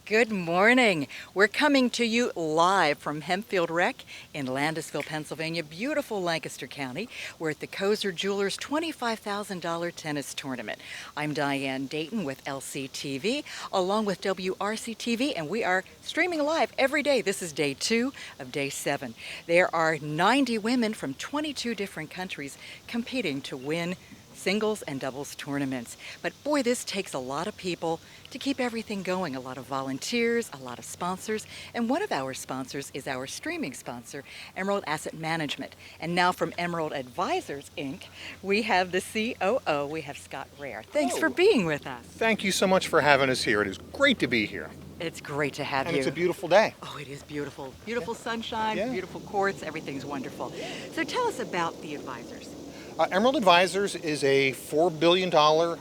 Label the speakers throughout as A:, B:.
A: Good morning. We're coming to you live from Hempfield Rec in Landisville, Pennsylvania, beautiful Lancaster County. We're at the Koser Jewelers $25,000 tennis tournament. I'm Diane Dayton with LCTV, along with WRC-TV, and we are streaming live every day. This is day 2 of day 7. There are 90 women from 22 different countries competing to win singles and doubles tournaments. But boy, this takes a lot of people to keep everything going, a lot of volunteers, a lot of sponsors, and one of our sponsors is our streaming sponsor, Emerald Asset Management. And now from Emerald Advisors, Inc., we have the COO, we have Scott Rare. Thanks for being with us.
B: Thank you so much for having us here. It is great to be here.
A: It's great to have you.
B: And it's a beautiful day.
A: Oh, it is beautiful. Beautiful sunshine, beautiful courts, everything's wonderful. So tell us about the advisors.
B: Emerald Advisors is a $4 billion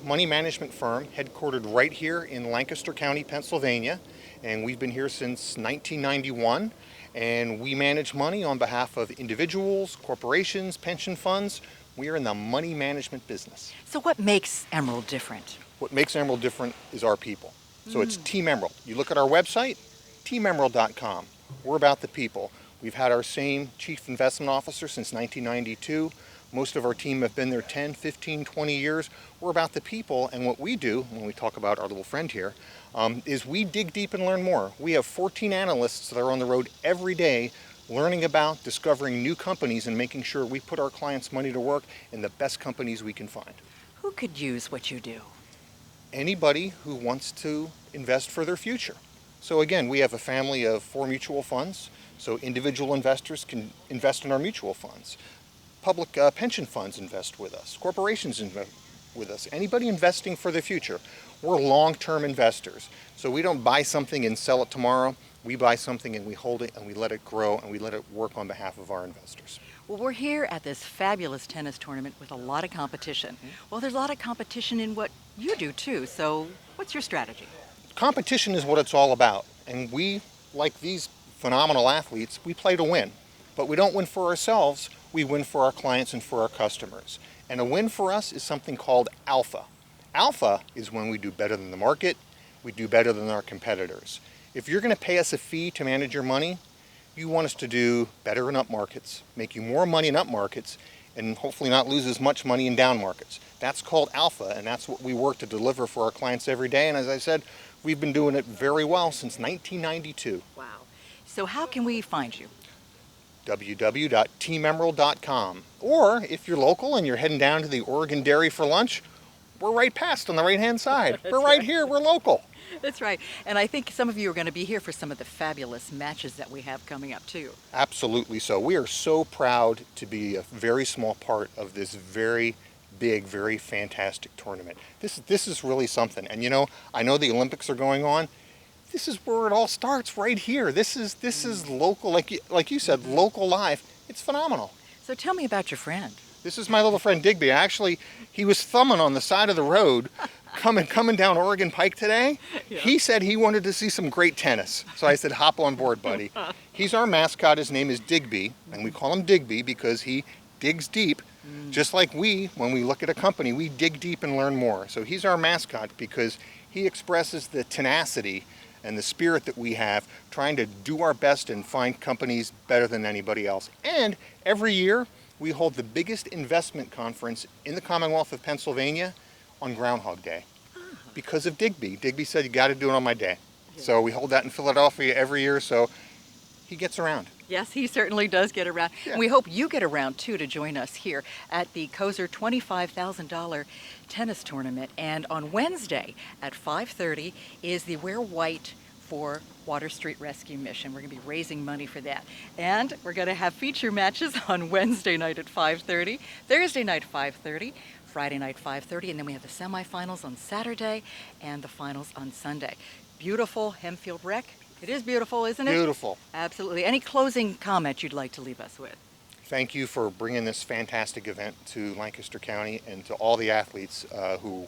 B: money management firm headquartered right here in Lancaster County, Pennsylvania. And we've been here since 1991. And we manage money on behalf of individuals, corporations, pension funds. We are in the money management business.
A: So what makes Emerald different?
B: What makes Emerald different is our people. So it's Team Emerald. You look at our website, teamemerald.com. We're about the people. We've had our same chief investment officer since 1992. Most of our team have been there 10, 15, 20 years. We're about the people, and what we do when we talk about our little friend here is we dig deep and learn more. We have 14 analysts that are on the road every day learning about, discovering new companies, and making sure we put our clients' money to work in the best companies we can find.
A: Who could use what you do?
B: Anybody who wants to invest for their future. So again, we have a family of 4 mutual funds, so individual investors can invest in our mutual funds. Public pension funds invest with us. Corporations invest with us. Anybody investing for the future. We're long-term investors. So we don't buy something and sell it tomorrow. We buy something and we hold it and we let it grow and we let it work on behalf of our investors.
A: Well, we're here at this fabulous tennis tournament with a lot of competition. Well, there's a lot of competition in what you do too. So what's your strategy?
B: Competition is what it's all about. And we, like these phenomenal athletes, we play to win. But we don't win for ourselves. We win for our clients and for our customers. And a win for us is something called alpha. Alpha is when we do better than the market, we do better than our competitors. If you're going to pay us a fee to manage your money, you want us to do better in up markets, make you more money in up markets, and hopefully not lose as much money in down markets. That's called alpha, and that's what we work to deliver for our clients every day. And as I said, we've been doing it very well since 1992.
A: Wow. So how can we find you?
B: www.teamemerald.com. Or if you're local and you're heading down to the Oregon Dairy for lunch, we're right past on the right-hand side. We're right here. We're local.
A: That's right. And I think some of you are going to be here for some of the fabulous matches that we have coming up too.
B: Absolutely so. We are so proud to be a very small part of this very big, very fantastic tournament. This is really something. And you know, I know the Olympics are going on. This is where it all starts, right here. This is local, like you said, local life. It's phenomenal.
A: So tell me about your friend.
B: This is my little friend Digby. Actually, he was thumbing on the side of the road coming down Oregon Pike today. Yeah. He said he wanted to see some great tennis. So I said, hop on board, buddy. He's our mascot. His name is Digby, and we call him Digby because he digs deep. Just like when we look at a company, we dig deep and learn more. So he's our mascot because he expresses the tenacity and the spirit that we have, trying to do our best and find companies better than anybody else. And every year, we hold the biggest investment conference in the Commonwealth of Pennsylvania on Groundhog Day because of Digby. Digby said, you got to do it on my day. Yeah. So we hold that in Philadelphia every year, so he gets around.
A: Yes, he certainly does get around. Yeah. And we hope you get around too to join us here at the Koser $25,000 tennis tournament. And on Wednesday at 5:30 is the Wear White for Water Street Rescue Mission. We're going to be raising money for that. And we're going to have feature matches on Wednesday night at 5:30, Thursday night 5:30, Friday night 5:30, and then we have the semifinals on Saturday and the finals on Sunday. Beautiful Hempfield Rec. It is beautiful, isn't it?
B: Beautiful.
A: Absolutely. Any closing comment you'd like to leave us with?
B: Thank you for bringing this fantastic event to Lancaster County and to all the athletes who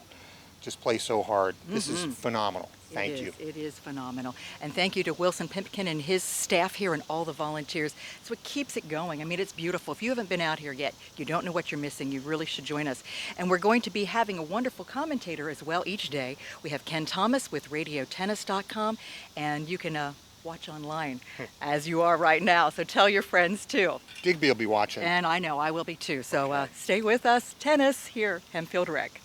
B: just play so hard. This is phenomenal. Thank you.
A: It is phenomenal. And thank you to Wilson Pimpkin and his staff here and all the volunteers. It's what keeps it going. I mean, it's beautiful. If you haven't been out here yet, you don't know what you're missing. You really should join us. And we're going to be having a wonderful commentator as well each day. We have Ken Thomas with RadioTennis.com, and you can watch online as you are right now. So tell your friends too.
B: Digby will be watching.
A: And I know I will be too. So stay with us. Tennis here, Hempfield Rec.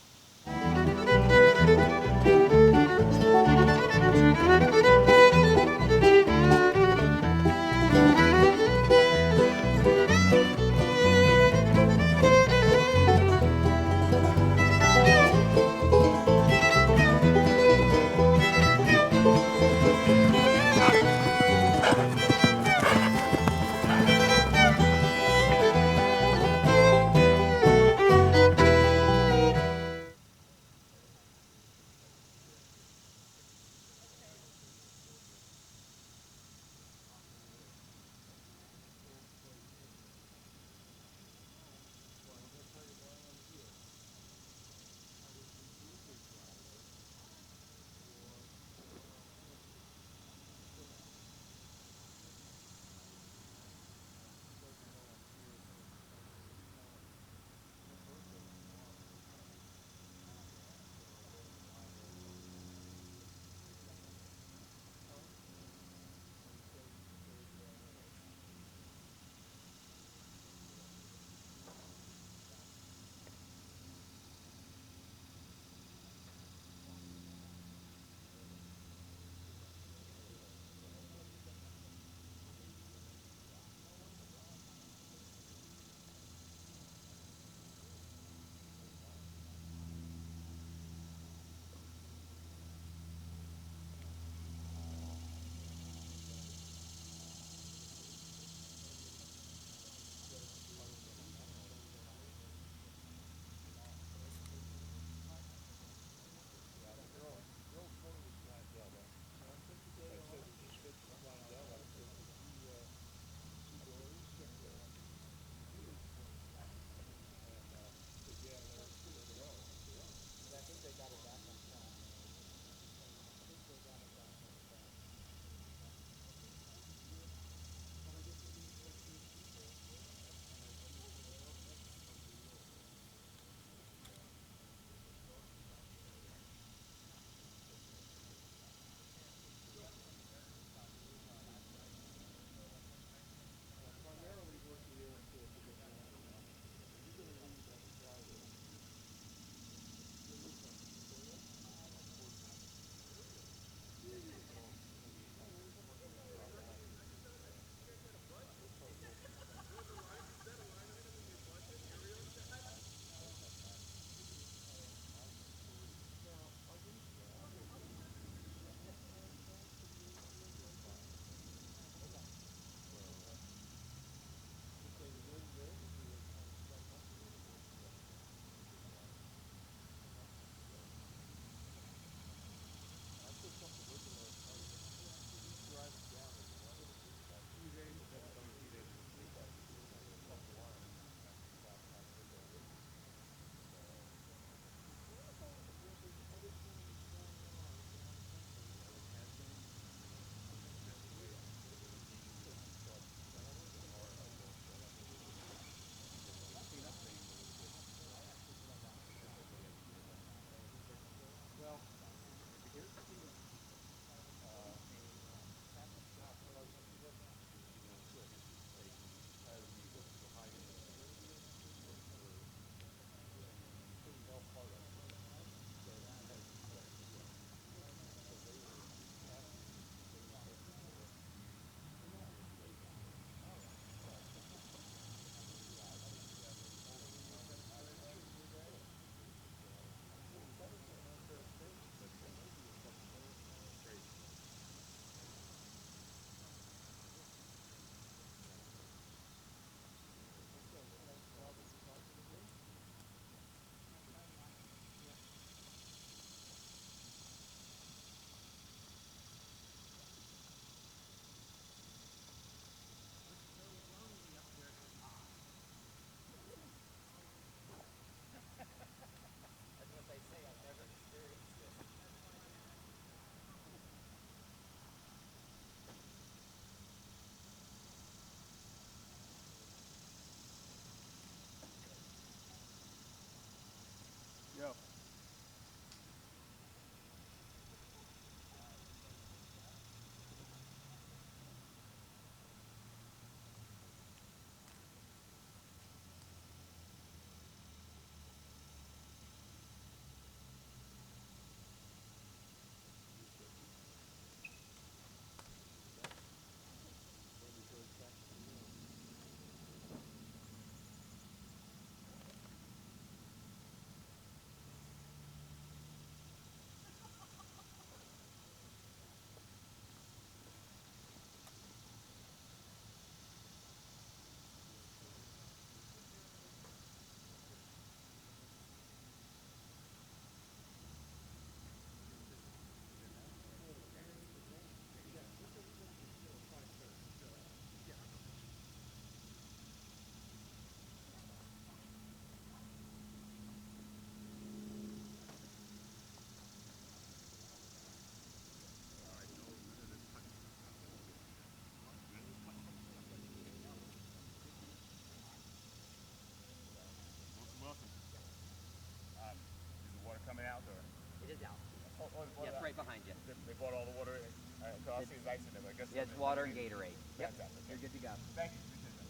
C: Yeah, it's right behind you.
B: They bought all the water. All right, so I'll see his ice in there. I guess.
C: Yeah, it's water and Gatorade. Yep.
B: Fantastic.
C: You're good to go.
B: Thank you. Appreciate that.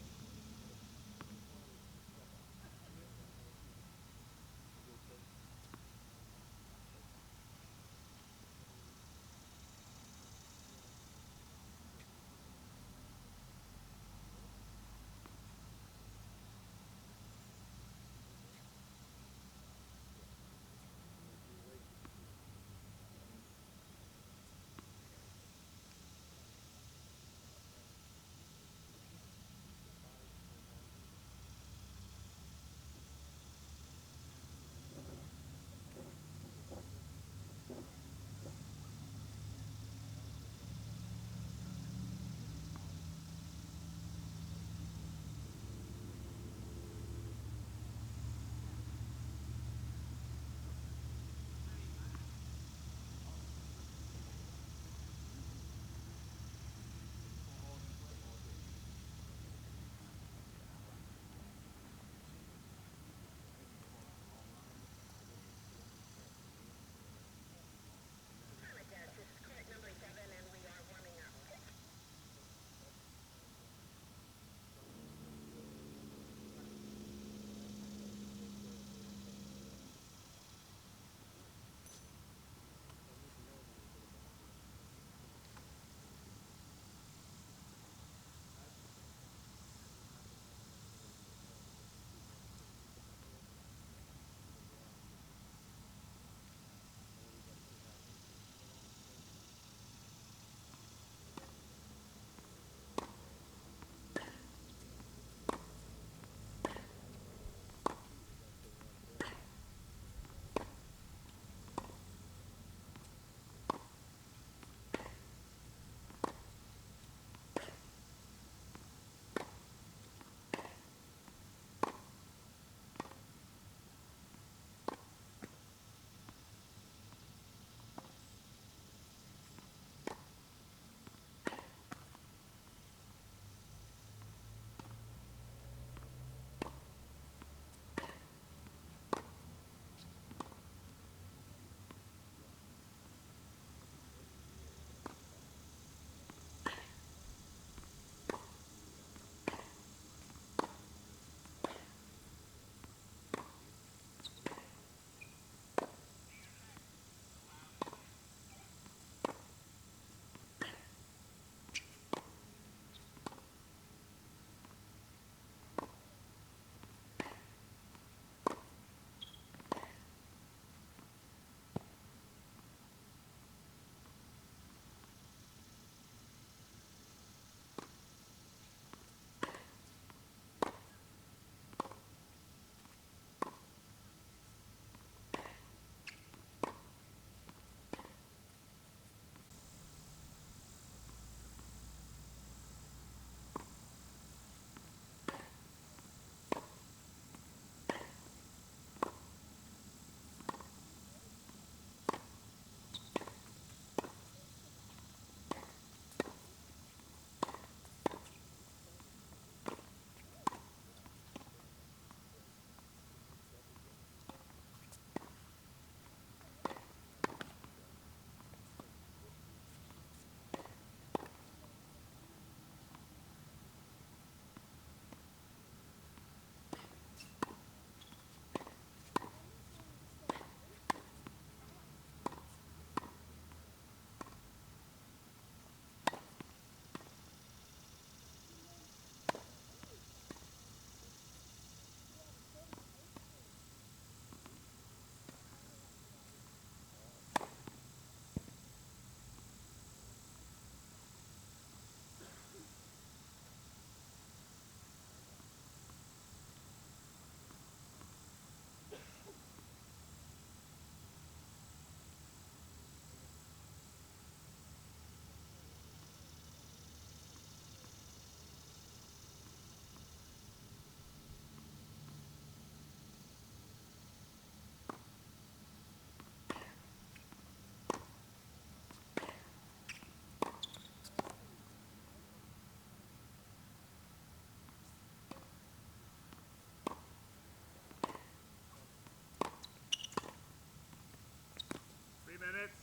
D: Minutes.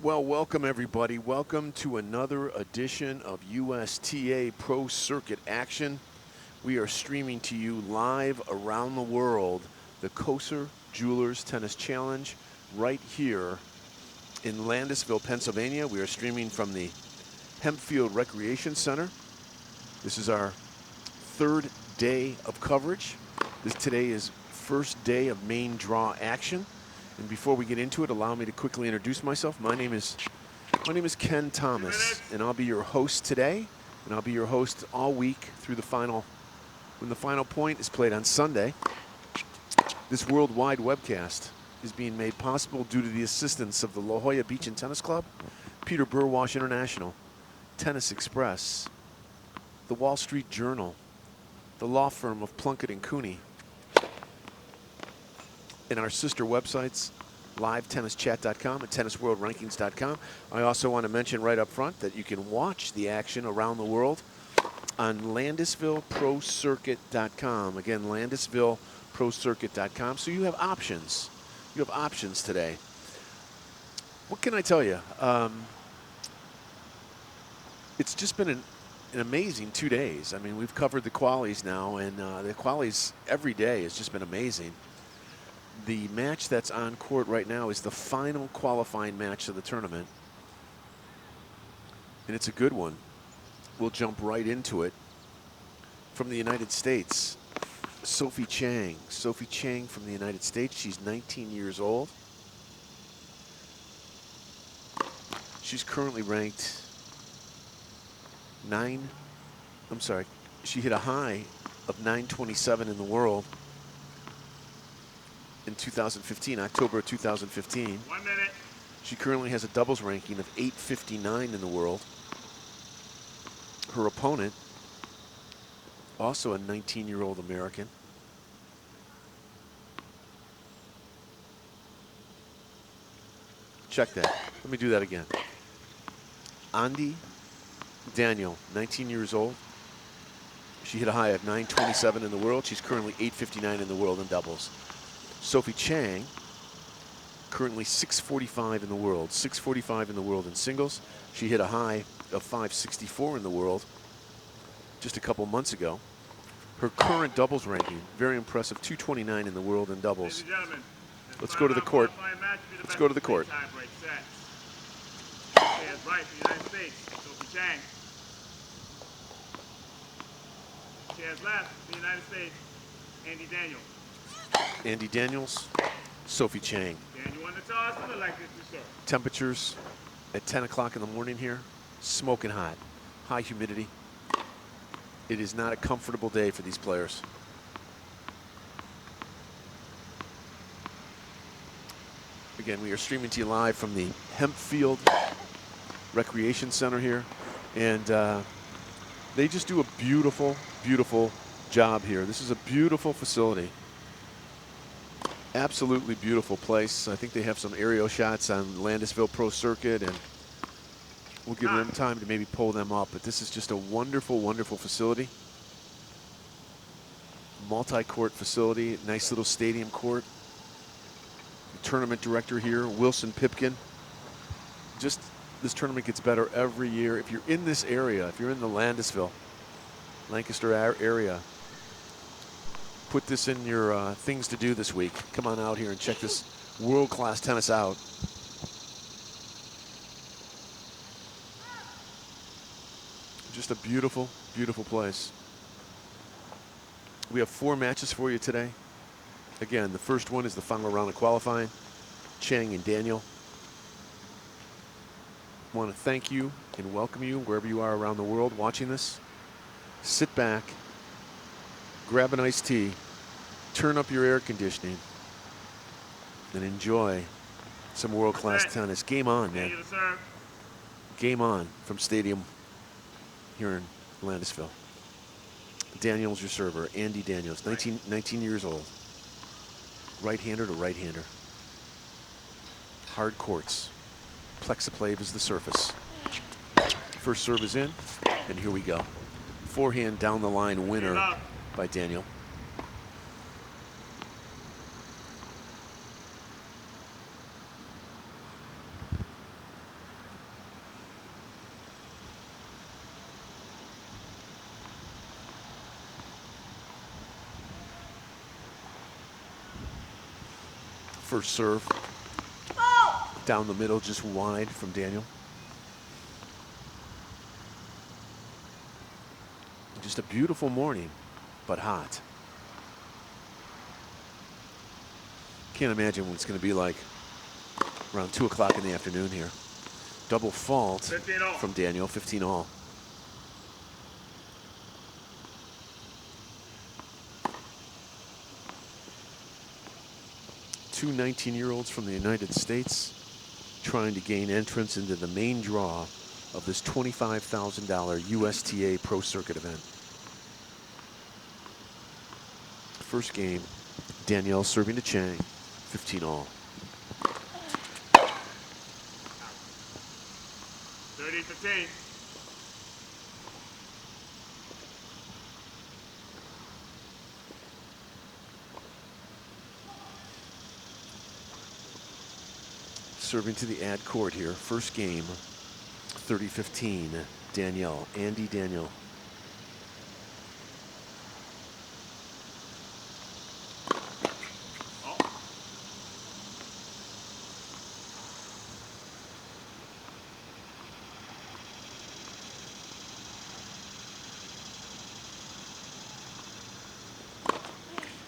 D: Well, welcome everybody. Welcome to another edition of USTA Pro Circuit action. We are streaming to you live around the world the Koser Jewelers Tennis Challenge right here in Landisville, Pennsylvania. We are streaming from the Hempfield Recreation Center. This is our third day of coverage. Today is first day of main draw action. And before we get into it, allow me to quickly introduce myself. My name is Ken Thomas, and I'll be your host today, and I'll be your host all week through the final, when the final point is played on Sunday. This worldwide webcast is being made possible due to the assistance of the La Jolla Beach and Tennis Club, Peter Burwash International, Tennis Express, the Wall Street Journal, the law firm of Plunkett and Cooney, and our sister websites, livetennischat.com and tennisworldrankings.com. I also want to mention right up front that you can watch the action around the world on LandisvilleProCircuit.com. Again, LandisvilleProCircuit.com. So you have options. You have options today. What can I tell you? It's just been an amazing 2 days. I mean, we've covered the qualies now, and the qualies every day has just been amazing. The match that's on court right now is the final qualifying match of the tournament, and it's a good one. We'll jump right into it. From the United States, Sophie Chang. Sophie Chang from the United States. She's 19 years old. She's currently ranked she hit a high of 927 in the world in 2015, October of 2015.
E: 1 minute.
D: She currently has a doubles ranking of 859 in the world. Her opponent, also a 19-year-old American. Check that. Let me do that again. Andy Daniel, 19 years old. She hit a high of 927 in the world. She's currently 859 in the world in doubles. Sophie Chang, currently 645 in the world. 645 in the world in singles. She hit a high of 564 in the world just a couple months ago. Her current doubles ranking, very impressive, 229 in the world in doubles. Let's go to the court. Let's go to the court.
E: Right, the United States, Sophie Chang. She has left, the United States, Andy Daniel.
D: Andy Daniels, Sophie Chang.
E: Daniel won the toss, and like this to show.
D: Temperatures at 10 o'clock in the morning here, smoking hot, high humidity. It is not a comfortable day for these players. Again, we are streaming to you live from the Hempfield Recreation Center here, and they just do a beautiful, beautiful job here. This is a beautiful facility. Absolutely beautiful place. I think they have some aerial shots on Landisville Pro Circuit, and we'll give them time to maybe pull them up. But this is just a wonderful, wonderful facility. Multi-court facility, nice little stadium court. The tournament director here, Wilson Pipkin. Just this tournament gets better every year. If you're in this area, if you're in the Landisville, Lancaster area, put this in your things to do this week. Come on out here and check this world-class tennis out. Just a beautiful, beautiful place. We have 4 matches for you today. Again, the first one is the final round of qualifying. Chang and Daniel. I want to thank you and welcome you wherever you are around the world watching this. Sit back, grab an iced tea, turn up your air conditioning, and enjoy some world-class tennis. Game on, man. Game on from Stadium here in Landisville. Daniel's your server, Andy Daniels, 19 years old. Right-hander to right-hander. Hard courts. Plexiplave is the surface. First serve is in, and here we go. Forehand down the line winner by Daniel. First serve. Down the middle, just wide from Daniel. Just a beautiful morning, but hot. Can't imagine what it's going to be like around 2 o'clock in the afternoon here. Double fault
E: 15 all.
D: from Daniel, 15 all. Two 19-year-olds from the United States trying to gain entrance into the main draw of this $25,000 USTA Pro Circuit event. First game, Danielle serving to Chang, 15 all.
E: 30-15.
D: Serving to the ad court here. First game, 30-15. Danielle, Andy Daniel.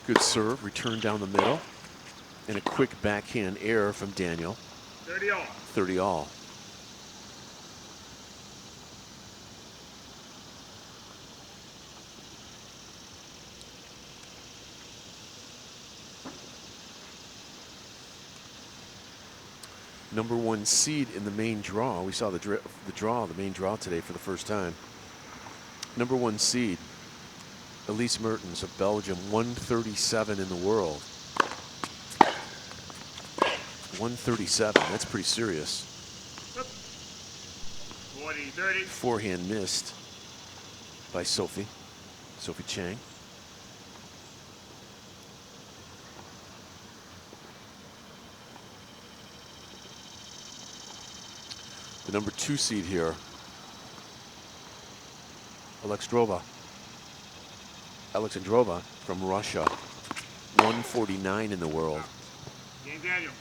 D: Good serve, return down the middle, and a quick backhand error from Daniel.
E: 30 all.
D: 30 all. Number 1 seed in the main draw. We saw the main draw today for the first time. Number 1 seed, Elise Mertens of Belgium, 137 in the world. 137, that's pretty serious.
E: 40-30.
D: Forehand missed by Sophie Chang. The number 2 seed here, Alexandrova from Russia, 149 in the world.
E: Game Daniel.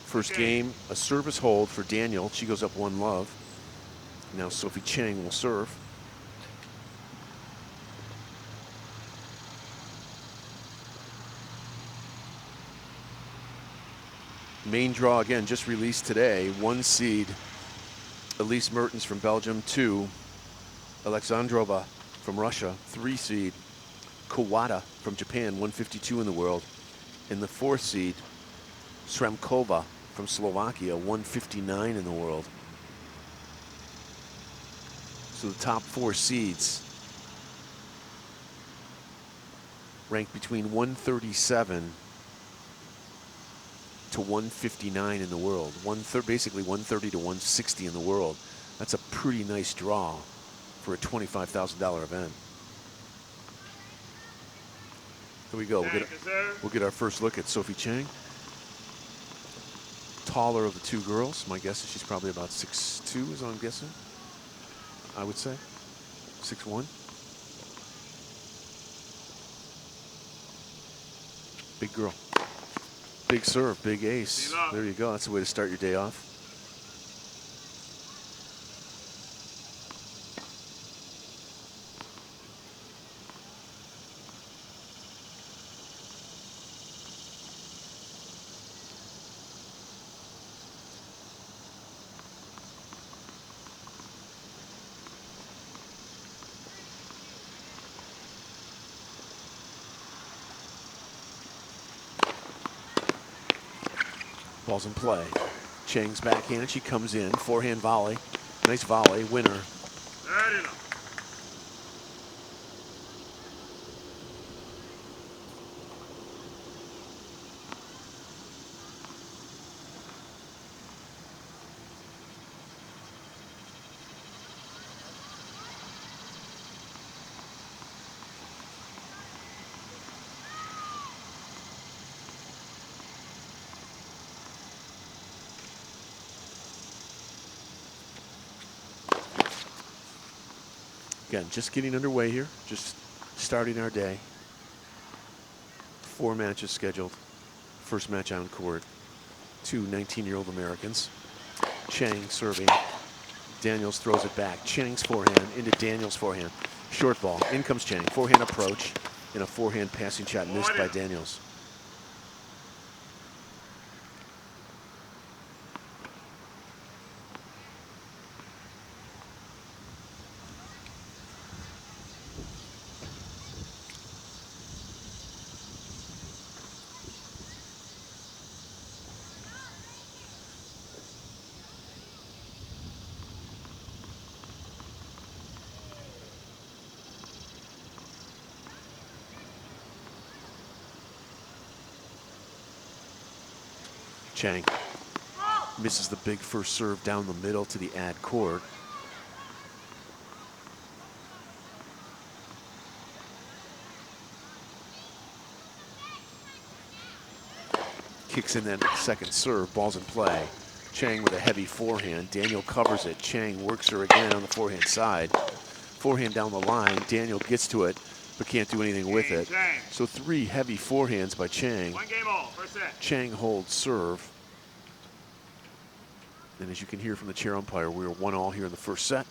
D: First game, a service hold for Daniel. She goes up 1-love. Now Sophie Chang will serve. Main draw again, just released today. 1 seed, Elise Mertens from Belgium. 2, Alexandrova from Russia. 3 seed, Kawada from Japan, 152 in the world. And the 4th seed, Sremkova from Slovakia, 159 in the world. So the top 4 seeds ranked between 137 to 159 in the world. Basically 130 to 160 in the world. That's a pretty nice draw for a $25,000 event. Here we go. We'll get our first look at Sophie Chang. Taller of the 2 girls. My guess is she's probably about 6'2", is what I'm guessing. I would say 6'1". Big girl. Big serve, big ace. There you go. That's the way to start your day off. Ball's in play. Chang's backhand. She comes in. Forehand volley. Nice volley. Winner.
E: That enough.
D: Again, just getting underway here, just starting our day. 4 matches scheduled first match on court. Two 19-year-old Americans. Chang serving. Daniels throws it back. Chang's forehand into Daniels' forehand. Short ball. In comes Chang. Forehand approach. And a forehand passing shot missed by Daniels. Chang misses the big first serve down the middle to the ad court. Kicks in that second serve, ball's in play. Chang with a heavy forehand. Daniel covers it. Chang works her again on the forehand side. Forehand down the line. Daniel gets to it, but can't do anything with it. So three heavy forehands by Chang.
E: One game all, first set.
D: Chang holds serve. And as you can hear from the chair umpire, we are 1-1 here in the first set.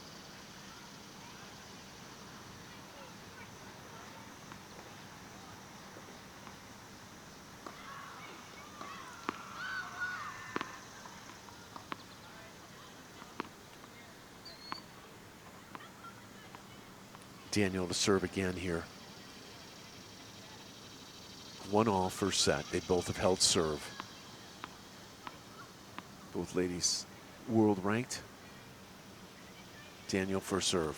D: Daniel to serve again here. 1-1 first set. They both have held serve. Both ladies world ranked. Daniel first serve.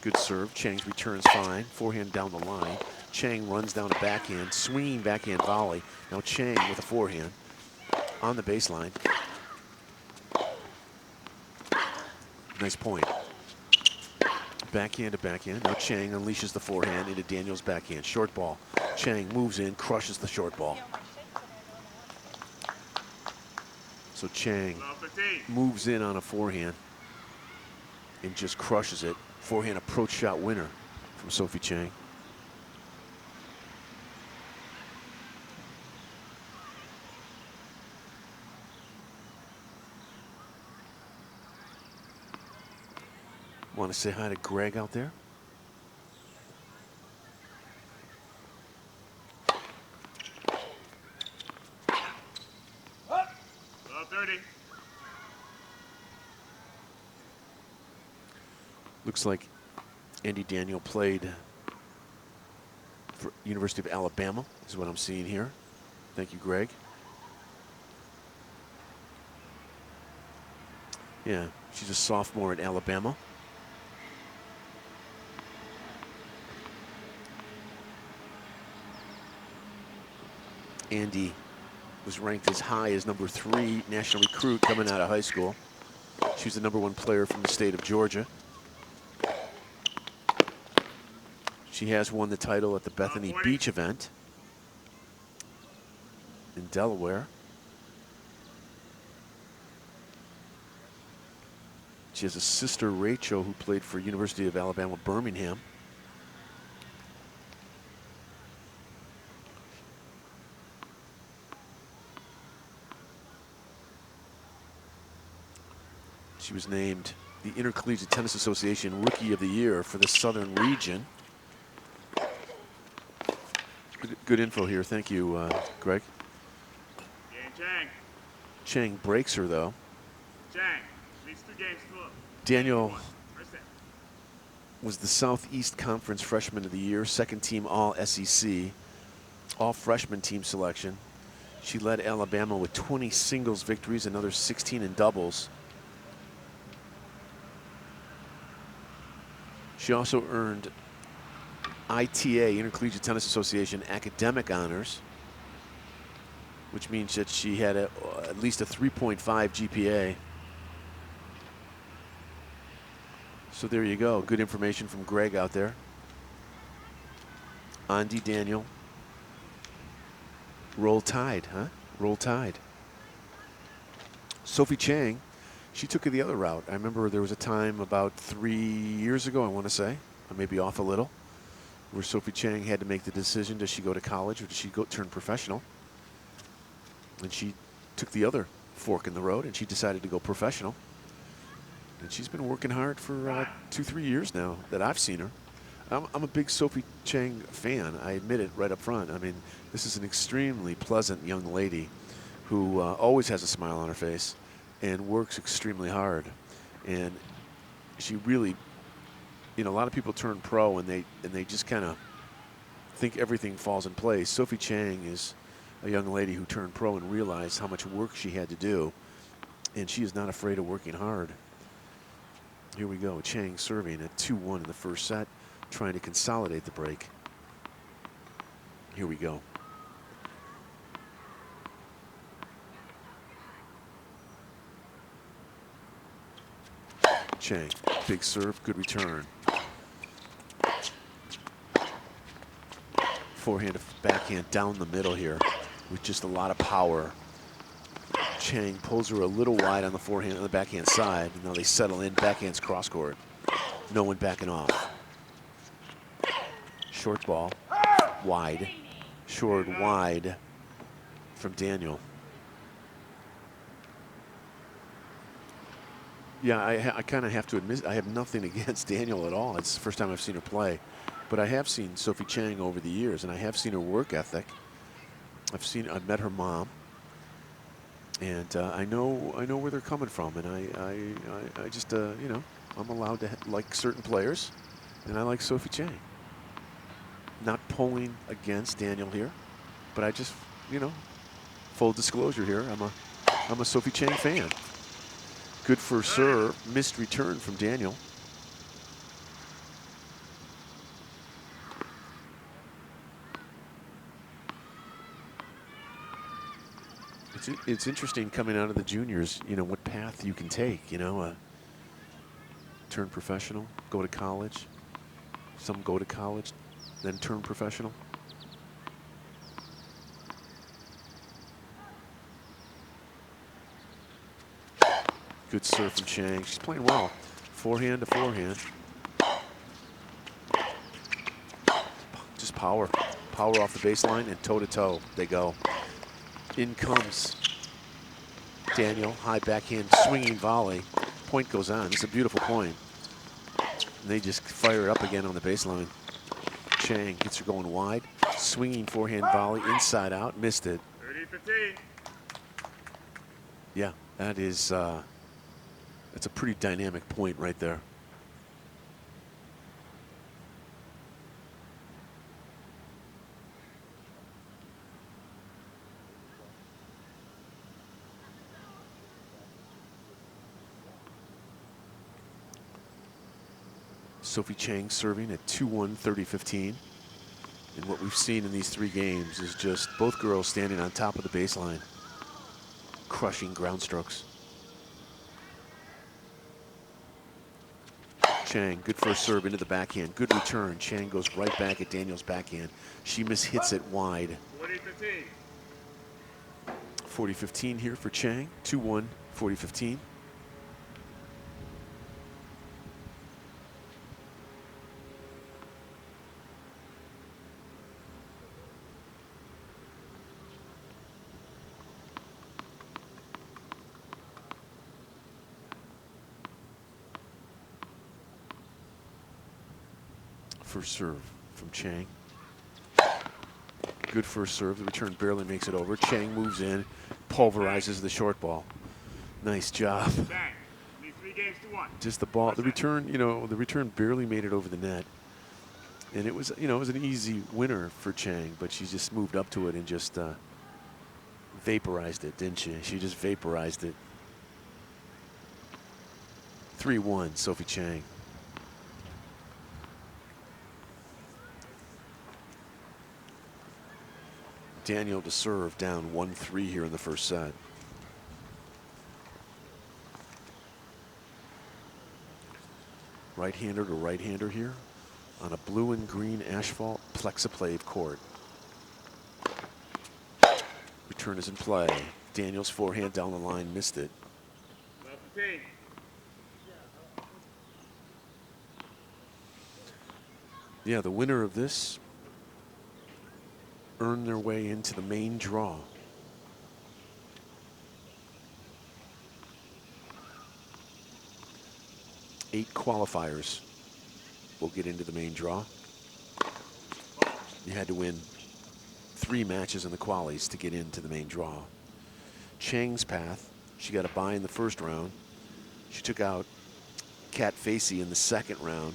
D: Good serve. Chang's returns fine. Forehand down the line. Chang runs down a backhand, swinging backhand volley. Now Chang with a forehand on the baseline. Nice point. Backhand to backhand. Now Chang unleashes the forehand into Daniel's backhand. Short ball. Chang moves in, crushes the short ball. So Chang moves in on a forehand and just crushes it. Forehand approach shot winner from Sophie Chang. Want to say hi to Greg out there? Looks like Andy Daniel played for University of Alabama, is what I'm seeing here. Thank you, Greg. Yeah, she's a sophomore at Alabama. Andy was ranked as high as #3 national recruit coming out of high school. She was the #1 player from the state of Georgia. She has won the title at the Bethany Beach event in Delaware. She has a sister, Rachel, who played for University of Alabama, Birmingham. She was named the Intercollegiate Tennis Association Rookie of the Year for the Southern region. Good info here. Thank you, Greg.
E: Chang.
D: Chang breaks her, though.
E: Chang leads 2 games to 0.
D: Daniel was the Southeast Conference Freshman of the Year, second team All-SEC, all-freshman team selection. She led Alabama with 20 singles victories, another 16 in doubles. She also earned ITA, Intercollegiate Tennis Association, academic honors, which means that she had at least a 3.5 GPA. So there you go. Good information from Greg out there. Andy Daniel. Roll Tide, huh? Roll Tide. Sophie Chang, she took it the other route. I remember there was a time about 3 years ago, I want to say, I may be off a little, where Sophie Chang had to make the decision, does she go to college or does she go turn professional? And she took the other fork in the road, and she decided to go professional. And she's been working hard for 2-3 years now that I've seen her. I'm a big Sophie Chang fan. I admit it right up front. I mean, this is an extremely pleasant young lady who always has a smile on her face and works extremely hard. And she really, you know, a lot of people turn pro and they just kind of think everything falls in place. Sophie Chang is a young lady who turned pro and realized how much work she had to do, and she is not afraid of working hard. Here we go, Chang serving at 2-1 in the first set, trying to consolidate the break. Here we go. Chang, big serve, good return. Forehand to backhand down the middle here with just a lot of power. Chang pulls her a little wide on the forehand on the backhand side, and now they settle in, backhand's cross court. No one backing off. Short ball, wide, short wide from Daniel. Yeah, I kind of have to admit, I have nothing against Daniel at all. It's the first time I've seen her play. But I have seen Sophie Chang over the years, and I have seen her work ethic. I've met her mom, and I know where they're coming from. And I just you know, I'm allowed to like certain players, and I like Sophie Chang. Not pulling against Daniel here, but I just, you know, full disclosure here, I'm a Sophie Chang fan. Good first serve, missed return from Daniel. It's interesting coming out of the juniors, you know, what path you can take, you know, turn professional, go to college. Some go to college, then turn professional. Good serve from Chang. She's playing well. Forehand to forehand. Just power. Power off the baseline and toe to toe they go. In comes Daniel. High backhand swinging volley. Point goes on. It's a beautiful point. And they just fire it up again on the baseline. Chang gets her going wide. Swinging forehand volley inside out. Missed it.
E: 30-15.
D: Yeah, that is that's a pretty dynamic point right there. Sophie Chang serving at 2-1, 30-15. And what we've seen in these 3 games is just both girls standing on top of the baseline, crushing ground strokes. Chang, good first serve into the backhand. Good return. Chang goes right back at Daniel's backhand. She mishits it wide.
E: 40-15.
D: 40-15 here for Chang. 2-1, 40-15. First serve from Chang. Good first serve. The return barely makes it over. Chang moves in, pulverizes the short ball. Nice job.
E: Bang. Need 3 games to 1.
D: Just the ball, the return, you know, the return barely made it over the net. And it was, you know, it was an easy winner for Chang, but she just moved up to it and just vaporized it, didn't she? She just vaporized it. 3-1, Sophie Chang. Daniel to serve, down 1-3 here in the first set. Right-hander to right-hander here on a blue and green asphalt plexiplate court. Return is in play. Daniel's forehand down the line, missed it.
E: 12-15.
D: Yeah, the winner of this earn their way into the main draw. 8 qualifiers will get into the main draw. You had to win 3 matches in the qualies to get into the main draw. Chang's path, she got a bye in the first round. She took out Kat Facey in the second round,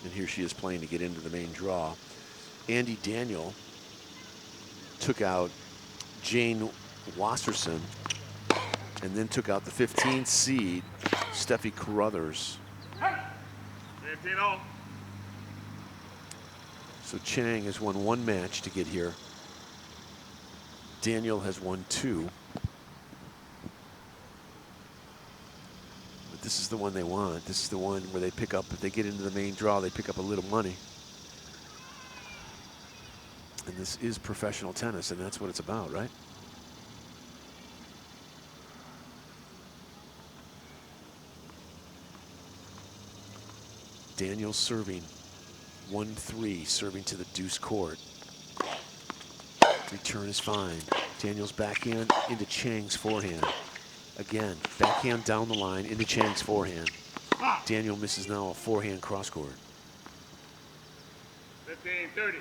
D: and here she is playing to get into the main draw. Andy Daniel took out Jane Wasserson, and then took out the 15th seed, Steffi Carruthers.
E: 15-0.
D: So Chang has won 1 match to get here. Daniel has won 2. But this is the one they want. This is the one where they pick up, if they get into the main draw, they pick up a little money. And this is professional tennis, and that's what it's about, right? Daniel serving 1-3, serving to the deuce court. Return is fine. Daniel's backhand into Chang's forehand. Again, backhand down the line into Chang's forehand. Daniel misses now a forehand cross court.
E: 15-30.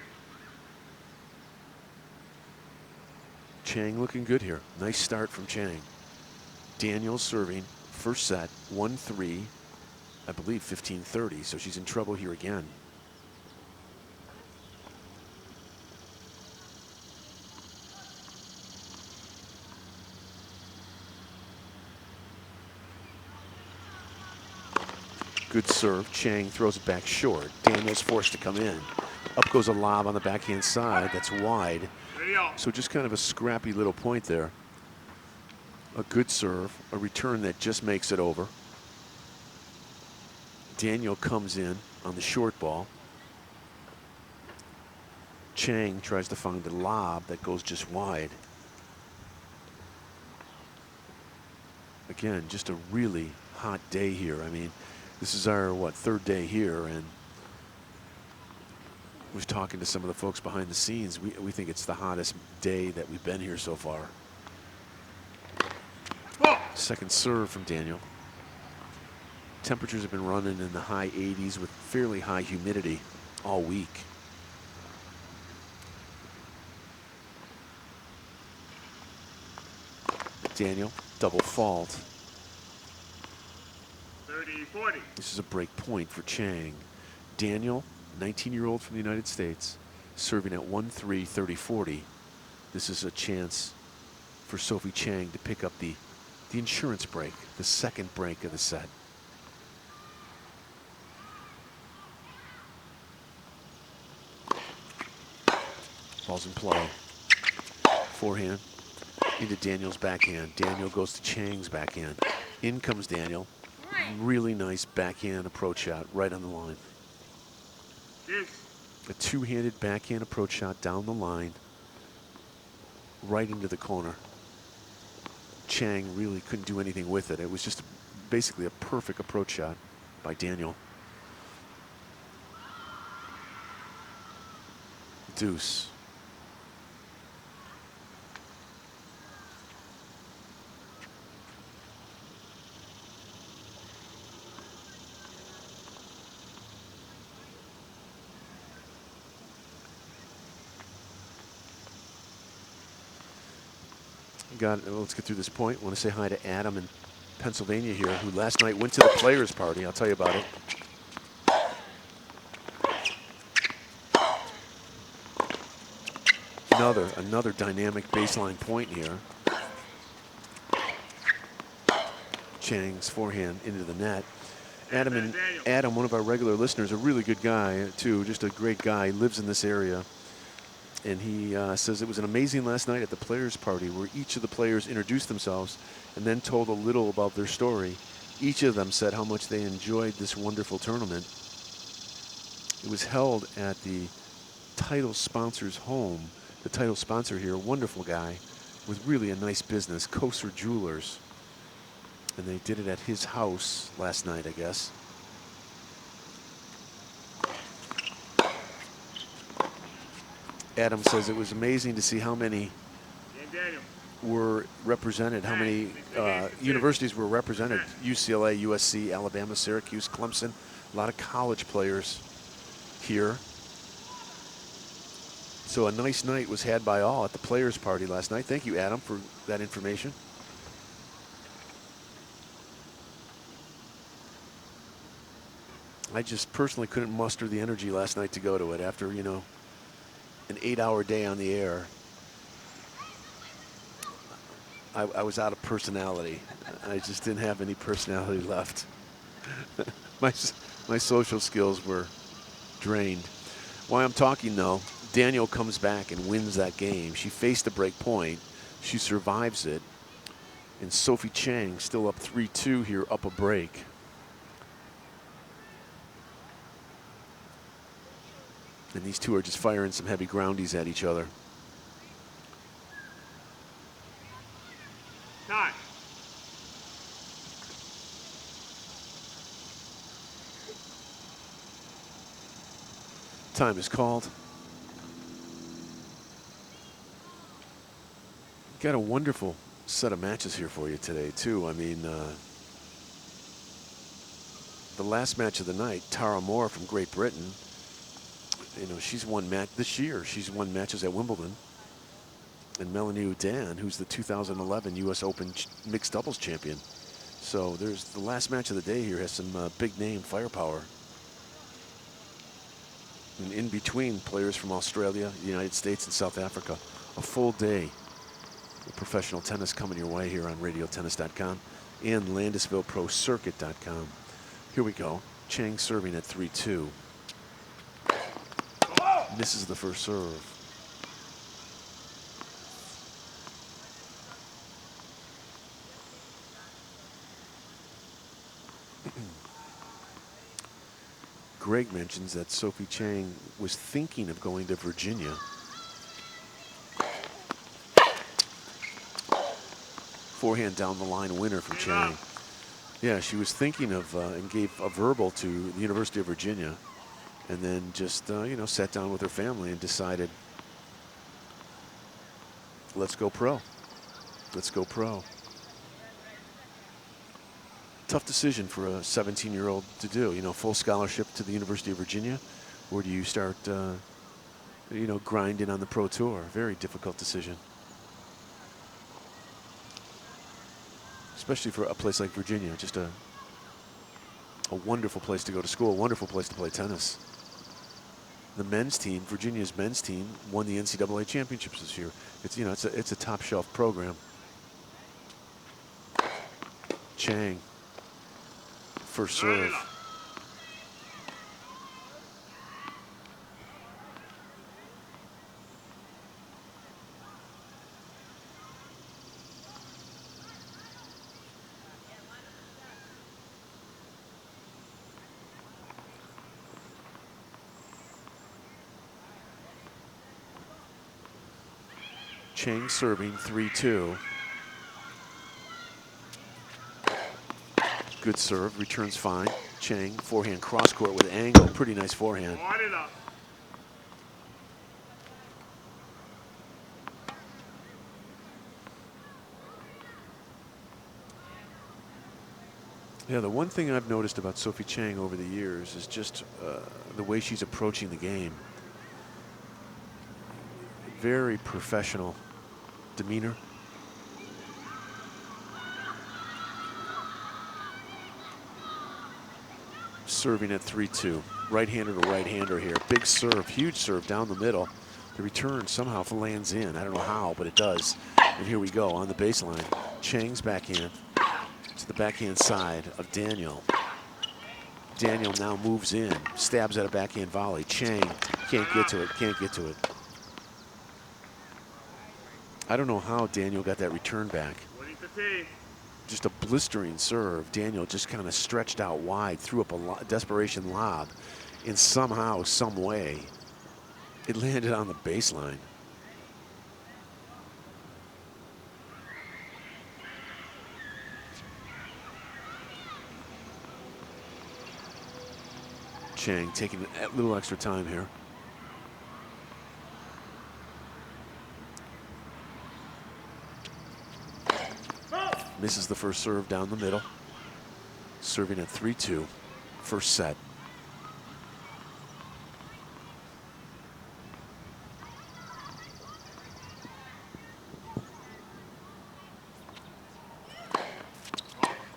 D: Chang looking good here. Nice start from Chang. Daniel serving first set 1-3, I believe 15-30, so she's in trouble here again. Good serve. Chang throws it back short. Daniel's forced to come in. Up goes a lob on the backhand side. That's wide. So just kind of a scrappy little point there. A good serve, a return that just makes it over. Daniel comes in on the short ball. Chang tries to find a lob that goes just wide. Again, just a really hot day here. I mean, this is our, what, 3rd day here, and was talking to some of the folks behind the scenes. We think it's the hottest day that we've been here so far. Second serve from Daniel. Temperatures have been running in the high 80s with fairly high humidity all week. Daniel, double fault.
E: 30-40.
D: This is a break point for Chang. Daniel, 19-year-old from the United States, serving at 1-3, 30-40. This is a chance for Sophie Chang to pick up the insurance break, the second break of the set. Ball's in play. Forehand into Daniel's backhand. Daniel goes to Chang's backhand. In comes Daniel. Really nice backhand approach shot right on the line. A two-handed backhand approach shot down the line, right into the corner. Chang really couldn't do anything with it. It was just basically a perfect approach shot by Daniel. Deuce. Let's get through this point. I want to say hi to Adam in Pennsylvania here, who last night went to the players' party. I'll tell you about it. Another dynamic baseline point here. Chang's forehand into the net. Adam, one of our regular listeners, a really good guy too, just a great guy, lives in this area. And he says it was an amazing last night at the players' party where each of the players introduced themselves and then told a little about their story. Each of them said how much they enjoyed this wonderful tournament. It was held at the title sponsor's home. The title sponsor here, a wonderful guy with really a nice business, Koser Jewelers. And they did it at his house last night, I guess. Adam says it was amazing to see how many were represented, how many universities were represented. UCLA, USC, Alabama, Syracuse, Clemson. A lot of college players here. So a nice night was had by all at the players' party last night. Thank you, Adam, for that information. I just personally couldn't muster the energy last night to go to it after, you know, an 8-hour day on the air. I was out of personality. I just didn't have any personality left. my social skills were drained. While I'm talking, though, Daniel comes back and wins that game. She faced the break point. She survives it. And Sophie Chang still up 3-2 here, up a break. And these two are just firing some heavy groundies at each other.
E: Time.
D: Time is called. Got a wonderful set of matches here for you today, too. I mean, the last match of the night, Tara Moore from Great Britain, you know, she's won match this year. She's won matches at Wimbledon. And Melanie Oudin, who's the 2011 U.S. Open mixed doubles champion. So there's the last match of the day here has some big name firepower. And in between, players from Australia, the United States, and South Africa. A full day of professional tennis coming your way here on radiotennis.com and LandisvilleProCircuit.com. Here we go. Chang serving at 3-2. Misses the first serve. Greg mentions that Sophie Chang was thinking of going to Virginia. Forehand down the line winner from Chang. Yeah, she was thinking of and gave a verbal to the University of Virginia, and then just you know, sat down with her family and decided, let's go pro. Let's go pro. Tough decision for a 17-year-old to do. You know, full scholarship to the University of Virginia, or do you start, you know, grinding on the pro tour? Very difficult decision. Especially for a place like Virginia, just a wonderful place to go to school, a wonderful place to play tennis. The men's team, Virginia's men's team, won the NCAA championships this year. It's, you know, it's a top shelf program. Chang, first serve. Chang serving 3-2. Good serve, returns fine. Chang, forehand cross court with angle. Pretty nice forehand. Yeah, the one thing I've noticed about Sophie Chang over the years is just the way she's approaching the game. Very professional demeanor. Serving at 3-2. Right-hander to right-hander here. Big serve, huge serve down the middle. The return somehow lands in. I don't know how, but it does. And here we go on the baseline. Chang's backhand to the backhand side of Daniel. Daniel now moves in, stabs at a backhand volley. Chang can't get to it, can't get to it. I don't know how Daniel got that return back. Just a blistering serve. Daniel just kind of stretched out wide, threw up a desperation lob, and somehow, some way, it landed on the baseline. Chang taking a little extra time here. misses the first serve down the middle. Serving at 3-2, first set.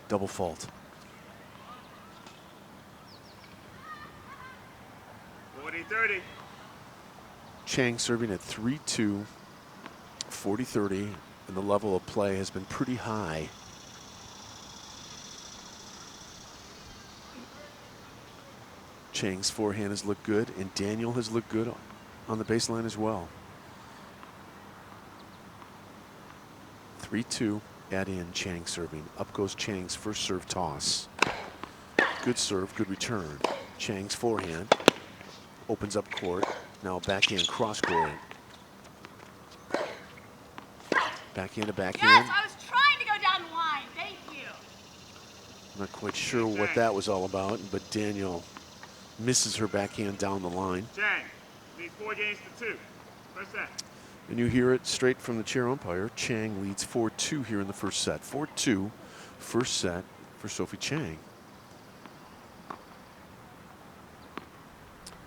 D: Double fault.
E: 40-30.
D: Chang serving at 3-2, 40-30, and the level of play has been pretty high. Chang's forehand has looked good, and Daniel has looked good on the baseline as well. 3-2, add in Chang serving. Up goes Chang's first serve toss. Good serve, good return. Chang's forehand opens up court. Now backhand cross court. Backhand to backhand.
F: Yes, I was trying to go down the line. Thank you.
D: I'm not quite sure what that was all about, but Daniel misses her backhand down the line.
E: Chang leads 4 games to 2. First set.
D: And you hear it straight from the chair umpire. Chang leads 4-2 here in the first set. 4-2, first set for Sophie Chang.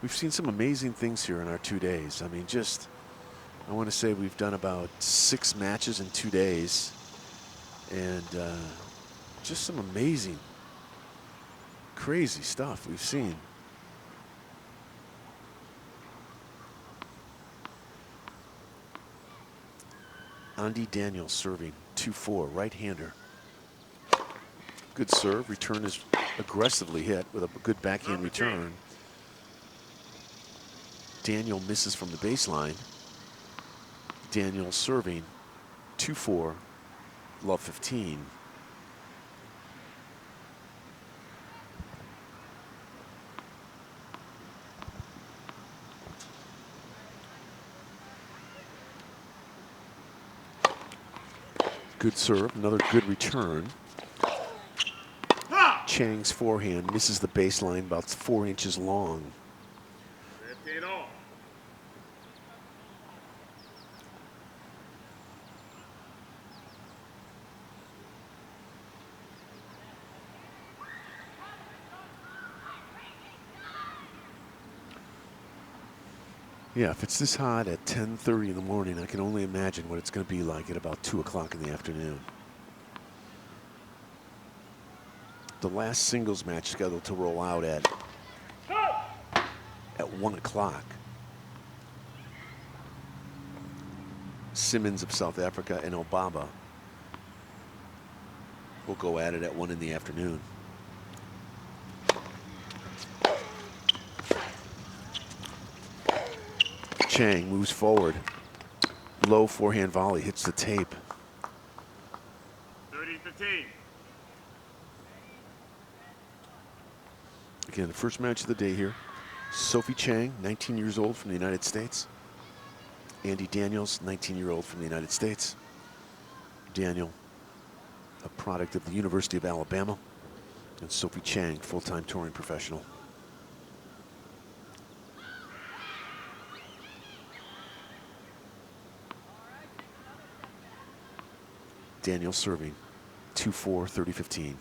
D: We've seen some amazing things here in our 2 days. I mean, just, I want to say we've done about 6 matches in 2 days. And just some amazing, crazy stuff we've seen. Andy Daniels serving, 2-4, right-hander. Good serve, return is aggressively hit with a good backhand return. Daniel misses from the baseline. Daniel serving, 2-4, love 15. Good serve, another good return. Chang's forehand misses the baseline, about 4 inches long.
E: 15 all.
D: Yeah, if it's this hot at 10:30 in the morning, I can only imagine what it's going to be like at about 2 o'clock in the afternoon. The last singles match scheduled to roll out at 1 o'clock. Simmons of South Africa and Obaba will go at it at 1 in the afternoon. Chang moves forward. Low forehand volley hits the tape.
E: 30-15.
D: Again, the first match of the day here. Sophie Chang, 19 years old from the United States. Andy Daniels, 19-year-old from the United States. Daniel, a product of the University of Alabama. And Sophie Chang, full-time touring professional. Daniel serving, 2-4, 30-15.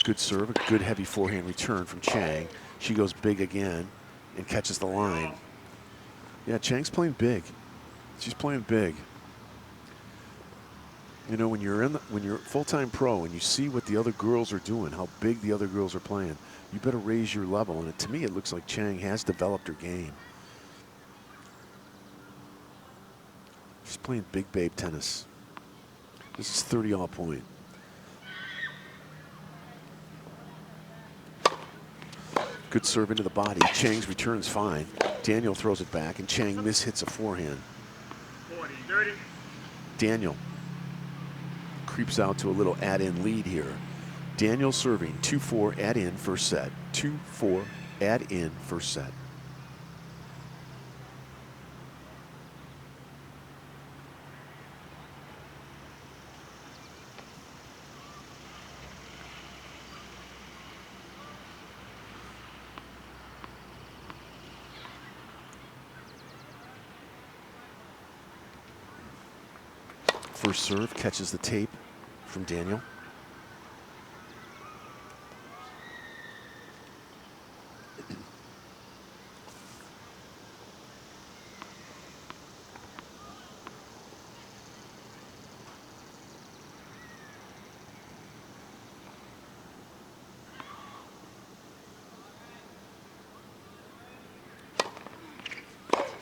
D: Good serve, a good heavy forehand return from Chang. She goes big again and catches the line. Yeah, Chang's playing big. She's playing big. You know, when you're full-time pro and you see what the other girls are doing, how big the other girls are playing, you better raise your level. And to me, it looks like Chang has developed her game. She's playing big babe tennis. This is 30 all point. Good serve into the body. Chang's return is fine. Daniel throws it back, and Chang mishits a forehand.
E: 40-30.
D: Daniel creeps out to a little add-in lead here. Daniel serving, 2-4, add-in first set. 2-4, add-in first set. First serve catches the tape from Daniel.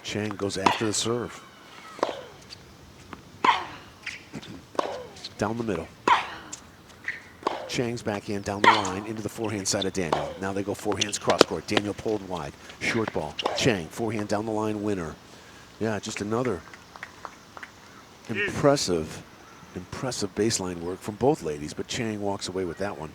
D: Chang goes after the serve. Down the middle. Chang's backhand down the line into the forehand side of Daniel. Now they go forehands cross court. Daniel pulled wide. Short ball. Chang, forehand down the line winner. Yeah, just another impressive baseline work from both ladies, but Chang walks away with that one.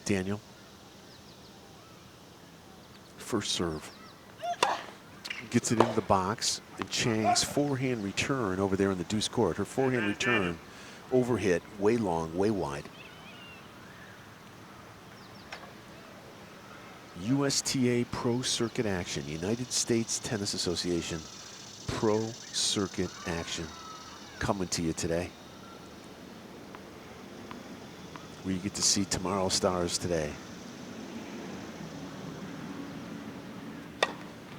D: Daniel. First serve. Gets it into the box, and Chang's forehand return over there in the deuce court. Her forehand return overhit, way long, way wide. USTA Pro Circuit action, United States Tennis Association Pro Circuit action coming to you today. Where you get to see tomorrow's stars today.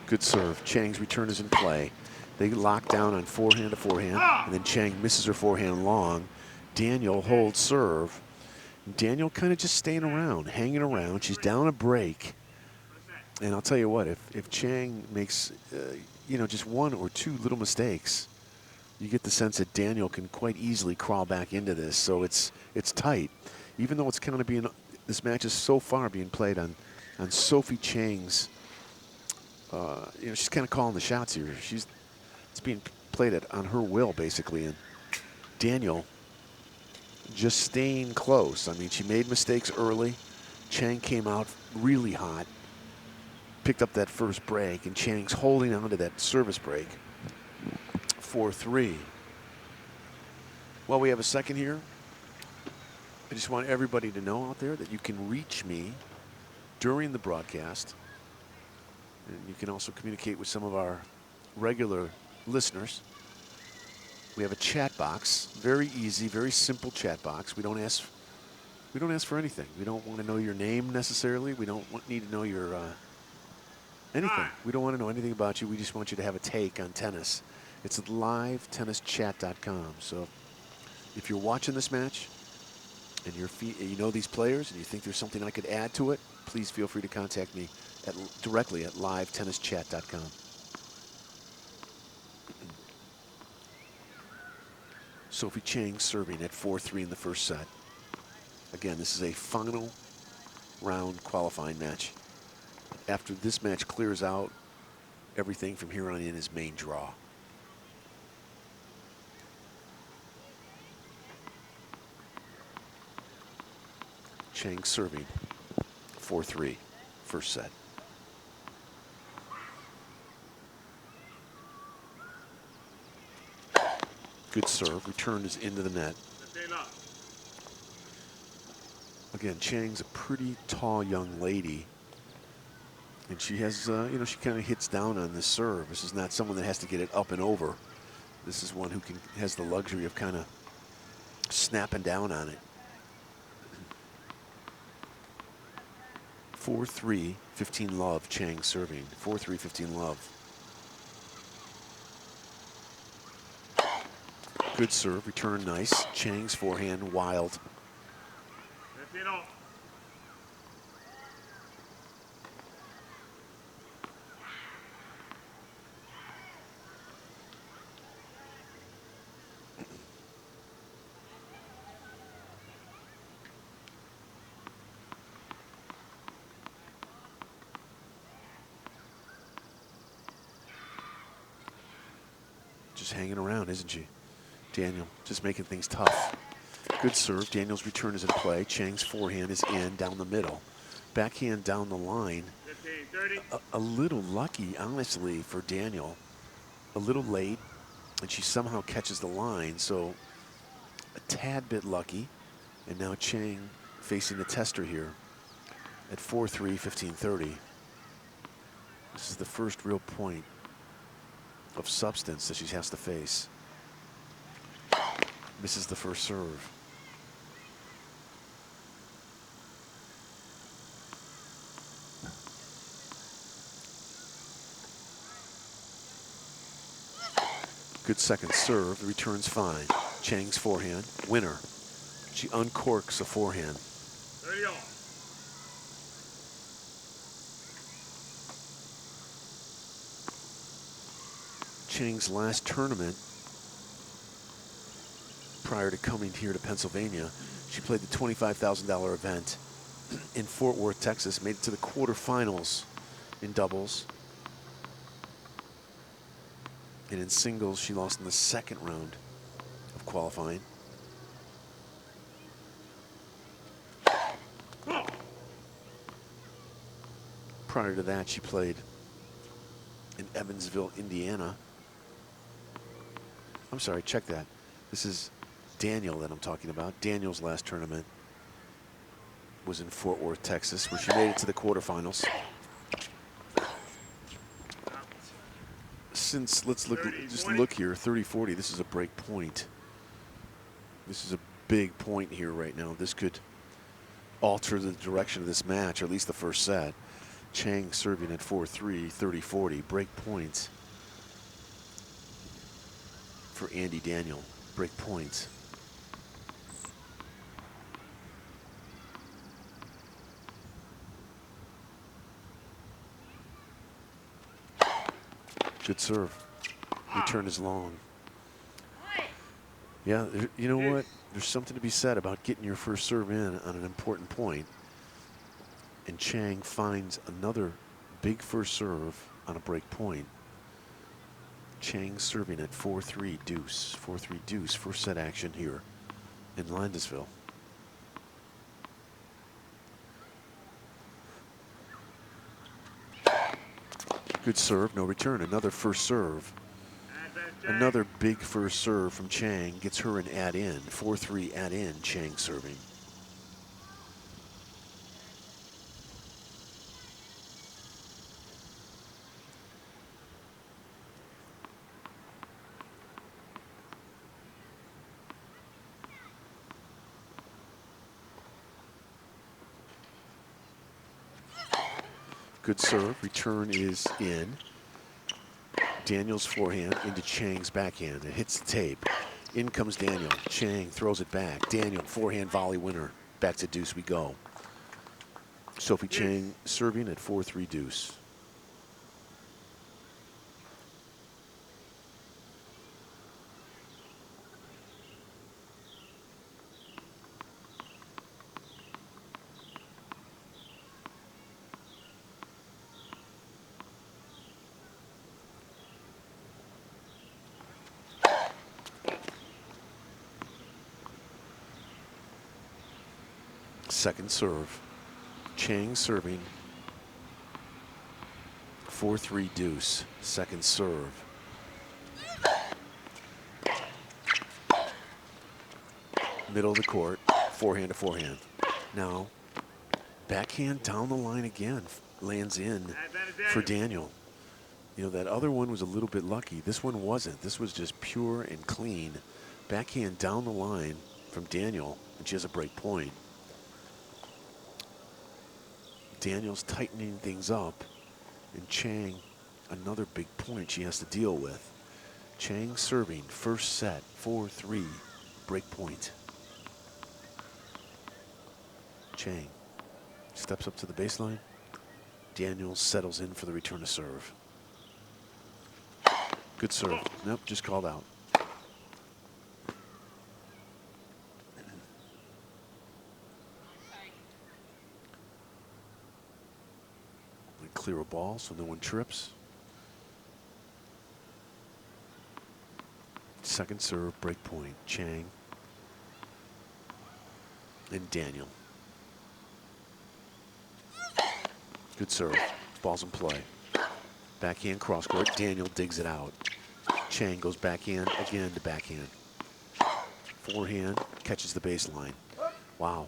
D: Good serve. Chang's return is in play. They lock down on forehand to forehand, and then Chang misses her forehand long. Daniel holds serve. Daniel kind of just staying around, hanging around. She's down a break. And I'll tell you what, if Chang makes, just one or two little mistakes, you get the sense that Daniel can quite easily crawl back into this. So it's tight. Even though it's kind of being, this match is so far being played on Sophie Chang's, she's kind of calling the shots here. It's being played on her will, basically. And Daniel just staying close. I mean, she made mistakes early. Chang came out really hot, picked up that first break, and Chang's holding on to that service break. 4-3. Well, we have a second here. I just want everybody to know out there that you can reach me during the broadcast. And you can also communicate with some of our regular listeners. We have a chat box, very easy, very simple chat box. We don't ask for anything. We don't want to know your name necessarily. We don't need to know your anything. We don't want to know anything about you. We just want you to have a take on tennis. It's at livetennischat.com. So if you're watching this match and you know these players and you think there's something I could add to it, please feel free to contact me directly at livetennischat.com. Sophie Chang serving at 4-3 in the first set. Again, this is a final round qualifying match. After this match clears out, everything from here on in is main draw. Chang serving 4-3, first set. Good serve, return is into the net. Again, Chang's a pretty tall young lady. And she has, she kind of hits down on this serve. This is not someone that has to get it up and over. This is one who has the luxury of kind of snapping down on it. 4-3, 15 love, Chang serving. 4-3, 15 love. Good serve, return nice. Chang's forehand wild. Just hanging around, isn't she? Daniel just making things tough. Good serve. Daniel's return is in play. Chang's forehand is in down the middle. Backhand down the line.
E: 30.
D: A little lucky, honestly, for Daniel. A little late, and she somehow catches the line, so a tad bit lucky. And now Chang facing the tester here at 4-3, 15-30. This is the first real point of substance that she has to face. Misses the first serve. Good second serve. The return's fine. Chang's forehand, winner. She uncorks a forehand.
E: 30 all.
D: Chang's last tournament prior to coming here to Pennsylvania, she played the $25,000 event in Fort Worth, Texas, made it to the quarterfinals in doubles. And in singles, she lost in the second round of qualifying. Prior to that, she played in Evansville, Indiana. I'm sorry, check that. This is Daniel that I'm talking about. Daniel's last tournament was in Fort Worth, Texas, where she made it to the quarterfinals. Since, let's look, just look here, 30-40, this is a break point. This is a big point here right now. This could alter the direction of this match, or at least the first set. Chang serving at 4-3, 30-40, break points for Andy Daniel, break points. Good serve. Return is long. Yeah, you know what? There's something to be said about getting your first serve in on an important point. And Chang finds another big first serve on a break point. Chang serving at 4-3 deuce. 4-3 deuce, first set action here in Landisville. Good serve, no return. Another first serve. Another big first serve from Chang gets her an add-in. 4-3 add-in, Chang serving. Good serve, return is in. Daniel's forehand into Chang's backhand. It hits the tape. In comes Daniel. Chang throws it back. Daniel, forehand volley winner. Back to deuce we go. Sophie Chang serving at 4-3 deuce. Second serve. Chang serving. 4-3 deuce. Second serve. Middle of the court. Forehand to forehand. Now, backhand down the line again. Lands in for Daniel. You know, that other one was a little bit lucky. This one wasn't. This was just pure and clean. Backhand down the line from Daniel, and she has a break point. Daniel's tightening things up, and Chang, another big point she has to deal with. Chang serving, first set, 4-3, break point. Chang steps up to the baseline. Daniel settles in for the return to serve. Good serve. Nope, just called out. Clear a ball so no one trips. Second serve, break point. Chang and Daniel. Good serve. Ball's in play. Backhand cross court. Daniel digs it out. Chang goes backhand again to backhand. Forehand catches the baseline. Wow.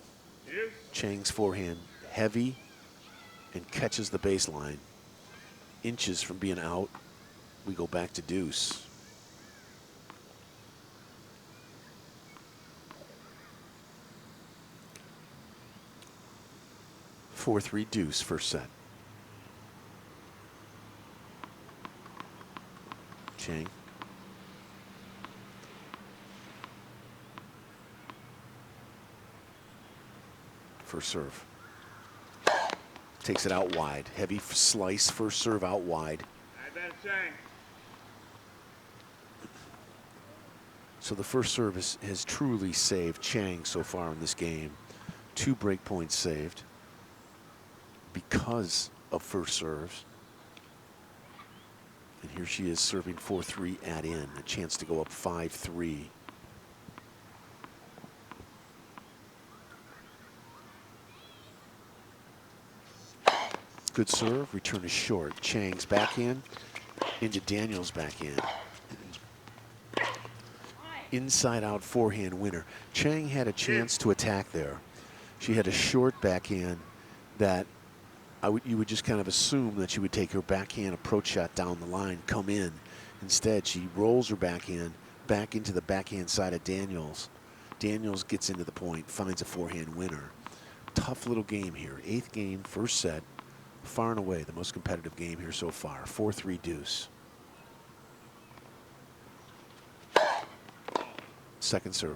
D: Chang's forehand heavy and catches the baseline. Inches from being out. We go back to deuce. Four-three deuce first set. Chang. First serve. Takes it out wide. Heavy slice, first serve out wide. So the first serve has truly saved Chang so far in this game. 2 break points saved because of first serves. And here she is serving 4-3 at in, a chance to go up 5-3. Good serve, return is short. Chang's backhand into Daniel's backhand. Inside out forehand winner. Chang had a chance to attack there. She had a short backhand that you would just kind of assume that she would take her backhand approach shot down the line, come in. Instead, she rolls her backhand back into the backhand side of Daniels. Daniels gets into the point, finds a forehand winner. Tough little game here. 8th game, first set. Far and away the most competitive game here so far. 4-3 deuce. Second serve.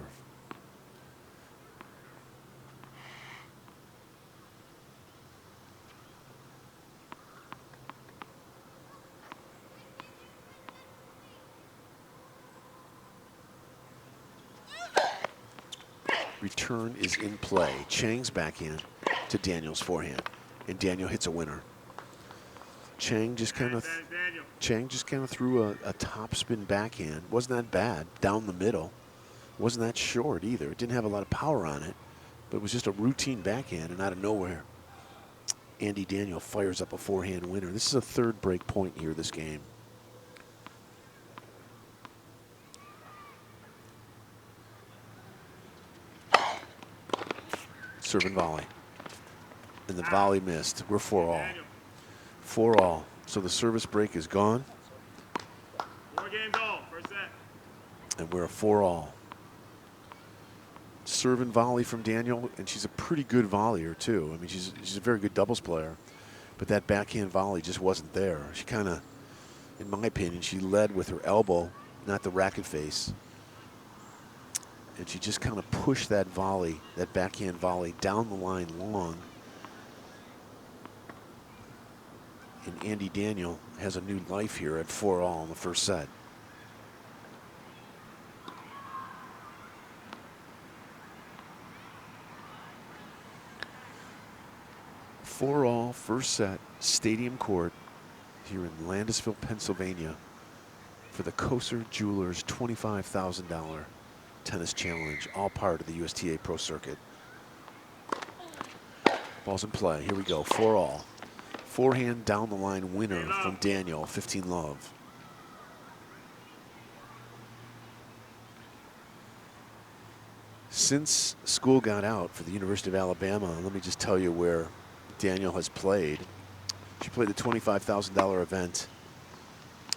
D: Return is in play. Chang's backhand to Daniel's forehand, and Daniel hits a winner. Chang just kind of threw a topspin backhand. Wasn't that bad down the middle. Wasn't that short either. It didn't have a lot of power on it, but it was just a routine backhand, and out of nowhere, Andy Daniel fires up a forehand winner. This is a 3rd break point here this game. Serve and volley. And the volley missed. We're 4-all. 4-all. So the service break is gone.
E: 4 games all, first set.
D: And we're a 4-all. Serve and volley from Daniel, and she's a pretty good volleyer too. I mean, she's a very good doubles player, but that backhand volley just wasn't there. She kind of, in my opinion, she led with her elbow, not the racket face. And she just kind of pushed that volley, that backhand volley, down the line long. And Andy Daniel has a new life here at 4-all in the first set. Four-all, first set, Stadium Court here in Landisville, Pennsylvania for the Koser Jewelers $25,000 tennis challenge, all part of the USTA Pro Circuit. Ball's in play. Here we go. 4-all. Forehand down the line winner from Daniel, 15 love. Since school got out for the University of Alabama, let me just tell you where Daniel has played. She played the $25,000 event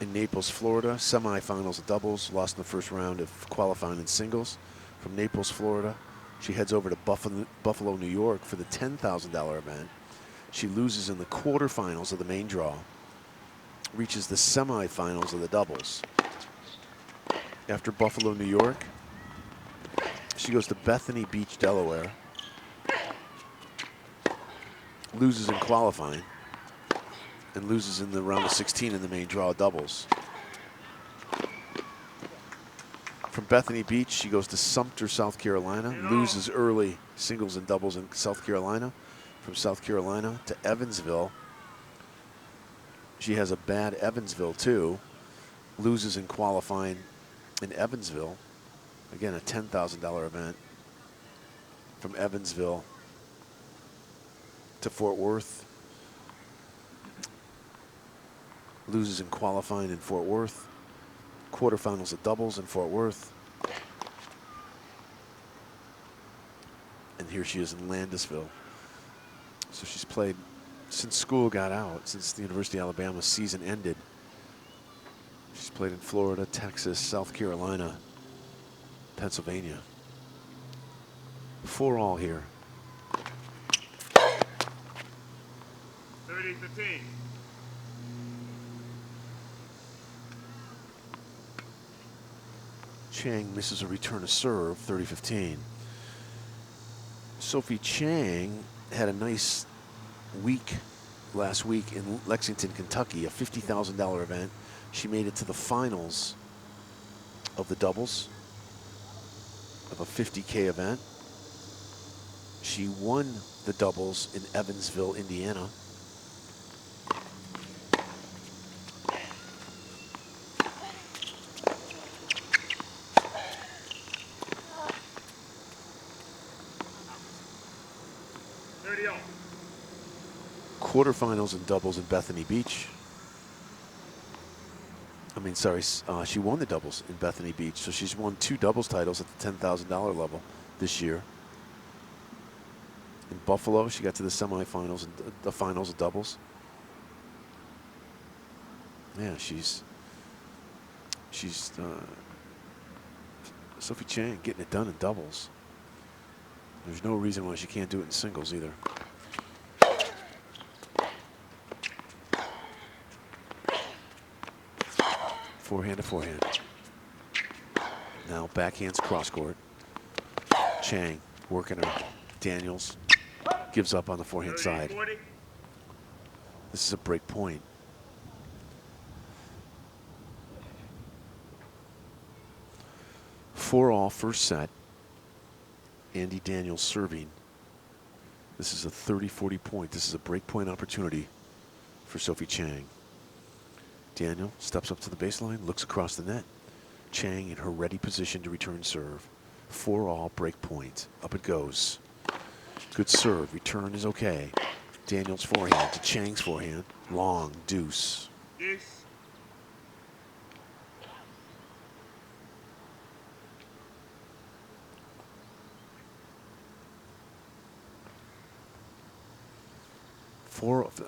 D: in Naples, Florida, semifinals of doubles, lost in the first round of qualifying in singles. From Naples, Florida, she heads over to Buffalo, New York for the $10,000 event. She loses in the quarterfinals of the main draw, reaches the semifinals of the doubles. After Buffalo, New York, she goes to Bethany Beach, Delaware, loses in qualifying, and loses in the round of 16 in the main draw doubles. From Bethany Beach, she goes to Sumter, South Carolina, loses early singles and doubles in South Carolina. From South Carolina to Evansville, she has a bad Evansville too, loses in qualifying in Evansville. Again, a $10,000 event. From Evansville to Fort Worth, Loses in qualifying in Fort Worth. Quarterfinals of doubles in Fort Worth. And here she is in Landisville. So she's played since school got out, since the University of Alabama season ended. She's played in Florida, Texas, South Carolina, Pennsylvania. 4-all here.
E: 30-15.
D: Chang misses a return of serve, 30-15. Sophie Chang had a nice week last week in Lexington, Kentucky, a $50,000 event. She made it to the finals of the doubles of a $50K event. She won the doubles in Evansville, Indiana. Quarterfinals and doubles in Bethany Beach. I mean, sorry, she won the doubles in Bethany Beach, so she's won 2 doubles titles at the $10,000 level this year. In Buffalo, she got to the semifinals and the finals of doubles. Yeah, she's Sophie Chang getting it done in doubles. There's no reason why she can't do it in singles either. Forehand to forehand. Now backhands cross court. Chang working her. Daniels gives up on the forehand side. This is a break point. Four all first set. Andy Daniels serving. This is a 30-40 point. This is a break point opportunity for Sophie Chang. Daniel steps up to the baseline, looks across the net. Chang in her ready position to return serve. 4-all break point. Up it goes. Good serve. Return is okay. Daniel's forehand to Chang's forehand. Long deuce.
E: Deuce.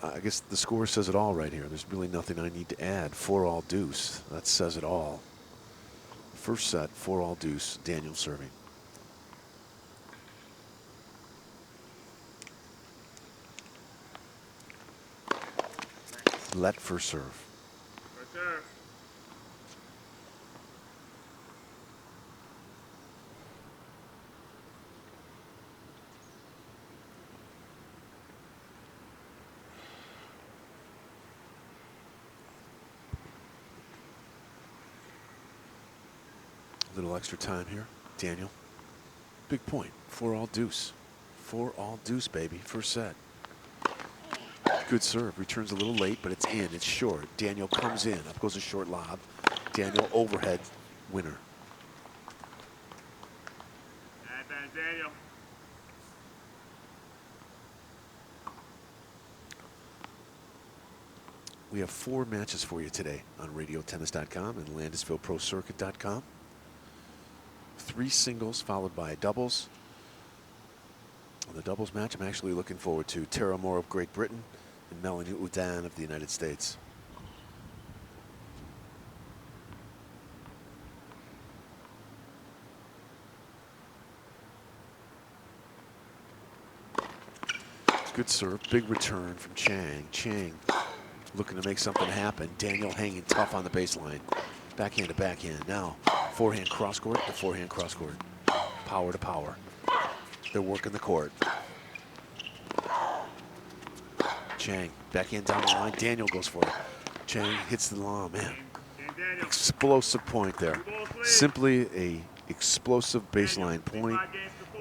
D: I guess the score says it all right here. There's really nothing I need to add. 4-all deuce. That says it all. First set, 4-all deuce. Daniel serving. Let first serve.
E: First serve.
D: Little extra time here. Daniel. Big point. 4-all deuce. 4-all deuce, baby. First set. Good serve. Returns a little late, but it's in. It's short. Daniel comes in. Up goes a short lob. Daniel overhead winner.
E: Advance, Daniel.
D: We have 4 matches for you today on RadioTennis.com and LandisvilleProCircuit.com. 3 singles followed by doubles. On the doubles match, I'm actually looking forward to Tara Moore of Great Britain and Melanie Udan of the United States. Good serve, big return from Chang. Chang looking to make something happen. Daniel hanging tough on the baseline. Backhand to backhand. Now, forehand cross court to forehand cross court. Power to power. They're working the court. Chang, backhand down the line. Daniel goes for it. Chang hits the line. Man, explosive point there. Simply a explosive baseline point.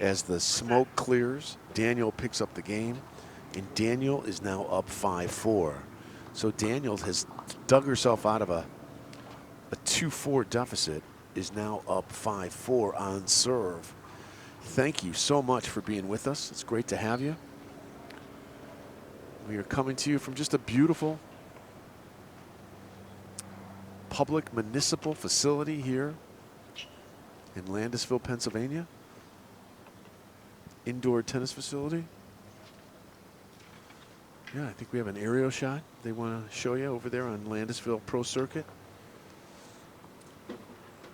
D: As the smoke clears, Daniel picks up the game, and Daniel is now up 5-4. So Daniel has dug herself out of a 2-4 deficit, is now up 5-4 on serve. Thank you so much for being with us. It's great to have you. We are coming to you from just a beautiful public municipal facility here in Landisville, Pennsylvania. Indoor tennis facility. Yeah, I think we have an aerial shot they want to show you over there on Landisville Pro Circuit.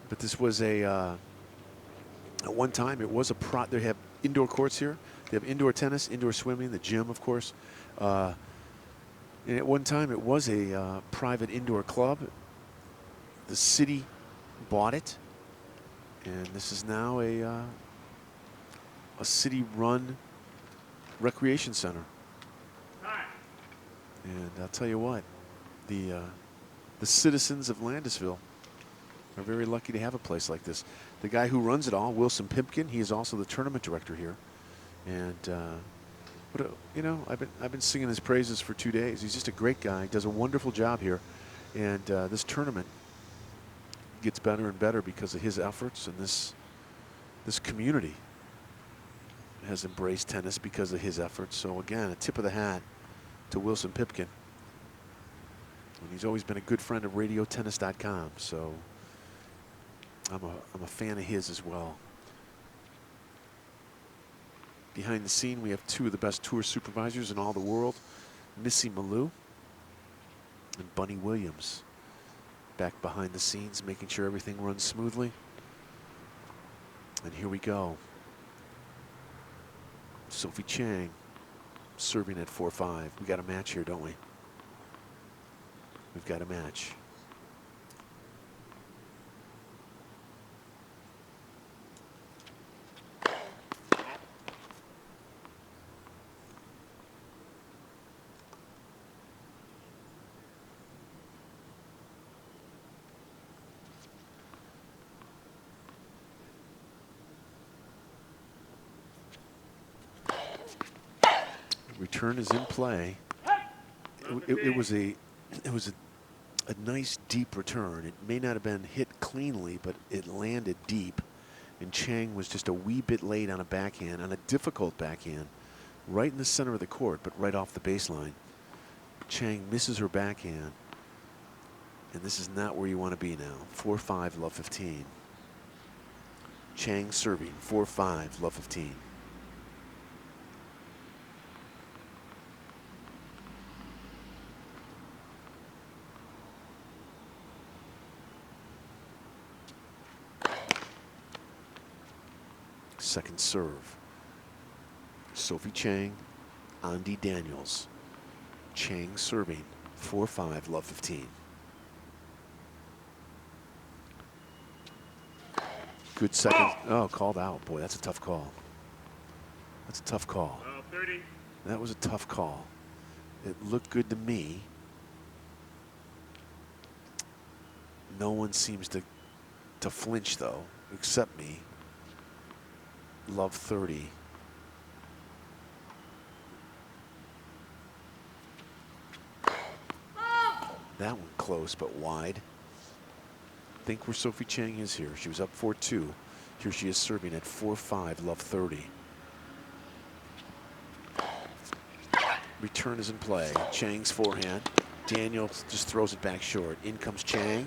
D: But this was at one time it was they have indoor courts here. They have indoor tennis, indoor swimming, the gym, of course. And at one time it was a private indoor club. The city bought it, and this is now a city-run recreation center. And I'll tell you what, the citizens of Landisville are very lucky to have a place like this. The guy who runs it all, Wilson Pimpkin, he is also the tournament director here. And you know, I've been singing his praises for 2 days. He's just a great guy. Does a wonderful job here, and this tournament gets better and better because of his efforts, and this community has embraced tennis because of his efforts. So again, a tip of the hat to Wilson Pipkin. And he's always been a good friend of RadioTennis.com, so I'm a fan of his as well. Behind the scene, we have two of the best tour supervisors in all the world, Missy Malou and Bunny Williams, back behind the scenes, making sure everything runs smoothly. And here we go. Sophie Chang serving at 4-5. We got a match here, don't we? We've got a match. Return is in play. It was a nice deep return. It may not have been hit cleanly, but it landed deep. And Chang was just a wee bit late on a backhand, on a difficult backhand, right in the center of the court, but right off the baseline. Chang misses her backhand. And this is not where you want to be now. 4-5, love 15. Chang serving, 4-5, love 15. Second serve. Sophie Chang, Andy Daniels. Chang serving, 4-5, love 15. Good second. Oh, called out. Boy, that's a tough call. That's a tough call.
E: 30.
D: That was a tough call. It looked good to me. No one seems to flinch, though, except me. Love 30. That one close, but wide. Think where Sophie Chang is here. She was up 4-2. Here she is serving at 4-5, love 30. Return is in play. Chang's forehand. Daniel just throws it back short. In comes Chang.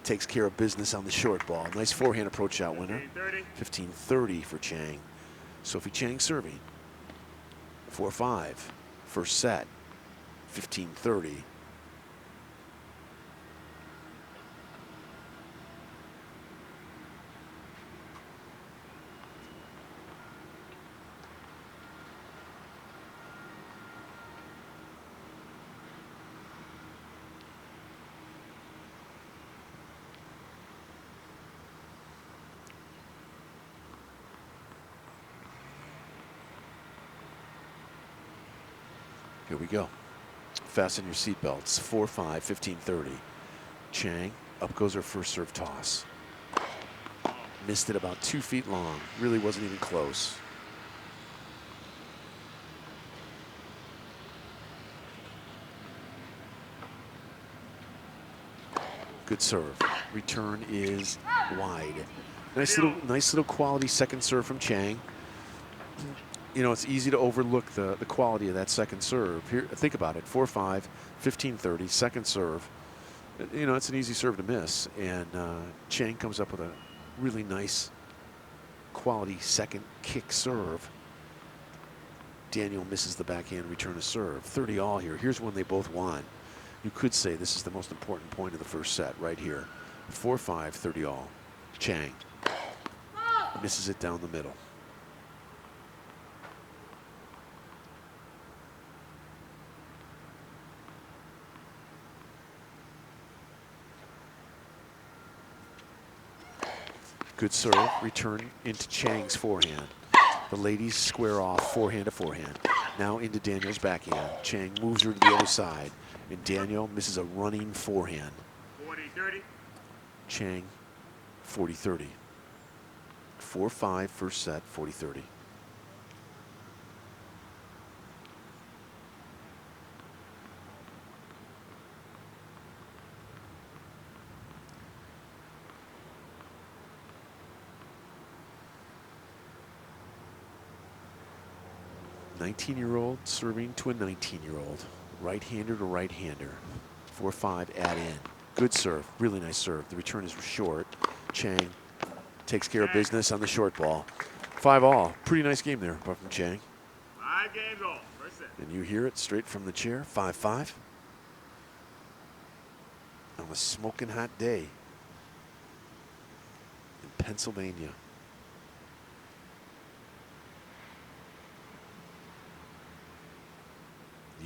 D: Takes care of business on the short ball. Nice forehand approach shot winner. 15-30 for Chang. Sophie Chang serving. 4-5. First set. 15-30. Here we go. Fasten your seatbelts. 4-5, 15-30. Chang, up goes her first serve toss. Missed it about 2 feet long. Really wasn't even close. Good serve. Return is wide. Nice little quality second serve from Chang. You know, it's easy to overlook the quality of that second serve. Here, think about it. 4-5, 15-30, second serve. You know, it's an easy serve to miss. And Chang comes up with a really nice quality second kick serve. Daniel misses the backhand return of serve. 30 all here. Here's when they both won. You could say this is the most important point of the first set right here. 4-5, 30 all. Chang misses it down the middle. Good serve, return into Chang's forehand. The ladies square off forehand to forehand. Now into Daniel's backhand. Chang moves her to the other side, and Daniel misses a running forehand.
E: 40-30.
D: Chang, 40-30. 4-5 first set, 40-30. '19-year-old serving to a 19-year-old. Right-hander to right-hander. 4-5, add in. Good serve, really nice serve. The return is short. Chang takes care of business on the short ball. 5 all, pretty nice game there from Chang.
E: 5 games all, first set.
D: And you hear it straight from the chair, 5-5. On a smoking hot day in Pennsylvania.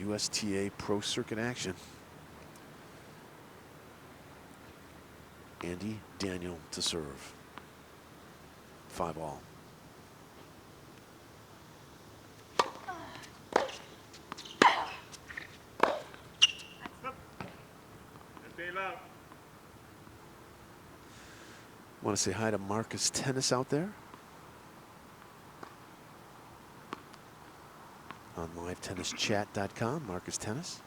D: USTA Pro Circuit action. Andy Daniel to serve. 5 all. Want to say hi to Marcus Tennis out there on livetennischat.com. Marcus Tennis.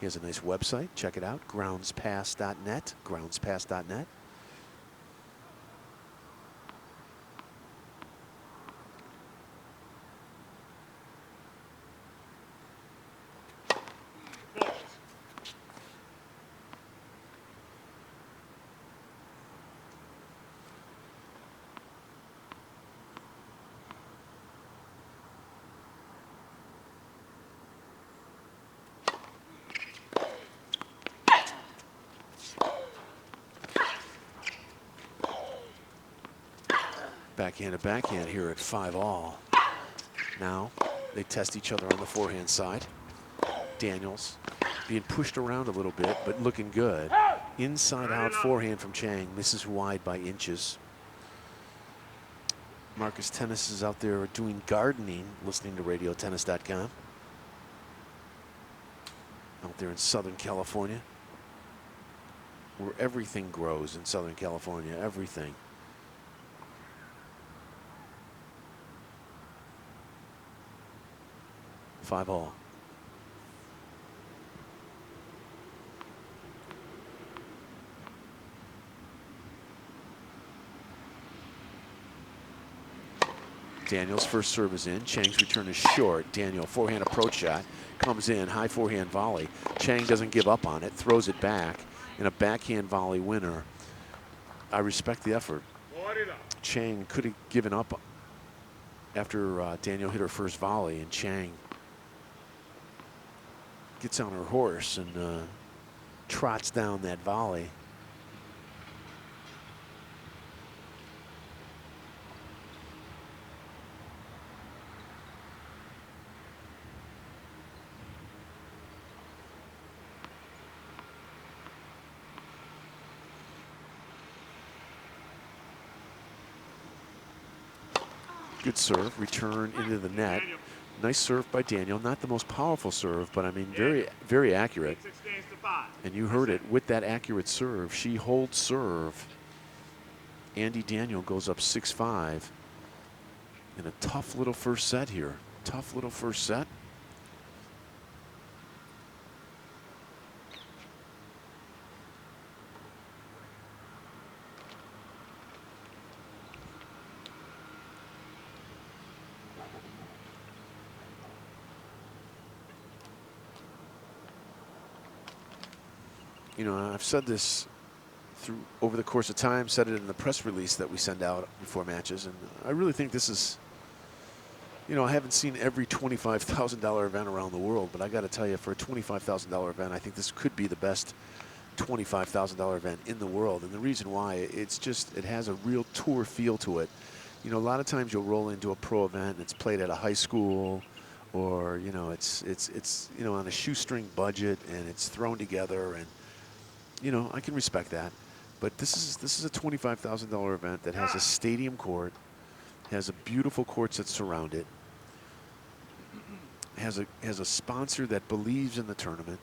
D: He has a nice website. Check it out. Groundspass.net. Groundspass.net. Backhand to backhand here at 5 all. Now they test each other on the forehand side. Daniels being pushed around a little bit, but looking good. Inside out forehand from Chang, misses wide by inches. Marcus Tennis is out there doing gardening, listening to radiotennis.com. Out there in Southern California, where everything grows in Southern California, everything. Five all. Daniel's first serve is in. Chang's return is short. Daniel, forehand approach shot, comes in, high forehand volley. Chang doesn't give up on it, throws it back, and a backhand volley winner. I respect the effort. Chang could have given up after Daniel hit her first volley, and Chang gets on her horse and trots down that volley. Good serve, return into the net. Nice serve by Daniel. Not the most powerful serve, but I mean, very, very accurate. And you heard it with that accurate serve. She holds serve. Andy Daniel goes up 6-5 in a tough little first set here. Tough little first set. you know, I've said this over the course of time, said it in the press release that we send out before matches, and I really think this is, you know, I haven't seen every $25,000 event around the world, but I got to tell you, for a $25,000 event, I think this could be the best $25,000 event in the world. And the reason why, it's just, it has a real tour feel to it. You know, a lot of times you'll roll into a pro event and it's played at a high school, or, you know, it's you know, on a shoestring budget, and it's thrown together, and, you know, I can respect that. But this is a $25,000 event that has a stadium court, has a beautiful courts that surround it, has a sponsor that believes in the tournament,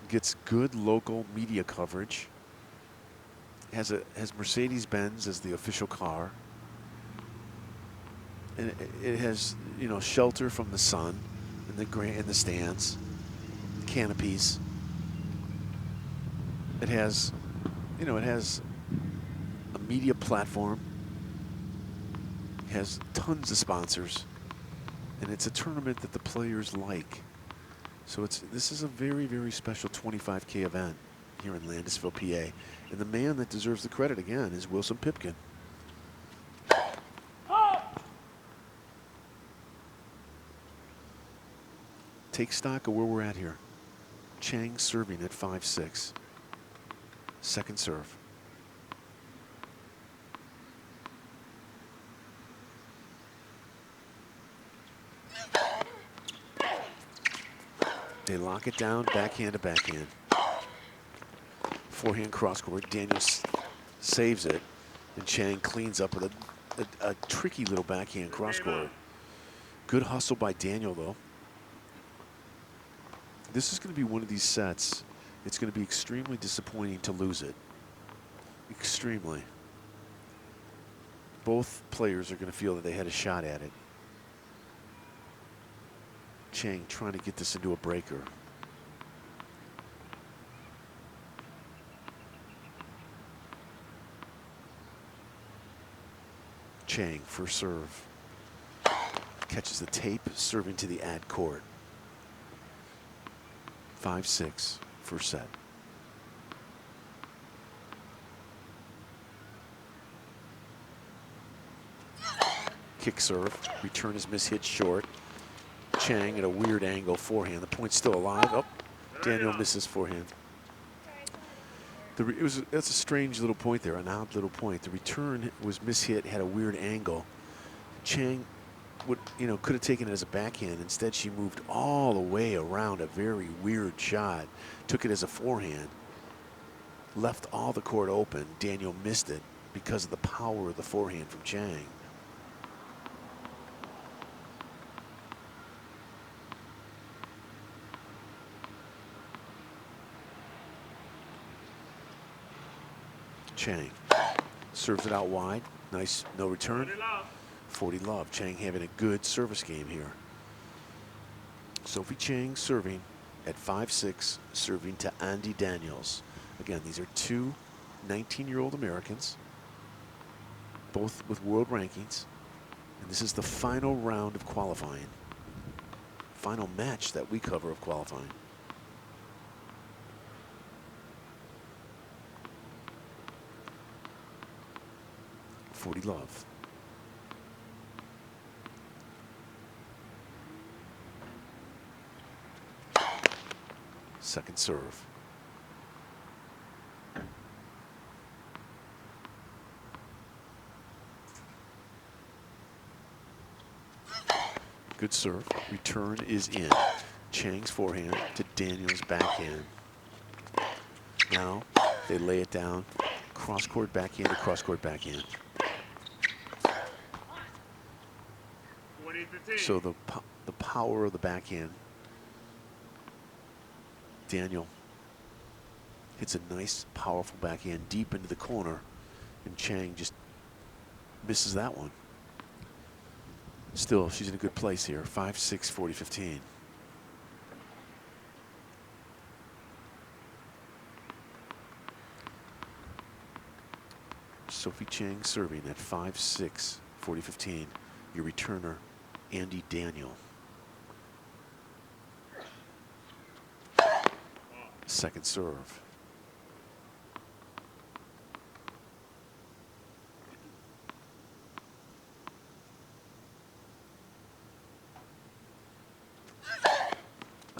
D: gets good local media coverage, has Mercedes-Benz as the official car, and it has, you know, shelter from the sun in the stands, canopies. It has, you know, it has a media platform, has tons of sponsors, and it's a tournament that the players like. So this is a very, very special 25K event here in Landisville, PA. And the man that deserves the credit again is Wilson Pipkin. Take stock of where we're at here. Chang serving at 5-6. Second serve. They lock it down, backhand to backhand. Forehand cross court. Daniels saves it, and Chang cleans up with a tricky little backhand cross court. Good hustle by Daniel, though. This is going to be one of these sets. It's going to be extremely disappointing to lose it. Extremely. Both players are going to feel that they had a shot at it. Chang trying to get this into a breaker. Chang first serve. Catches the tape, serving to the ad court. 5-6, first set. Kick serve, return is mishit short. Chang at a weird angle, forehand. The point's still alive. Oh, Daniel misses forehand. That's a strange little point there, an odd little point. The return was mishit, had a weird angle. Chang could have taken it as a backhand. Instead, she moved all the way around a very weird shot. Took it as a forehand. Left all the court open. Daniel missed it because of the power of the forehand from Chang. Chang serves it out wide. Nice, no return. 40 love. Chang having a good service game here. Sophie Chang serving at 5-6, serving to Andy Daniels. Again, these are two 19-year-old Americans, both with world rankings. And this is the final round of qualifying. Final match that we cover of qualifying. .40 love. Second serve. Good serve. Return is in. Chang's forehand to Daniel's backhand. Now they lay it down. Cross-court backhand to cross-court backhand. So the power of the backhand. Daniel hits a nice, powerful backhand deep into the corner, and Chang just misses that one. Still, she's in a good place here. 5-6, 40-15. Sophie Chang serving at 5-6, 40-15. Your returner, Andy Daniel. Second serve.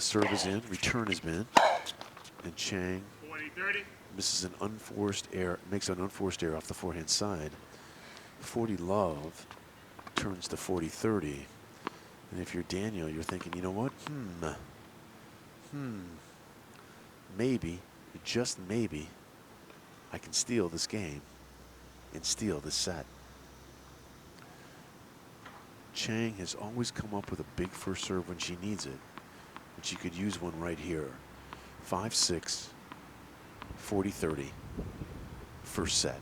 D: Serve is in, return is in, and Chang
E: 40-30.
D: misses an unforced error, makes an unforced error off the forehand side. 40 love turns to 40-30. And if you're Daniel, you're thinking, you know what? Maybe, just maybe, I can steal this game and steal this set. Chang has always come up with a big first serve when she needs it. And she could use one right here. 5-6, 40-30, first set.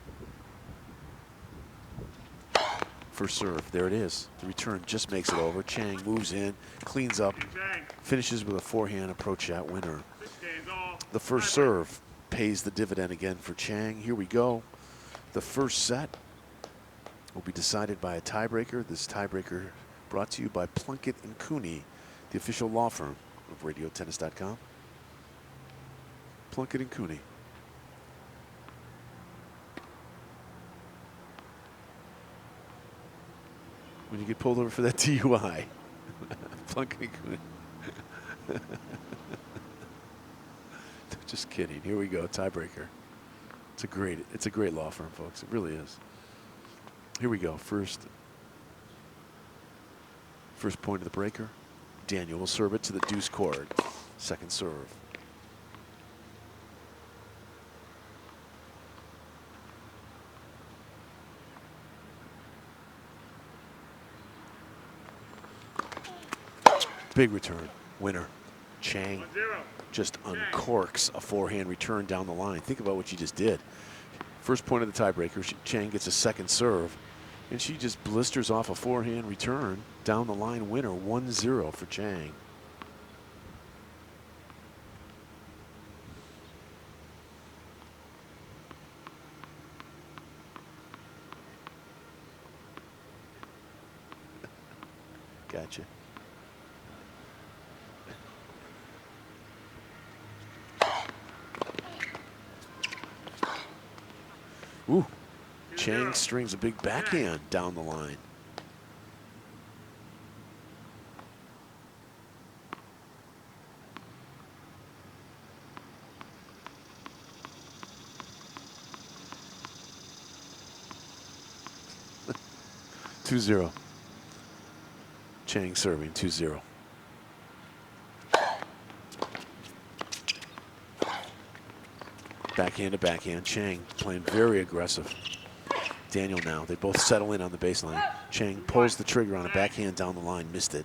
D: First serve, there it is. The return just makes it over. Chang moves in, cleans up, finishes with a forehand approach shot winner. The first serve pays the dividend again for Chang. Here we go. The first set will be decided by a tiebreaker. This tiebreaker brought to you by Plunkett & Cooney, the official law firm of RadioTennis.com. Plunkett & Cooney. When you get pulled over for that DUI. Plunkett & Cooney. Just kidding. Here we go. Tiebreaker. It's a great law firm, folks. It really is. Here we go. First point of the breaker. Daniel will serve it to the deuce cord. Second serve. Big return. Winner. Chang
E: 1-0.
D: just uncorks a forehand return down the line. Think about what she just did. First point of the tiebreaker, Chang gets a second serve, and she just blisters off a forehand return down the line. Winner. 1-0 for Chang. Gotcha. Ooh, Chang strings a big backhand down the line. Two zero. Chang serving 2-0. Backhand to backhand. Chang playing very aggressive. Daniel now. They both settle in on the baseline. Chang pulls the trigger on a backhand down the line. Missed it.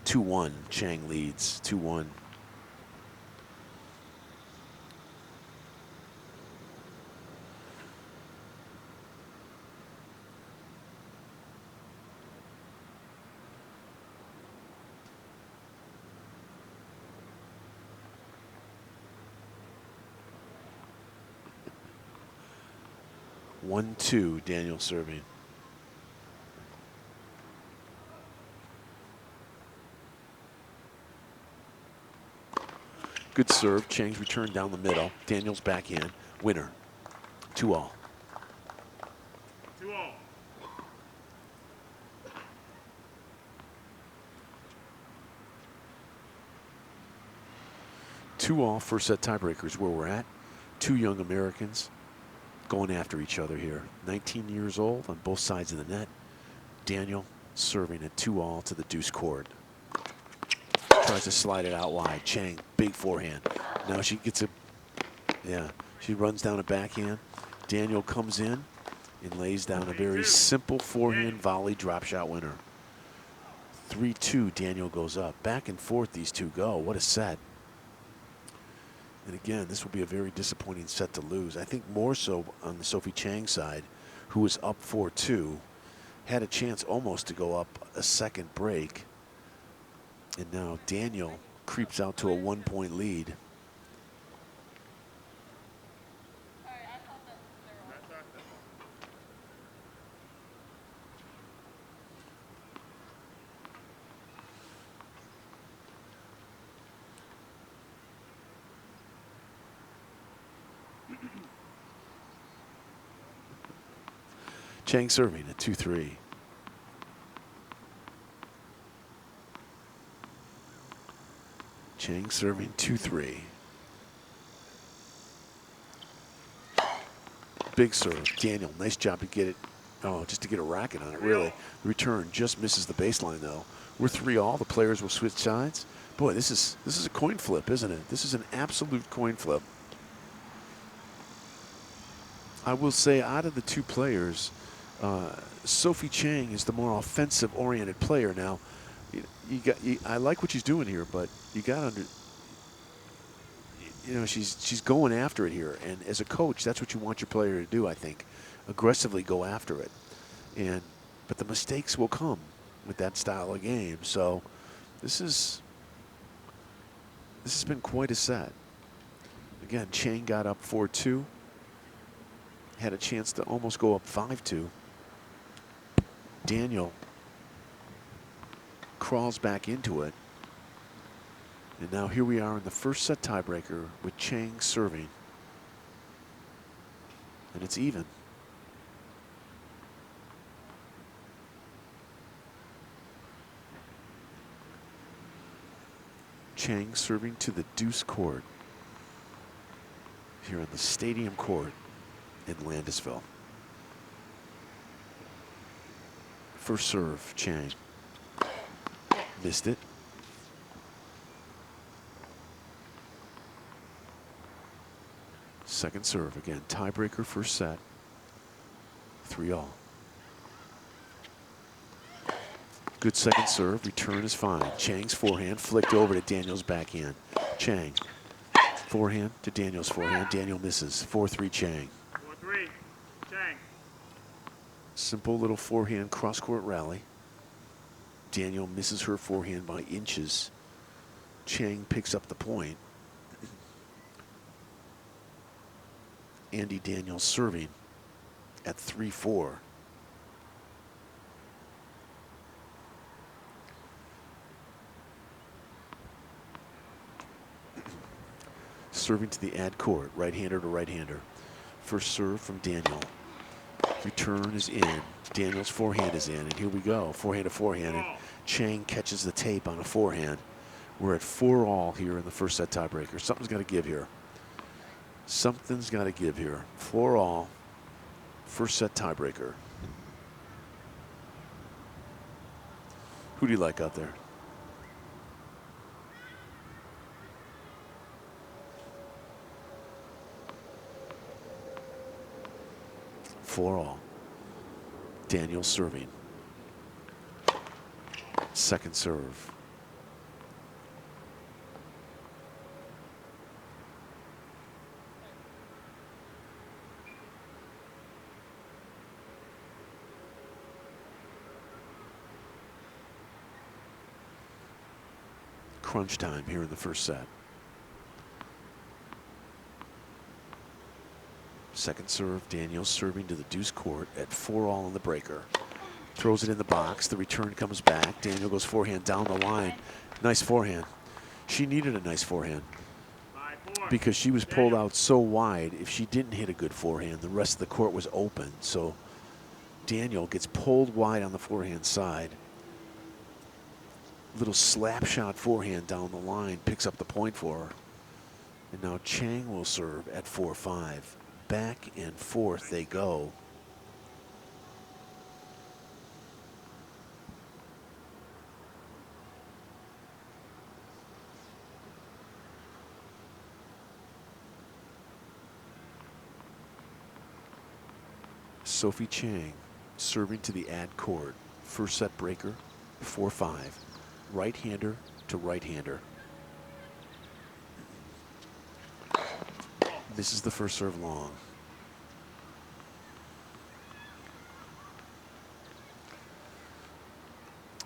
D: 2-1. Chang leads. 2-1. One, two, Daniel serving. Good serve. Chang's return down the middle. Daniel's backhand. Winner. 2-all.
E: 2-all.
D: Two all first set tiebreakers where we're at. Two young Americans going after each other here. 19 years old on both sides of the net. Daniel serving at 2-all to the deuce cord. Tries to slide it out wide. Chang, big forehand. Now she gets a, she runs down a backhand. Daniel comes in and lays down a very simple forehand volley drop shot winner. 3-2, Daniel goes up. Back and forth these two go. What a set. And again, this will be a very disappointing set to lose. I think more so on the Sophie Chang side, who was up 4-2, had a chance almost to go up a second break. And now Daniel creeps out to a 1-point lead. Chang serving at 2-3. Chang serving 2-3. Big serve. Daniel, nice job to get it. Oh, just to get a racket on it, really. The return just misses the baseline, though. We're 3-all. The players will switch sides. Boy, this is a coin flip, isn't it? This is an absolute coin flip. I will say, out of the two players, Sophie Chang is the more offensive-oriented player. Now, I like what she's doing here, but you got to she's going after it here, and as a coach, that's what you want your player to do. I think, aggressively go after it, but the mistakes will come with that style of game. So, this has been quite a set. Again, Chang got up 4-2. Had a chance to almost go up 5-2. Daniel crawls back into it. And now here we are in the first set tiebreaker with Chang serving. And it's even. Chang serving to the deuce court here on the stadium court in Landisville. First serve, Chang. Missed it. Second serve, again, tiebreaker first set. 3-all. Good second serve, return is fine. Chang's forehand flicked over to Daniel's backhand. Chang, forehand to Daniel's forehand. Daniel misses. 4-3 Chang.
E: 4-3, Chang.
D: Simple little forehand cross-court rally. Daniel misses her forehand by inches. Chang picks up the point. Andy Daniels serving at 3-4. Serving to the ad court, right-hander to right-hander. First serve from Daniel. Return is in. Daniel's forehand is in, and here we go. Forehand to forehand, and Chang catches the tape on a forehand. We're at 4-all here in the first set tiebreaker. Something's got to give here. Something's got to give here. 4-all, first set tiebreaker. Who do you like out there? Four all. Daniel serving. Second serve. Crunch time here in the first set. Second serve, Daniel serving to the deuce court at 4-all in the breaker. Throws it in the box, the return comes back. Daniel goes forehand down the line. Nice forehand. She needed a nice forehand because she was pulled out so wide. If she didn't hit a good forehand, the rest of the court was open. So Daniel gets pulled wide on the forehand side. Little slap shot forehand down the line, picks up the point for her. And now Chang will serve at 4-5. Back and forth they go. Sophie Chang serving to the ad court. First set breaker, 4-5. Right-hander to right-hander. This is the first serve long.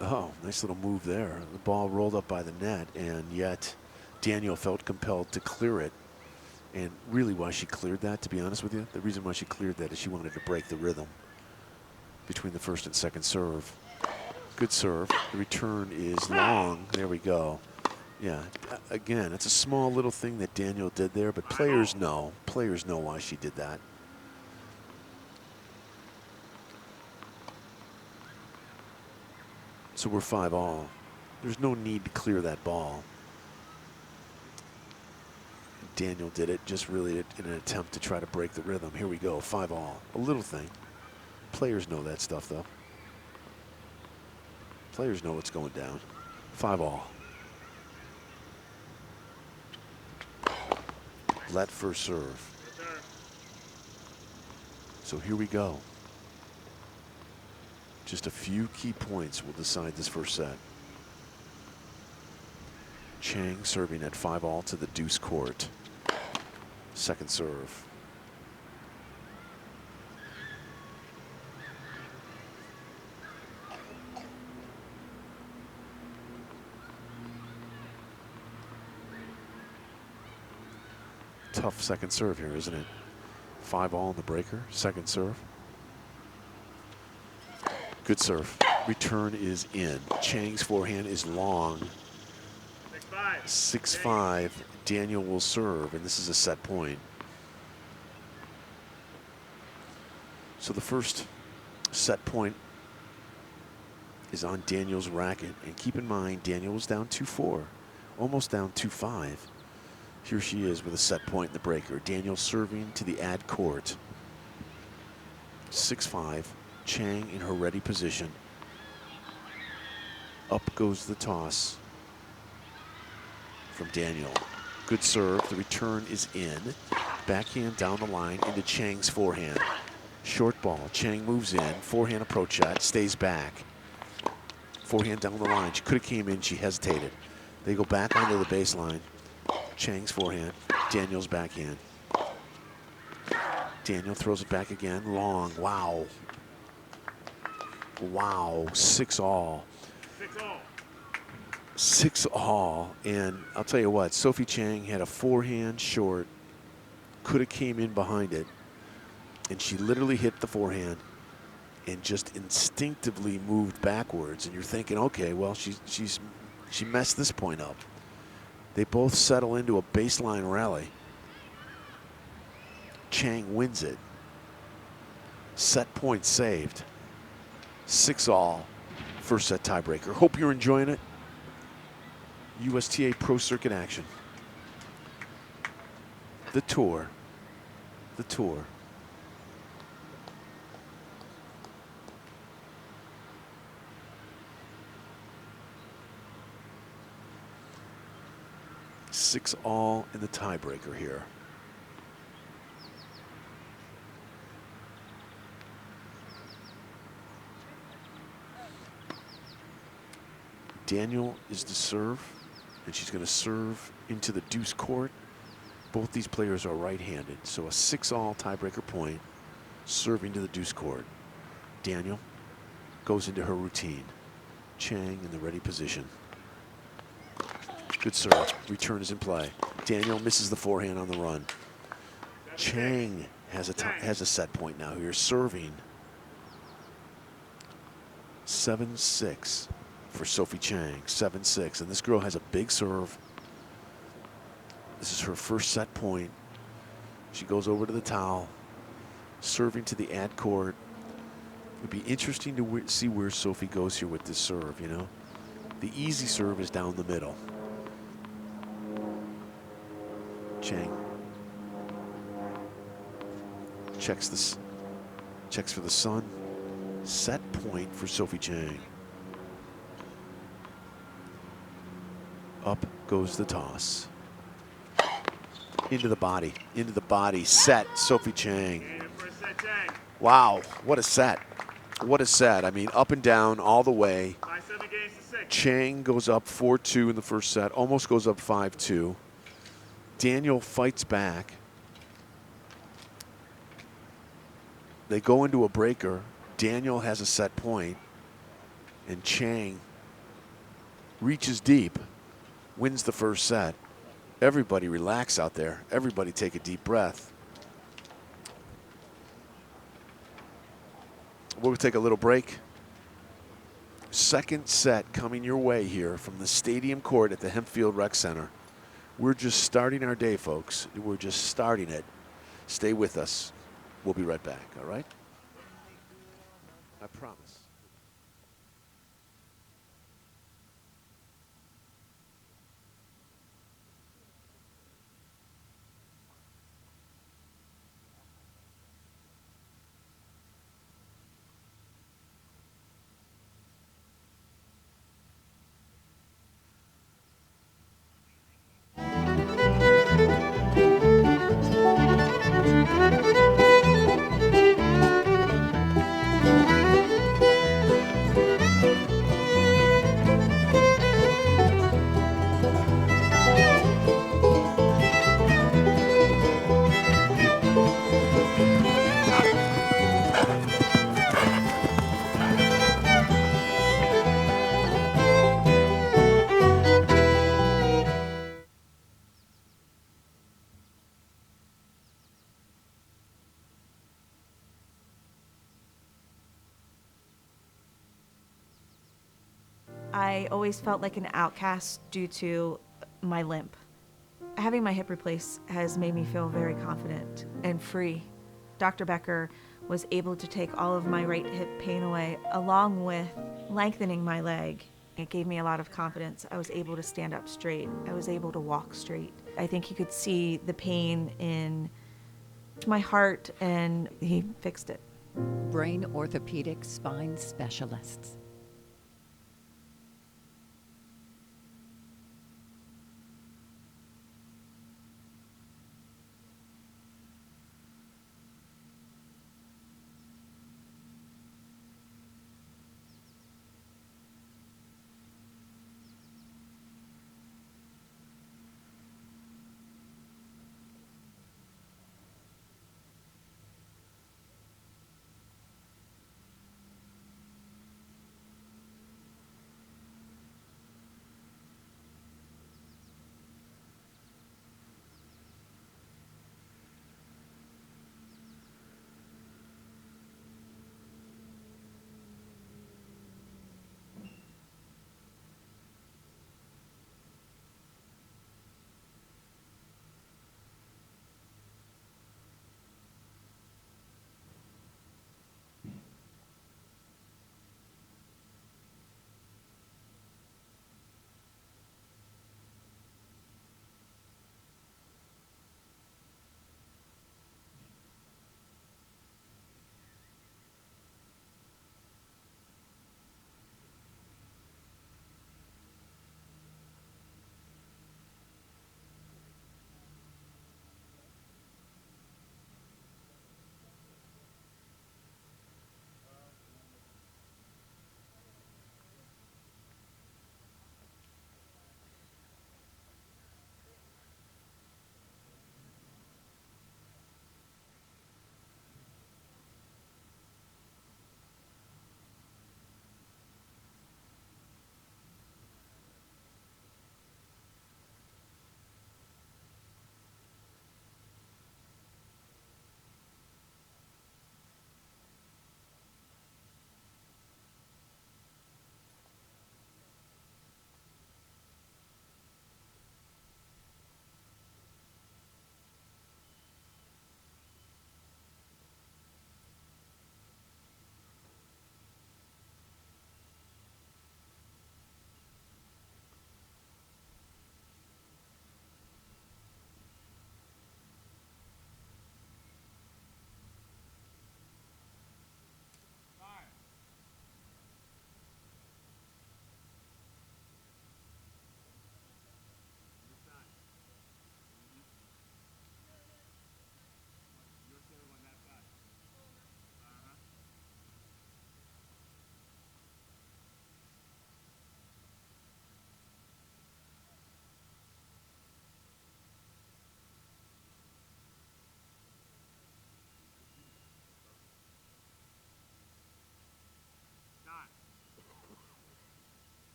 D: Oh, nice little move there. The ball rolled up by the net, and yet Daniel felt compelled to clear it. And really why she cleared that, to be honest with you, the reason why she cleared that is she wanted to break the rhythm between the first and second serve. Good serve. The return is long. There we go. Yeah, again, it's a small little thing that Daniel did there, but players know. Players know why she did that. So we're 5-all. There's no need to clear that ball. Daniel did it just really in an attempt to try to break the rhythm. Here we go, 5-all. A little thing. Players know that stuff, though. Players know what's going down. 5-all. Let first serve. So here we go. Just a few key points will decide this first set. Chang serving at 5-all to the deuce court. Second serve. Tough second serve here, isn't it? 5-all in the breaker, second serve. Good serve. Return is in. Chang's forehand is long. 6-5. Daniel will serve, and this is a set point. So the first set point is on Daniel's racket. And keep in mind, Daniel was down 2-4, almost down 2-5. Here she is with a set point in the breaker. Daniel serving to the ad court. 6-5. Chang in her ready position. Up goes the toss from Daniel. Good serve. The return is in. Backhand down the line into Chang's forehand. Short ball. Chang moves in. Forehand approach shot. Stays back. Forehand down the line. She could have came in. She hesitated. They go back onto the baseline. Chang's forehand. Daniel's backhand. Daniel throws it back again. Long. Wow. Wow. 6-all.
E: 6-all.
D: 6-all. And I'll tell you what, Sophie Chang had a forehand short. Could have came in behind it. And she literally hit the forehand and just instinctively moved backwards. And you're thinking, okay, well, she messed this point up. They both settle into a baseline rally. Chang wins it. Set point saved. 6-all. First set tiebreaker. Hope you're enjoying it. USTA Pro Circuit action. The tour. The tour. Six all in the tiebreaker here. Daniel is to serve, and she's going to serve into the deuce court. Both these players are right-handed, so a 6-all tiebreaker point, serving to the deuce court. Daniel goes into her routine. Chang in the ready position. Good serve. Return is in play. Daniel misses the forehand on the run. Chang has a set point now here, serving. 7-6 for Sophie Chang. 7-6, and this girl has a big serve. This is her first set point. She goes over to the towel, serving to the ad court. It'd be interesting to see where Sophie goes here with this serve, you know. The easy serve is down the middle. Chang checks for the sun. Set point for Sophie Chang. Up goes the toss. Into the body, set, Sophie Chang. Wow, what a set. What a set. I mean, up and down all the way.
E: 5-7 games to 6.
D: Chang goes up 4-2 in the first set, almost goes up 5-2. Daniel fights back. They go into a breaker. Daniel has a set point, and Chang reaches deep, wins the first set. Everybody relax out there. Everybody take a deep breath. We'll take a little break. Second set coming your way here from the stadium court at the Hempfield Rec Center. We're just starting our day, folks. We're just starting it. Stay with us. We'll be right back, all right? I promise.
G: I always felt like an outcast due to my limp. Having my hip replaced has made me feel very confident and free. Dr. Becker was able to take all of my right hip pain away, along with lengthening my leg. It gave me a lot of confidence. I was able to stand up straight. I was able to walk straight. I think he could see the pain in my heart, and he fixed it.
H: Brain orthopedic spine specialists.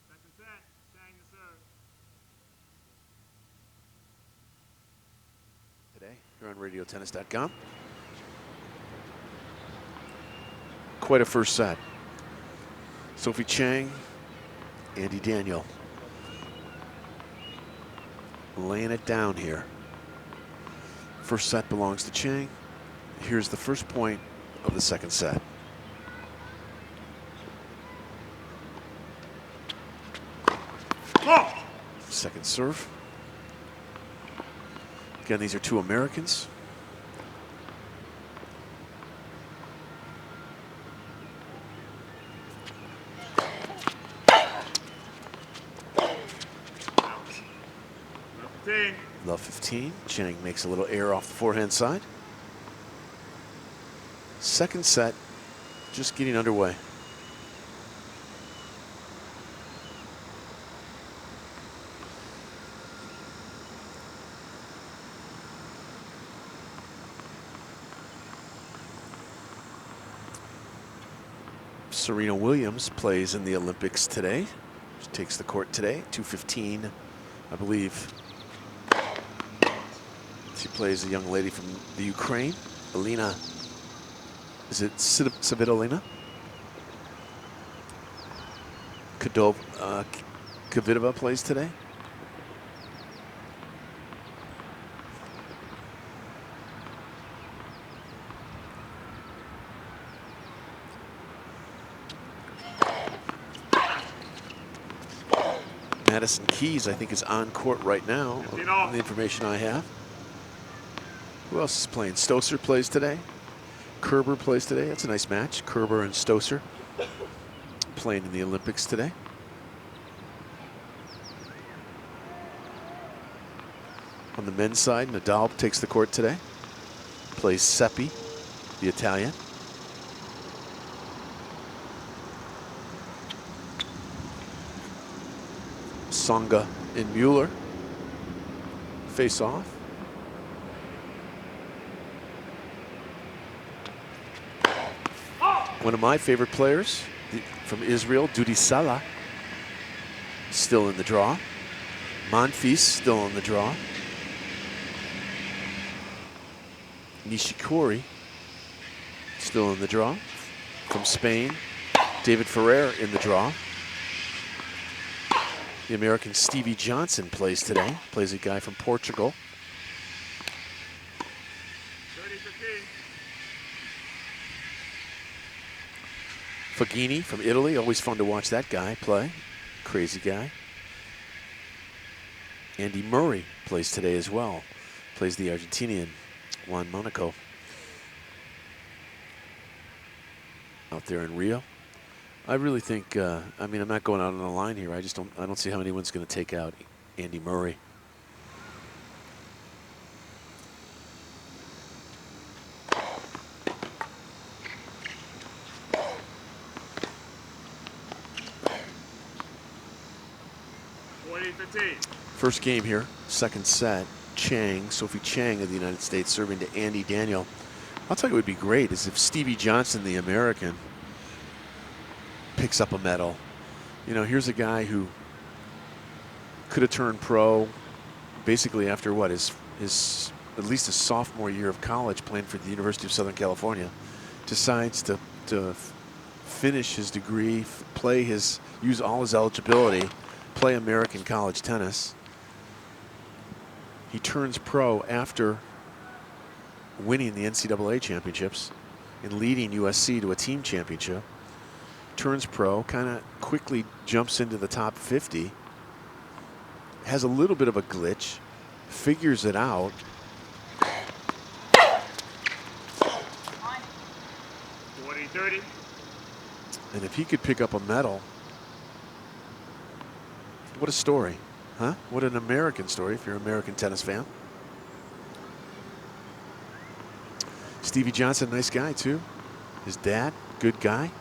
E: Second set, Chang to serve.
D: Today, here on RadioTennis.com. Quite a first set. Sophie Chang, Andy Daniel. Laying it down here. First set belongs to Chang. Here's the first point of the second set.
E: Oh!
D: Second serve. Again, these are two Americans. Love 15. Chang makes a little air off the forehand side. Second set just getting underway. Serena Williams plays in the Olympics today. She takes the court today, 2:15, I believe. She plays a young lady from the Ukraine, Alina. Is it Svitolina? Kvitova plays today. Madison Keys, I think, is on court right now, on the information I have. Who else is playing? Stosur plays today. Kerber plays today. That's a nice match. Kerber and Stosur playing in the Olympics today. On the men's side, Nadal takes the court today. Plays Seppi, the Italian. Tsonga and Mueller face off. One of my favorite players from Israel, Dudi Salah, still in the draw. Monfils still in the draw. Nishikori still in the draw. From Spain, David Ferrer in the draw. The American Stevie Johnson plays today. Plays a guy from Portugal.
E: 30-15.
D: Fognini from Italy. Always fun to watch that guy play. Crazy guy. Andy Murray plays today as well. Plays the Argentinian Juan Monaco out there in Rio. I really think, I mean, I'm not going out on the line here. I don't see how anyone's going to take out Andy Murray. First game here, second set. Sophie Chang of the United States serving to Andy Daniel. I'll tell you what would be great is if Stevie Johnson, the American, picks up a medal. You know, here's a guy who could have turned pro basically after what, his at least his sophomore year of college playing for the University of Southern California. Decides to finish his degree, use all his eligibility, play American college tennis. He turns pro after winning the NCAA championships and leading USC to a team championship. Turns pro, kind of quickly jumps into the top 50. Has a little bit of a glitch, figures it out.
E: 40-30.
D: And if he could pick up a medal, what a story, huh? What an American story if you're an American tennis fan. Stevie Johnson, nice guy too. His dad, good guy.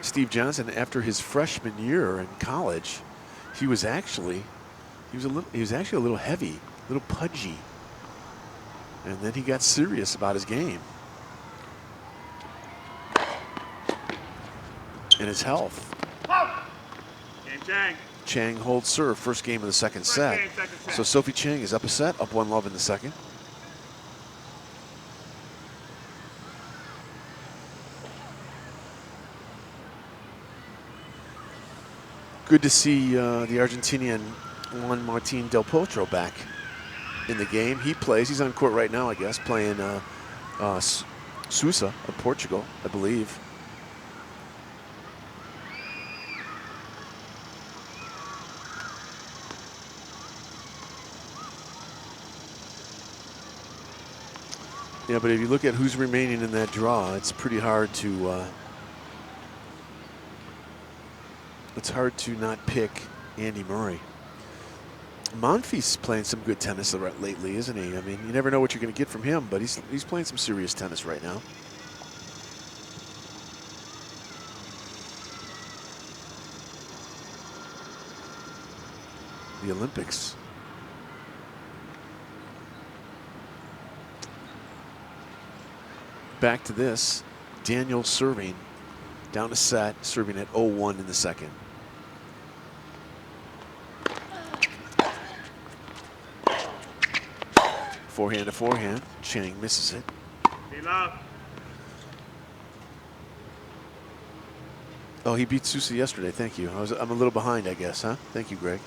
D: Steve Johnson, after his freshman year in college, he was actually a little heavy, a little pudgy. And then he got serious about his game and his health.
E: Game Chang.
D: Chang holds serve, first game of the second set. So Sophie Chang is up a set, up 1-love in the second. Good to see the Argentinian Juan Martín Del Potro back in the game. He plays, he's on court right now, I guess, playing Sousa of Portugal, I believe. Yeah, but if you look at who's remaining in that draw, it's pretty hard to not pick Andy Murray. Monfils playing some good tennis lately, isn't he? I mean, you never know what you're going to get from him, but he's playing some serious tennis right now. The Olympics. Back to this. Daniel serving down a set, serving at 0-1 in the second. Forehand to forehand. Chang misses it.
E: Be love.
D: Oh, he beat Sousa yesterday. Thank you. I'm a little behind, I guess, huh? Thank you, Greg.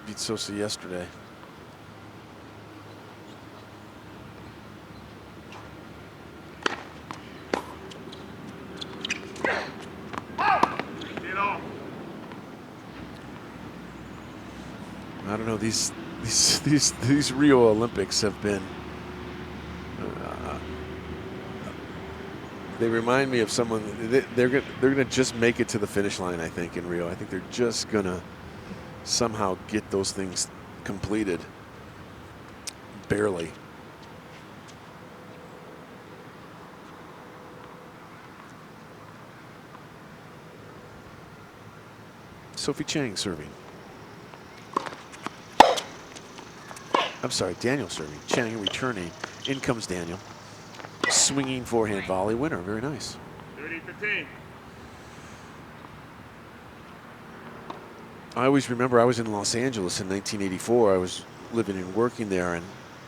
D: Beat Sousa yesterday.
E: Get off.
D: I don't know. These Rio Olympics have been. They remind me of someone. They're gonna just make it to the finish line. I think in Rio. I think they're just gonna somehow get those things completed. Barely. Sophie Chang serving. I'm sorry, Daniel serving. Chang returning. In comes Daniel. Swinging forehand volley winner. Very nice.
E: 30-15.
D: I always remember I was in Los Angeles in 1984. I was living and working there and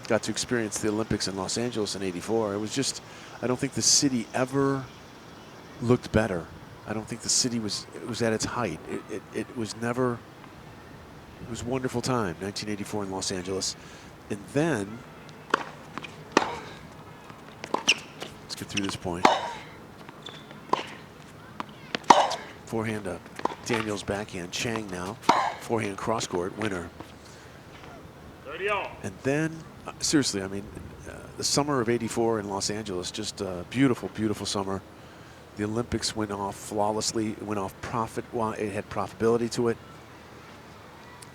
D: got to experience the Olympics in Los Angeles in '84. It was just, I don't think the city ever looked better. I don't think the city was at its height. It was never, it was a wonderful time, 1984 in Los Angeles. And then, let's get through this point. Forehand up. Daniel's backhand. Chang now. Forehand cross court. Winner.
E: 30 all.
D: And then, seriously, I mean, the summer of '84 in Los Angeles, just a beautiful, beautiful summer. The Olympics went off flawlessly. It went off it had profitability to it.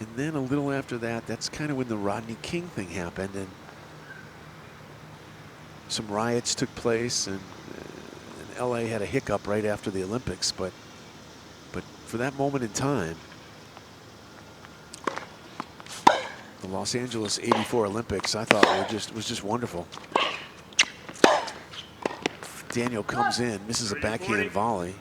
D: And then a little after that, that's kind of when the Rodney King thing happened, and some riots took place, and LA had a hiccup right after the Olympics, but for that moment in time, the Los Angeles '84 Olympics, I thought was just wonderful. Daniel comes in, misses a backhand volley.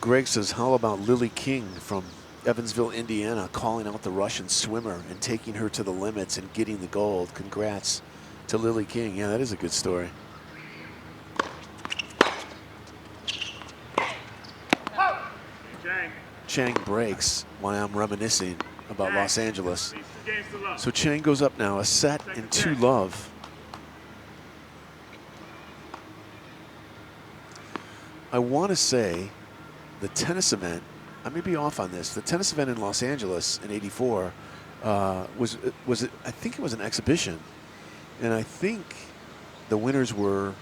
D: Greg says, how about Lily King from Evansville, Indiana, calling out the Russian swimmer and taking her to the limits and getting the gold? Congrats to Lily King. Yeah, that is a good story. Chang breaks while I'm reminiscing about Los Angeles. So Chang goes up now, a set and 2 love. I want to say the tennis event, I may be off on this, the tennis event in Los Angeles in '84 was I think it was an exhibition. And I think the winners were,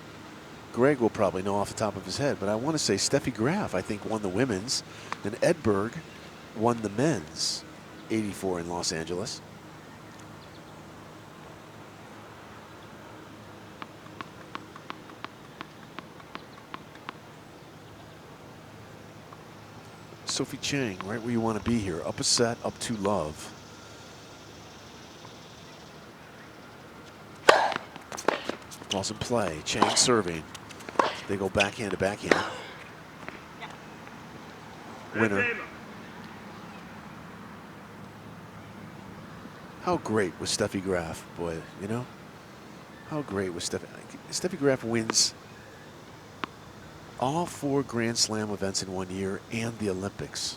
D: Greg will probably know off the top of his head, but I want to say Steffi Graf, I think, won the women's, and Edberg won the men's '84 in Los Angeles. Sophie Chang, right where you want to be here. Up a set, up 2 love. Ball's in play. Chang serving. They go backhand to backhand. Winner. How great was Steffi Graf, boy, you know? How great was Steffi? Steffi Graf wins all 4 Grand Slam events in 1 year and the Olympics.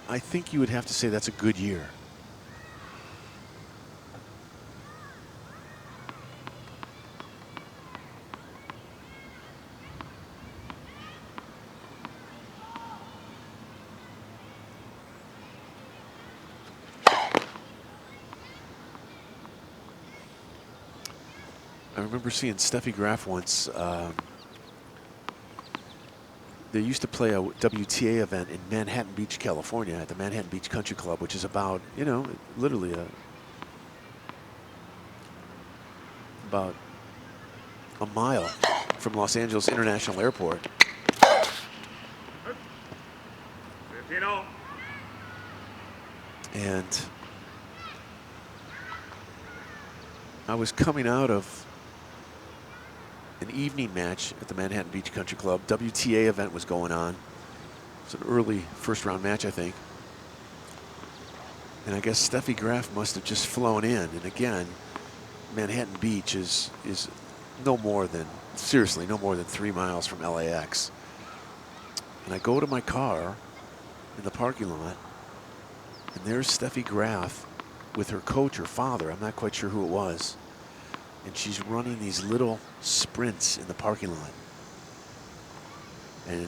D: I think you would have to say that's a good year. I remember seeing Steffi Graf once. They used to play a WTA event in Manhattan Beach, California, at the Manhattan Beach Country Club, which is about, you know, literally about a mile from Los Angeles International Airport.
E: 15-0.
D: And I was coming out of an evening match at the Manhattan Beach Country Club. WTA event was going on. It was an early first round match, I think. And I guess Steffi Graf must have just flown in. And again, Manhattan Beach is no more than, seriously, no more than 3 miles from LAX. And I go to my car in the parking lot, and there's Steffi Graf with her coach, her father. I'm not quite sure who it was. And she's running these little sprints in the parking lot. And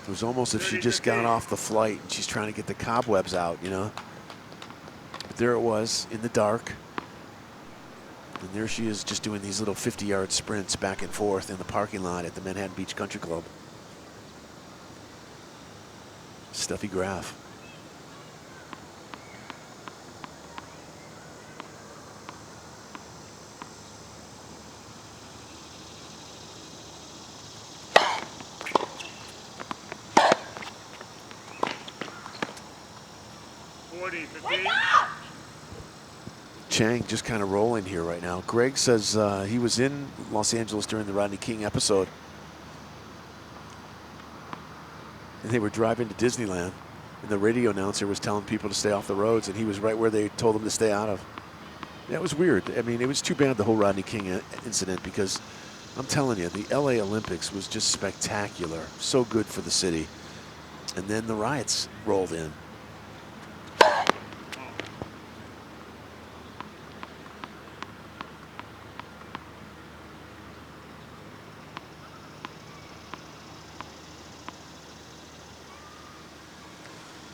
D: it was almost as if she just got off the flight and she's trying to get the cobwebs out, you know. But there it was in the dark. And there she is just doing these little 50-yard sprints back and forth in the parking lot at the Manhattan Beach Country Club. Steffi Graf. Chang just kind of rolling here right now. Greg says he was in Los Angeles during the Rodney King episode. And they were driving to Disneyland. And the radio announcer was telling people to stay off the roads. And he was right where they told him to stay out of. That was weird. I mean, it was too bad, the whole Rodney King incident, because I'm telling you, the LA Olympics was just spectacular. So good for the city. And then the riots rolled in.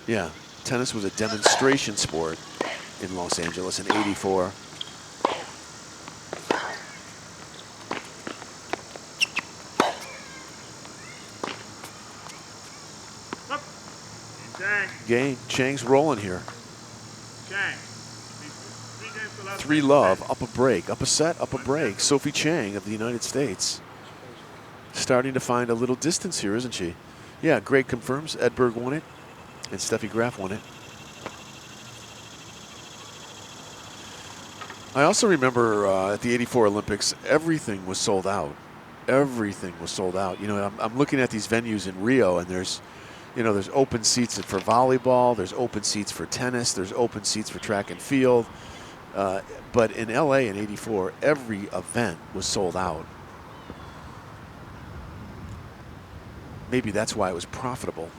D: Yeah, tennis was a demonstration sport in Los Angeles in '84. Game. Chang's rolling here.
E: Chang.
D: 3-love, up a break, up a set, up a break. Sophie Chang of the United States starting to find a little distance here, isn't she? Yeah, Greg confirms Edberg won it. And Steffi Graf won it. I also remember at the '84 Olympics, everything was sold out. Everything was sold out. You know, I'm looking at these venues in Rio, and there's open seats for volleyball, there's open seats for tennis, there's open seats for track and field. But in LA in '84, every event was sold out. Maybe that's why it was profitable.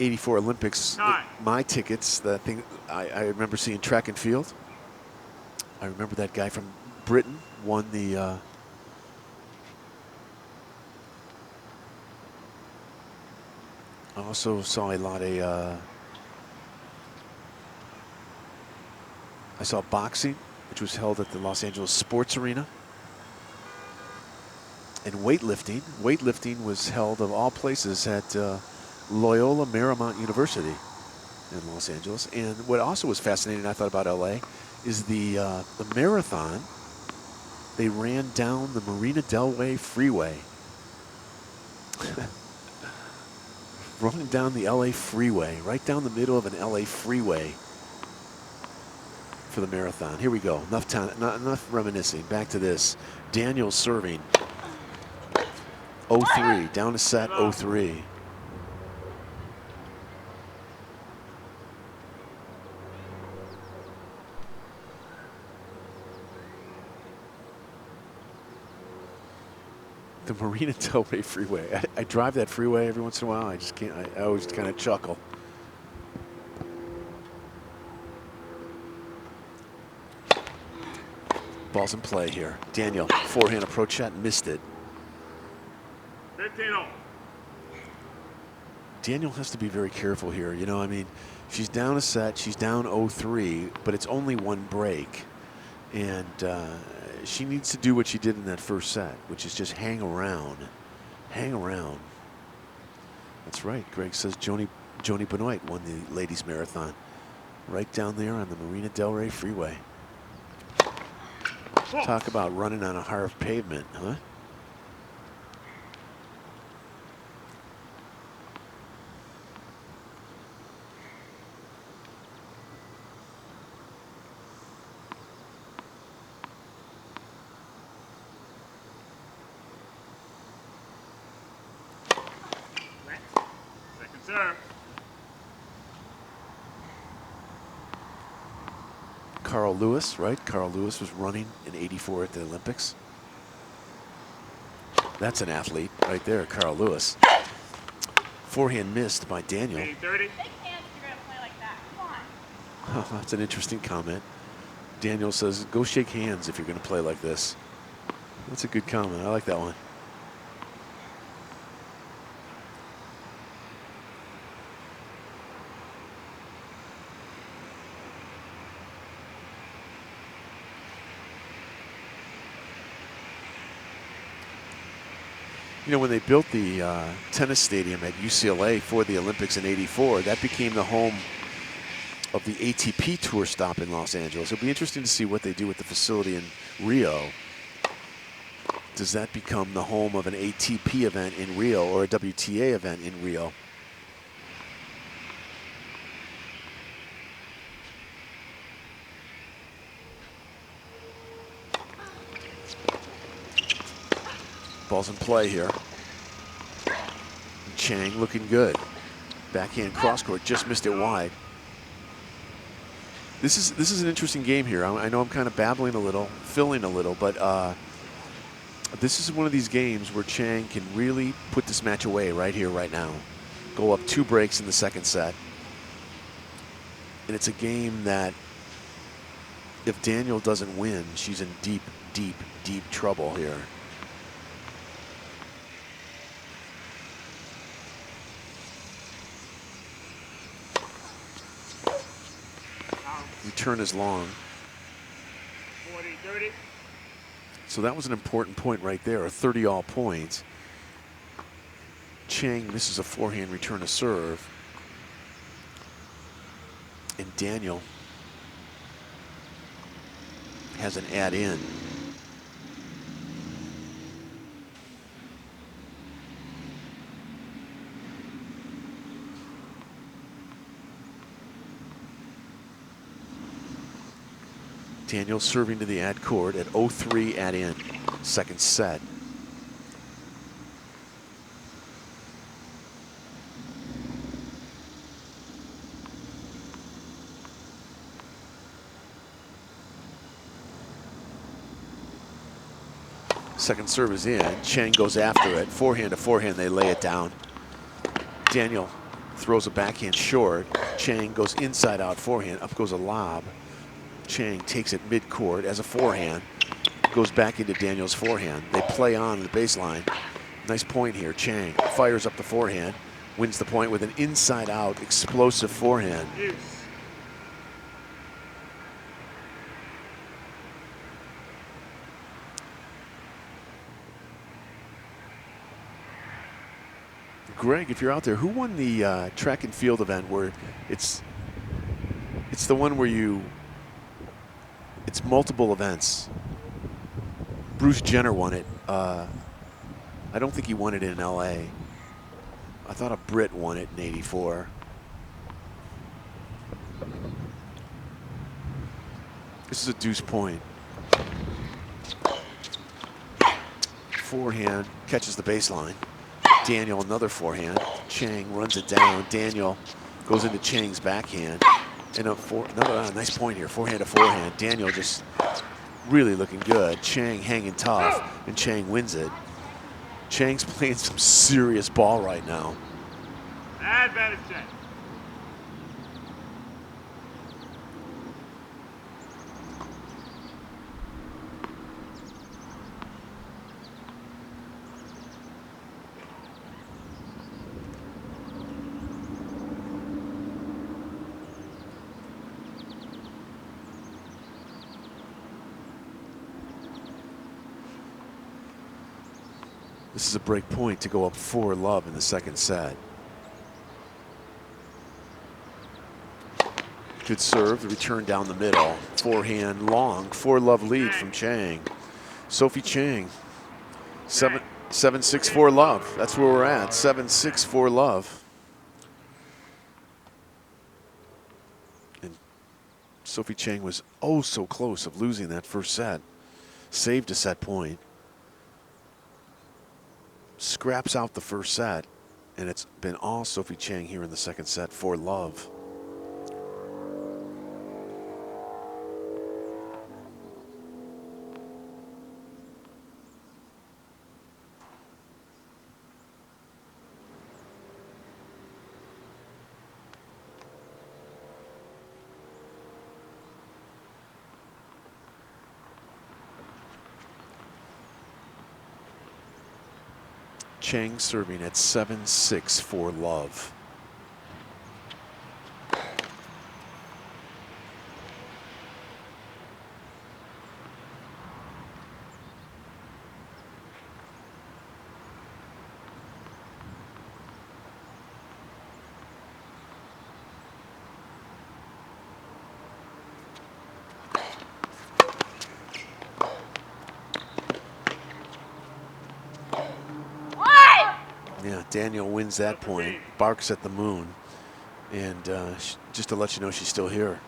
D: '84 Olympics, my tickets, the thing I remember seeing track and field. I remember that guy from Britain won the I also saw a lot of I saw boxing, which was held at the Los Angeles Sports Arena. And weightlifting. Weightlifting was held, of all places, at Loyola Marymount University in Los Angeles. And what also was fascinating, I thought, about LA is the marathon. They ran down the Marina Del Rey freeway. Running down the LA freeway, right down the middle of an LA freeway for the marathon. Here we go. Enough time, not enough reminiscing. Back to this. Daniel serving. 0-3, down to set 0-3. The Marina Del Rey freeway. I drive that freeway every once in a while. I just can't, I always kind of chuckle. Ball's in play here. Daniel, forehand approach shot, missed it.
E: 13-all.
D: Daniel has to be very careful here. You know, I mean, she's down a set, she's down 0-3, but it's only one break. And she needs to do what she did in that first set, which is just hang around. Hang around. That's right. Greg says Joni Benoit won the ladies marathon right down there on the Marina Del Rey freeway. Talk about running on a hard pavement, huh?
E: Second serve.
D: Carl Lewis, right? Carl Lewis was running in '84 at the Olympics. That's an athlete right there, Carl Lewis. Forehand missed by Daniel.
E: 30.
F: Big hands if you're going to play like that. Come on.
D: Oh, that's an interesting comment. Daniel says, go shake hands if you're going to play like this. That's a good comment. I like that one. You know, when they built the tennis stadium at UCLA for the Olympics in '84, that became the home of the ATP Tour stop in Los Angeles. It'll be interesting to see what they do with the facility in Rio. Does that become the home of an ATP event in Rio or a WTA event in Rio? Ball's in play here. Chang looking good. Backhand cross court, just missed it wide. This is an interesting game here. I know I'm kind of babbling a little, filling a little, but this is one of these games where Chang can really put this match away right here, right now. Go up 2 breaks in the second set. And it's a game that if Daniel doesn't win, she's in deep, deep, deep trouble here. Return is long.
E: 40-30.
D: So that was an important point right there, a 30-all point. Chang misses a forehand return to serve. And Daniel has an add in. Daniel serving to the ad court at 0-3 add in, second set. Second serve is in. Chang goes after it. Forehand to forehand, they lay it down. Daniel throws a backhand short. Chang goes inside out forehand. Up goes a lob. Chang takes it mid-court as a forehand. Goes back into Daniel's forehand. They play on the baseline. Nice point here. Chang fires up the forehand. Wins the point with an inside-out explosive forehand.
E: Use.
D: Greg, if you're out there, who won the track and field event where it's the one where it's multiple events? Bruce Jenner won it. I don't think he won it in LA. I thought a Brit won it in '84. This is a deuce point. Forehand catches the baseline. Daniel, another forehand. Chang runs it down. Daniel goes into Chang's backhand. And another nice point here. Forehand to forehand. Daniel just really looking good. Chang hanging tough, and Chang wins it. Chang's playing some serious ball right now.
E: Advantage check.
D: This is a break point to go up 4-love in the second set. Good serve, the return down the middle. Forehand long, 4-love lead from Chang. Sophie Chang, 7-6, 4-love. That's where we're at, 7-6, 4-love. And Sophie Chang was oh so close of losing that first set. Saved a set point. Scraps out the first set, and it's been all Sophie Chang here in the second set, 4-love. Chang serving at 7-6, 4-love. Yeah, Daniel wins that point, barks at the moon, and just to let you know she's still here.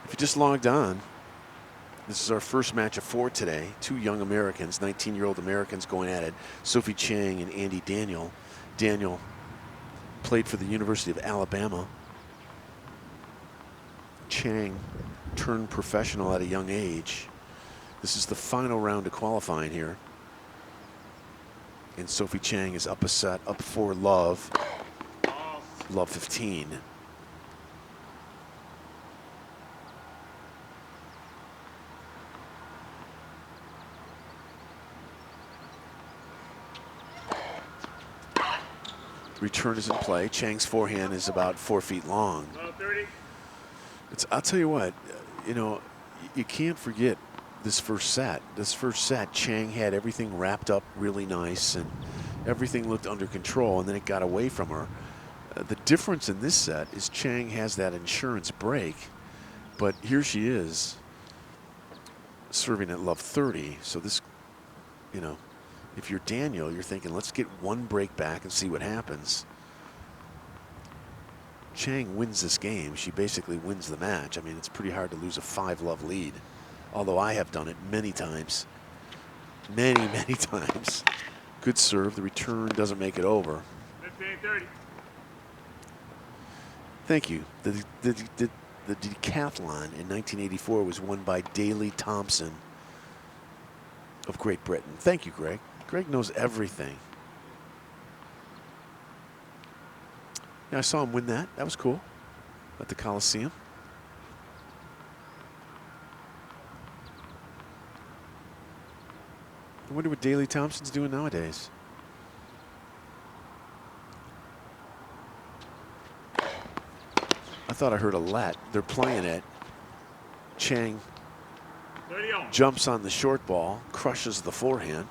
D: If you just logged on, this is our first match of 4 today. 2 young Americans, 19-year-old Americans going at it. Sophie Chang and Andy Daniel. Daniel played for the University of Alabama. Chang turned professional at a young age. This is the final round of qualifying here. And Sophie Chang is up a set, up 4-love, love 15. Return is in play. Chang's forehand is about 4 feet long. I'll tell you what, you know, you can't forget this first set. This first set, Chang had everything wrapped up really nice and everything looked under control, and then it got away from her. The difference in this set is Chang has that insurance break, but here she is serving at love 30. So this, you know, if you're Daniel, you're thinking, let's get one break back and see what happens. Chang wins this game. She basically wins the match. I mean, it's pretty hard to lose a 5-love lead, although I have done it many times. Many, many times. Good serve. The return doesn't make it over.
E: 15-30.
D: Thank you. The decathlon in 1984 was won by Daley Thompson of Great Britain. Thank you, Greg. Greg knows everything. Yeah, I saw him win that. That was cool at the Coliseum. I wonder what Daley Thompson's doing nowadays. I thought I heard a let. They're playing it. Chang jumps on the short ball, crushes the forehand.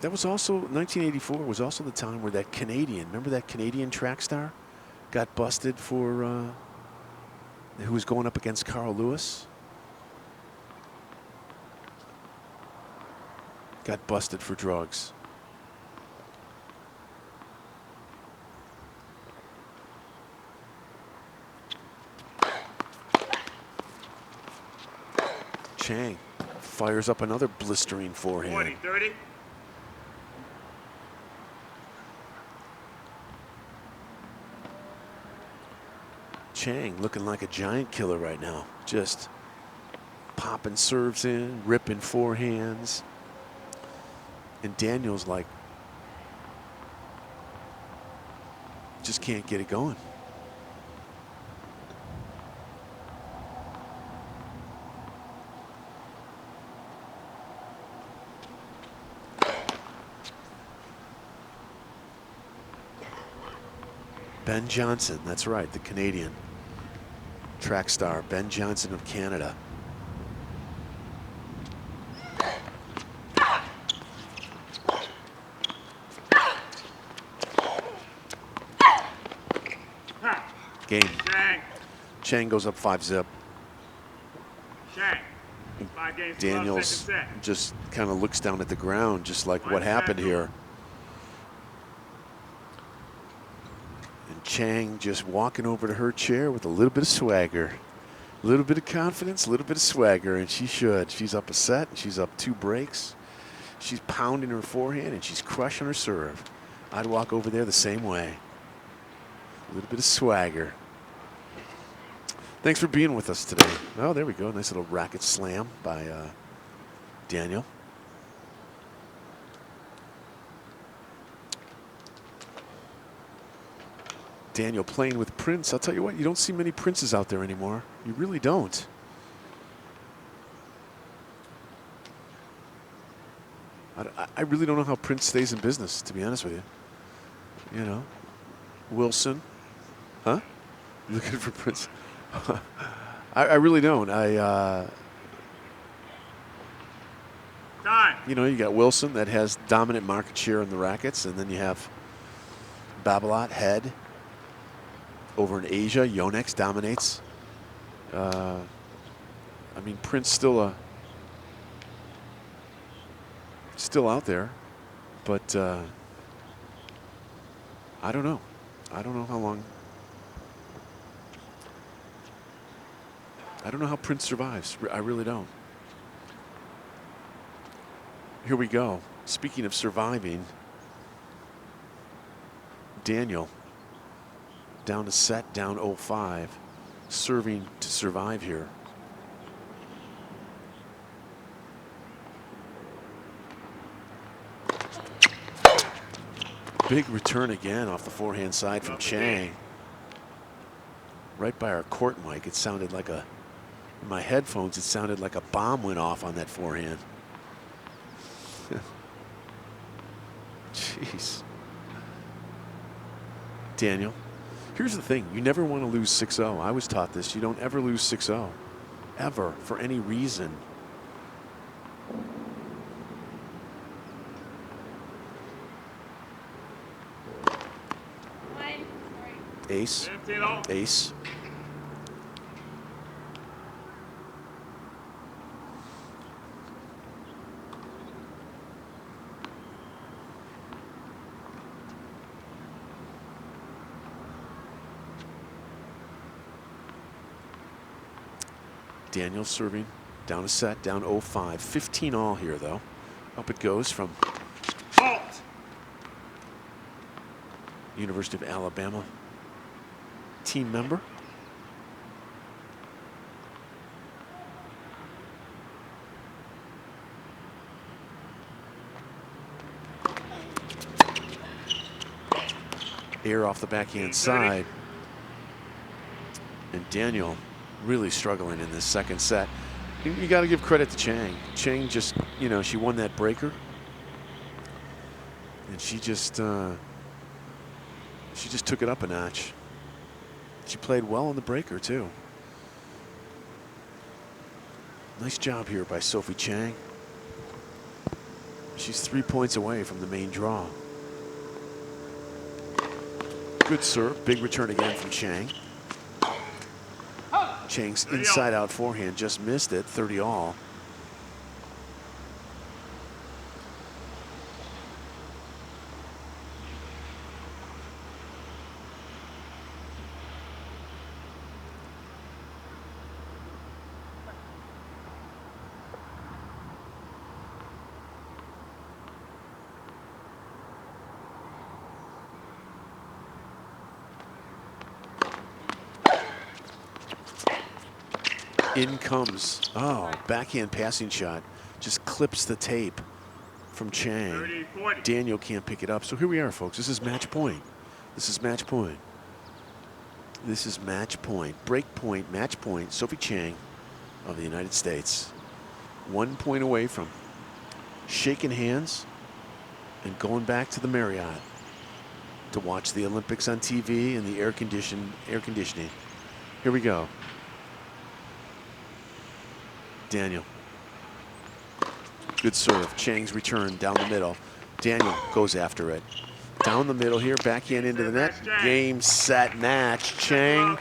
D: That was also, 1984 was also the time where that Canadian, remember that Canadian track star? Got busted for, who was going up against Carl Lewis? Got busted for drugs. Chang fires up another blistering forehand.
E: 20-30.
D: Chang looking like a giant killer right now. Just popping serves in, ripping forehands. And Daniel's like, just can't get it going. Ben Johnson, that's right, the Canadian. track star Ben Johnson of Canada. Game.
E: Chang.
D: Chang goes up 5-zip.
E: Chang. 5 games.
D: Daniels
E: Second set.
D: just kind of looks down at the ground, just like what happened here. And Chang just walking over to her chair with a little bit of swagger. A little bit of confidence, a little bit of swagger, and she should. She's up a set, she's up 2 breaks. She's pounding her forehand, and she's crushing her serve. I'd walk over there the same way. A little bit of swagger. Thanks for being with us today. Oh, there we go. Nice little racket slam by Daniel. Daniel playing with Prince. I'll tell you what, you don't see many Princes out there anymore. You really don't. I really don't know how Prince stays in business, to be honest with you. You know, Wilson. Huh? Looking for Prince. I really don't.
E: Time.
D: You know, you got Wilson that has dominant market share in the rackets, and then you have Babolat, Head. Over in Asia, Yonex dominates. I mean, Prince still out there, but I don't know. I don't know how long. I don't know how Prince survives. I really don't. Here we go. Speaking of surviving, Daniel down to set, down 0-5, serving to survive here. Big return again off the forehand side from Chang. Right by our court mic, it sounded like in my headphones, it sounded like a bomb went off on that forehand. Jeez. Daniel. Here's the thing, you never want to lose 6-0. I was taught this. You don't ever lose 6-0. Ever, for any reason. Ace. Ace. Daniel serving down a set, down 0-5. 15 all here, though. Up it goes from University of Alabama team member. Air off the backhand side. And Daniel really struggling in this second set. You got to give credit to Chang. Chang just, you know, she won that breaker. And she just took it up a notch. She played well on the breaker, too. Nice job here by Sophie Chang. She's 3 points away from the main draw. Good serve. Big return again from Chang. Chang's inside out forehand just missed it. 30 all. In comes, oh, backhand passing shot. Just clips the tape from Chang. Daniel can't pick it up. So here we are, folks. This is match point. This is match point. This is match point. Break point, match point. Sophie Chang of the United States. 1 point away from shaking hands and going back to the Marriott to watch the Olympics on TV and the air conditioning. Here we go. Daniel. Good serve. Chang's return down the middle. Daniel goes after it. Down the middle here, backhand into the net. Game, set, match. Chang.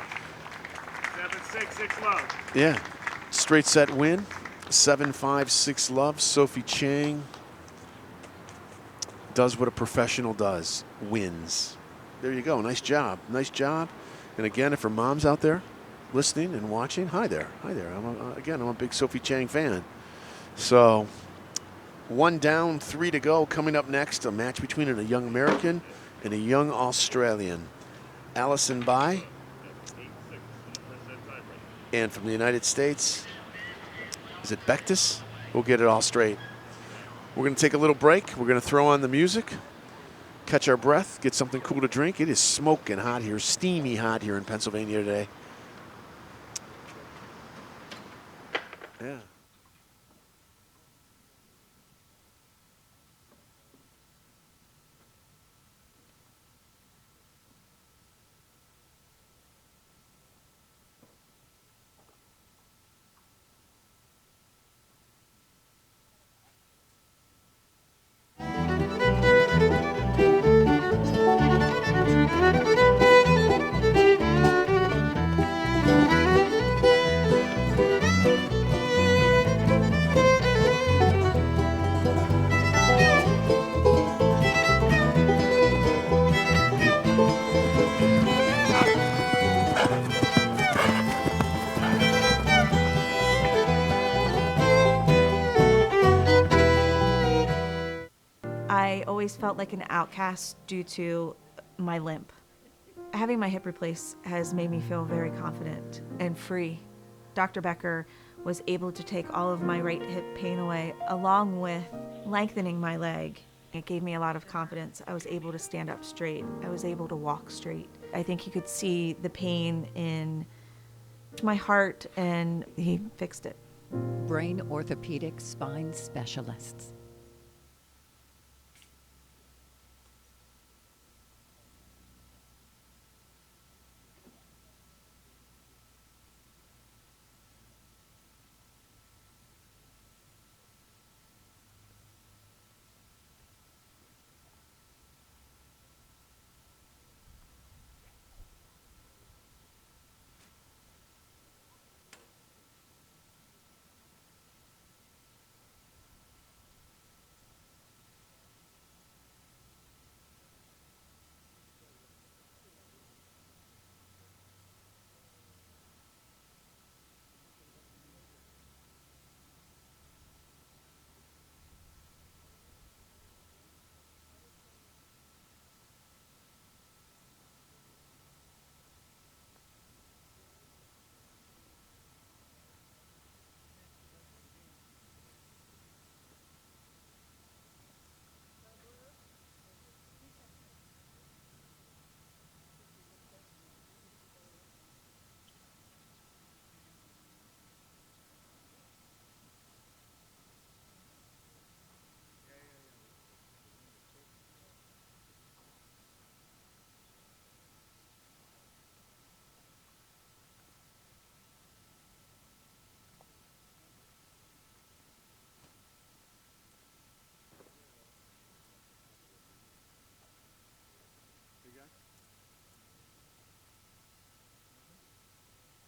E: 7-6, 6 love.
D: Yeah, straight set win. 7-5, 6 love. Sophie Chang does what a professional does, wins. There you go, nice job, nice job. And again, if her mom's out there listening and watching, hi there, hi there. I'm a big Sophie Chang fan. So 1 down, 3 to go. Coming up next, a match between a young American and a young Australian. Allison Bai. And from the United States, is it Bectus? We'll get it all straight. We're going to take a little break. We're going to throw on the music, catch our breath, get something cool to drink. It is smoking hot here, steamy hot here in Pennsylvania today. Yeah.
G: I always felt like an outcast due to my limp. Having my hip replaced has made me feel very confident and free. Dr. Becker was able to take all of my right hip pain away, along with lengthening my leg. It gave me a lot of confidence. I was able to stand up straight. I was able to walk straight. I think he could see the pain in my heart, and he fixed it.
H: Brain orthopedic spine specialists.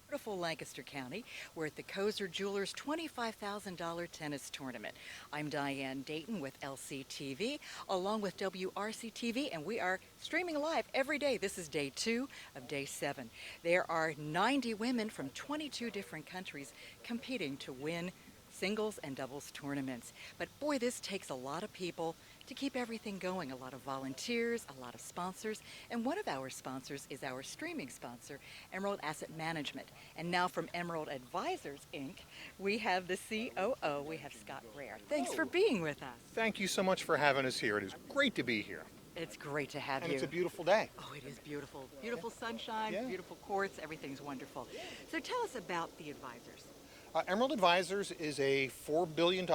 A: Beautiful Lancaster County. We're at the Koser Jewelers $25,000 tennis tournament. I'm Diane Dayton with LCTV, along with WRC-TV, and we are streaming live every day. This is day 2 of day 7. There are 90 women from 22 different countries competing to win singles and doubles tournaments. But boy, this takes a lot of people to keep everything going, a lot of volunteers, a lot of sponsors, and one of our sponsors is our streaming sponsor, Emerald Asset Management. And now from Emerald Advisors, Inc., we have the COO, we have Scott Rare. Thanks for being with us.
B: Thank you so much for having us here. It is great to be here.
A: It's great to have
B: And
A: you.
B: it's a beautiful day.
A: Oh, it is beautiful. Beautiful sunshine,
B: Yeah.
A: beautiful courts, everything's wonderful. So tell us about the advisors.
B: Emerald Advisors is a $4 billion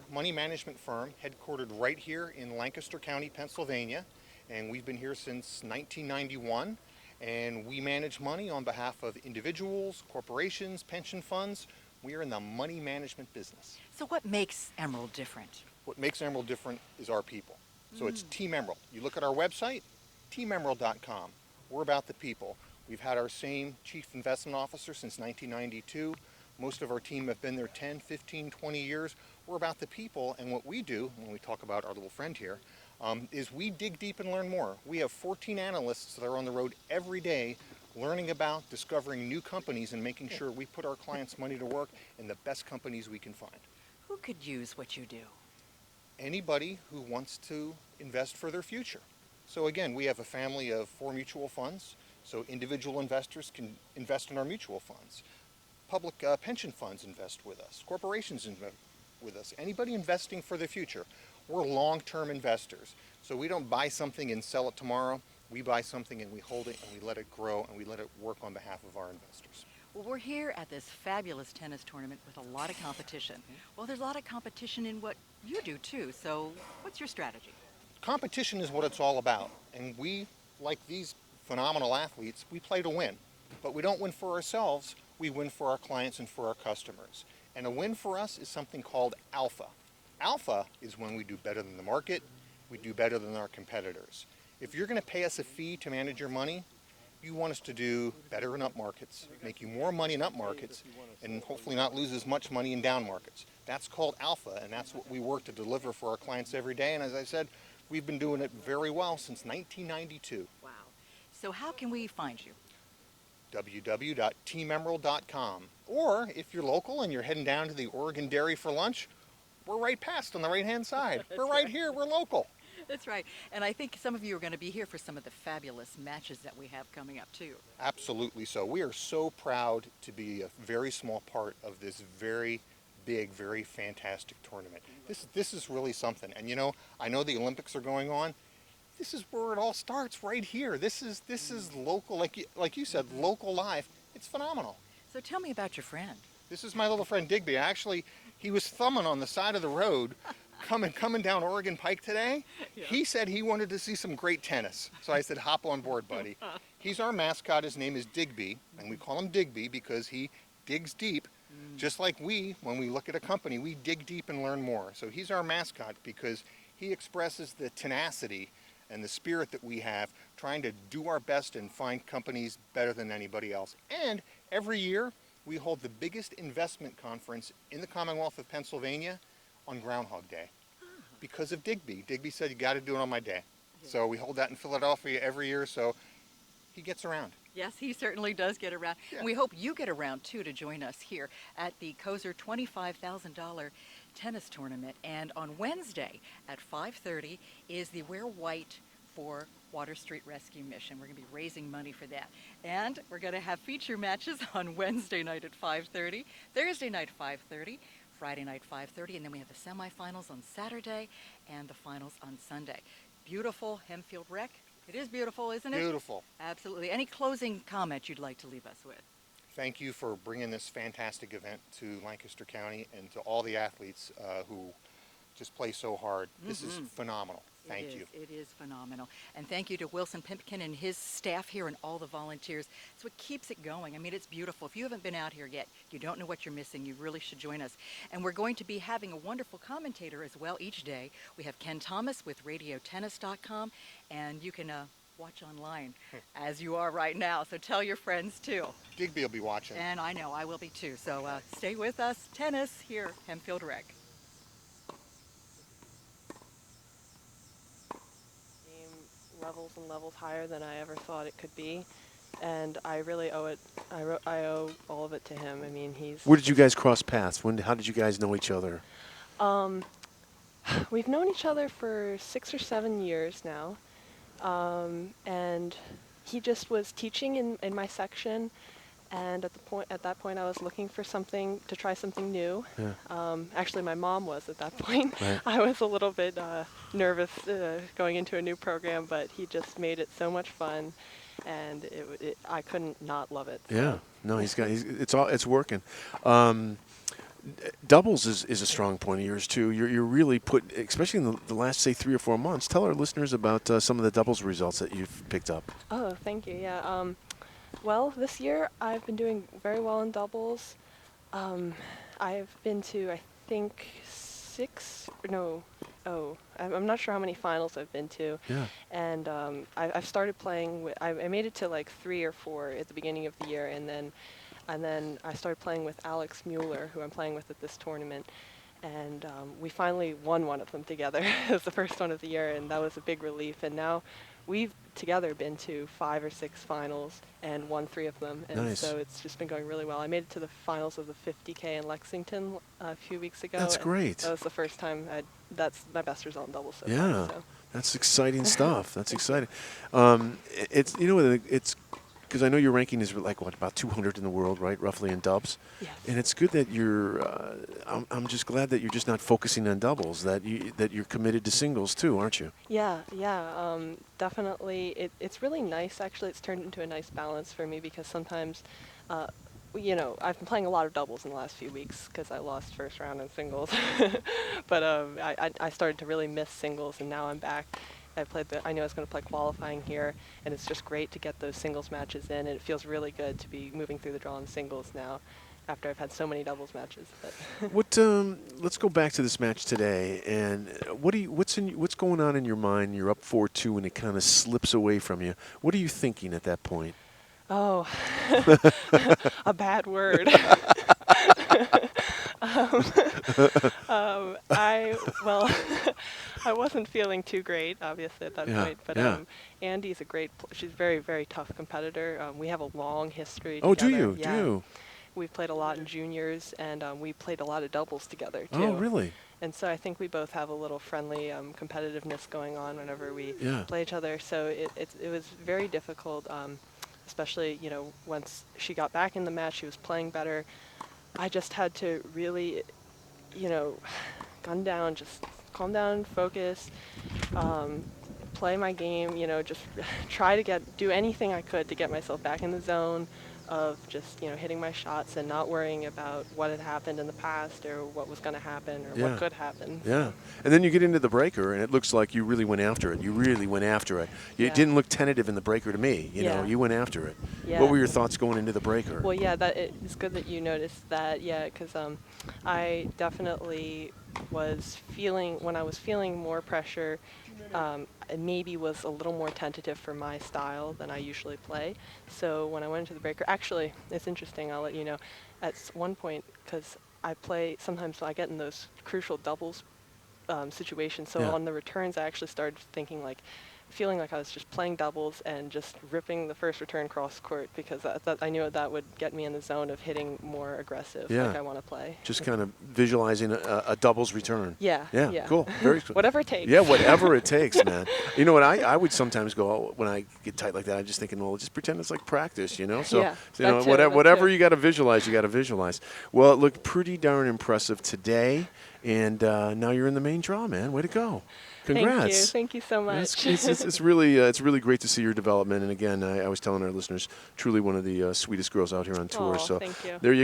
B: money management firm headquartered right here in Lancaster County, Pennsylvania. And we've been here since 1991. And we manage money on behalf of individuals, corporations, pension funds We are in the money management business.
A: So what makes Emerald different?
B: What makes Emerald different is our people. So it's Team Emerald. You look at our website, teamemerald.com. We're about the people. We've had our same chief investment officer since 1992. Most of our team have been there 10, 15, 20 years. We're about the people, and what we do, when we talk about our little friend here, is we dig deep and learn more. We have 14 analysts that are on the road every day learning about, discovering new companies, and making sure we put our clients' money to work in the best companies we can find.
A: Who could use what you do?
B: Anybody who wants to invest for their future. So again, we have a family of 4 mutual funds, so individual investors can invest in our mutual funds. Public pension funds invest with us. Corporations invest with us. Anybody investing for the future. We're long-term investors. So we don't buy something and sell it tomorrow. We buy something and we hold it and we let it grow and we let it work on behalf of our investors.
A: Well, we're here at this fabulous tennis tournament with a lot of competition. Well, there's a lot of competition in what you do too. So what's your strategy?
B: Competition is what it's all about. And we, like these phenomenal athletes, we play to win. But we don't win for ourselves. We win for our clients and for our customers. And a win for us is something called alpha. Alpha is when we do better than the market, we do better than our competitors. If you're going to pay us a fee to manage your money, you want us to do better in up markets, make you more money in up markets, and hopefully not lose as much money in down markets. That's called alpha, and that's what we work to deliver for our clients every day. And as I said, we've been doing it very well since 1992.
A: Wow. So how can we find you?
B: www.teamemerald.com. Or if you're local and you're heading down to the Oregon Dairy for lunch, we're right past on the right-hand side. We're right here. We're local.
A: That's right. And I think some of you are going to be here for some of the fabulous matches that we have coming up too.
B: Absolutely so. We are so proud to be a very small part of this very big, very fantastic tournament. This is really something. And you know, I know the Olympics are going on. This is where it all starts, right here. This is local, like you said, local live. It's phenomenal.
A: So tell me about your friend.
B: This is my little friend Digby. Actually, he was thumbing on the side of the road coming down Oregon Pike today.
A: Yeah.
B: He said he wanted to see some great tennis. So I said, hop on board, buddy. He's our mascot. His name is Digby, and we call him Digby because he digs deep. Just like we, when we look at a company, we dig deep and learn more. So he's our mascot because he expresses the tenacity and the spirit that we have, trying to do our best and find companies better than anybody else. And every year, we hold the biggest investment conference in the Commonwealth of Pennsylvania on Groundhog Day because of Digby. Digby said, you got to do it on my day. Yeah. So we hold that in Philadelphia every year, so he gets around.
A: Yes, he certainly does get around. Yeah. And we hope you get around too to join us here at the Koser $25,000 tennis tournament. And on Wednesday at 5:30 is the Wear White for Water Street Rescue Mission. We're going to be raising money for that. And we're going to have feature matches on Wednesday night at 5:30, Thursday night 5:30, Friday night 5:30, and then we have the semifinals on Saturday and the finals on Sunday. Beautiful Hempfield Rec. It is beautiful, isn't it?
B: Beautiful.
A: Absolutely. Any closing comment you'd like to leave us with?
B: Thank you for bringing this fantastic event to Lancaster County and to all the athletes who just play so hard. This is phenomenal. Thank you.
A: It is phenomenal. And thank you to Wilson Pimpkin and his staff here and all the volunteers. It's what keeps it going. I mean, it's beautiful. If you haven't been out here yet, you don't know what you're missing. You really should join us. And we're going to be having a wonderful commentator as well each day. We have Ken Thomas with RadioTennis.com, and you can watch online as you are right now. So tell your friends too.
B: Digby will be watching.
A: And I know, I will be too. So stay with us. Tennis here, Hempfield Rec.
I: Levels and levels higher than I ever thought it could be, and I really owe it. I owe all of it to him. I mean, he's.
D: Where did you guys cross paths? How did you guys know each other?
I: We've known each other for 6 or 7 years now, and he just was teaching in my section, and at that point I was looking for something to try something new. Yeah. Actually, my mom was at that point. Right. I was a little bit nervous going into a new program, but he just made it so much fun, and I couldn't not love it. So.
D: Yeah, no, it's working. Doubles is a strong point of yours too. You're really especially in the last, say, 3 or 4 months. Tell our listeners about some of the doubles results that you've picked up.
I: Oh, thank you. Yeah. Well, this year I've been doing very well in doubles. I've been to, I think, six, no, oh, I'm not sure how many finals I've been to.
D: Yeah.
I: And I've started playing with, I made it to like 3 or 4 at the beginning of the year, and then I started playing with Alex Mueller, who I'm playing with at this tournament. And we finally won one of them together. It was the first one of the year, and that was a big relief. And now we've together been to 5 or 6 finals and won 3 of them. And
D: Nice.
I: so it's just been going really well. I made it to the finals of the 50K in Lexington a few weeks ago.
D: That's
I: and
D: great.
I: That was the first time that's my best result in doubles so
D: Yeah.
I: far. So.
D: That's exciting stuff. That's exciting. It's it's because I know your ranking is like what, about 200 in the world, right, roughly in dubs.
I: Yes.
D: And it's good that you're. I'm just glad that you're just not focusing on doubles. That you're committed to singles too, aren't you?
I: Yeah, definitely. It's really nice, actually. It's turned into a nice balance for me because sometimes, I've been playing a lot of doubles in the last few weeks because I lost first round in singles. But I started to really miss singles, and now I'm back. I knew I was going to play qualifying here, and it's just great to get those singles matches in, and it feels really good to be moving through the draw in singles now after I've had so many doubles matches.
D: What? Let's go back to this match today. And what's going on in your mind? You're up 4-2, and it kind of slips away from you. What are you thinking at that point?
I: Oh, a bad word. I wasn't feeling too great, obviously, at that point. But Andy's she's a very, very tough competitor. We have a long history together.
D: Oh, do you?
I: Yeah.
D: Do you?
I: We've played a lot in juniors, and we played a lot of doubles together, too.
D: Oh, really?
I: And so I think we both have a little friendly competitiveness going on whenever we play each other. So it was very difficult, especially, once she got back in the match, she was playing better. I just had to really, calm down, focus, play my game, just try to do anything I could to get myself back in the zone of just, hitting my shots and not worrying about what had happened in the past or what was going to happen or what could happen.
D: Yeah. And then you get into the breaker, and it looks like you really went after it. You really went after it. You didn't look tentative in the breaker to me. You know, you went after it.
I: Yeah.
D: What were your thoughts going into the breaker?
I: Well, it's good that you noticed that, because I definitely was when I was feeling more pressure, it maybe was a little more tentative for my style than I usually play. So when I went into the breaker, actually, it's interesting, I'll let you know, at one point, because sometimes I get in those crucial doubles situations, so on the returns I actually started feeling like I was just playing doubles and just ripping the first return cross court because I knew that would get me in the zone of hitting more aggressive like I want to play.
D: Just kind of visualizing a doubles return.
I: Yeah.
D: Cool. Very cool.
I: Whatever it takes.
D: Yeah, whatever it takes, man. You know what, I would sometimes go, when I get tight like that, I'm just thinking, well, just pretend it's like practice, So, whatever you got to visualize, you got to visualize. Well, it looked pretty darn impressive today, and now you're in the main draw, man. Way to go. Congrats.
I: Thank you so much.
D: It's really great to see your development. And again, I was telling our listeners, truly one of the sweetest girls out here on tour. So
I: thank you.
D: There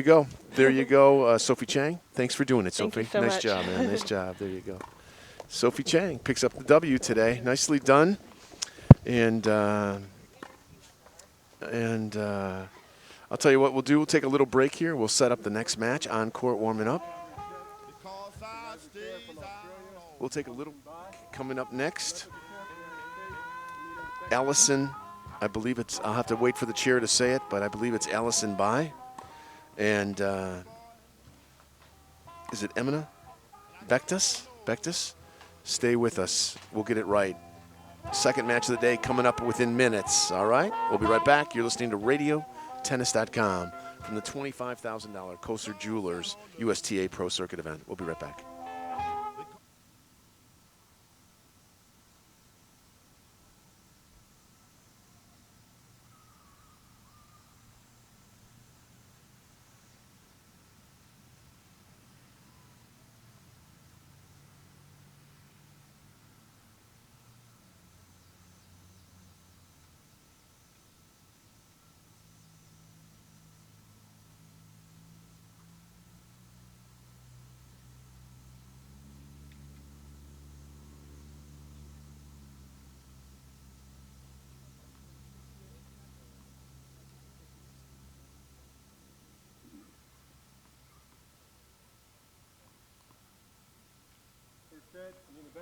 D: you go. Sophie Chang, thanks for doing it, Sophie.
I: Thank you so
D: nice
I: much.
D: job, man. Nice job. There you go. Sophie Chang picks up the W today. Nicely done. And I'll tell you what we'll do. We'll take a little break here. We'll set up the next match on court warming up. We'll take a little. Coming up next, Allison, I believe I'll have to wait for the chair to say it, but I believe it's Allison Bai. And is it Emina Bectus? Stay with us. We'll get it right. Second match of the day coming up within minutes, all right? We'll be right back. You're listening to RadioTennis.com from the $25,000 Koser Jewelers USTA Pro Circuit event. We'll be right back.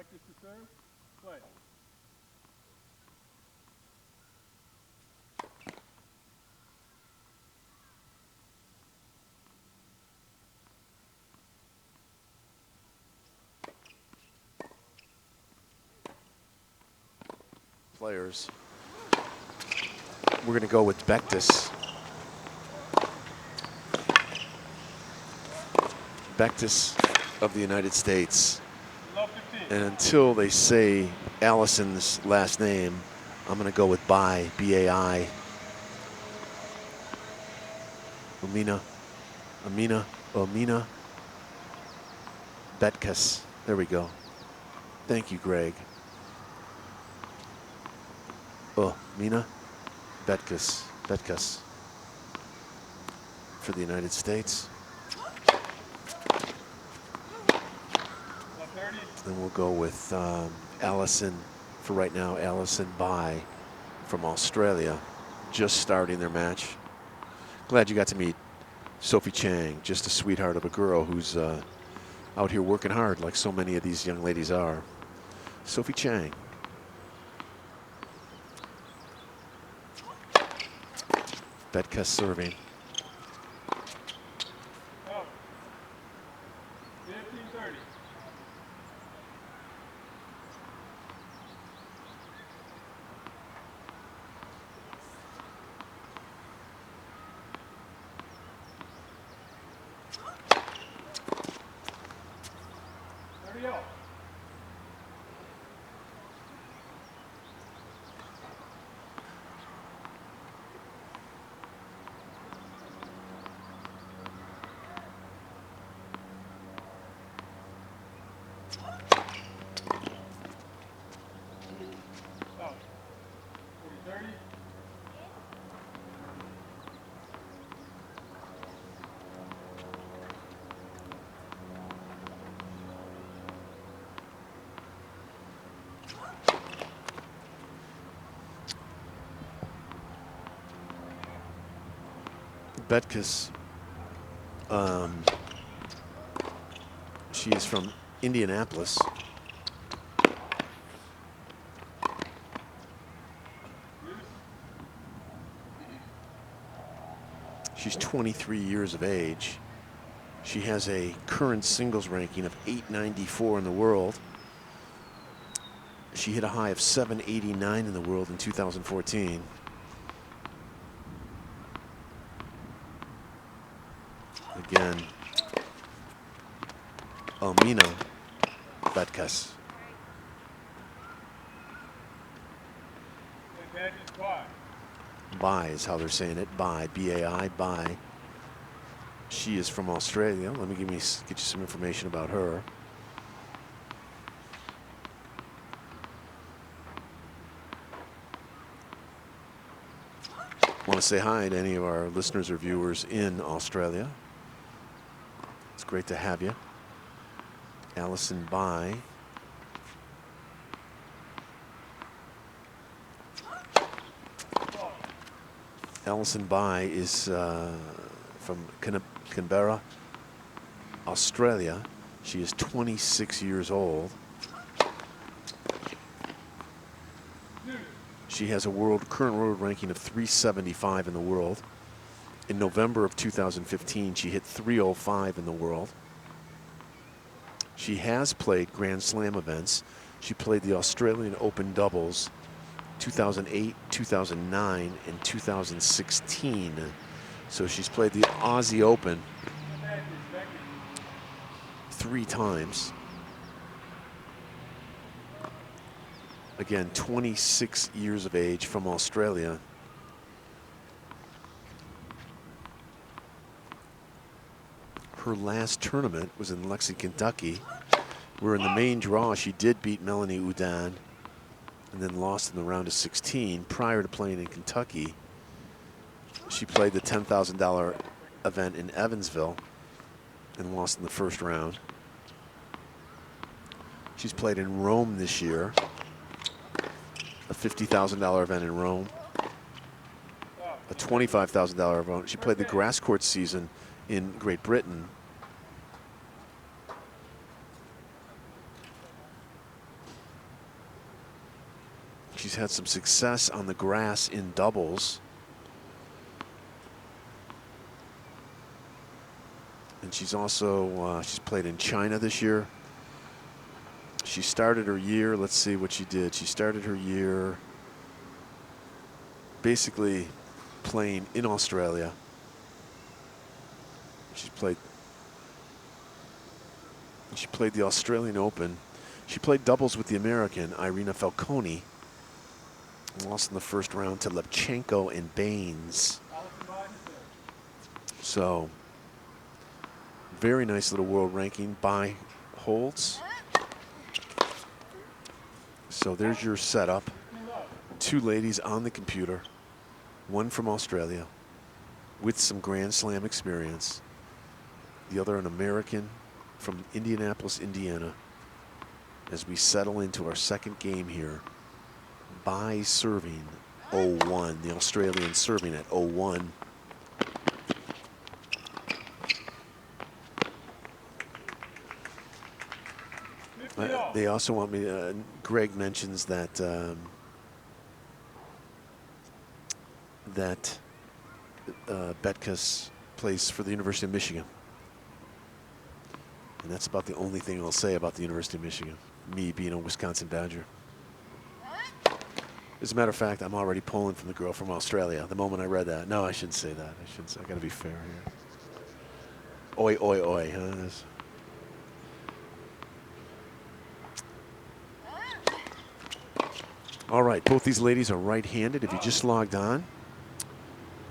E: Beckers to serve. Play.
D: Players. We're going to go with Bectus. Bectus of the United States. And until they say Allison's last name, I'm going to go with Bai, B-A-I. Amina Betkus. There we go. Thank you, Greg. Mina Betkus for the United States. Then we'll go with Allison, for right now, Allison Bai from Australia, just starting their match. Glad you got to meet Sophie Chang, just a sweetheart of a girl who's out here working hard like so many of these young ladies are. Sophie Chang. Betkus serving.
E: Oh. 15-30.
D: Betkus, she is from Indianapolis. She's 23 years of age. She has a current singles ranking of 894 in the world. She hit a high of 789 in the world in 2014. Again, Amina Betkus. Bai is how they're saying it. Bai, B-A-I, Bai. She is from Australia. Let me get you some information about her. Want to say hi to any of our listeners or viewers in Australia. It's great to have you. Allison Bai. Allison Bai is from Canberra, Australia. She is 26 years old. She has a current world ranking of 375 in the world. In November of 2015, she hit 305 in the world. She has played Grand Slam events. She played the Australian Open doubles 2008, 2009, and 2016. So she's played the Aussie Open 3 times. Again, 26 years of age, from Australia. Her last tournament was in Lexington, Kentucky, where in the main draw she did beat Melanie Oudin and then lost in the round of 16. Prior to playing in Kentucky, she played the $10,000 event in Evansville and lost in the first round. She's played in Rome this year, a $50,000 event in Rome, a $25,000 event. She played the grass court season in Great Britain. She's had some success on the grass in doubles. And she's also, she's played in China this year. She started her year, let's see what she did. She started her year basically playing in Australia. She played the Australian Open. She played doubles with the American, Irina Falconi. Lost in the first round to Lepchenko and Baines. So, very nice little world ranking by holds. So there's your setup. Two ladies on the computer. One from Australia with some Grand Slam experience. The other an American from Indianapolis, Indiana. As we settle into our second game here. By serving 0-1. The Australian serving at 0-1. They also want me, Greg mentions that Betkus plays for the University of Michigan. And that's about the only thing I'll say about the University of Michigan, me being a Wisconsin Badger. As a matter of fact, I'm already pulling from the girl from Australia the moment I read that. No, I shouldn't say that. I shouldn't say, I gotta be fair here. Oi, oi, oi, huh? All right, both these ladies are right-handed. If you just logged on,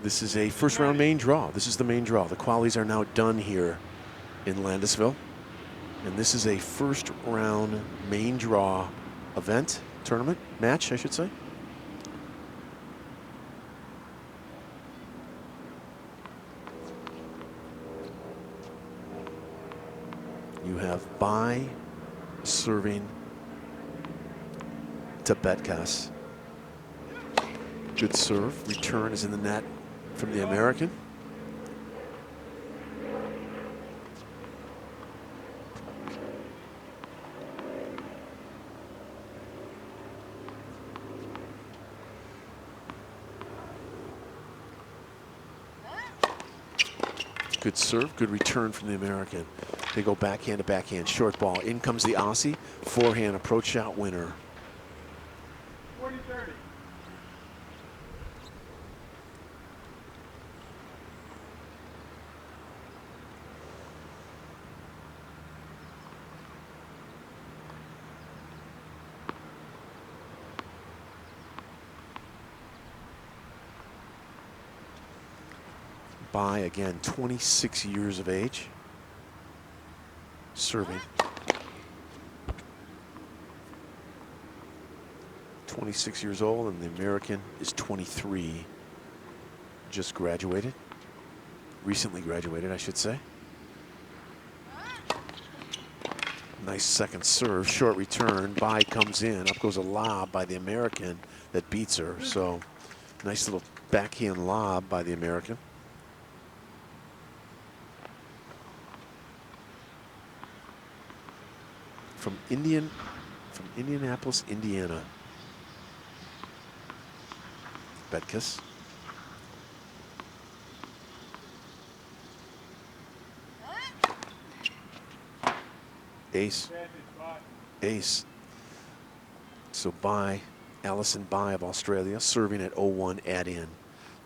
D: this is a first-round main draw. This is the main draw. The qualies are now done here in Landisville. And this is a first-round main draw event, tournament, match, I should say. You have Bai serving to Betkus. Good serve. Return is in the net from the American. Good serve, good return from the American. They go backhand to backhand, short ball. In comes the Aussie, forehand approach shot winner.
E: 40-30.
D: Bai, again, 26 years of age. Serving. 26 years old, and the American is 23. Just graduated. Recently graduated, I should say. Nice second serve, short return. Bai comes in. Up goes a lob by the American that beats her. So, nice little backhand lob by the American. From Indianapolis, Indiana. Betkus. Ace. Ace. So Bai, Allison Bai of Australia, serving at 0-1 add in.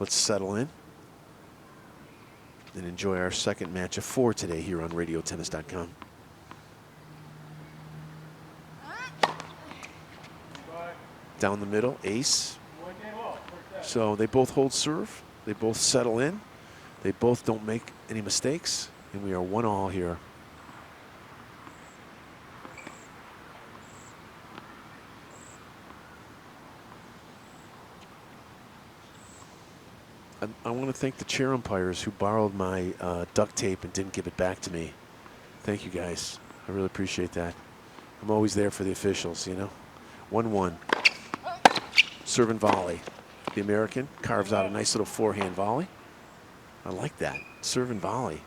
D: Let's settle in and enjoy our second match of 4 today here on RadioTennis.com. Down the middle, ace. So they both hold serve. They both settle in. They both don't make any mistakes. And we are 1-all here. I want to thank the chair umpires who borrowed my duct tape and didn't give it back to me. Thank you, guys. I really appreciate that. I'm always there for the officials, you know. 1-1. Serve and volley. The American carves out a nice little forehand volley. I like that. Serve and volley.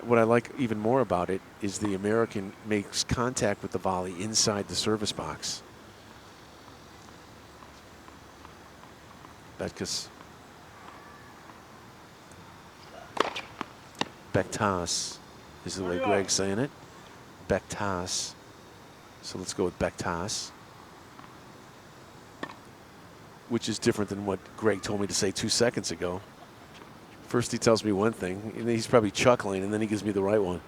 D: What I like even more about it is the American makes contact with the volley inside the service box. Betkus. Bektas is the way Greg's saying it. Bektas. So let's go with Bektas, which is different than what Greg told me to say 2 seconds ago. First he tells me one thing, and he's probably chuckling, and then he gives me the right one.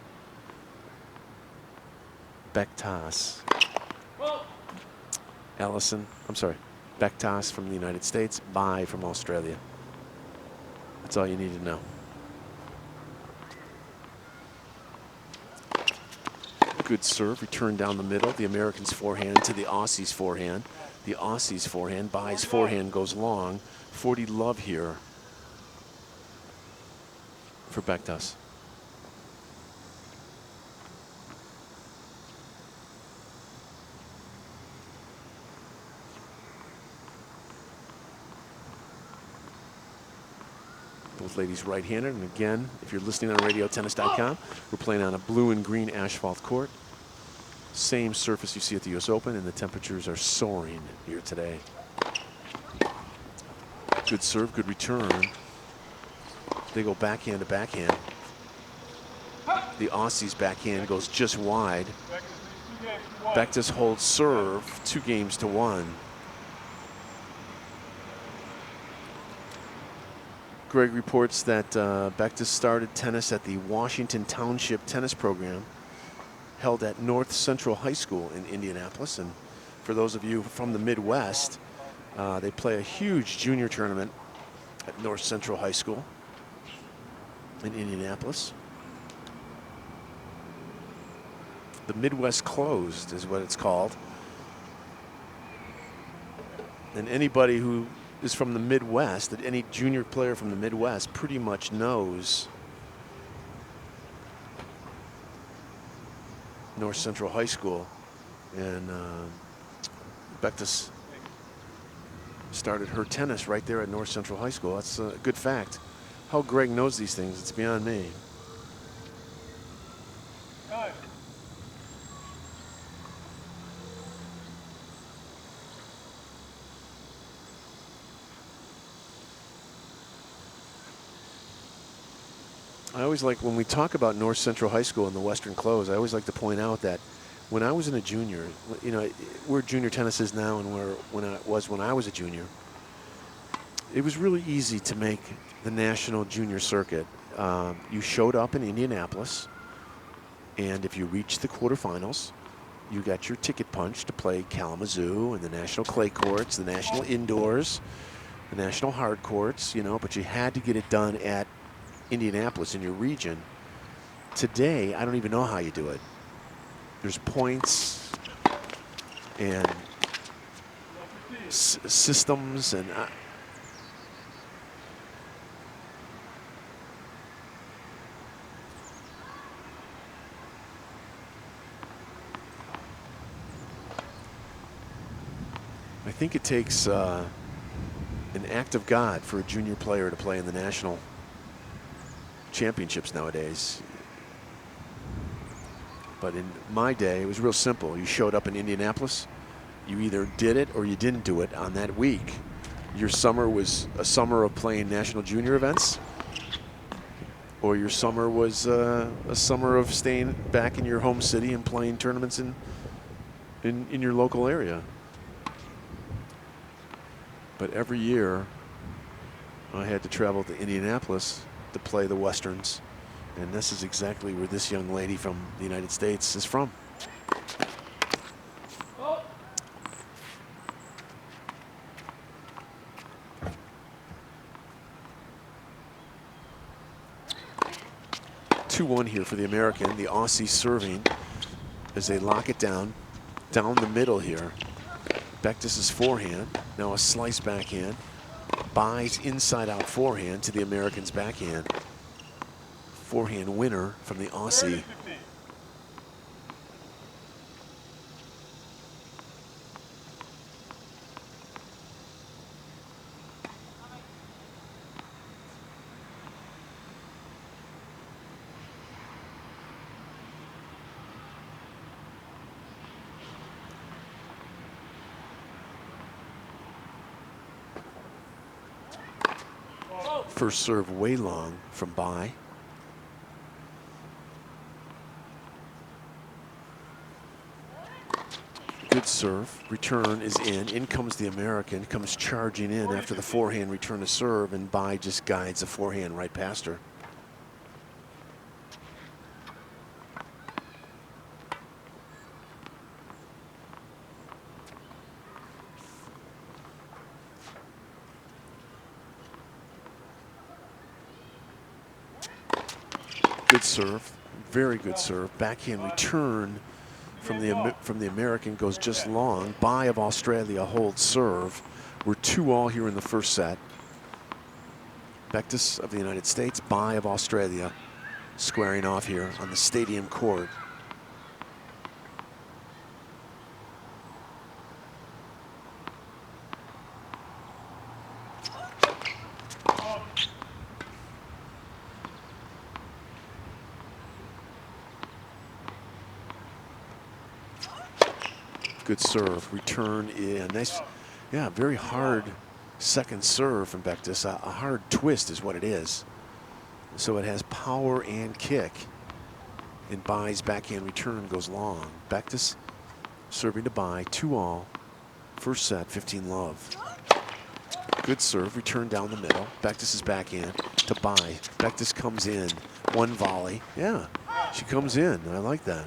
D: Bektas. Ellison, I'm sorry, Bektas from the United States, Bai from Australia. That's all you need to know. Good serve, return down the middle. The Americans' forehand to the Aussies' forehand. The Aussies' forehand, Bai's forehand goes long. 40 love here for Bektas. Both ladies right-handed, and again, if you're listening on radiotennis.com, we're playing on a blue and green asphalt court. Same surface you see at the US Open, and the temperatures are soaring here today. Good serve, good return. They go backhand to backhand. The Aussies' backhand goes just wide. Bektas holds serve, 2-1. Greg reports that Bektas started tennis at the Washington Township Tennis Program held at North Central High School in Indianapolis. And for those of you from the Midwest, they play a huge junior tournament at North Central High School in Indianapolis. The Midwest Closed is what it's called. And anybody who is from the Midwest, that any junior player from the Midwest pretty much knows North Central High School. And Bektas started her tennis right there at North Central High School. That's a good fact. How Greg knows these things, it's beyond me. I always like, when we talk about North Central High School and the Western Close, I always like to point out that when I was in a junior, you know, where junior tennis is now and when I was a junior, it was really easy to make the national junior circuit. You showed up in Indianapolis, and if you reached the quarterfinals, you got your ticket punch to play Kalamazoo and the national clay courts, the national indoors, the national hard courts, you know, but you had to get it done at Indianapolis in your region. Today, I don't even know how you do it. There's points and systems, and I think it takes an act of God for a junior player to play in the national championships nowadays. But in my day, it was real simple. You showed up in Indianapolis, you either did it or you didn't do it on that week. Your summer was a summer of playing national junior events, or your summer was a summer of staying back in your home city and playing tournaments in your local area. But every year, I had to travel to Indianapolis to play the Westerns, and this is exactly where this young lady from the United States is from. Oh. 2-1 here for the American. The Aussie serving as they lock it down the middle here. Bektas's forehand, now a slice backhand. Bai's inside-out forehand to the American's backhand. Forehand winner from the Aussie. First serve way long from Bai. Good serve. Return is in. In comes the American. Comes charging in after the forehand return to serve, and Bai just guides the forehand right past her. Good serve. Very good serve. Backhand return from the American goes just long. Bai of Australia holds serve. We're 2-all here in the first set. Bektis of the United States, Bai of Australia squaring off here on the stadium court. Good serve. Return in. Nice. Yeah, very hard second serve from Bektis. A hard twist is what it is. So it has power and kick. And Bai's backhand return goes long. Bektis serving to Bai. 2-all. First set, 15-love. Good serve. Return down the middle. Bektis' backhand to Bai. Bektis comes in. One volley. Yeah, she comes in. I like that.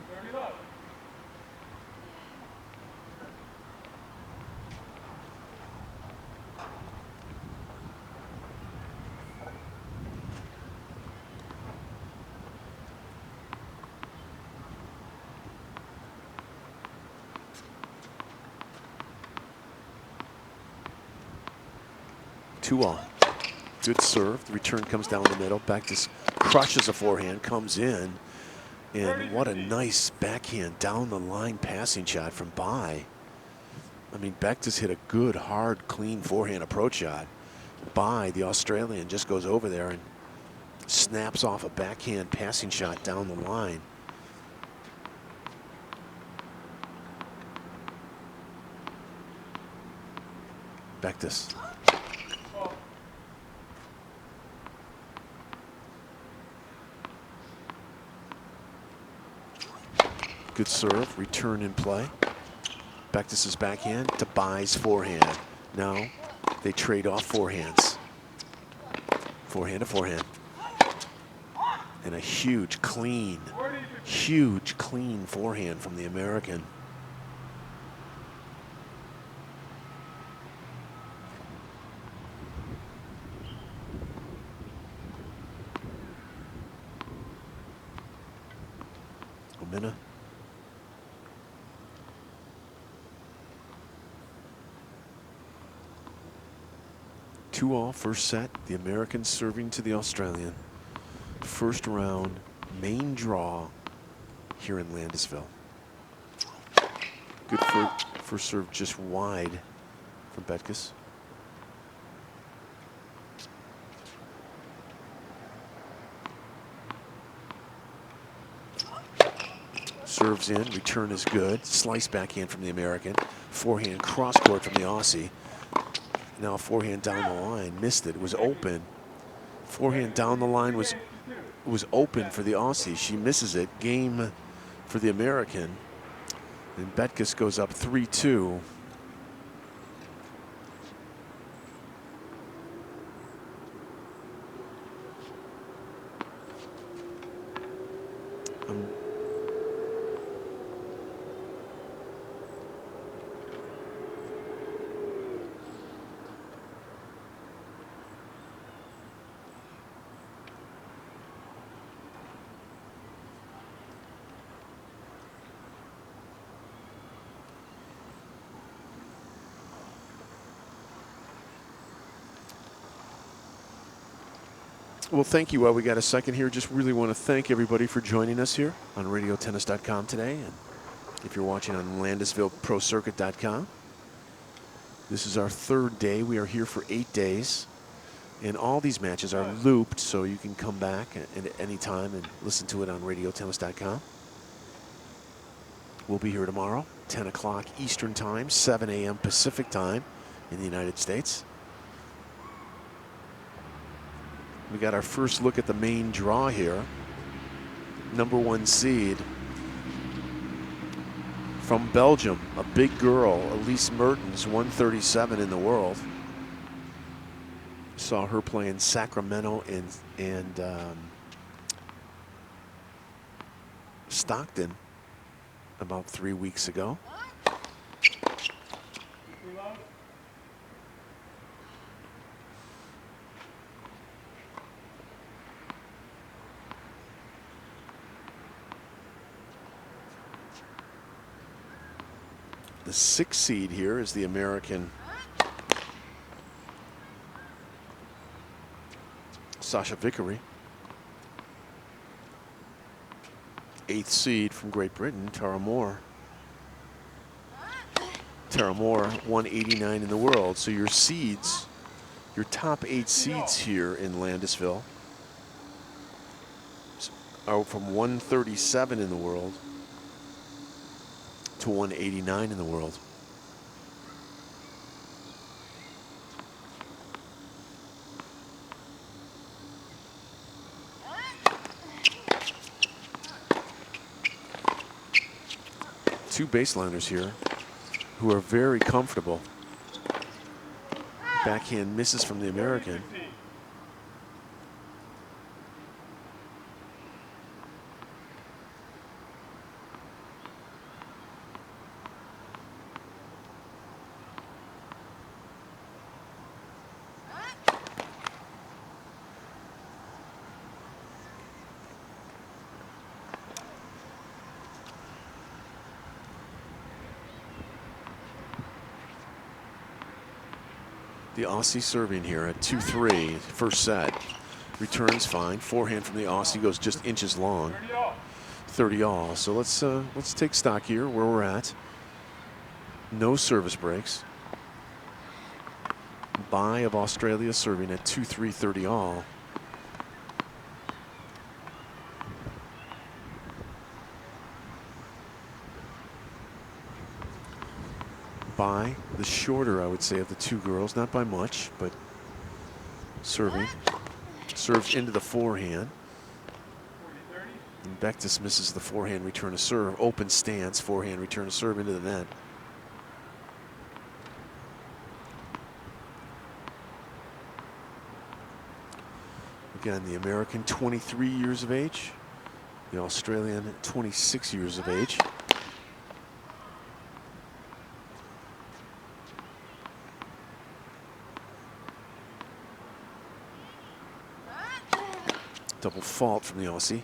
D: All. Good serve. The return comes down the middle. Bektis crushes a forehand, comes in. And what a nice backhand down the line passing shot from Bai. I mean, Bektis hit a good, hard, clean forehand approach shot. Bai, the Australian, just goes over there and snaps off a backhand passing shot down the line. Bektis. Good serve, return in play. Bektis' backhand to Bai's forehand. Now they trade off forehands. Forehand to forehand. And a huge, clean forehand from the American. Omina. 2-all first set. The American serving to the Australian. First round main draw here in Landisville. Good first serve just wide from Bektis. Serves in, return is good. Slice backhand from the American. Forehand cross court from the Aussie. Now forehand down the line, missed it, was open. Forehand down the line was open for the Aussie. She misses it, game for the American. And Bektis goes up 3-2. Well, thank you. While we got a second here, just really want to thank everybody for joining us here on RadioTennis.com today. And if you're watching on LandisvilleProCircuit.com, this is our third day. We are here for 8 days. And all these matches are looped, so you can come back at any time and listen to it on RadioTennis.com. We'll be here tomorrow, 10 o'clock Eastern Time, 7 a.m. Pacific Time in the United States. We got our first look at the main draw here. Number 1 seed from Belgium, a big girl, Elise Mertens, 137 in the world. Saw her play in Sacramento and Stockton about 3 weeks ago. The 6th seed here is the American Sasha Vickery. 8th seed from Great Britain, Tara Moore. Tara Moore, 189 in the world. So your seeds, your top 8 seeds here in Landisville are from 137 in the world to 189 in the world. Two baseliners here who are very comfortable. Backhand misses from the American. The Aussie serving here at 2-3, first set. Returns fine. Forehand from the Aussie goes just inches long. 30 all. So let's take stock here where we're at. No service breaks. Bye of Australia serving at 2-3, 30 all. By the shorter, I would say, of the two girls, not by much, but serving. Serves into the forehand. And Beck dismisses the forehand return to serve. Open stance, forehand return to serve into the net. Again, the American, 23 years of age. The Australian, 26 years of age. Double fault from the Aussie.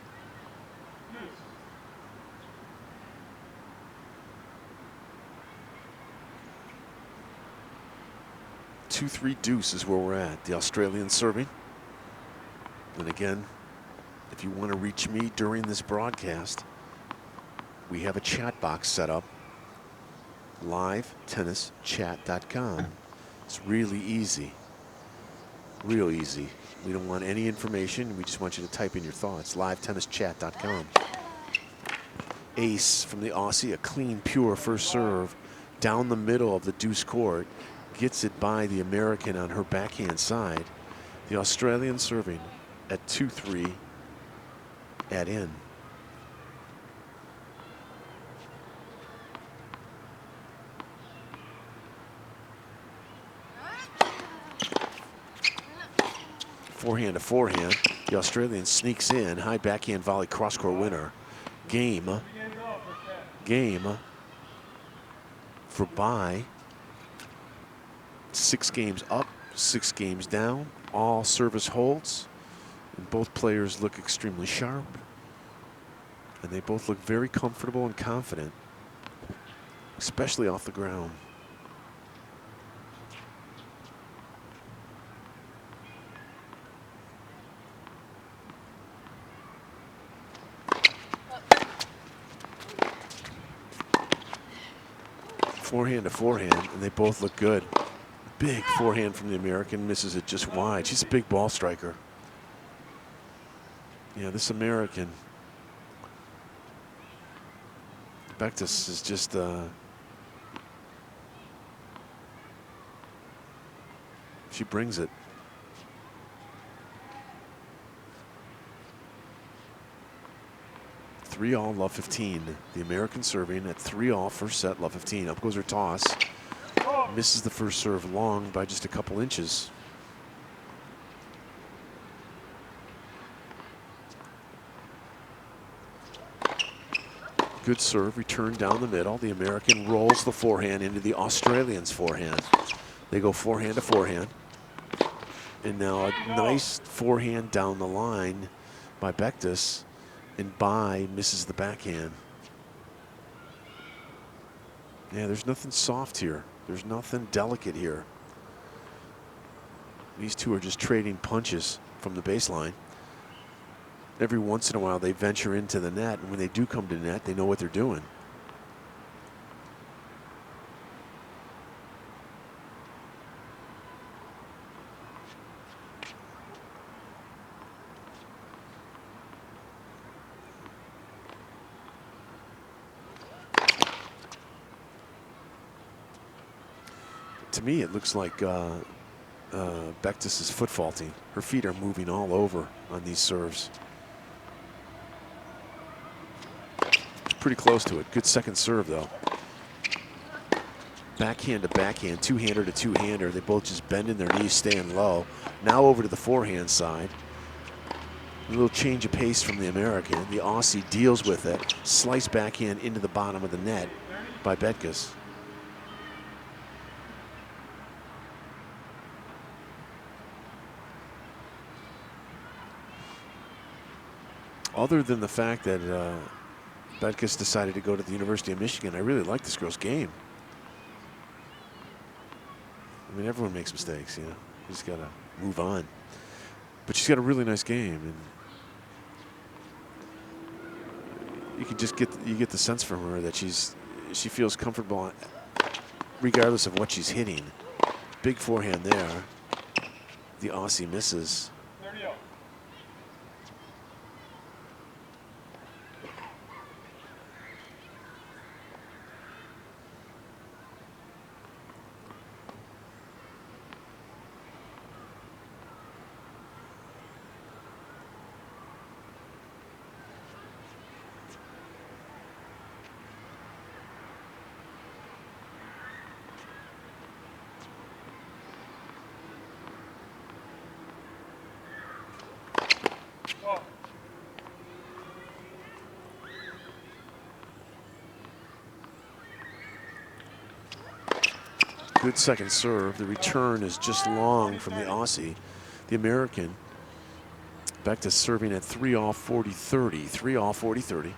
D: Two, 3 deuce is where we're at. The Australian serving. And again, if you want to reach me during this broadcast, we have a chat box set up. LiveTennisChat.com. It's really easy. Real easy. We don't want any information. We just want you to type in your thoughts. LiveTennisChat.com. Ace from the Aussie, a clean, pure first serve down the middle of the deuce court. Gets it by the American on her backhand side. The Australian serving at 2-3 at in. Forehand to forehand. The Australian sneaks in. High backhand volley cross-court winner. Game for bye. 6 games up, 6 games down. All service holds. And both players look extremely sharp. And they both look very comfortable and confident, especially off the ground. Forehand to forehand, and they both look good. Big forehand from the American, misses it just wide. She's a big ball striker. Yeah, this American, Bectus is just she brings it. 3-all, love 15. The American serving at 3-all, first set, love 15. Up goes her toss. Misses the first serve long by just a couple inches. Good serve, return down the middle. The American rolls the forehand into the Australian's forehand. They go forehand to forehand. And now a nice forehand down the line by Bektis, and Bai misses the backhand. Yeah, there's nothing soft here. There's nothing delicate here. These two are just trading punches from the baseline. Every once in a while they venture into the net, and when they do come to net, they know what they're doing. To me, it looks like Bektis is foot faulting. Her feet are moving all over on these serves. Pretty close to it. Good second serve, though. Backhand to backhand, two-hander to two-hander. They both just bending their knees, staying low. Now over to the forehand side. A little change of pace from the American. The Aussie deals with it. Slice backhand into the bottom of the net by Bektis. Other than the fact that Bektis decided to go to the University of Michigan, I really like this girl's game. I mean, everyone makes mistakes, you know. You just gotta move on. But she's got a really nice game, and you can just get the sense from her that she feels comfortable regardless of what she's hitting. Big forehand there. The Aussie misses. Good second serve. The return is just long from the Aussie. The American, Bektis serving at 3-all, 40-30. 3-all, 40-30.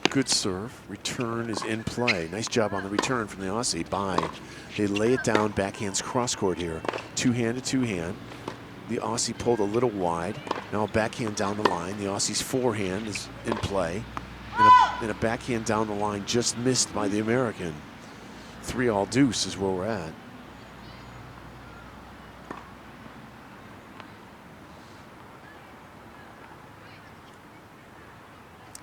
D: Good serve. Return is in play. Nice job on the return from the Aussie. Bai. They lay it down. Backhands cross court here. Two-hand to two-hand. The Aussie pulled a little wide. Now backhand down the line. The Aussie's forehand is in play. And a backhand down the line just missed by the American. 3-all deuce is where we're at.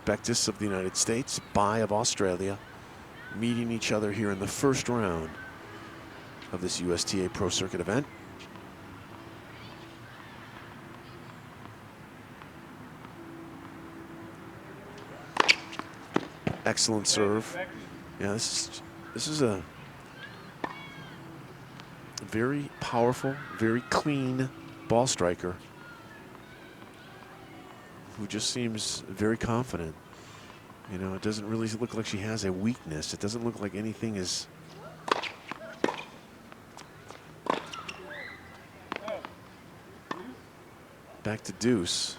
D: Bektis of the United States, Bai of Australia, meeting each other here in the first round of this USTA Pro Circuit event. Excellent serve. Yeah, this is a very powerful, very clean ball striker who just seems very confident. You know, it doesn't really look like she has a weakness. It doesn't look like anything is back to deuce.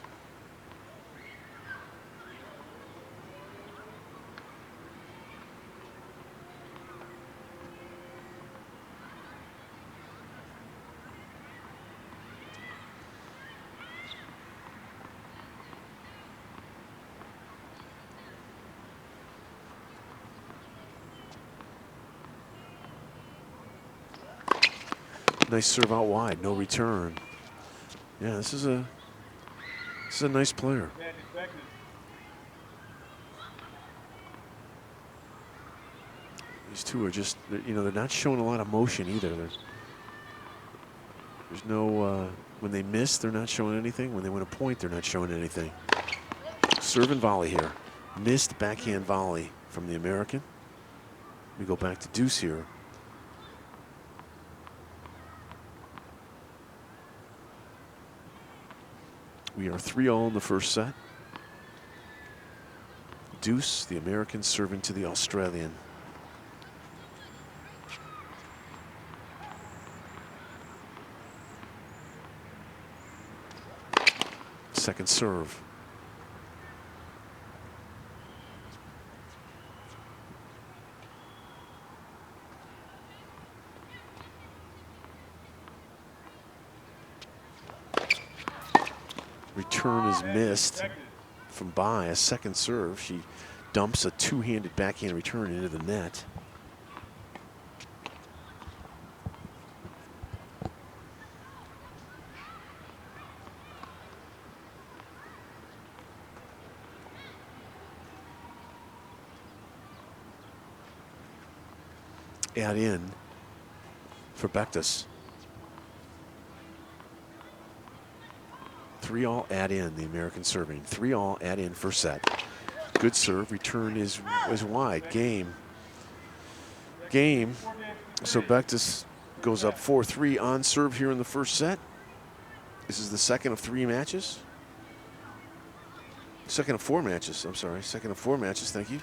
D: Nice serve out wide, no return. Yeah, this is a nice player. These two are just, you know, they're not showing a lot of motion either. There's no, when they miss, they're not showing anything. When they win a point, they're not showing anything. Serve and volley here. Missed backhand volley from the American. We go back to deuce here. We are 3-all in the first set. Deuce, the American serving to the Australian. Second serve. Return is missed from Bai. A second serve. She dumps a two-handed backhand return into the net. Add in for Bektis. 3-all add in, the American serving. 3-all add in first set. Good serve, return is wide. Game. So Bektis goes up 4-3 on serve here in the first set. This is the second of 3 matches. Second of 4 matches, I'm sorry. Second of 4 matches, thank you.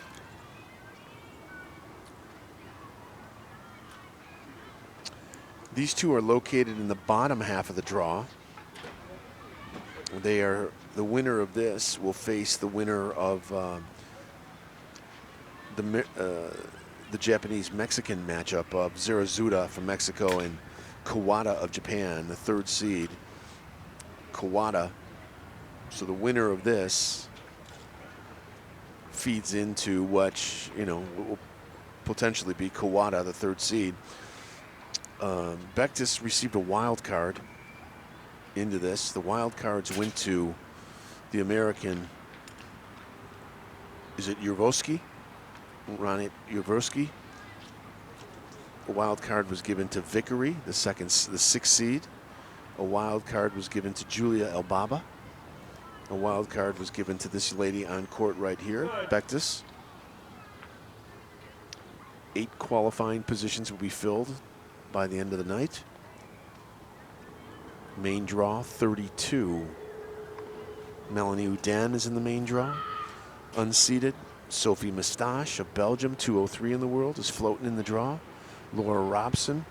D: These two are located in the bottom half of the draw. They are, the winner of this will face the winner of the Japanese-Mexican matchup of Zarazuda from Mexico and Kawada of Japan, the 3rd seed. Kawada. So the winner of this feeds into what, you know, will potentially be Kawada, the 3rd seed. Bektis received a wild card into this. The wild cards went to the American. Is it Yurvoski? Ronnie Yurvoski. A wild card was given to Vickery, the 6th seed. A wild card was given to Julia Elbaba. A wild card was given to this lady on court right here, Bektis. 8 qualifying positions will be filled by the end of the night. Main draw 32. Melanie Oudin is in the main draw. Unseeded, Sophie Mustache of Belgium, 203 in the world, is floating in the draw. Laura Robson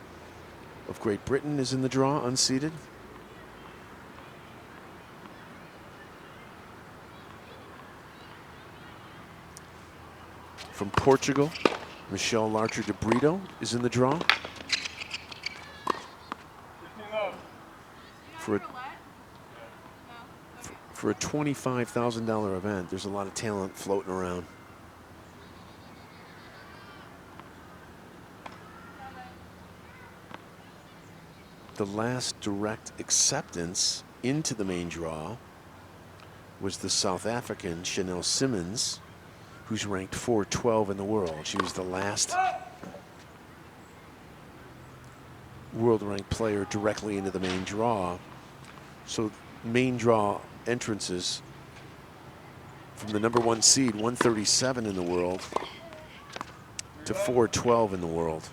D: of Great Britain is in the draw, unseeded. From Portugal, Michelle Larcher de Brito is in the draw. For a $25,000 event, there's a lot of talent floating around. The last direct acceptance into the main draw was the South African Chanel Simmons, who's ranked 412 in the world. She was the last world ranked player directly into the main draw. So main draw entrances from the #1 seed, 137 in the world, to 412 in the world.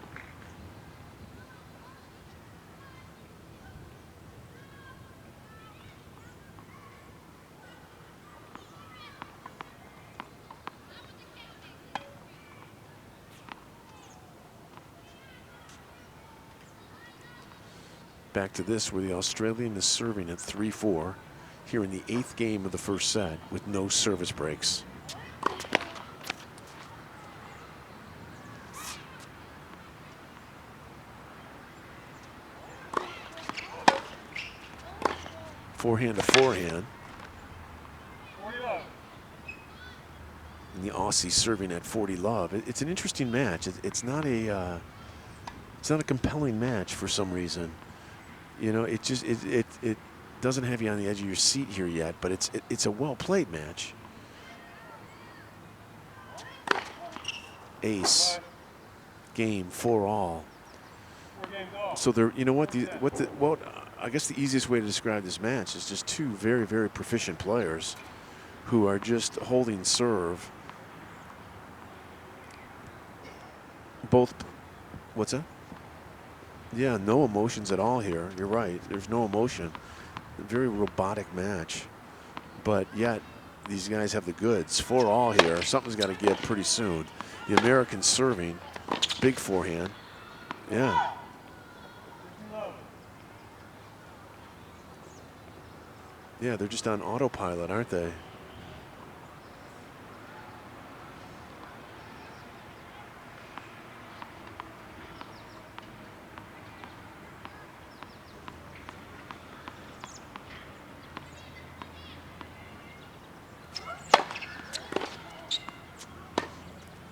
D: Back to this, where the Australian is serving at 3-4 here in the 8th game of the first set with no service breaks. Forehand to forehand. And the Aussie serving at 40 love. It's an interesting match. It's not a compelling match for some reason. You know, it doesn't have you on the edge of your seat here yet, but it's a well-played match. Ace. Game 4-all. So there, you know what? I guess the easiest way to describe this match is just two very, very proficient players who are just holding serve. Both. What's that? Yeah, no emotions at all here. You're right. There's no emotion. A very robotic match, but yet these guys have the goods. 4-all here. Something's got to give pretty soon. The American serving, big forehand. Yeah. Yeah, they're just on autopilot, aren't they?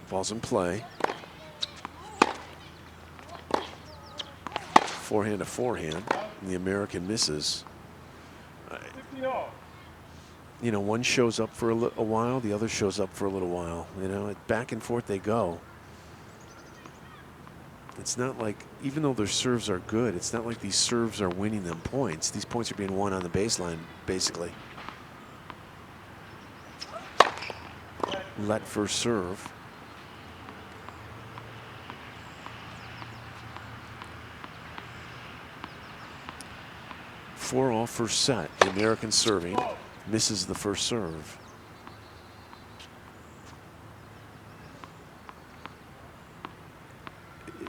D: Ball's in play. Forehand to forehand, and the American misses. You know, one shows up for a while, the other shows up for a little while. You know, back and forth they go. It's not like, even though their serves are good, it's not like these serves are winning them points. These points are being won on the baseline, basically. Let first serve. Four all first set. The American serving misses the first serve.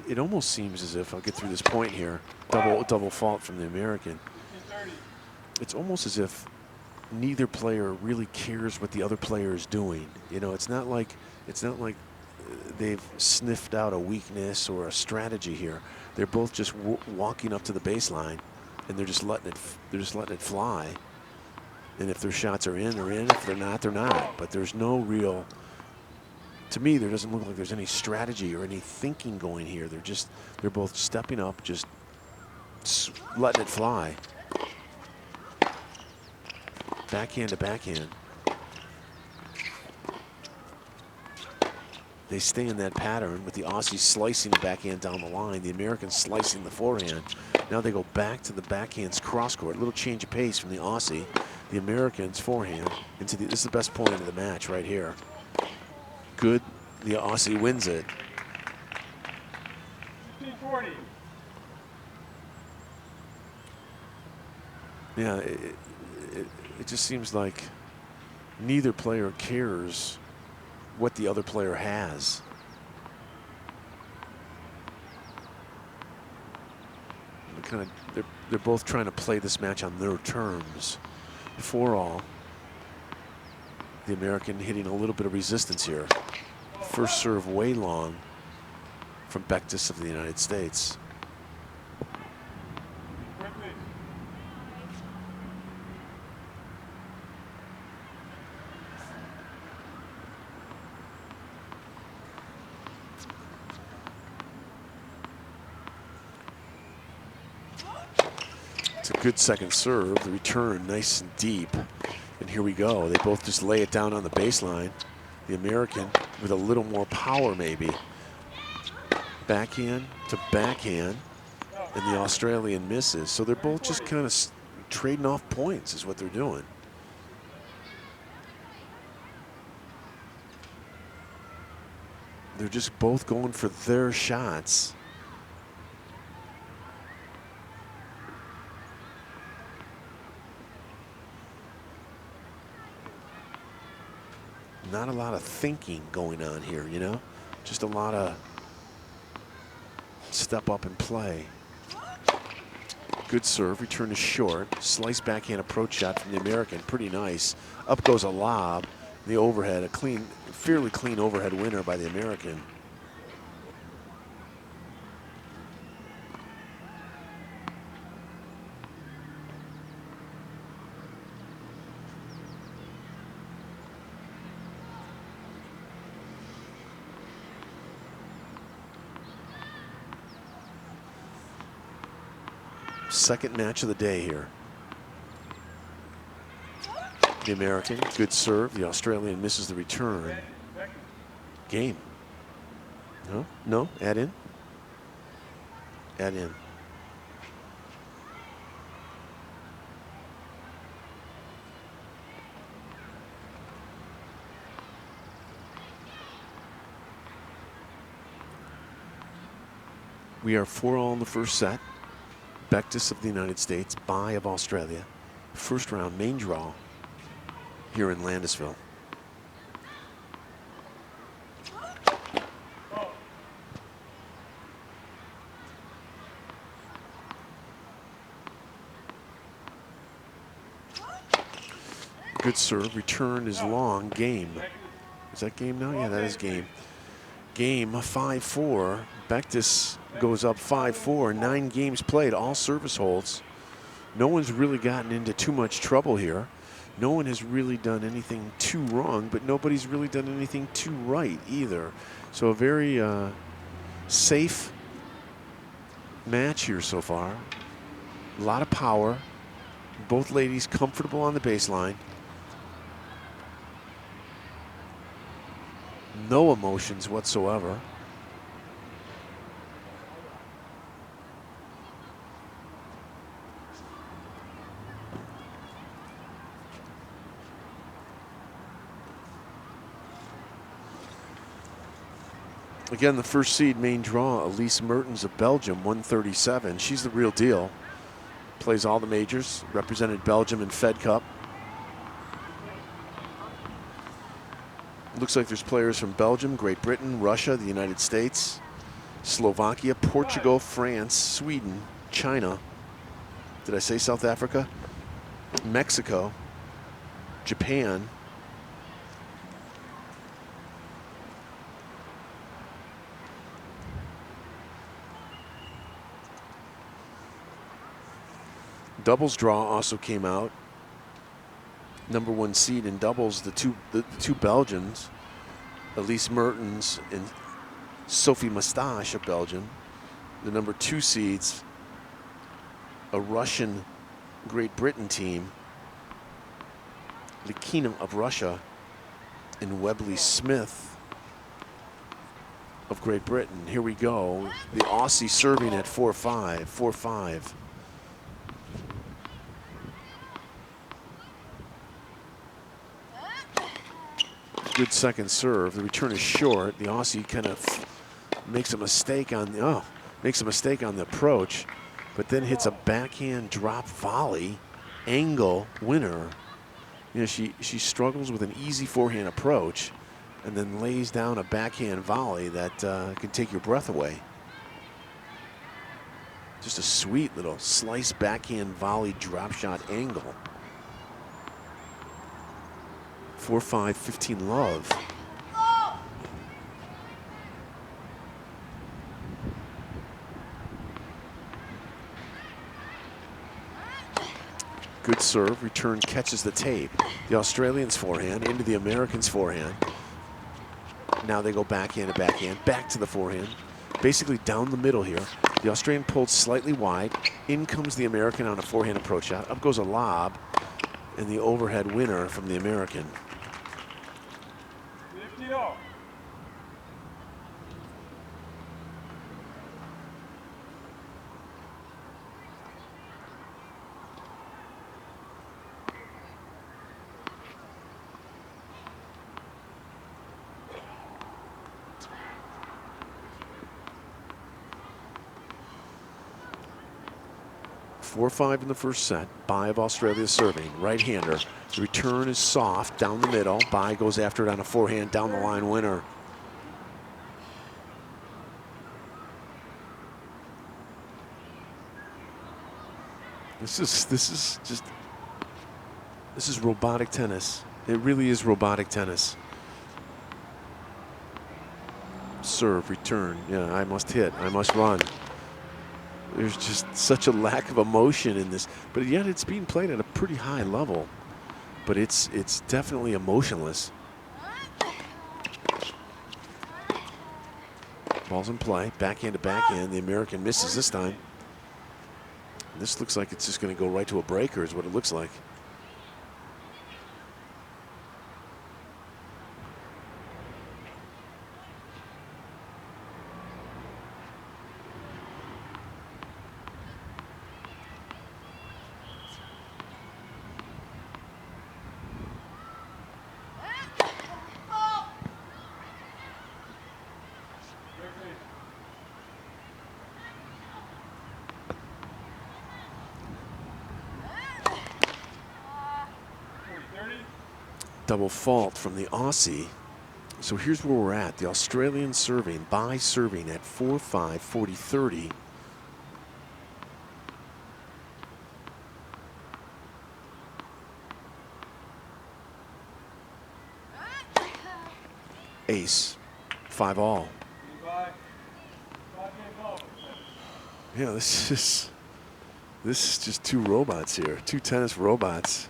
D: It almost seems as if, I'll get through this point here, double fault from the American. It's almost as if neither player really cares what the other player is doing. You know, it's not like they've sniffed out a weakness or a strategy here. They're both just walking up to the baseline, and they're just letting it fly. And if their shots are in, they're in. If they're not, they're not. But there's no real, to me, there doesn't look like there's any strategy or any thinking going here. They're both stepping up, just letting it fly. Backhand to backhand. They stay in that pattern with the Aussies slicing the backhand down the line, the Americans slicing the forehand. Now they go back to the backhand's cross court. A little change of pace from the Aussie. The Americans forehand into this is the best point of the match right here. Good, the Aussie wins it.
E: 15-40.
D: Yeah, it just seems like neither player cares what the other player has. They're both trying to play this match on their terms. 4-all. The American hitting a little bit of resistance here. First serve way long from Bektis of the United States. It's a good second serve. The return nice and deep. And here we go. They both just lay it down on the baseline. The American with a little more power maybe. Backhand to backhand. And the Australian misses. So they're both just kind of trading off points is what they're doing. They're just both going for their shots. Not a lot of thinking going on here, you know? Just a lot of step up and play. Good serve, return is short. Slice backhand approach shot from the American, pretty nice. Up goes a lob, the overhead, a clean, fairly clean overhead winner by the American. Second match of the day here. The American, good serve. The Australian misses the return. Game. No, no, add in. Add in. We are 4-all in the first set. Bectus of the United States, bye of Australia. First round main draw here in Landisville. Good serve, return is long, game. Is that game now? Yeah, that is game. Game 5-4. Bectus goes up 5-4, 9 games played, all service holds. No one's really gotten into too much trouble here. No one has really done anything too wrong, but nobody's really done anything too right either. So a very safe match here so far. A lot of power. Both ladies comfortable on the baseline. No emotions whatsoever. Again, the first seed main draw, Elise Mertens of Belgium, 137. She's the real deal. Plays all the majors, represented Belgium in Fed Cup. Looks like there's players from Belgium, Great Britain, Russia, the United States, Slovakia, Portugal, France, Sweden, China. Did I say South Africa? Mexico, Japan. Doubles draw also came out. #1 seed in doubles, the two Belgians, Elise Mertens and Sophie Mustache of Belgium. The #2 seeds, a Russian Great Britain team, Likina of Russia and Webley Smith of Great Britain. Here we go. The Aussie serving at 4-5, 4-5. Good second serve. The return is short. The Aussie kind of makes a mistake on the approach, but then hits a backhand drop volley, angle winner. You know, she struggles with an easy forehand approach, and then lays down a backhand volley that can take your breath away. Just a sweet little slice backhand volley drop shot angle. 4-5, 15 love. Good serve, return catches the tape. The Australians' forehand into the Americans' forehand. Now they go backhand to backhand, back to the forehand. Basically down the middle here. The Australian pulled slightly wide. In comes the American on a forehand approach shot. Up goes a lob, and the overhead winner from the American. Four-5 in the first set. Bye of Australia serving. Right-hander. The return is soft down the middle. Bye goes after it on a forehand down the line winner. This is robotic tennis. It really is robotic tennis. Serve, return. Yeah, I must hit. I must run. There's just such a lack of emotion in this, but yet it's being played at a pretty high level. But it's definitely emotionless. Ball's in play, backhand to backhand. The American misses this time. This looks like it's just going to go right to a breaker is what it looks like. Double fault from the Aussie. So here's where we're at. The Australian serving, by serving at 4-5, 40-30. Ace, 5-all. Yeah, this is just two robots here, two tennis robots.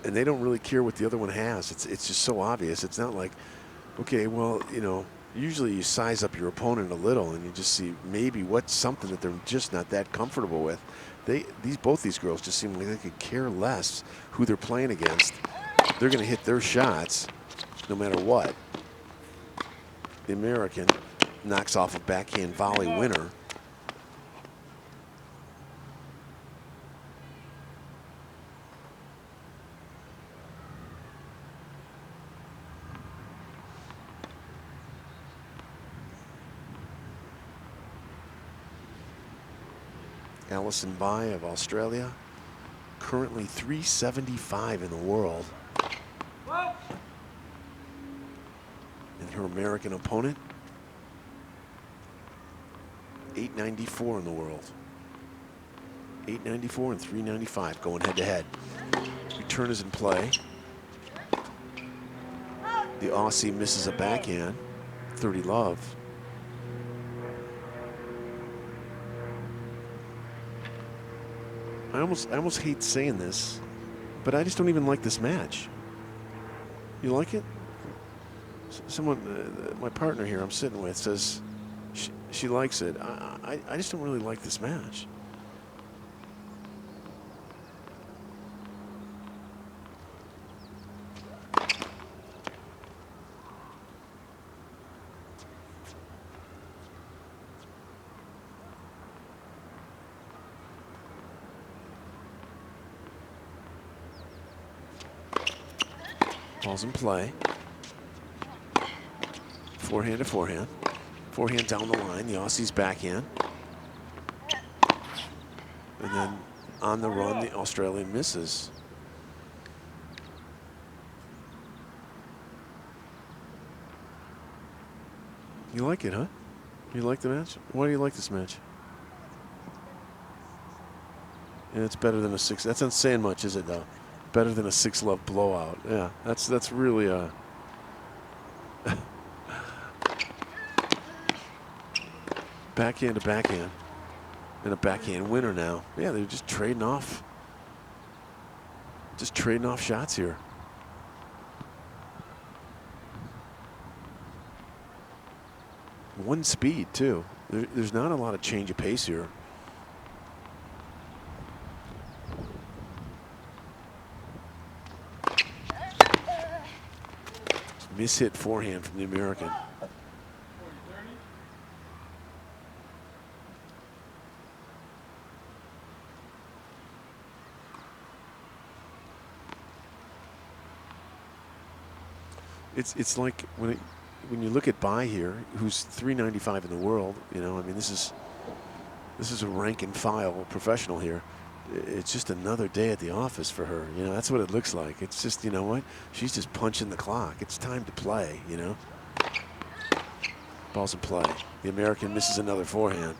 D: And they don't really care what the other one has. It's just so obvious. It's not like, okay, well, you know, usually you size up your opponent a little and you just see maybe what's something that they're just not that comfortable with. Both these girls just seem like they could care less who they're playing against. They're going to hit their shots no matter what. The American knocks off a backhand volley winner. Alison Bai of Australia, currently 375 in the world. And her American opponent, 894 in the world. 894 and 395 going head to head. Return is in play. The Aussie misses a backhand, 30 love. I almost hate saying this, but I just don't even like this match. You like it? Someone, my partner here I'm sitting with says she likes it. I just don't really like this match. Ball's in play. Forehand to forehand. Forehand down the line. The Aussie's backhand. And then on the run, the Australian misses. You like it, huh? You like the match? Why do you like this match? Yeah, it's better than a 6. That's not saying much, is it, though? Better than a 6-love blowout. Yeah, that's really a backhand to backhand and a backhand winner now. Yeah, they're just trading off. Just trading off shots here. One speed too. There's not a lot of change of pace here. Mishit forehand from the American. It's like when you look at Bai here, who's 395 in the world. You know, I mean, this is a rank and file professional here. It's just another day at the office for her. You know, that's what it looks like. It's just, you know what? She's just punching the clock. It's time to play, you know? Ball's in play. The American misses another forehand.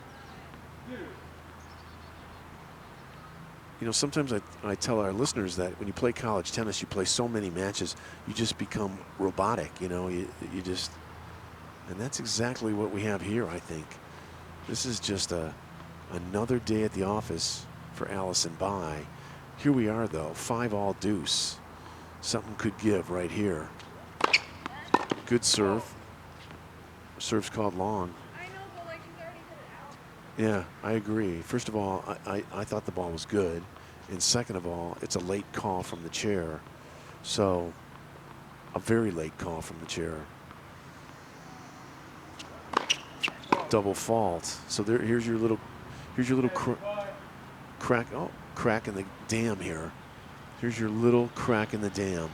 D: You know, sometimes I tell our listeners that when you play college tennis, you play so many matches, you just become robotic, you know? You just, and that's exactly what we have here, I think. This is just another day at the office for Alison Bai. Here we are, though, 5-all deuce. Something could give right here. Good serve. Serve's called long.
F: I know, but like she's already hit it
D: Yeah, I agree. First of all, I thought the ball was good. And second of all, it's a late call from the chair. So, a very late call from the chair. Double fault. So here's your little crack. Oh, crack in the dam here. Here's your little crack in the dam.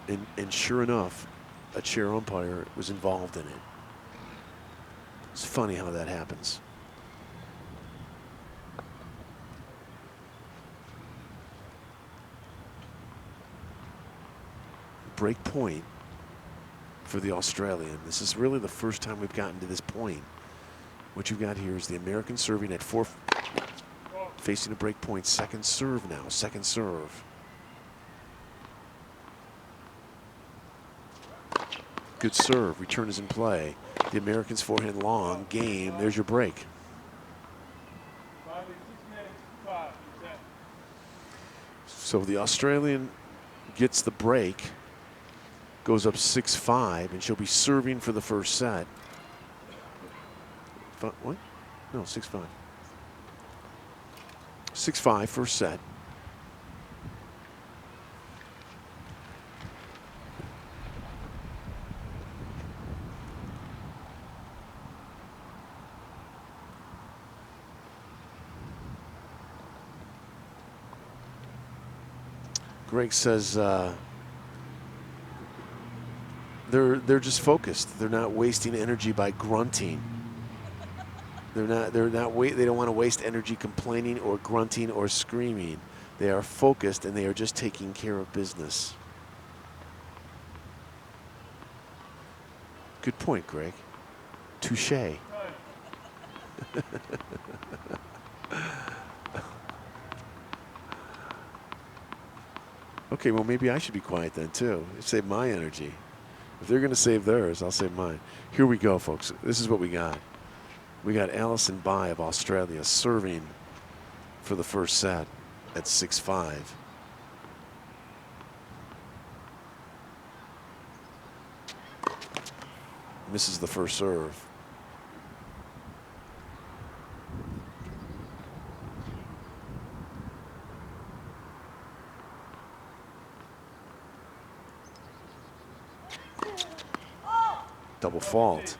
D: And sure enough, a chair umpire was involved in it. It's funny how that happens. Break point for the Australian. This is really the first time we've gotten to this point. What you've got here is the American serving at 4, facing a break point. Second serve now, second serve. Good serve, return is in play. The Americans forehand long, game, there's your break. So the Australian gets the break, goes up 6-5, and she'll be serving for the first set. What? No, 6-5. 6-5, first set. Greg says they're just focused. They're not wasting energy by grunting. They don't want to waste energy complaining or grunting or screaming. They are focused and they are just taking care of business. Good point, Greg. Touché. Okay, well, maybe I should be quiet then, too. Save my energy. If they're going to save theirs, I'll save mine. Here we go, folks. This is what we got. We got Alison Bai of Australia serving for the first set at 6-5. Misses the first serve. Double fault.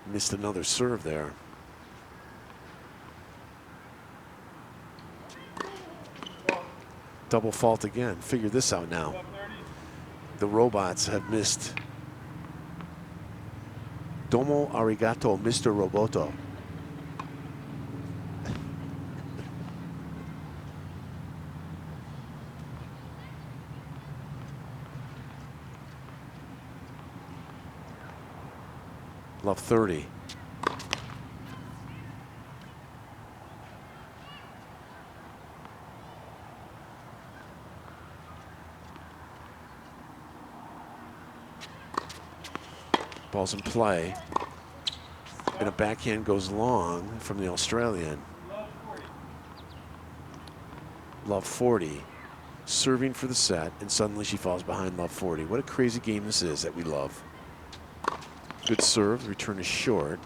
D: Missed another serve there. Double fault again. Figure this out now. The robots have missed. Domo arigato, Mr. Roboto. Love 30. Ball's in play. And a backhand goes long from the Australian. Love 40. Serving for the set, and suddenly she falls behind Love 40. What a crazy game this is that we love. Good serve, the return is short.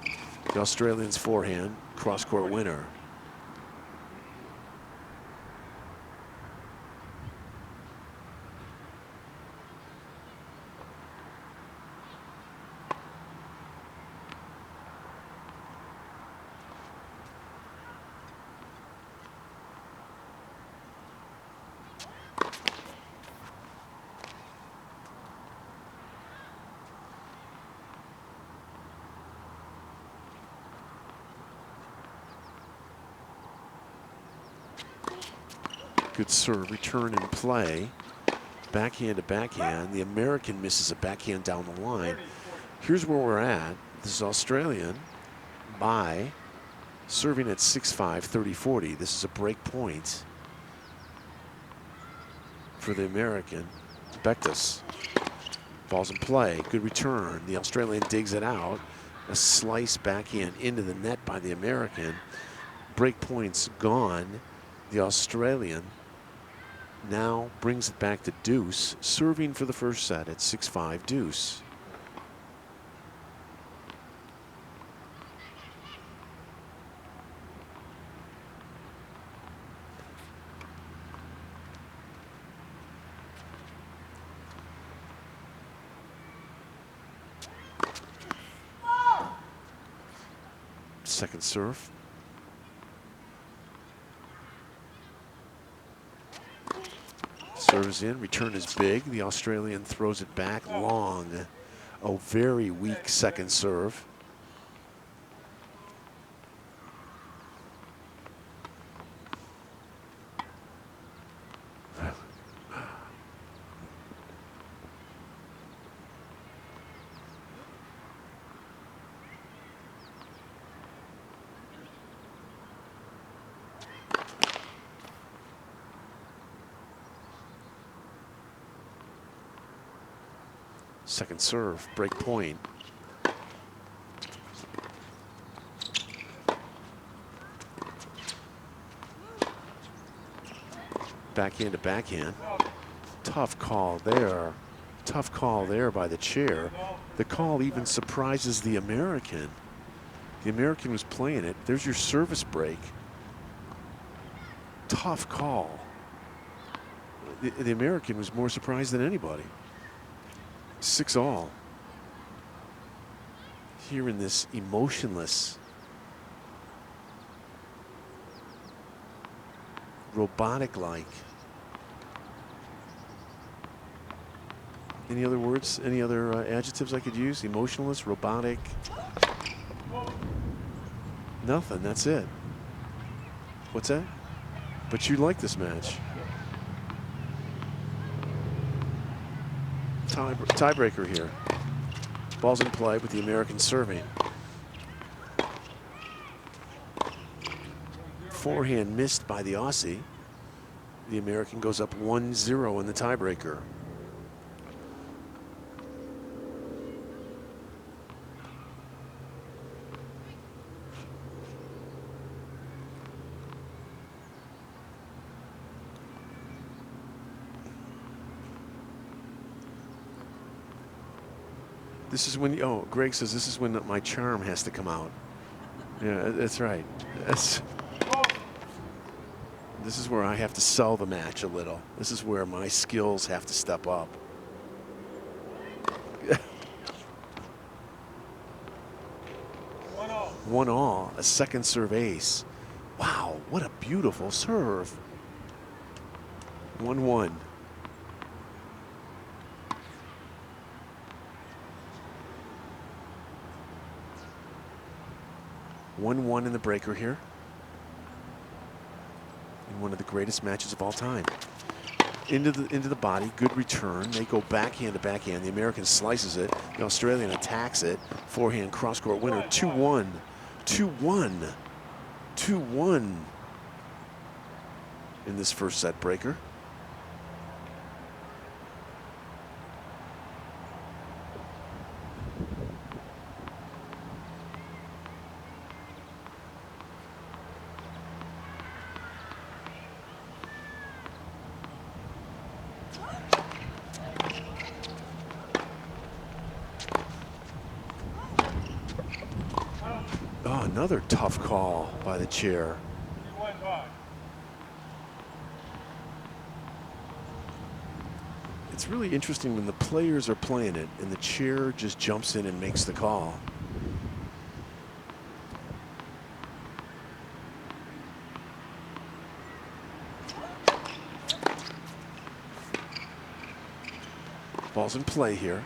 D: The Australian's forehand, cross-court winner. Good serve, return in play. Backhand to backhand. The American misses a backhand down the line. Here's where we're at. This is Australian by serving at 6-5, 30-40. This is a break point for the American. Bectus. Ball's in play. Good return. The Australian digs it out. A slice backhand into the net by the American. Break points gone. The Australian now brings it back to deuce, serving for the first set at 6-5 deuce. Second serve. Serve is in, return is big. The Australian throws it back long. A very weak second serve. Second serve, break point. Backhand to backhand. Tough call there. Tough call there by the chair. The call even surprises the American. The American was playing it. There's your service break. Tough call. The American was more surprised than anybody. 6-all. Here in this emotionless, robotic-like. Any other words, any other adjectives I could use? Emotionless, robotic? Nothing, that's it. What's that? But you like this match. Tiebreaker here. Ball's in play with the American serving. Forehand missed by the Aussie. The American goes up 1-0 in the tiebreaker. This is when, oh, Greg says this is when my charm has to come out. Yeah, that's right. This is where I have to sell the match a little. This is where my skills have to step up. 1-all, a second serve ace. Wow, what a beautiful serve. 1-1. In the breaker here. In one of the greatest matches of all time. Into the body, good return. They go backhand to backhand. The American slices it. The Australian attacks it. Forehand cross-court winner. 2-1. 2-1. 2-1 in this first set breaker. Another tough call by the chair. It's really interesting when the players are playing it and the chair just jumps in and makes the call. Ball's in play here.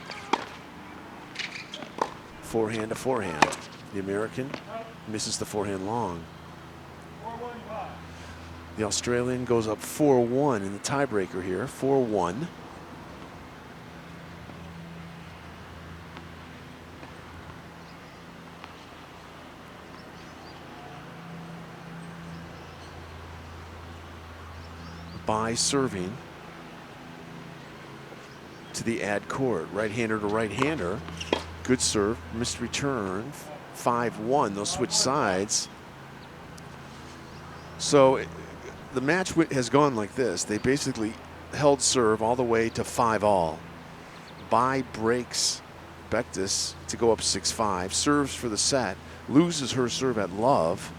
D: Forehand to forehand. The American misses the forehand long. The Australian goes up 4-1 in the tiebreaker here. 4-1. By serving. to the ad court. Right-hander to right-hander. Good serve, missed return. 5-1, they'll switch sides. So the match has gone like this. They basically held serve all the way to 5-all. Bai breaks Bektis to go up 6-5, serves for the set, loses her serve at love.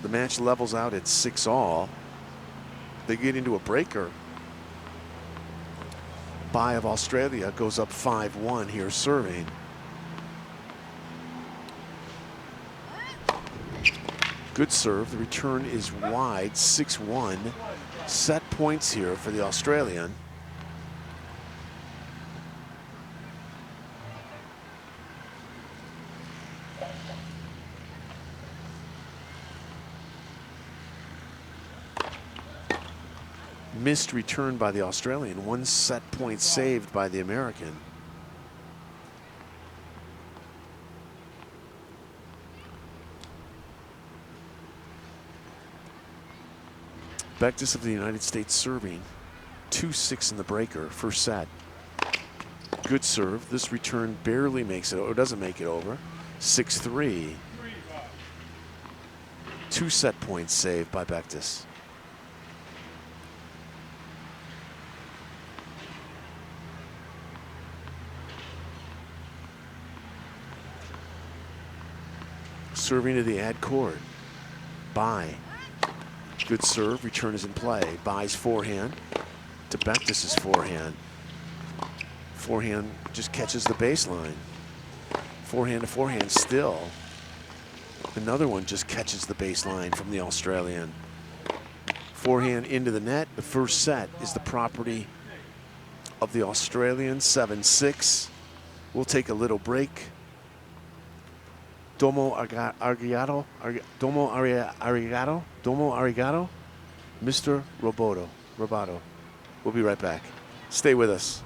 D: The match levels out at 6-all. They get into a breaker. Bai of Australia goes up 5-1 here serving. Good serve. The return is wide, 6-1. Set points here for the Australian. Missed return by the Australian. 1 set point saved by the American. Bektis of the United States serving. 2-6 in the breaker, first set. Good serve. This return barely makes it, or doesn't make it over. 6-3. 2 set points saved by Bektis. Serving to the ad court. Bai. Good serve. Return is in play. Bai's forehand to Bektis's forehand. Forehand just catches the baseline. Forehand to forehand still. Another one just catches the baseline from the Australian. Forehand into the net. The first set is the property of the Australian. 7-6. We'll take a little break. Domo arigato, domo arigato, domo arigato, Mr. Roboto. We'll be right back. Stay with us.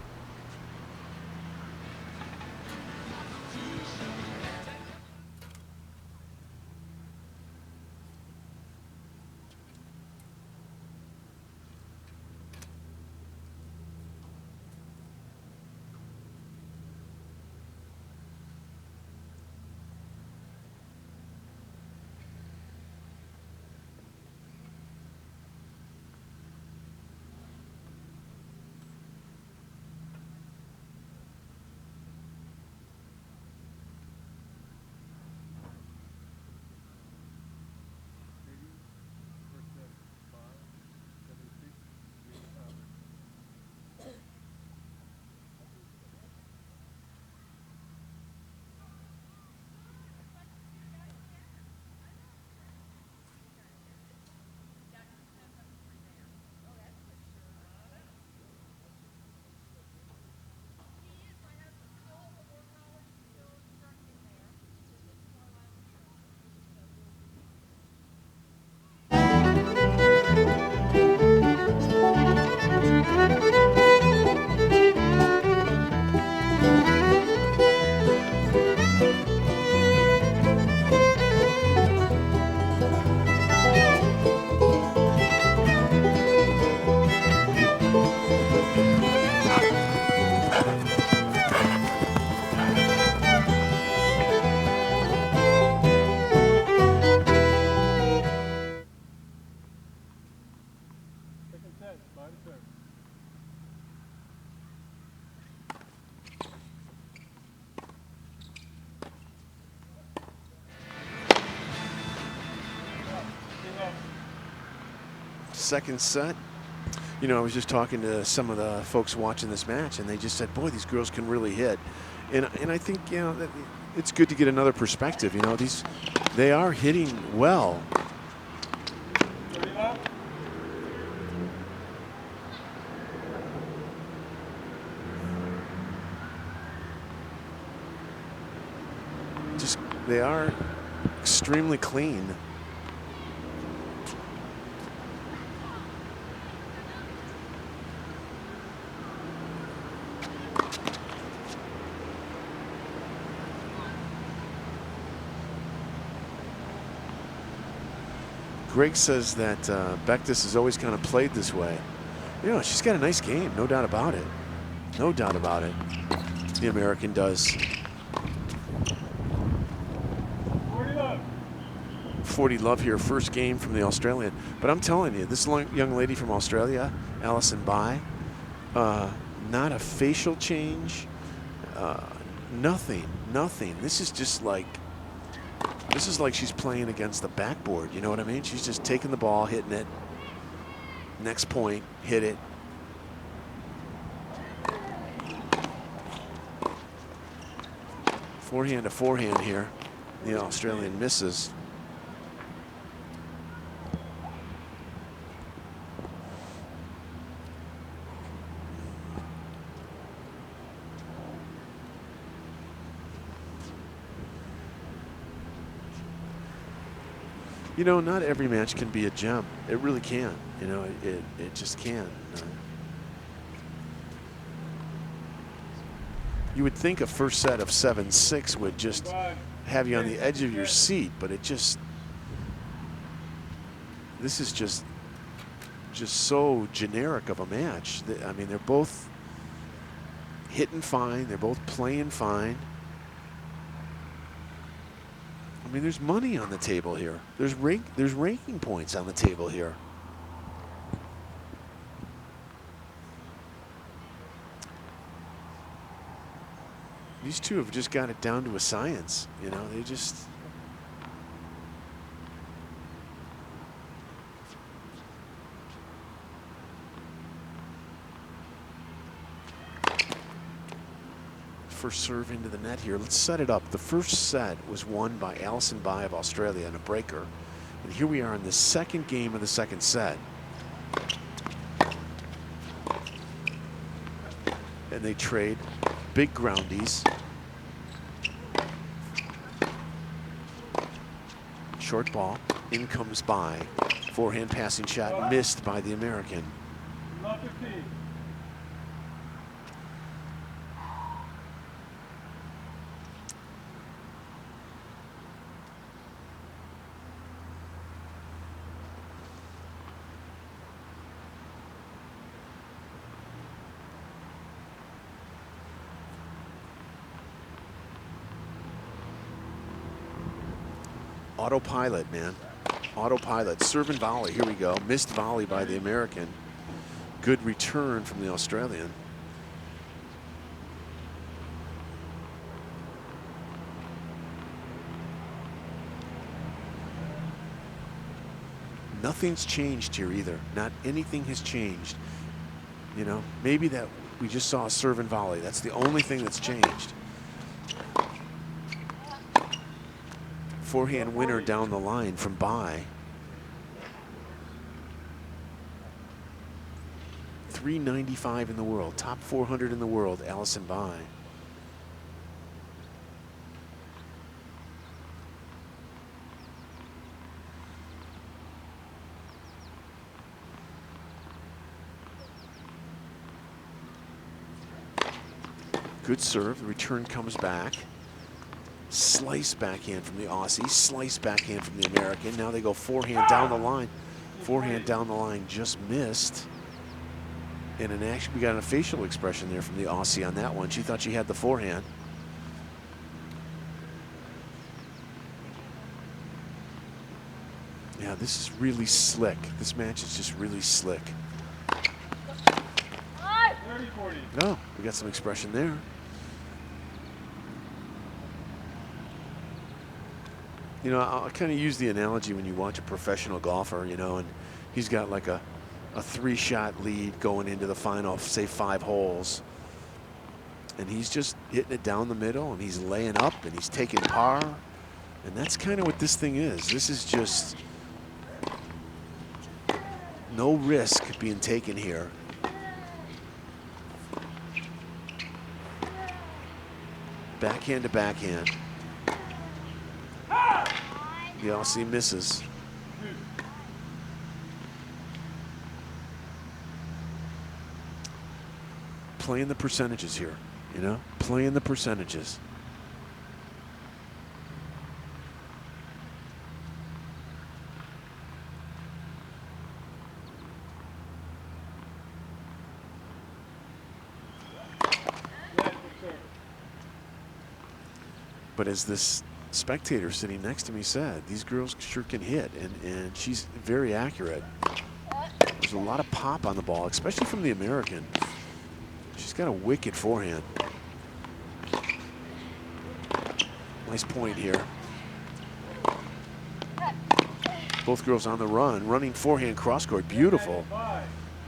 D: Second set. You know, I was just talking to some of the folks watching this match, and they just said, boy, these girls can really hit. And I think, you know, that it's good to get another perspective. You know, they are hitting well. They are extremely clean. Greg says that Bektis has always kind of played this way. You know, she's got a nice game, no doubt about it. No doubt about it. The American does. 40 love here, first game from the Australian. But I'm telling you, this young lady from Australia, Alison Bai, not a facial change, nothing. This is just like, she's playing against the backboard, you know what I mean? She's just taking the ball, hitting it. Next point, hit it. Forehand to forehand here. The Australian misses. You know, not every match can be a gem. It really can. You know, it just can. You would think a first set of 7-6 would just have you on the edge of your seat, but it just, this is just so generic of a match. I mean, they're both hitting fine. They're both playing fine. I mean, there's money on the table here. There's ranking points on the table here. These two have just got it down to a science. You know, they just. First serve into the net here. Let's set it up. The first set was won by Alison Bai of Australia in a breaker. And here we are in the second game of the second set. And they trade big groundies. Short ball. In comes Bai. Forehand passing shot missed by the American. Autopilot, man. Autopilot. Serve and volley. Here we go. Missed volley by the American. Good return from the Australian. Nothing's changed here either. Not anything has changed. You know, maybe that we just saw a serve and volley. That's the only thing that's changed. Forehand winner down the line from Bai. 395 in the world, top 400 in the world, Alison Bai. Good serve, the return comes back. Slice backhand from the Aussie, slice backhand from the American. Now they go forehand down the line. Forehand down the line just missed. And an action, we got a facial expression there from the Aussie on that one. She thought she had the forehand. Yeah, this is really slick. This match is just really slick. No, we got some expression there. You know, I'll kind of use the analogy when you watch a professional golfer, you know, and he's got like a 3-shot lead going into the final, say 5 holes. And he's just hitting it down the middle, and he's laying up, and he's taking par. And that's kind of what this thing is. This is just no risk being taken here. Backhand to backhand. The Aussie misses. Playing the percentages here, you know, playing the percentages. But as this spectator sitting next to me said, these girls sure can hit, and she's very accurate. There's a lot of pop on the ball, especially from the American. She's got a wicked forehand. Nice point here. Both girls on the run, running forehand cross court. Beautiful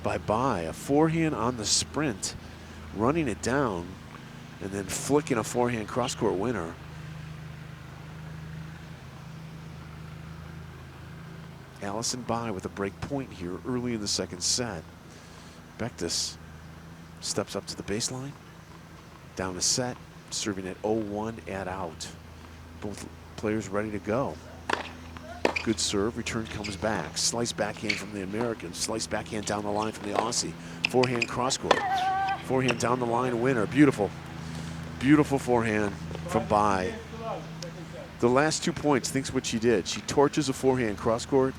D: by Bai. A forehand on the sprint, running it down, and then flicking a forehand cross court winner. Allison Bai with a break point here early in the second set. Bektis steps up to the baseline, down a set, serving at 0-1 at out. Both players ready to go. Good serve, return comes back. Slice backhand from the American, slice backhand down the line from the Aussie. Forehand cross court, forehand down the line winner. Beautiful, beautiful forehand from Bai. The last 2 points, thinks what she did. She torches a forehand cross court.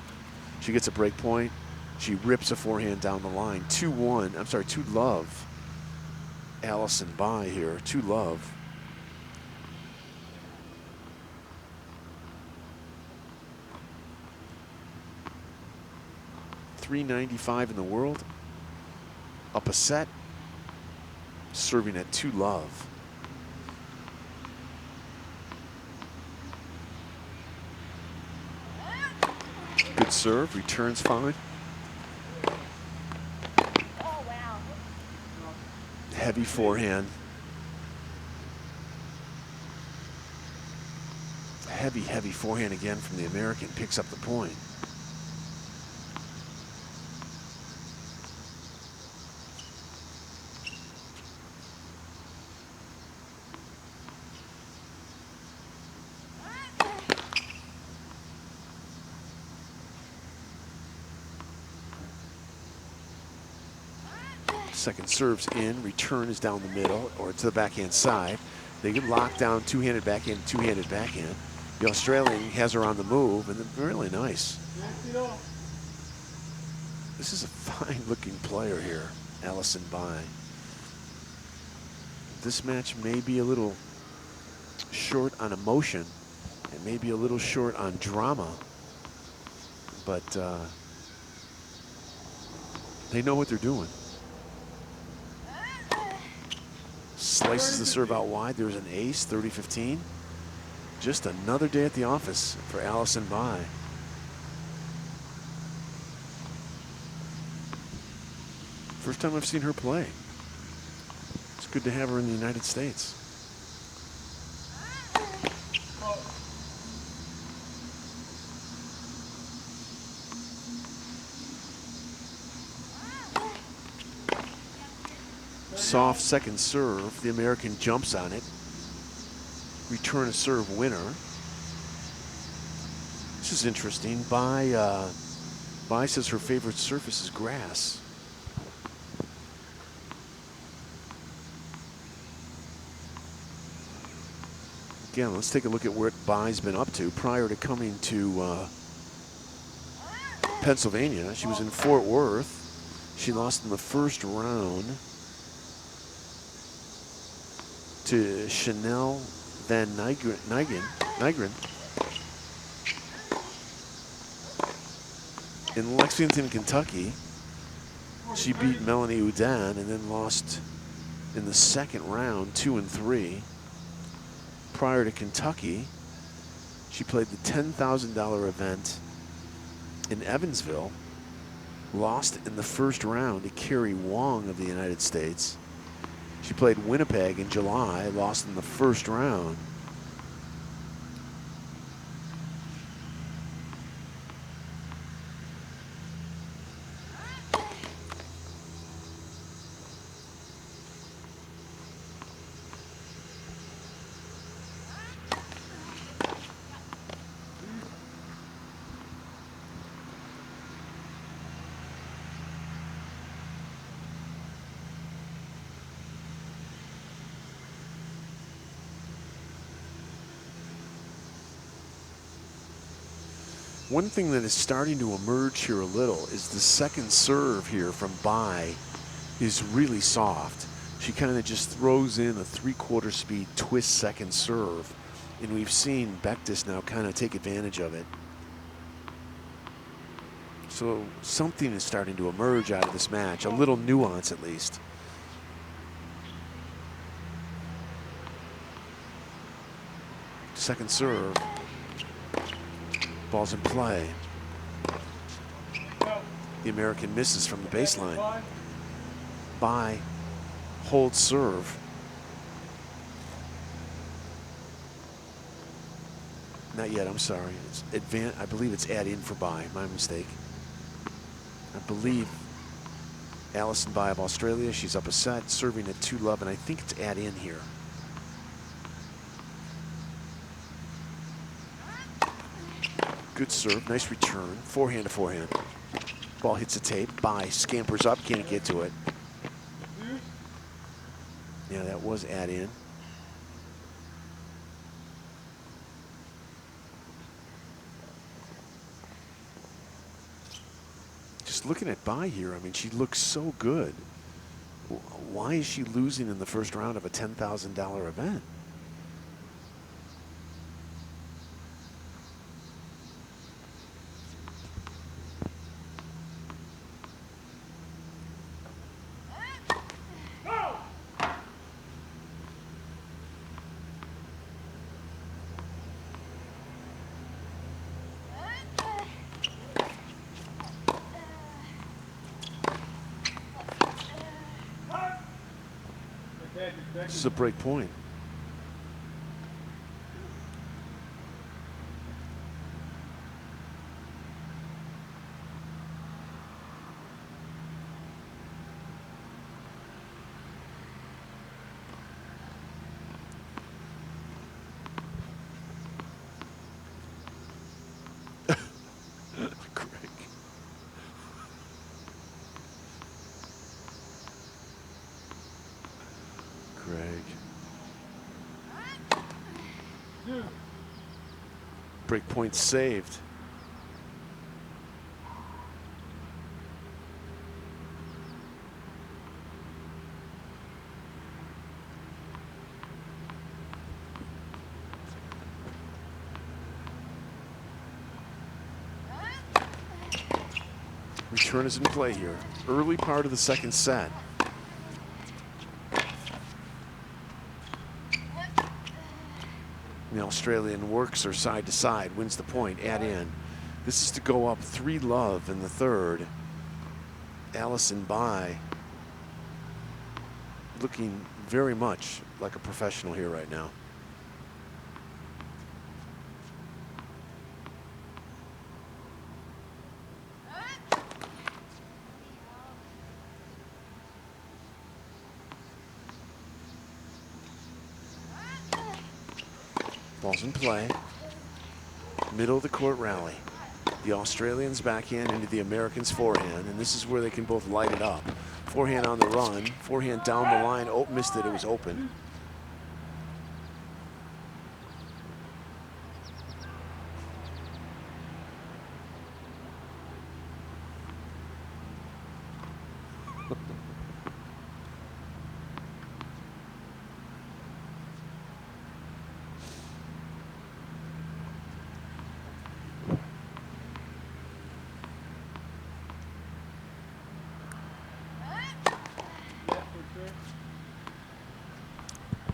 D: She gets a break point. She rips a forehand down the line. 2-1, I'm sorry, 2-love. Allison Bai here, 2-love. .395 in the world. Up a set. Serving at 2-love. Good serve, returns fine.
F: Oh, wow.
D: Heavy forehand. Heavy, heavy forehand again from the American. Picks up the point. Second serves in, return is down the middle or to the backhand side. They get locked down, two-handed backhand, two-handed backhand. The Australian has her on the move, and they're really nice. This is a fine-looking player here, Allison Bai. This match may be a little short on emotion. It may be a little short on drama, but they know what they're doing. Slices the serve out wide. There's an ace, 30-15. Just another day at the office for Allison Bai. First time I've seen her play. It's good to have her in the United States. Soft second serve. The American jumps on it. Return a serve winner. This is interesting. Bai says her favorite surface is grass. Again, let's take a look at what Bai's been up to. Prior to coming to Pennsylvania, she was in Fort Worth. She lost in the first round to Chanel Van Nygren in Lexington, Kentucky. She beat Melanie Oudin and then lost in the second round, 2-3. Prior to Kentucky, she played the $10,000 event in Evansville, lost in the first round to Carrie Wong of the United States. She played Winnipeg in July, lost in the first round. One thing that is starting to emerge here a little is the second serve here from Bai is really soft. She kind of just throws in a 3/4 speed twist second serve. And we've seen Bektis now kind of take advantage of it. So something is starting to emerge out of this match, a little nuance at least. Second serve. Ball's in play. The American misses from the baseline. Bai holds serve. Not yet, I'm sorry. It's I believe it's add in for Bai, my mistake. I believe Alison Bai of Australia, she's up a set, serving at 2-love, and I think it's add in here. Good serve, nice return, forehand to forehand. Ball hits the tape, Bai scampers up, can't get to it. Yeah, that was add in. Just looking at Bai here, I mean, she looks so good. Why is she losing in the first round of a $10,000 event? This is a break point. Break point saved. Return is in play here. Early part of the second set. The Australian works her side to side, wins the point, add in. This is to go up 3-love in the third. Alison Bai looking very much like a professional here right now. Ball's in play. Middle of the court rally. The Australians backhand into the Americans' forehand, and this is where they can both light it up. Forehand on the run, forehand down the line. Oh, missed it, it was open.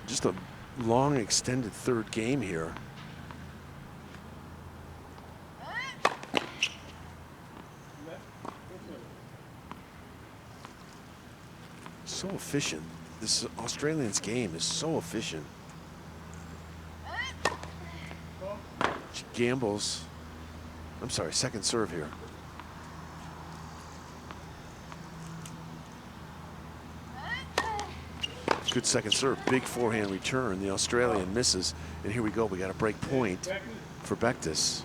D: Just a long extended third game here. So efficient. This Australians game is so efficient. She gambles. I'm sorry, second serve here. Good second serve, big forehand return. The Australian misses, and here we go. We got a break point for Bektis.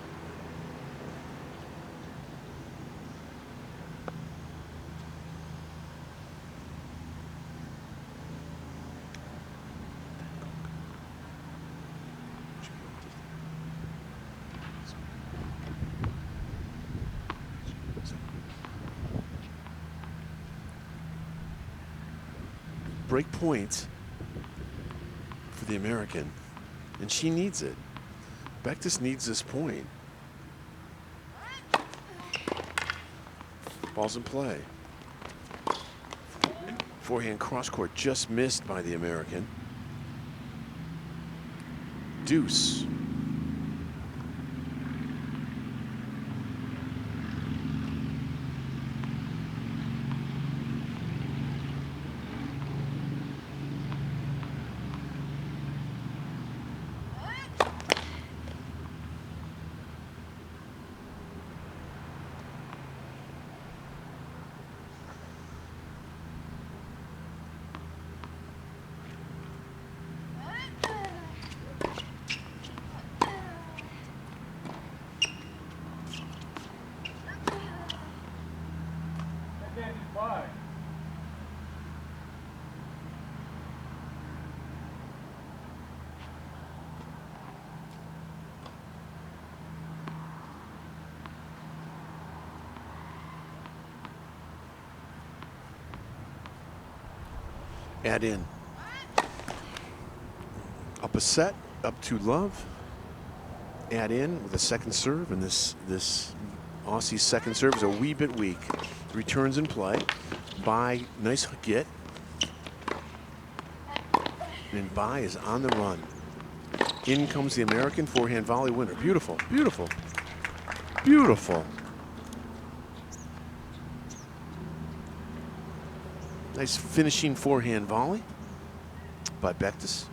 D: Break point for the American, and she needs it. Bectus needs this point. Ball's in play. Forehand cross court just missed by the American. Deuce. Add in. Up a set, up to love. Add in with a second serve, and this Aussie's second serve is a wee bit weak. Returns in play. Bai, nice get. And Bai is on the run. In comes the American forehand volley winner. Beautiful, beautiful, beautiful. Nice finishing forehand volley by Bectus.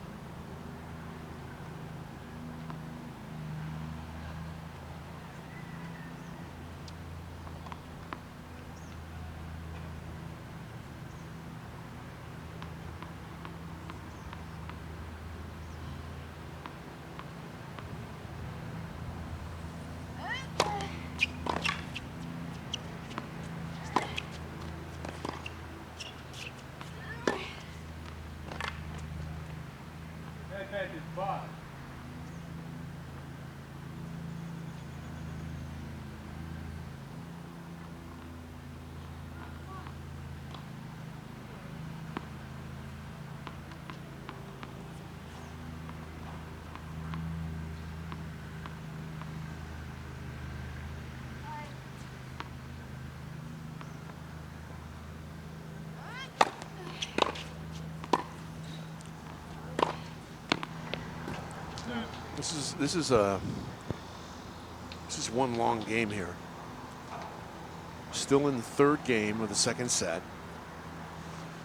D: This is one long game here. Still in the third game of the second set.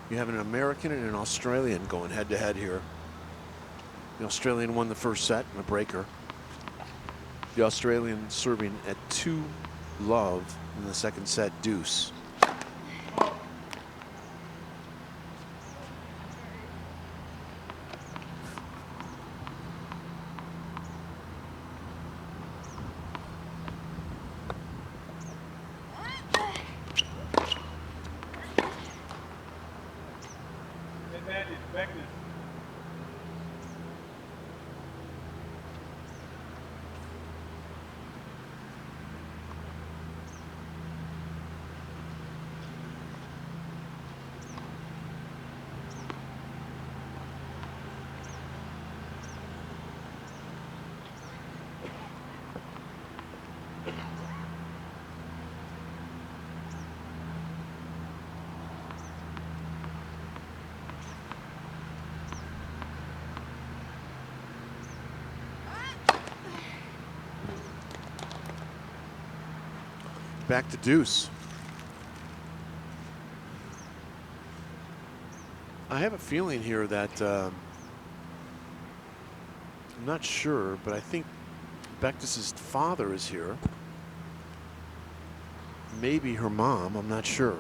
D: You have an American and an Australian going head to head here. The Australian won the first set in a breaker. The Australian serving at 2-love in the second set, deuce. Back to deuce. I have a feeling here that I'm not sure, but I think Bectus's father is here. Maybe her mom, I'm not sure.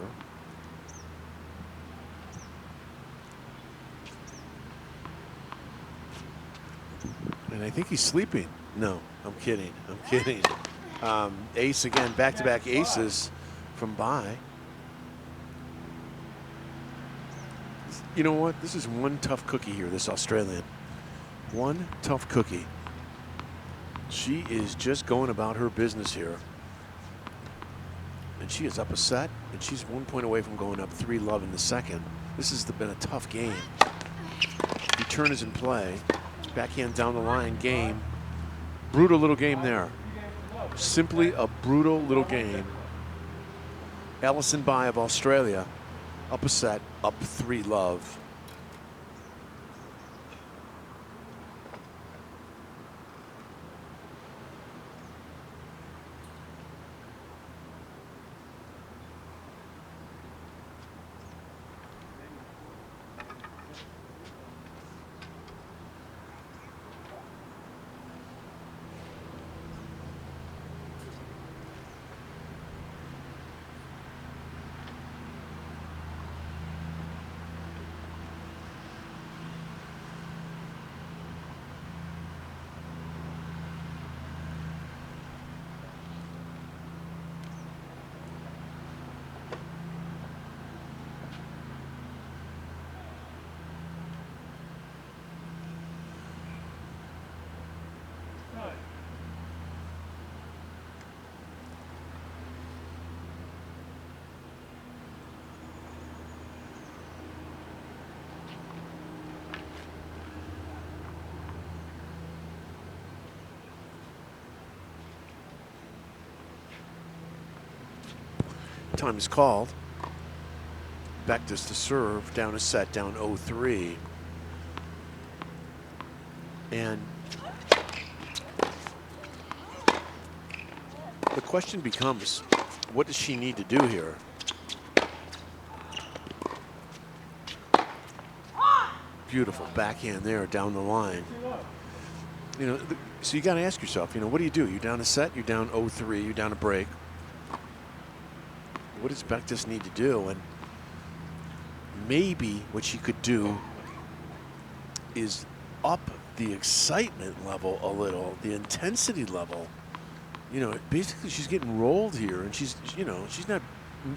D: And I think he's sleeping. No, I'm kidding. I'm kidding. Ace again, back-to-back aces from Bai. You know what? This is one tough cookie here, this Australian. One tough cookie. She is just going about her business here. And she is up a set, and she's 1 point away from going up 3-love in the second. This has been a tough game. Return is in play. Backhand down the line game. Brutal little game there. Simply a brutal little game. Ellison Bai of Australia, up a set, up 3-love. Time is called. Bectus to serve, down a set, down 0-3. And the question becomes, what does she need to do here? Beautiful backhand there down the line. You know, so you got to ask yourself, you know, what do? You're down a set, you're down 0-3, you're down a break. What does Bectus need to do? And maybe what she could do is up the excitement level a little, the intensity level. You know, basically she's getting rolled here, and she's, you know, she's not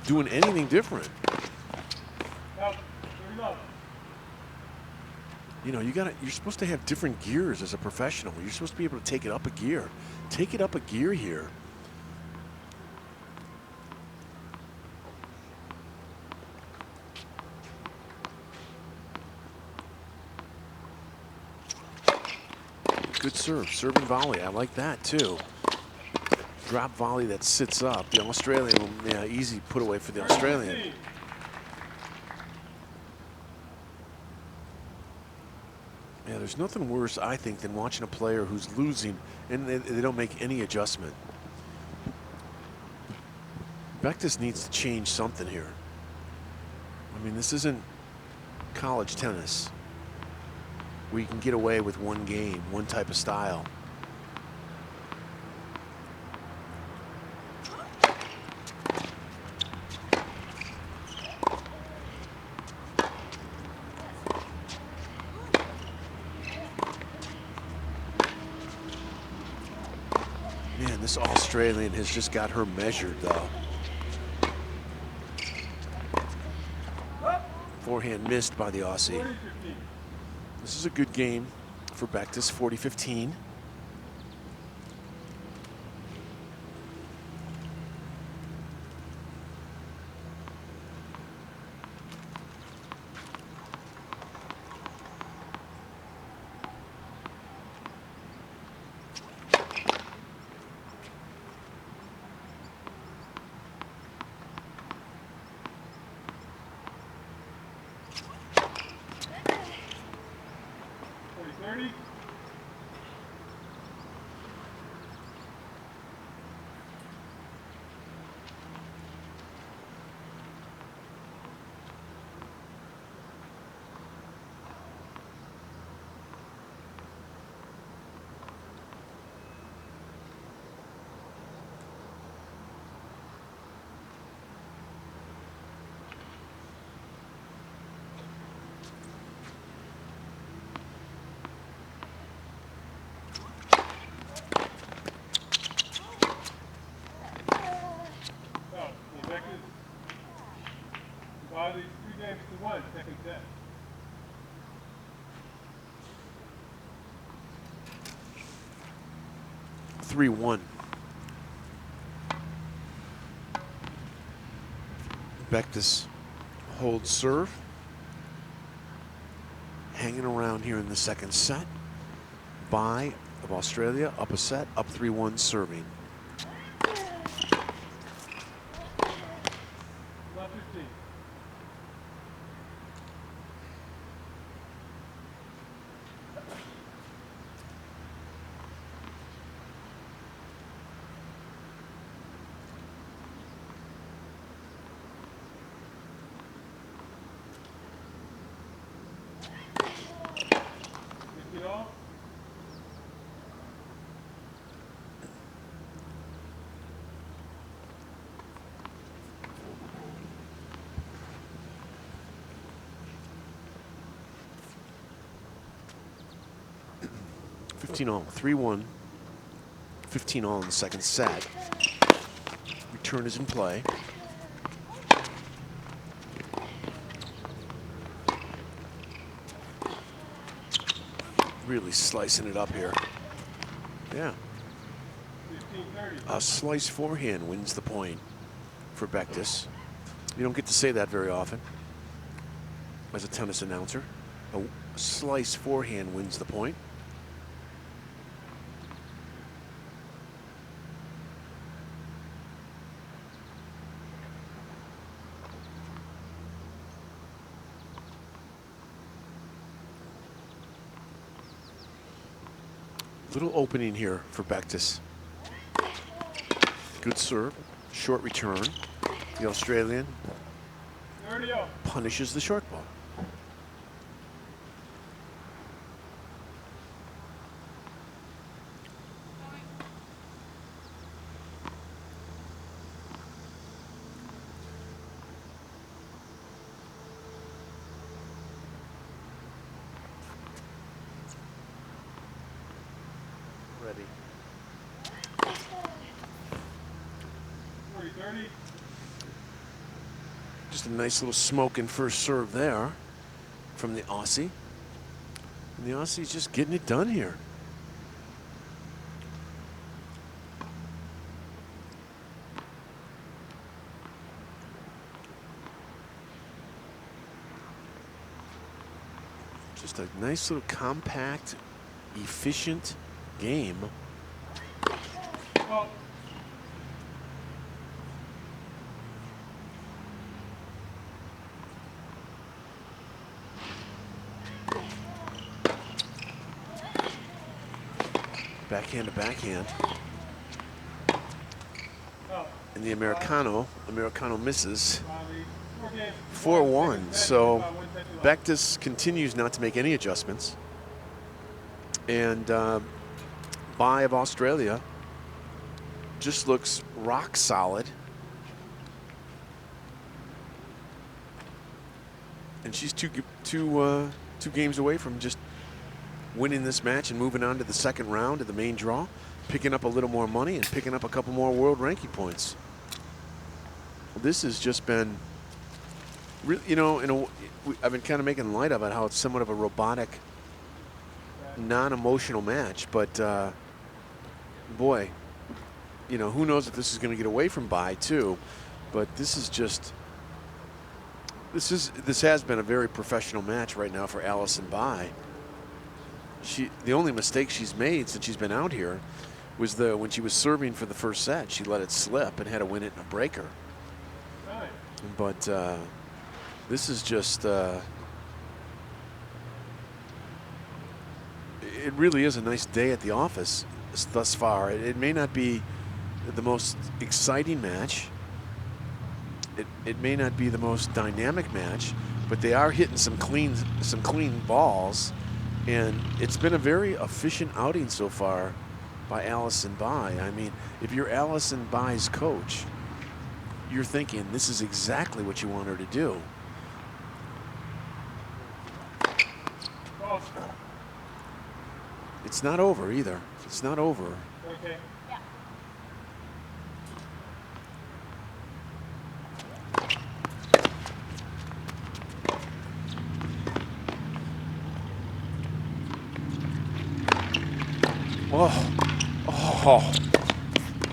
D: doing anything different. You know, you're supposed to have different gears as a professional. You're supposed to be able to take it up a gear. Take it up a gear here. Good serve, serve and volley. I like that too. Drop volley that sits up. The Australian, yeah, easy put away for the Australian. Yeah, there's nothing worse, I think, than watching a player who's losing and they don't make any adjustment. Bectus needs to change something here. I mean, this isn't college tennis where you can get away with one game, one type of style. Man, this Australian has just got her measured, though. Forehand missed by the Aussie. This is a good game for Bectus, 40-15.
E: These 3 games to 1, second set.
D: (3-1). Bectus holds serve. Hanging around here in the second set. Bai of Australia up a set, up 3-1 serving.
E: Left 15. All.
D: All, 3-1, 15 all in the second set. Return is in play. Really slicing it up here. Yeah.
E: 15-30.
D: A slice forehand wins the point for Bektis. You don't get to say that very often as a tennis announcer. A slice forehand wins the point. Little opening here for Bektis. Good serve, short return. The Australian
E: 30 all.
D: punishes the short ball. Ready.
E: 40-30.
D: Just a nice little smoking first serve there from the Aussie. And the Aussie's just getting it done here. Just a nice little compact, efficient game.
E: Well,
D: Backhand to backhand.
E: oh,
D: And the Americano misses.
E: Bobby,
D: 4-1. So Bektis continues not to make any adjustments. And Bai of Australia just looks rock solid. And she's two games away from just winning this match and moving on to the second round of the main draw, picking up a little more money and picking up a couple more world ranking points. This has just been, you know, I've been kind of making light of it, how it's somewhat of a robotic, non-emotional match, but boy, you know, who knows if this is going to get away from Bai too, but this is just, this has been a very professional match right now for Allison Bai. The only mistake she's made since she's been out here was when she was serving for the first set. She let it slip and had to win it in a breaker.
E: Right.
D: But this is just, it really is a nice day at the office thus far. It may not be the most exciting match. It may not be the most dynamic match, but they are hitting some clean balls. And it's been a very efficient outing so far by Allison Bai. I mean, if you're Allison Bai's coach, you're thinking this is exactly what you want her to do.
E: False.
D: It's not over either. It's not over.
E: Okay.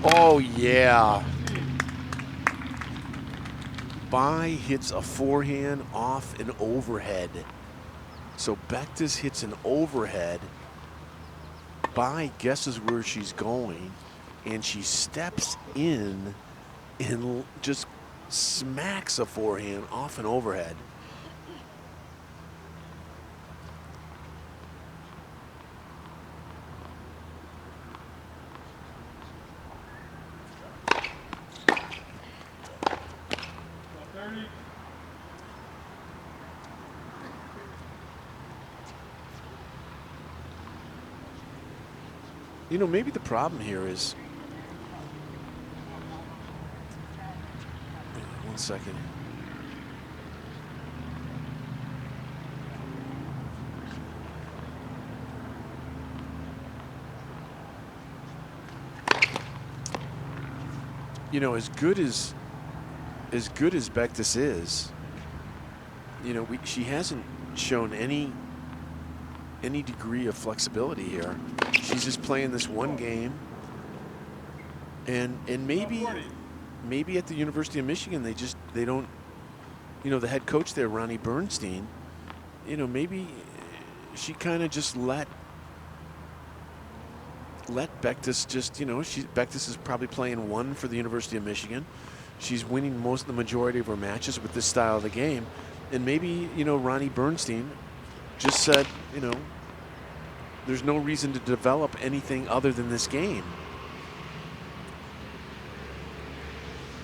D: Oh yeah. Bai hits a forehand off an overhead. So Bektis hits an overhead Bai guesses where she's going, and she steps in and just smacks a forehand off an overhead. You know, maybe the problem here is, one second. You know, as good as Bektis is, you know, she hasn't shown any degree of flexibility here. She's just playing this one game, and maybe at the University of Michigan they don't, you know, the head coach there, Ronnie Bernstein, you know, maybe she kind of just let Bektis just, you know, Bektis is probably playing one for the University of Michigan. She's winning most of the majority of her matches with this style of the game, and maybe, you know, Ronnie Bernstein just said, you know, there's no reason to develop anything other than this game.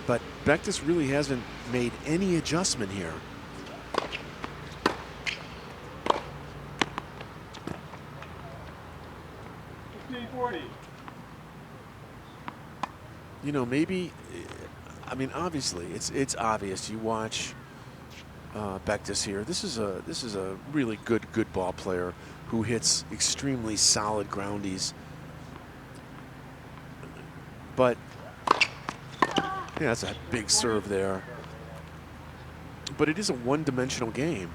D: But Bektis really hasn't made any adjustment here. You know, maybe, I mean, obviously, it's obvious. You watch Bektis here. This is a really good ball player who hits extremely solid groundies. But yeah, that's a big serve there. But it is a one-dimensional game.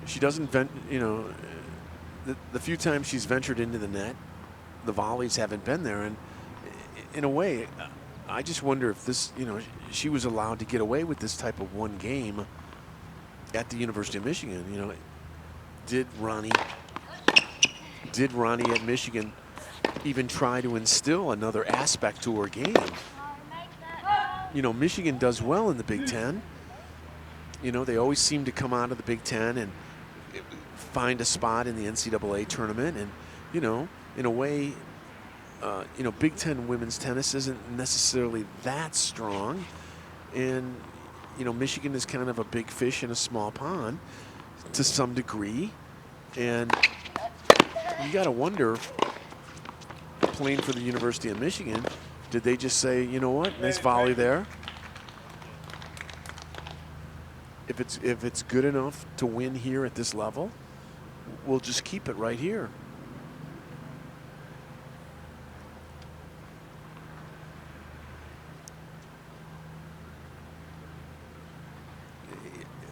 D: She doesn't you know, the few times she's ventured into the net, the volleys haven't been there, and in a way, I just wonder if this, you know, she was allowed to get away with this type of one game at the University of Michigan. You know, did Ronnie at Michigan even try to instill another aspect to her game? You know, Michigan does well in the Big Ten. You know, they always seem to come out of the Big Ten and find a spot in the NCAA tournament. And, you know, in a way, you know, Big Ten women's tennis isn't necessarily that strong. And, you know, Michigan is kind of a big fish in a small pond to some degree. And you got to wonder, playing for the University of Michigan, did they just say, you know what, nice volley there. If it's good enough to win here at this level, we'll just keep it right here.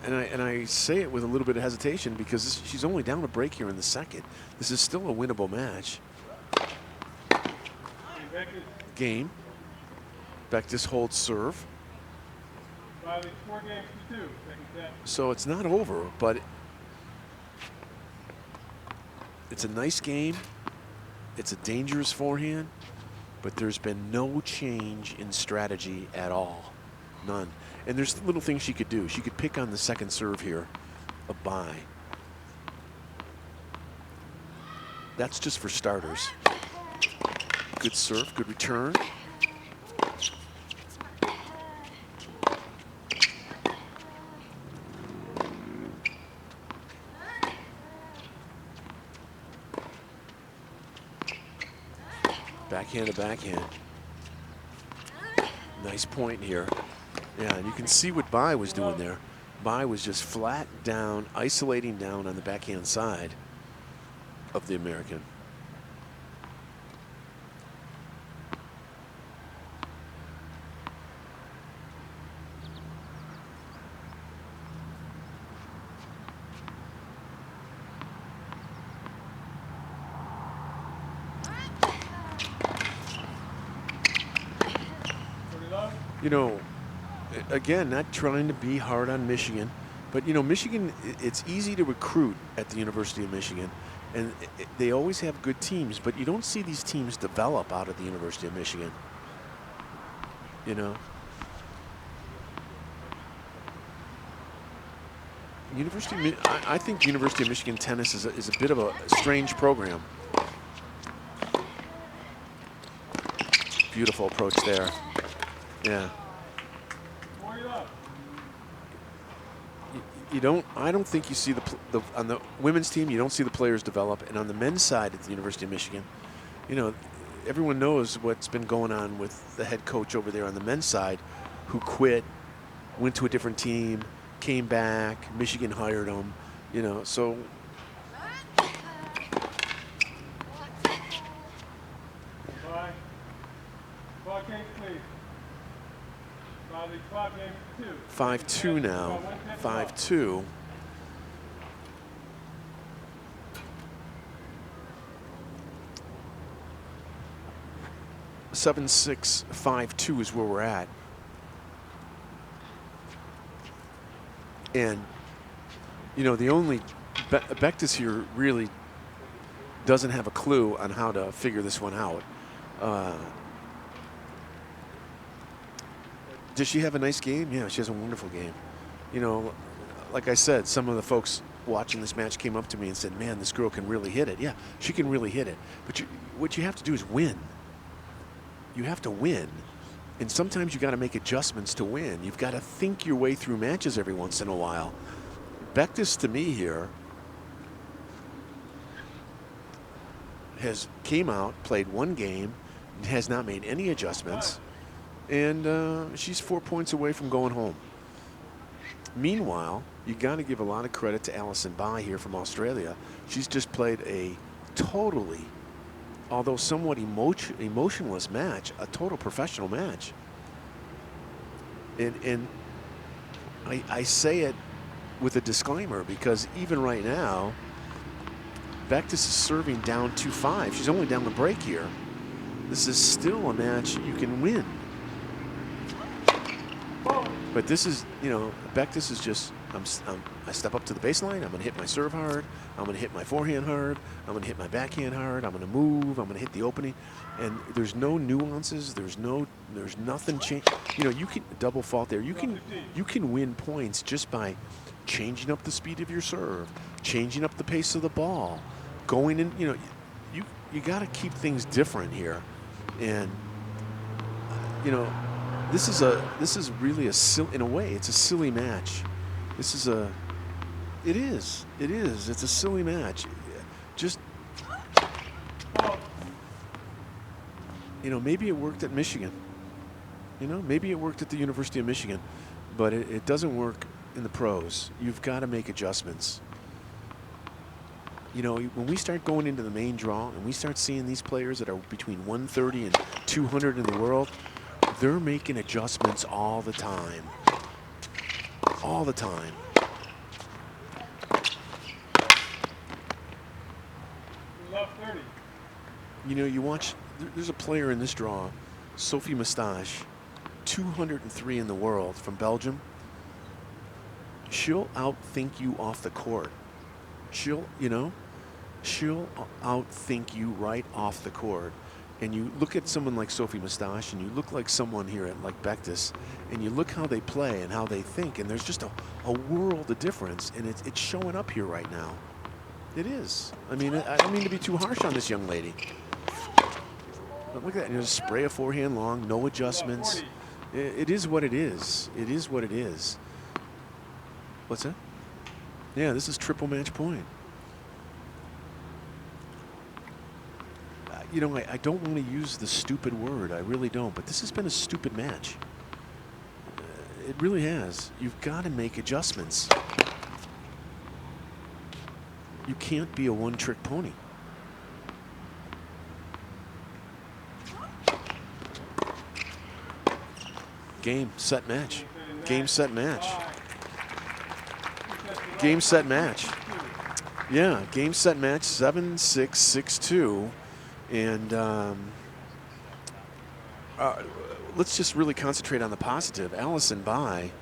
D: And I say it with a little bit of hesitation because she's only down a break here in the second. This is still a winnable match. Game. Bektis holds serve. So it's not over, but it's a nice game. It's a dangerous forehand, but there's been no change in strategy at all. None. And there's little things she could do. She could pick on the second serve here, a Bai. That's just for starters. Good serve, good return. Backhand to backhand. Nice point here. Yeah, and you can see what Bai was doing there. Bai was just flat down, isolating down on the backhand side of the American. You know, again, not trying to be hard on Michigan, But, you know, Michigan, it's easy to recruit at the University of Michigan, and they always have good teams, but you don't see these teams develop out of the University of Michigan, you know. I think University of Michigan tennis is a bit of a strange program. Beautiful approach there. Yeah. I don't think you see on the women's team, you don't see the players develop. And on the men's side at the University of Michigan, you know, everyone knows what's been going on with the head coach over there on the men's side, who quit, went to a different team, came back, Michigan hired him, you know, so.
E: Clock game, please.
D: 5-2 now. 5-2. Seven, 6, 5-2 is where we're at. And, you know, the only Bectus here really doesn't have a clue on how to figure this one out. Does she have a nice game? Yeah, she has a wonderful game. You know, like I said, some of the folks watching this match came up to me and said, man, this girl can really hit it. Yeah, she can really hit it. But what you have to do is win. You have to win. And sometimes you got to make adjustments to win. You've got to think your way through matches every once in a while. Bectus, to me here, came out, played one game, has not made any adjustments. And she's 4 points away from going home. Meanwhile, you got to give a lot of credit to Alison Bai here from Australia. She's just played a totally, although somewhat emotionless match, a total professional match. And I say it with a disclaimer, because even right now, Bectus is serving down 2-5. She's only down the break here. This is still a match you can win. But this is, you know, Bectus is just, I step up to the baseline, I'm going to hit my serve hard, I'm going to hit my forehand hard, I'm going to hit my backhand hard, I'm going to move, I'm going to hit the opening. And there's no nuances, there's nothing change. You know, you can double fault there. You can win points just by changing up the speed of your serve, changing up the pace of the ball, going in, you know, you got to keep things different here. And, you know, this is really in a way, it's a silly match. It's a silly match. Just, you know, maybe it worked at Michigan. You know, maybe it worked at the University of Michigan, but it doesn't work in the pros. You've got to make adjustments. You know, when we start going into the main draw and we start seeing these players that are between 130 and 200 in the world, they're making adjustments all the time. All the time.
E: Love 30.
D: You know, you watch, there's a player in this draw, Sophie Mustache, 203 in the world from Belgium. She'll outthink you off the court. She'll outthink you right off the court. And you look at someone like Sophie Mustache, and you look like someone here like Bectus, and you look how they play and how they think, and there's just a world of difference, and it's showing up here right now. It is. I mean, I don't mean to be too harsh on this young lady. But look at that, you know, just spray a forehand long, no adjustments. It is what it is. It is what it is. What's that? Yeah, this is triple match point. You know, I don't want to use the stupid word. I really don't. But this has been a stupid match. It really has. You've got to make adjustments. You can't be a one-trick pony. Game, set, match. Game, set, match. Game, set, match. Yeah, game, set, match, 7-6, 6-2. And let's just really concentrate on the positive. Alison Bai,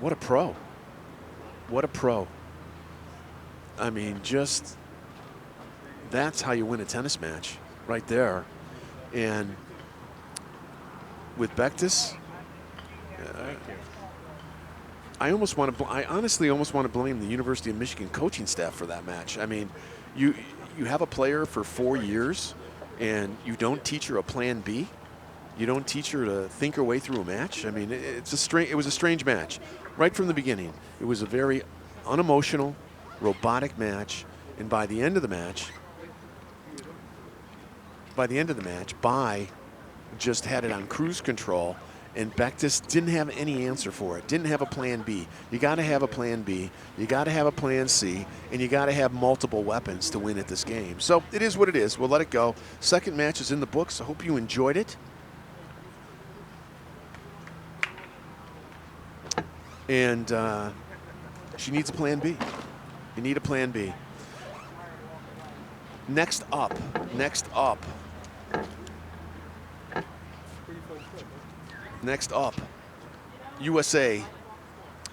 D: What a pro. What a pro. I mean, just that's how you win a tennis match right there. And with Bektis, I honestly almost want to blame the University of Michigan coaching staff for that match. I mean, you have a player for 4 years and you don't teach her a plan B. You don't teach her to think her way through a match. I mean, it was a strange match right from the beginning. It was a very unemotional, robotic match, and by the end of the match, Bai just had it on cruise control, and Bektis didn't have any answer for it, didn't have a plan B. You got to have a plan B, you got to have a plan C, and you got to have multiple weapons to win at this game. So it is what it is. We'll let it go. Second match is in the books. I hope you enjoyed it. And she needs a plan B. You need a plan B. Next up, USA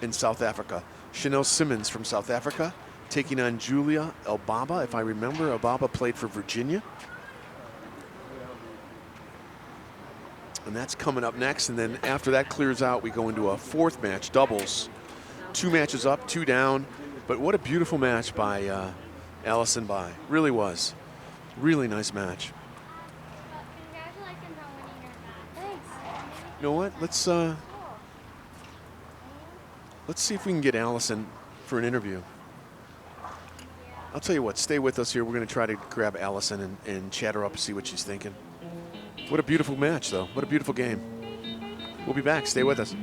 D: in South Africa. Chanel Simmons from South Africa taking on Julia Elbaba. If I remember, Elbaba played for Virginia. And that's coming up next. And then after that clears out, we go into a fourth match, doubles. 2 matches up, 2 down. But what a beautiful match by Allison Bai. Really was. Really nice match.
F: Congratulations on winning your match. Thanks.
D: You know what? Let's see if we can get Allison for an interview. I'll tell you what, stay with us here. We're going to try to grab Allison and chat her up and see what she's thinking. What a beautiful match, though. What a beautiful game. We'll be back. Stay with us.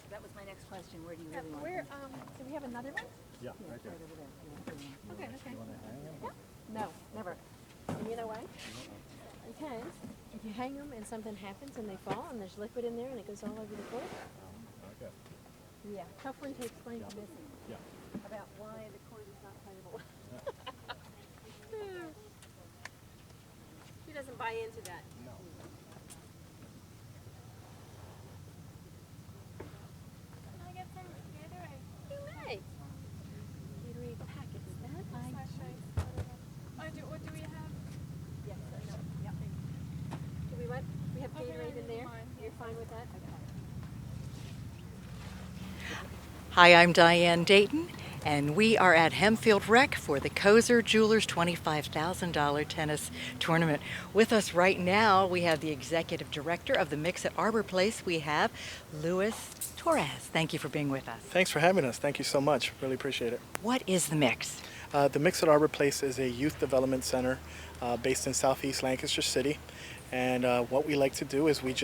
H: That was my next question. Where do you really want
F: Where, do we have another one?
H: Yeah, right there. Over there.
F: Okay.
H: Yeah.
F: No, never. And you know why? Because if you hang them and something happens and they fall and there's liquid in there and it goes all over the court.
E: Okay.
F: Yeah, tough one to explain to Missy.
E: Yeah.
F: About why the court is not playable. She doesn't buy into that.
E: No.
F: Can I get some Gatorade? You may. Gatorade packets. That what do we have? Yes, no. Yep. Do we what? We have Gatorade in there? You're fine with that? Okay.
A: Hi, I'm Diane Dayton, and we are at Hempfield Rec for the Koser Jewelers $25,000 tennis tournament. With us right now, we have the executive director of the Mix at Arbor Place. We have Luis Torres. Thank you for being with us.
J: Thanks for having us. Thank you so much. Really appreciate it.
A: What is the Mix?
J: The Mix at Arbor Place is a youth development center based in Southeast Lancaster City. And what we like to do is we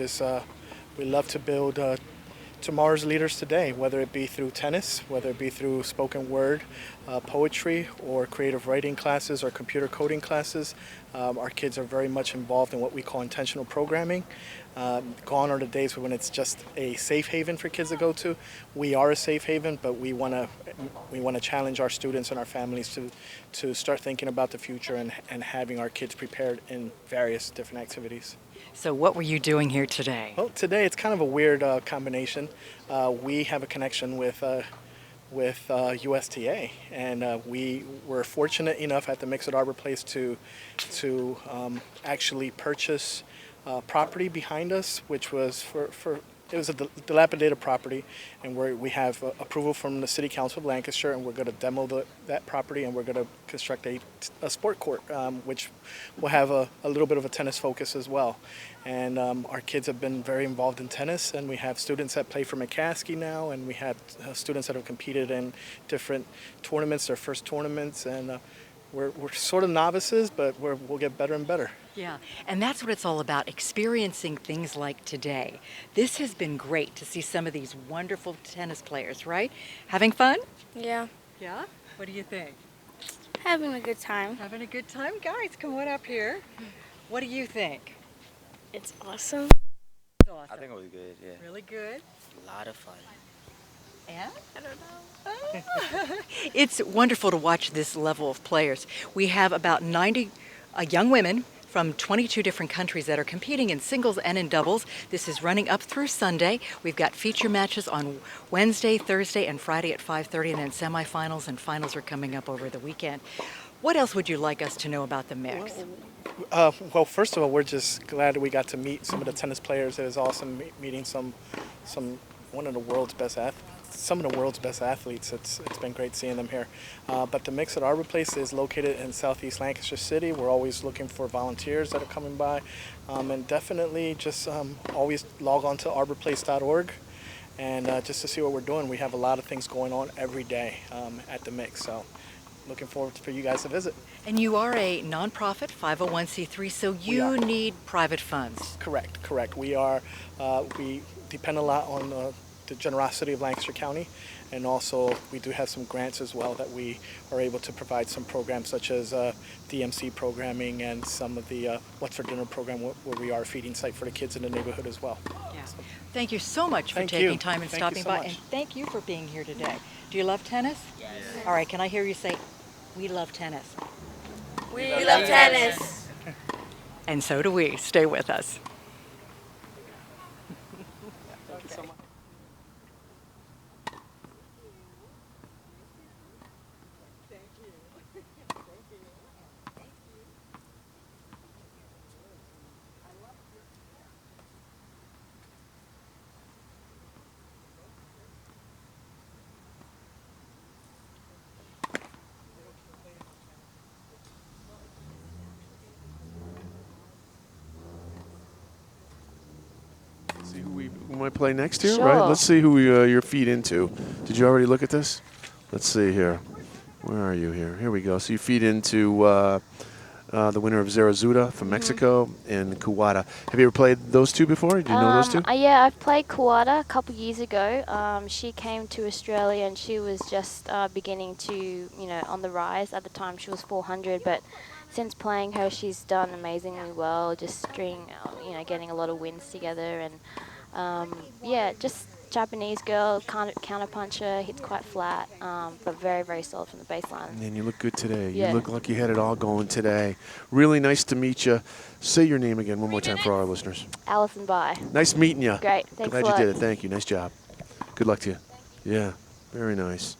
J: love to build tomorrow's leaders today, whether it be through tennis, whether it be through spoken word, poetry, or creative writing classes or computer coding classes. Our kids are very much involved in what we call intentional programming. Gone are the days when it's just a safe haven for kids to go to. We are a safe haven, but we want to challenge our students and our families to start thinking about the future and having our kids prepared in various different activities.
A: So what were you doing here today?
J: Well, today it's kind of a weird combination. We have a connection with USTA, and we were fortunate enough at the Mixed Arbor Place to actually purchase property behind us, which was for it was a dilapidated property, and we have approval from the City Council of Lancaster, and we're going to demo that property, and we're going to construct a sport court, which will have a little bit of a tennis focus as well. And our kids have been very involved in tennis, and we have students that play for McCaskey now, and we have students that have competed in different tournaments, their first tournaments, and we're sort of novices, but we'll get better and better.
A: Yeah, and that's what it's all about, experiencing things like today. This has been great to see some of these wonderful tennis players, right? Having fun?
K: Yeah,
A: Yeah? What do you think?
K: having a good time.
A: Having a good time? Guys, come on up here. What do you think?
K: It's awesome.
A: It's awesome.
C: I think it was good, yeah.
A: Really good.
C: A lot of fun.
A: And? I don't know. It's wonderful to watch this level of players. We have about 90 young women from 22 different countries that are competing in singles and in doubles. This is running up through Sunday. We've got feature matches on Wednesday, Thursday, and Friday at 5:30, and then semifinals and finals are coming up over the weekend. What else would you like us to know about the mix?
J: Well, first of all, we're just glad that we got to meet some of the tennis players. It was awesome meeting one of the world's best athletes. Some of the world's best athletes. It's been great seeing them here. But the Mix at Arbor Place is located in Southeast Lancaster City. We're always looking for volunteers that are coming by, and definitely just always log on to arborplace.org and just to see what we're doing. We have a lot of things going on every day at the Mix, so looking forward for you guys to visit.
A: And you are a nonprofit 501c3, so you need private funds.
J: Correct. We depend a lot on the generosity of Lancaster County, and also we do have some grants as well that we are able to provide some programs such as DMC programming and some of the What's for Dinner program where we are a feeding site for the kids in the neighborhood as well.
A: Yeah. Thank you so much for
J: Thank
A: taking
J: you.
A: time and
J: Thank
A: stopping
J: you so
A: by,
J: much.
A: and thank you for being here today. Do you love tennis? Yes. All right, can I hear you say, we love tennis?
K: We love tennis.
A: And so do we. Stay with us.
J: Thank you so much.
D: See who might play next here,
I: Sure.
D: right? Let's see who your feed into. Did you already look at this? Let's see here. Where are you here? Here we go. So you feed into the winner of Zarazuda from Mexico and Kuwata. Have you ever played those two before? Do you know those two?
F: Yeah, I've played Kuwata a couple years ago. She came to Australia and she was just beginning to, on the rise. At the time, she was 400, but since playing her, she's done amazingly well. Just getting a lot of wins together, and just Japanese girl, counter puncher, hits quite flat, but very, very solid from the baseline.
D: And you look good today.
F: Yeah.
D: You look like you had it all going today. Really nice to meet you. Say your name again one more time for our listeners.
F: Allison Bai.
D: Nice meeting you.
F: Great. Thanks
D: Glad
F: a
D: you
F: lot.
D: did it. Thank you. Nice job. Good luck to you. Yeah, very nice.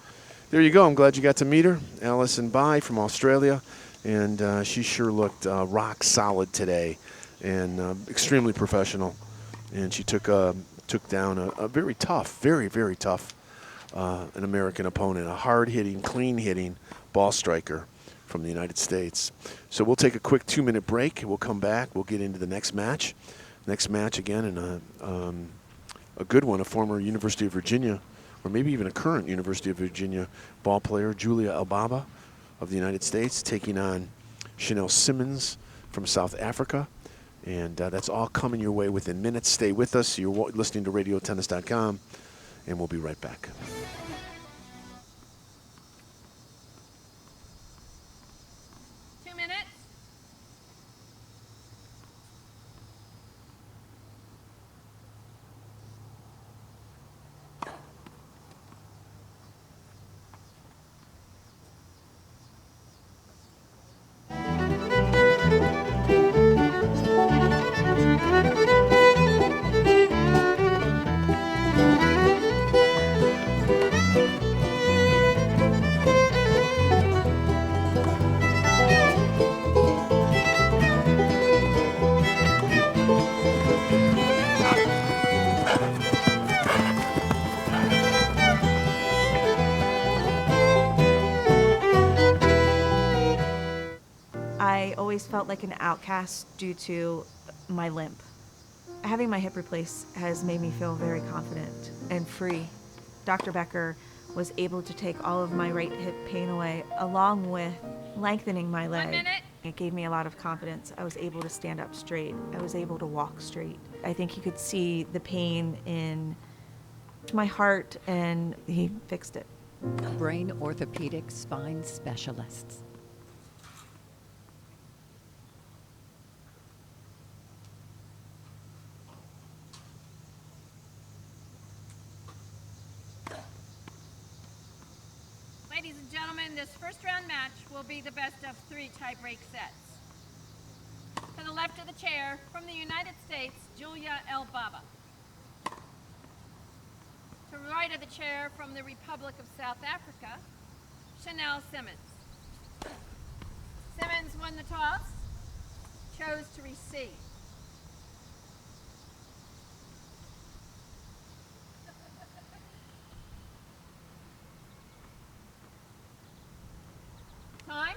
D: There you go. I'm glad you got to meet her. Allison Bai from Australia. And she sure looked rock solid today and extremely professional. And she took down a very tough, very, very tough an American opponent, a hard-hitting, clean-hitting ball striker from the United States. So we'll take a quick 2-minute break. We'll come back. We'll get into the next match. Next match again, and a good one, a former University of Virginia, or maybe even a current University of Virginia ball player, Julia Albaba of the United States, taking on Chanel Simmons from South Africa. And that's all coming your way within minutes. Stay with us. You're listening to RadioTennis.com, and we'll be right back.
G: always felt like an outcast due to my limp. Having my hip replaced has made me feel very confident and free. Dr. Becker was able to take all of my right hip pain away, along with lengthening my leg.
L: 1 minute.
G: It gave me a lot of confidence. I was able to stand up straight. I was able to walk straight. I think he could see the pain in my heart, and he fixed it.
M: Brain orthopedic spine specialists.
L: Ladies and gentlemen, this first round match will be the best of 3 tie-break sets. To the left of the chair, from the United States, Julia Elbaba. To the right of the chair, from the Republic of South Africa, Chanel Simmons. Simmons won the toss, chose to receive. Time.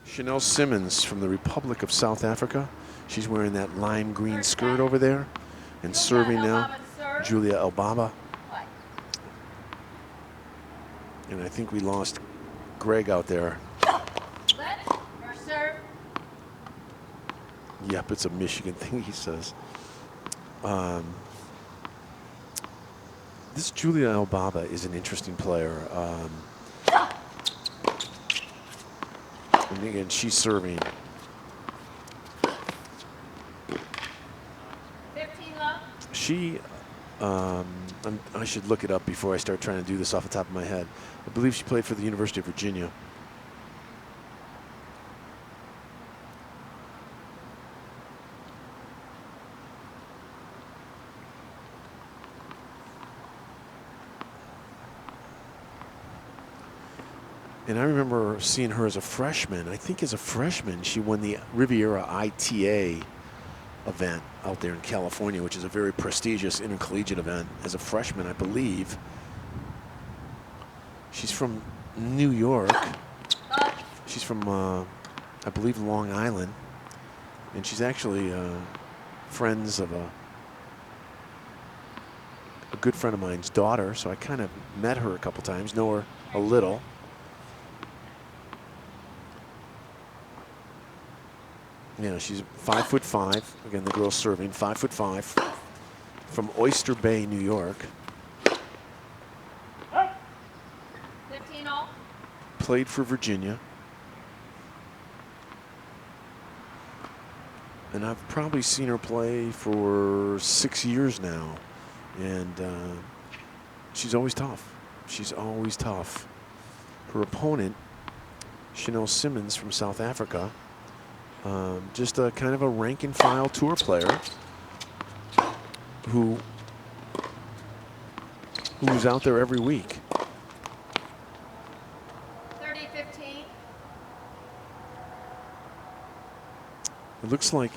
D: Chanel Simmons from the Republic of South Africa. She's wearing that lime green skirt over there. And serving now, Julia Elbaba. And I think we lost Greg out there. Yep, it's a Michigan thing, he says. This Julia Elbaba is an interesting player. And again, she's serving.
L: 15 love.
D: She, I should look it up before I start trying to do this off the top of my head. I believe she played for the University of Virginia. And I remember seeing her as a freshman. I think as a freshman, she won the Riviera ITA event out there in California, which is a very prestigious intercollegiate event. As a freshman, I believe. She's from New York. She's from, I believe, Long Island. And she's actually friends of a good friend of mine's daughter. So I kind of met her a couple times, know her a little. Yeah, she's 5'5". Again, the girl serving 5'5", from Oyster Bay, New York.
L: 15 all.
D: Played for Virginia. And I've probably seen her play for 6 years now. And she's always tough. She's always tough. Her opponent, Chanel Simmons from South Africa, just a kind of a rank and file tour player who's out there every week.
L: 30-15.
D: It looks like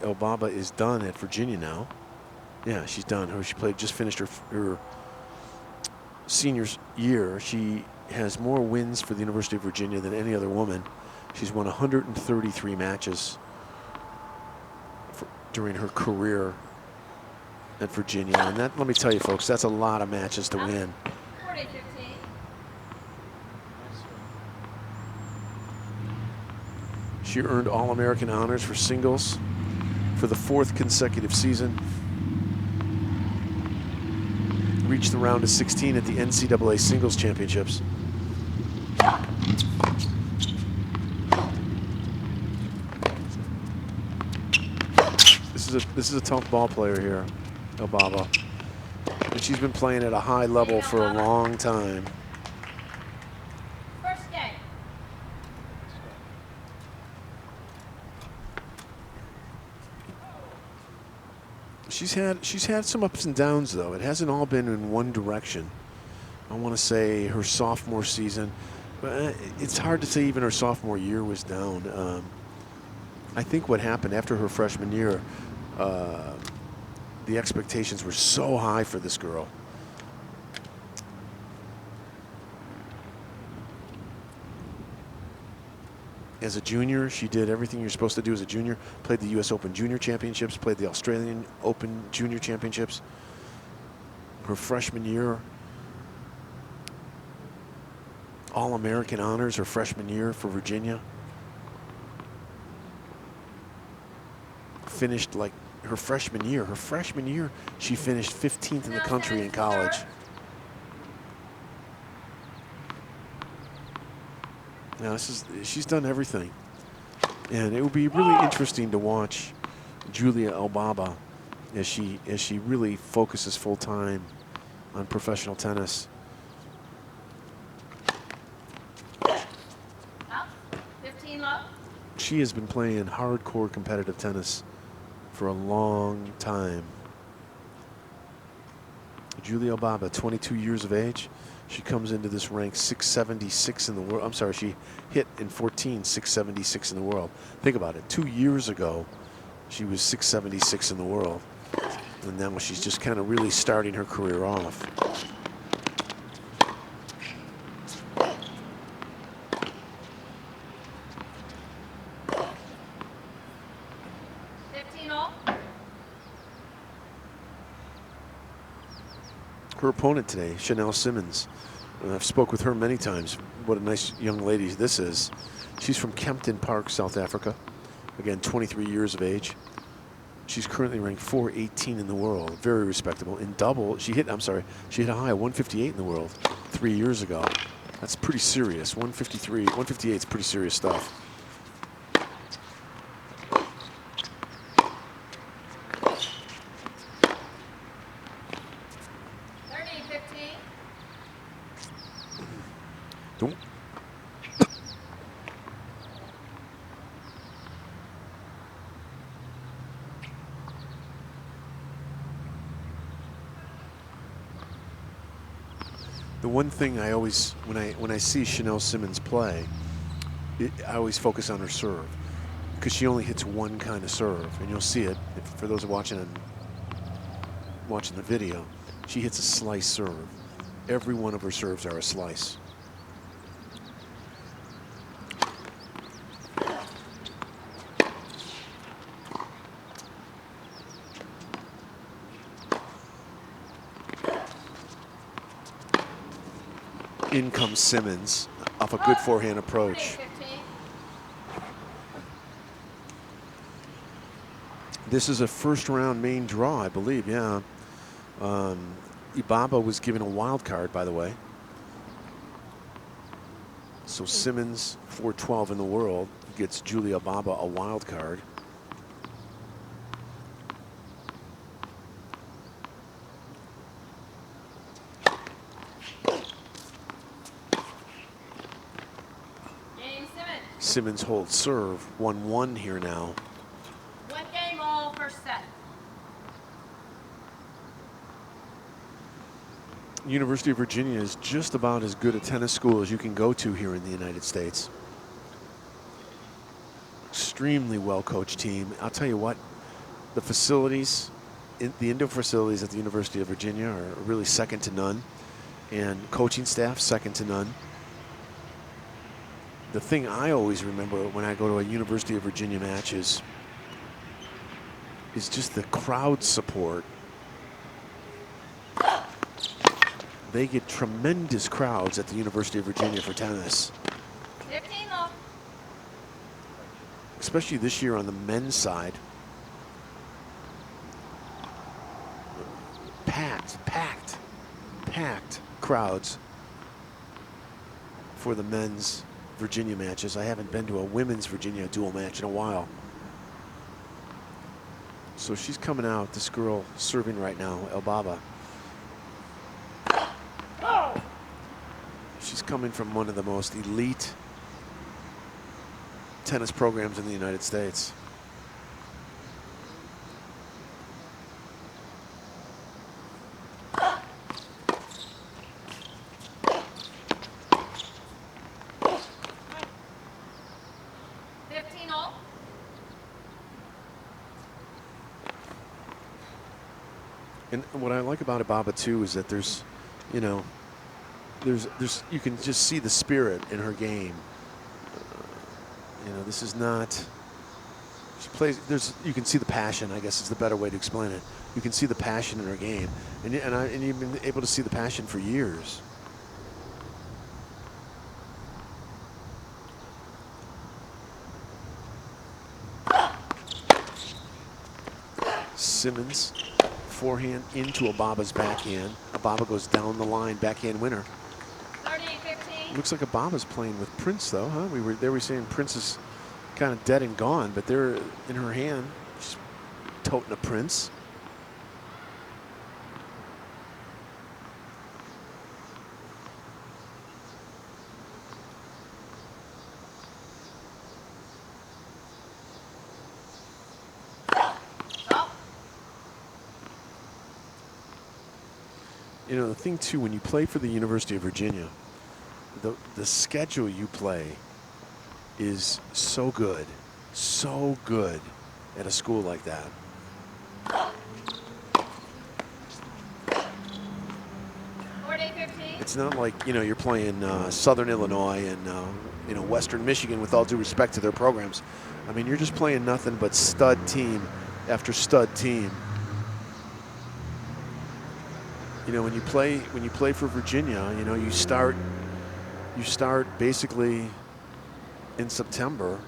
D: Elbaba is done at Virginia now. Yeah, she's done. She just finished her senior year. She has more wins for the University of Virginia than any other woman. She's won 133 matches during her career at Virginia. And that, let me tell you folks, that's a lot of matches to win.
L: 40-15.
D: She earned All-American honors for singles for the 4th consecutive season. Reached the round of 16 at the NCAA Singles Championships. This is a tough ball player here, Elbaba. And she's been playing at a high level for a long time.
L: First game.
D: She's had some ups and downs though. It hasn't all been in one direction. I want to say her sophomore season, but it's hard to say even her sophomore year was down. I think what happened after her freshman year, the expectations were so high for this girl. As a junior, she did everything you're supposed to do as a junior. Played the US Open Junior Championships, played the Australian Open Junior Championships. Her freshman year, All-American honors her freshman year for Virginia. Finished like her freshman year. Her freshman year, she finished 15th in the country in college. Now she's done everything. And it will be really interesting to watch Julia Elbaba as she really focuses full time on professional tennis.
L: 15 love.
D: She has been playing hardcore competitive tennis for a long time. Julia Elbaba, 22 years of age. She comes into this rank 676 in the world. I'm sorry, she hit in 14, 676 in the world. Think about it. 2 years ago, she was 676 in the world. And now she's just kind of really starting her career off. Her opponent today, Chanel Simmons. I've spoke with her many times. What a nice young lady this is. She's from Kempton Park, South Africa. Again, 23 years of age. She's currently ranked 418 in the world. Very respectable. In double, she hit a high of 158 in the world 3 years ago. That's pretty serious. 153, 158 is pretty serious stuff. The one thing I always, when I see Chanel Simmons play, I always focus on her serve, because she only hits one kind of serve, and you'll see it for those watching the video. She hits a slice serve. Every one of her serves are a slice. In comes Simmons off a good forehand approach. This is a first round main draw, I believe, yeah. Elbaba was given a wild card, by the way. So Simmons, 412 in the world, gets Julia Elbaba a wild card. Simmons holds serve, 1-1 here now.
L: One game all, first set.
D: University of Virginia is just about as good a tennis school as you can go to here in the United States. Extremely well-coached team. I'll tell you what, the facilities, the indoor facilities at the University of Virginia are really second to none, and coaching staff second to none. the thing I always remember when I go to a University of Virginia match is just the crowd support. They get tremendous crowds at the University of Virginia for tennis.
L: 15 long.
D: Especially this year on the men's side. Packed crowds for the men's Virginia matches. I haven't been to a women's Virginia dual match in a while. So she's coming out, this girl serving right now, Elbaba. She's coming from one of the most elite tennis programs in the United States. And what I like about Ababa too is that there's, you know, there's you can just see the spirit in her game. You know, this is not. She plays. You can see the passion. I guess is the better way to explain it. You can see the passion in her game, and you've been able to see the passion for years. Simmons. Forehand into Ababa's backhand. Ababa goes down the line, backhand winner.
L: 38-15.
D: Looks like Ababa's playing with Prince though, huh? They were saying Prince is kind of dead and gone, but they're in her hand. She's toting a Prince. You know, the thing too, when you play for the University of Virginia, the schedule you play is so good at a school like that. It's not like, you know, you're playing Southern Illinois and you know, Western Michigan, with all due respect to their programs. I mean, you're just playing nothing but stud team after stud team. You know, when you play for Virginia, you know, you start basically in September,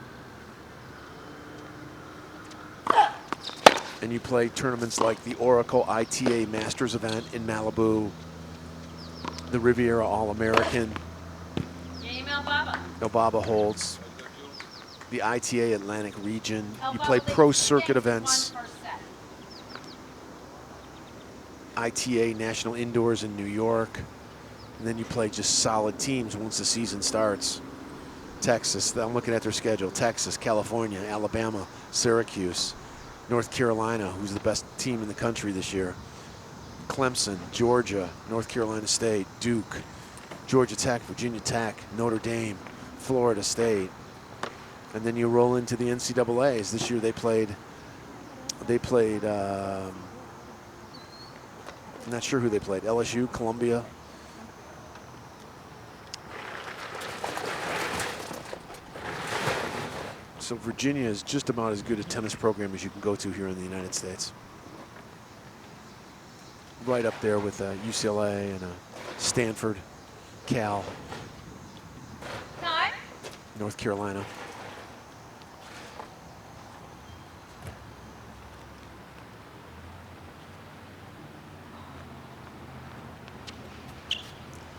D: and you play tournaments like the Oracle ITA Masters event in Malibu, the Riviera All-American.
L: Game Elbaba.
D: Elbaba holds the ITA Atlantic region. You play pro circuit events. ITA National Indoors in New York, and then you play just solid teams once the season starts. Texas, I'm looking at their schedule. Texas, California, Alabama, Syracuse, North Carolina, who's the best team in the country this year. Clemson, Georgia, North Carolina State, Duke, Georgia Tech, Virginia Tech, Notre Dame, Florida State. And then you roll into the NCAAs. This year they played I'm not sure who they played. LSU, Columbia. So Virginia is just about as good a tennis program as you can go to here in the United States. Right up there with UCLA and Stanford, Cal, North Carolina.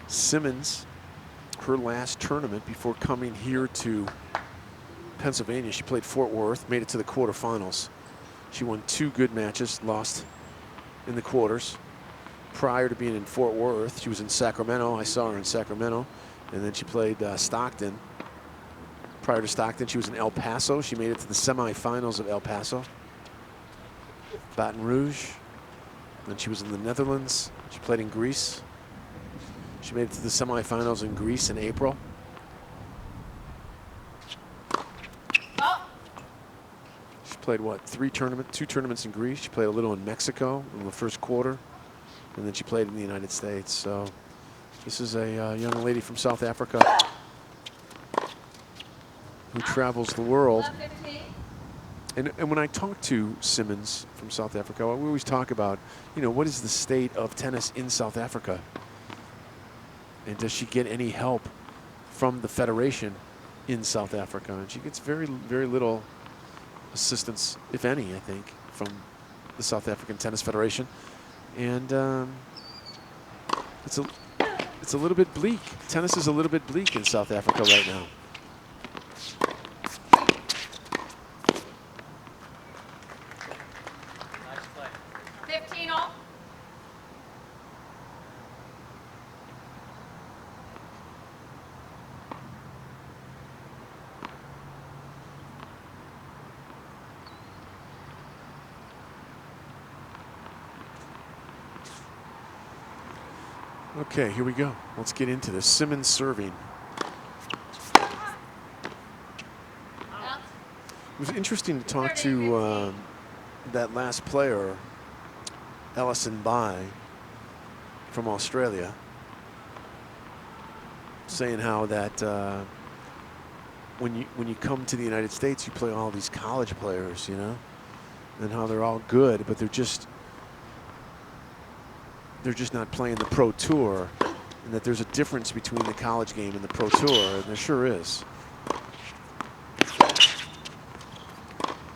D: Simmons, her last tournament before coming here to Pennsylvania, she played Fort Worth, made it to the quarterfinals. She won 2 good matches, lost in the quarters. Prior to being in Fort Worth, she was in Sacramento. I saw her in Sacramento. And then she played Stockton. Prior to Stockton, she was in El Paso. She made it to the semifinals of El Paso. Baton Rouge. Then she was in the Netherlands. She played in Greece. She made it to the semifinals in Greece in April. She played, what, 2 tournaments in Greece. She played a little in Mexico in the first quarter. And then she played in the United States. So this is a young lady from South Africa. who travels the world. And when I talk to Simmons from South Africa, we always talk about, you know, what is the state of tennis in South Africa? And does she get any help from the federation in South Africa? And she gets very, very little assistance, if any, I think, from the South African Tennis Federation. And it's a little bit bleak. Tennis is a little bit bleak in South Africa right now. Okay, here we go. Let's get into this. Simmons serving. It was interesting to talk to that last player, Ellison Bai from Australia, saying how that when you come to the United States, you play all these college players, you know, and how they're all good, but they're just not playing the pro tour, and that there's a difference between the college game and the pro tour, and there sure is.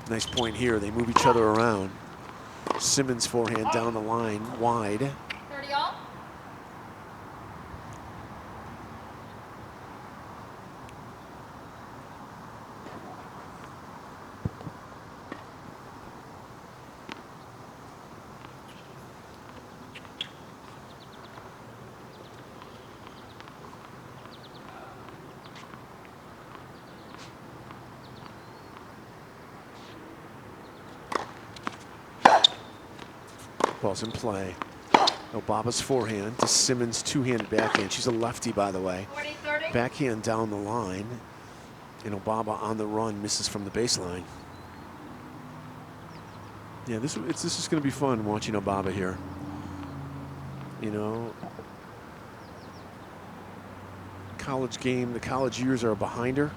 D: Nice point here. They move each other around. Simmons forehand down the line, wide.
L: 30 all.
D: Ball's in play. Obaba's forehand to Simmons' two-handed backhand. She's a lefty, by the way.
L: 40-30.
D: Backhand down the line. And Obaba on the run, misses from the baseline. Yeah, this is going to be fun watching Obaba here. You know, college game, the college years are behind her.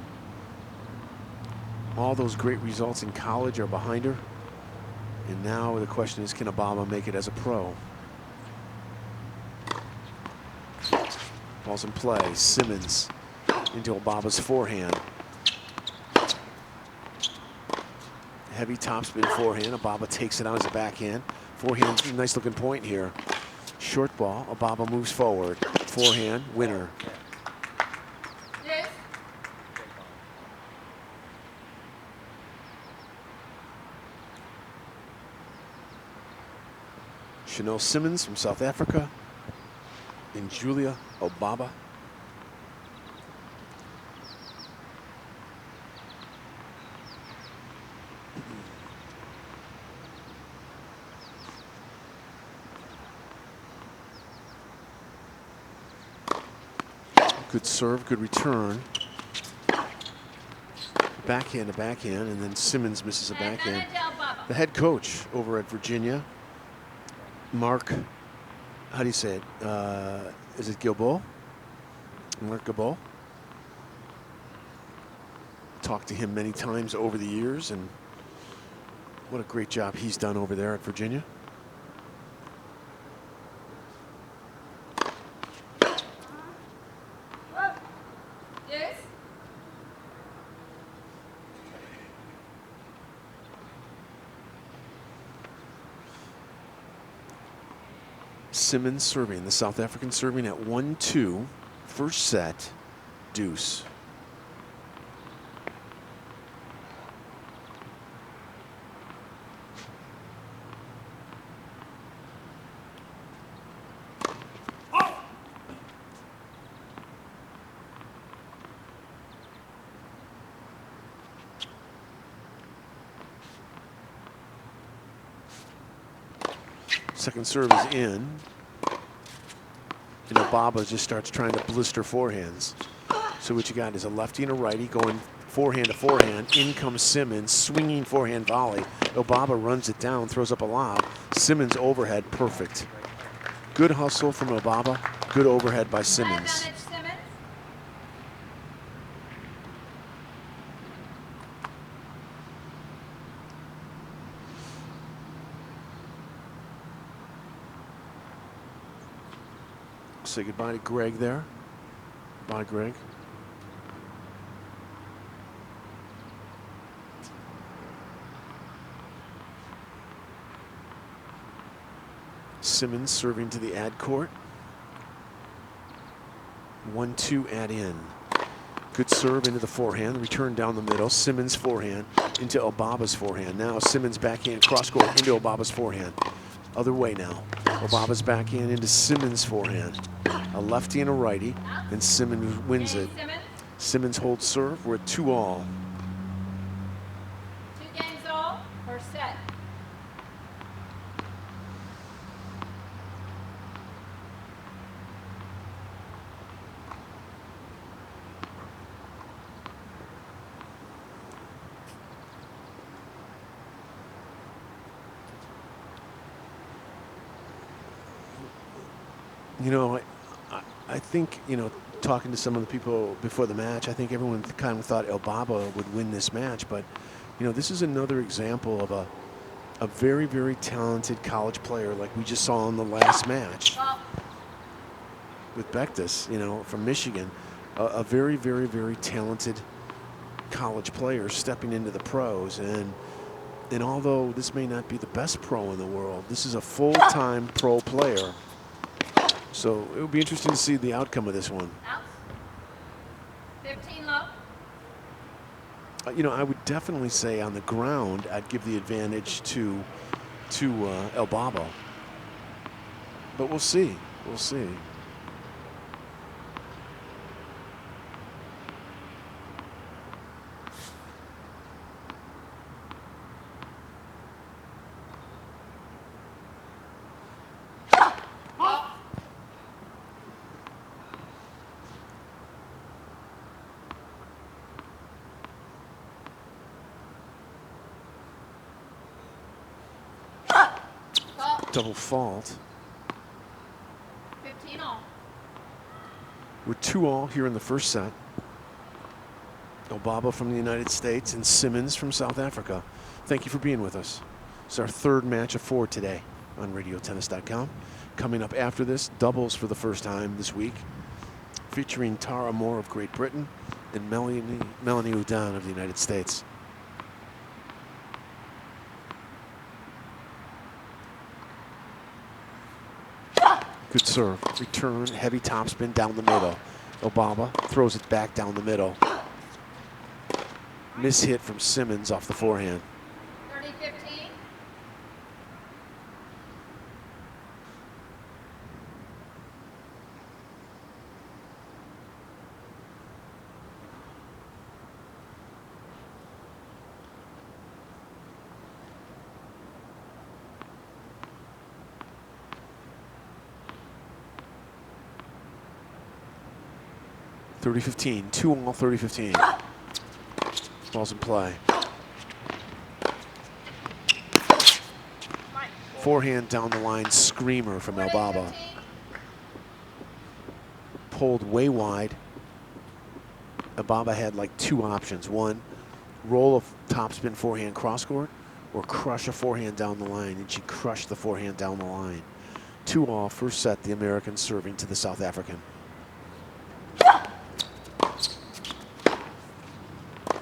D: All those great results in college are behind her. And now the question is, can Obama make it as a pro? Ball's in play. Simmons into Obaba's forehand. Heavy topspin forehand. Obaba takes it out as a backhand. Forehand, nice looking point here. Short ball. Obaba moves forward. Forehand, winner. Chanel Simmons from South Africa and Julia Obaba. Good serve, good return. Backhand to backhand, and then Simmons misses a backhand. The head coach over at Virginia, Mark, how do you say it? Is it Gilbo? Mark Gilbo. Talked to him many times over the years, and what a great job he's done over there at Virginia.
L: Yes.
D: Simmons serving, the South African serving at 1-2. First set, deuce. Second serve is in. And Obaba just starts trying to blister forehands. So what you got is a lefty and a righty going forehand to forehand. In comes Simmons, swinging forehand volley. Obaba runs it down, throws up a lob. Simmons overhead, perfect. Good hustle from Obaba, good overhead by Simmons. Say goodbye to Greg there. Bye, Greg. Simmons serving to the ad court. 1-2 add in. Good serve into the forehand. Return down the middle. Simmons forehand into Obaba's forehand. Now Simmons backhand cross court into Obaba's forehand. Other way now. Obaba's backhand into Simmons forehand. A lefty and a righty, and Simmons wins it. Simmons holds serve. We're at 2-all.
L: 2 games all, first set.
D: You know, I think, you know, talking to some of the people before the match, I think everyone kind of thought Elbaba would win this match. But, you know, this is another example of a very, very talented college player like we just saw in the last match with Bektis, you know, from Michigan. A very, very, very talented college player stepping into the pros. And although this may not be the best pro in the world, this is a full-time pro player. So it will be interesting to see the outcome of this one.
L: Out. 15 low.
D: You know, I would definitely say on the ground, I'd give the advantage to Elbaba. But we'll see. We'll see. Double fault.
L: 15 all.
D: We're 2-all here in the first set. Elbaba from the United States and Simmons from South Africa. Thank you for being with us. It's our third match of 4 today on RadioTennis.com. Coming up after this, doubles for the first time this week, featuring Tara Moore of Great Britain and Melanie Udan of the United States. Good serve. Return, heavy topspin down the middle. Elbaba throws it back down the middle. Miss hit from Simmons off the forehand.
L: 30-15.
D: (30-15). 2-all, 30-15. Ball's in play. Forehand down the line, screamer from Elbaba. Pulled way wide. Elbaba had like 2 options. One, roll a topspin forehand cross court, or crush a forehand down the line, and she crushed the forehand down the line. 2-all, first set, the American serving to the South African.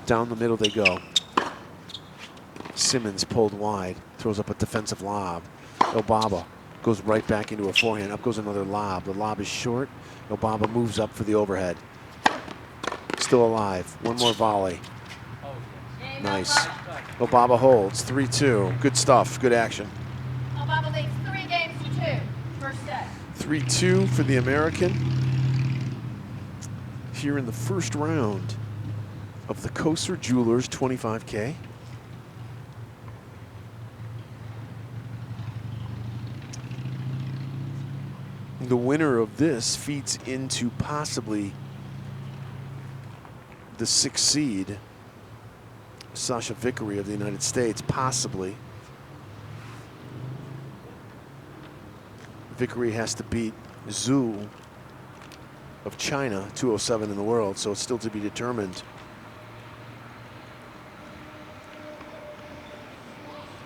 D: Down the middle they go. Simmons pulled wide, throws up a defensive lob. Elbaba goes right back into a forehand. Up goes another lob. The lob is short. Elbaba moves up for the overhead. Still alive. One more volley. Nice. Elbaba holds. 3-2. Good stuff. Good action.
L: Elbaba leads 3 games to 2. First set.
D: 3-2 for the American here in the first round of the Koser Jewelers 25K. The winner of this feeds into possibly the 6th seed, Sasha Vickery of the United States, possibly. Vickery has to beat Zhu of China, 207 in the world, so it's still to be determined.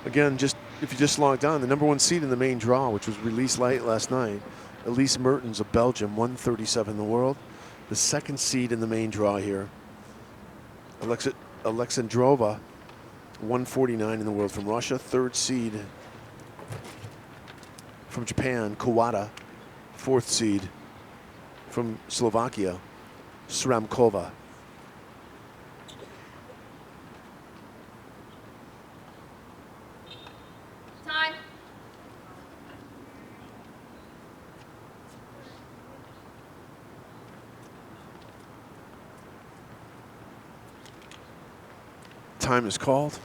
D: Again, just if you just logged on, the #1 seed in the main draw, which was released late last night, Elise Mertens of Belgium, 137 in the world. The 2nd seed in the main draw here, Alexandrova, 149 in the world from Russia. 3rd seed from Japan, Kawada. 4th seed from Slovakia, Sramkova.
L: Time.
D: Time is called.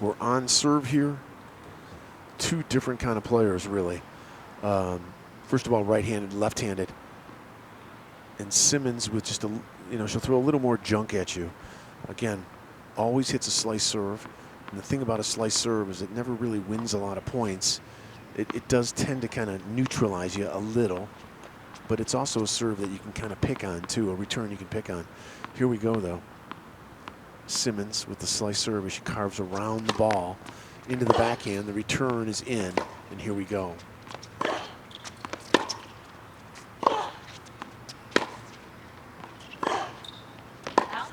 D: We're on serve here. 2 different kind of players, really. First of all, right-handed, left-handed. And Simmons with just a, she'll throw a little more junk at you. Again, always hits a slice serve. And the thing about a slice serve is it never really wins a lot of points. It does tend to kind of neutralize you a little, but it's also a serve that you can kind of pick on too, a return you can pick on. Here we go though. Simmons with the slice serve as she carves around the ball into the backhand. The return is in, and here we go.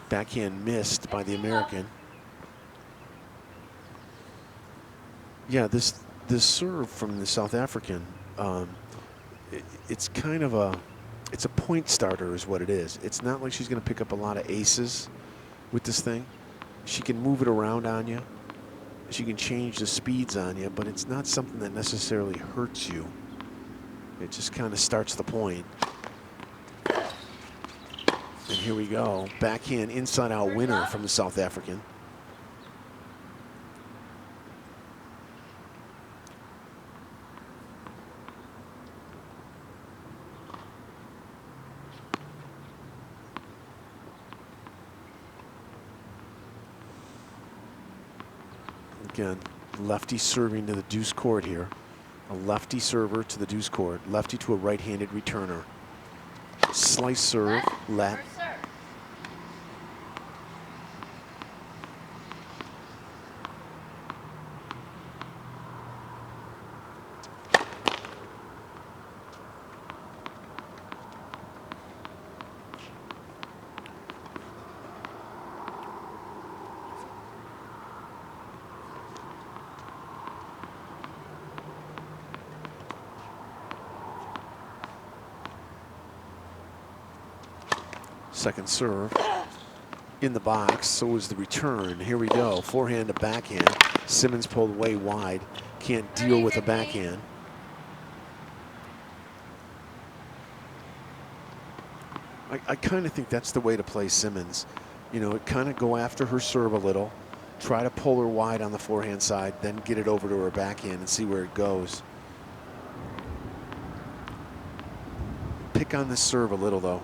D: Backhand missed by the American. Yeah, this serve from the South African, it's kind of it's a point starter is what it is. It's not like she's going to pick up a lot of aces with this thing. She can move it around on you. She can change the speeds on you, but it's not something that necessarily hurts you. It just kind of starts the point. And here we go. Backhand inside-out winner from the South African. Again, lefty serving to the deuce court here. A lefty server to the deuce court. Lefty to a right-handed returner. Slice serve, let. Second serve in the box, so is the return. Here we go, forehand to backhand. Simmons pulled way wide, can't deal with a backhand. I kind of think that's the way to play Simmons. Kind of go after her serve a little, try to pull her wide on the forehand side, then get it over to her backhand and see where it goes. Pick on this serve a little though.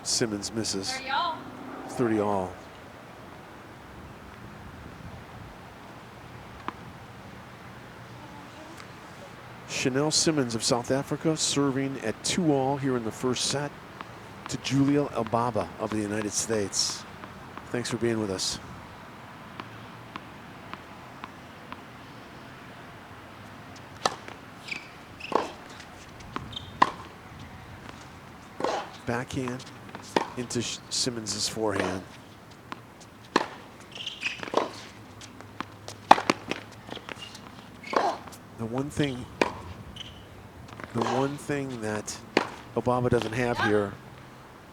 D: Simmons misses. 30 all. Chanel Simmons of South Africa serving at 2 all here in the first set to Julia Elbaba of the United States. Thanks for being with us. Backhand into Simmons's forehand. The one thing that Elbaba doesn't have here,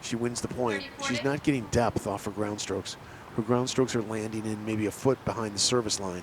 D: she wins the point. She's not getting depth off her ground strokes. Her ground strokes are landing in maybe a foot behind the service line.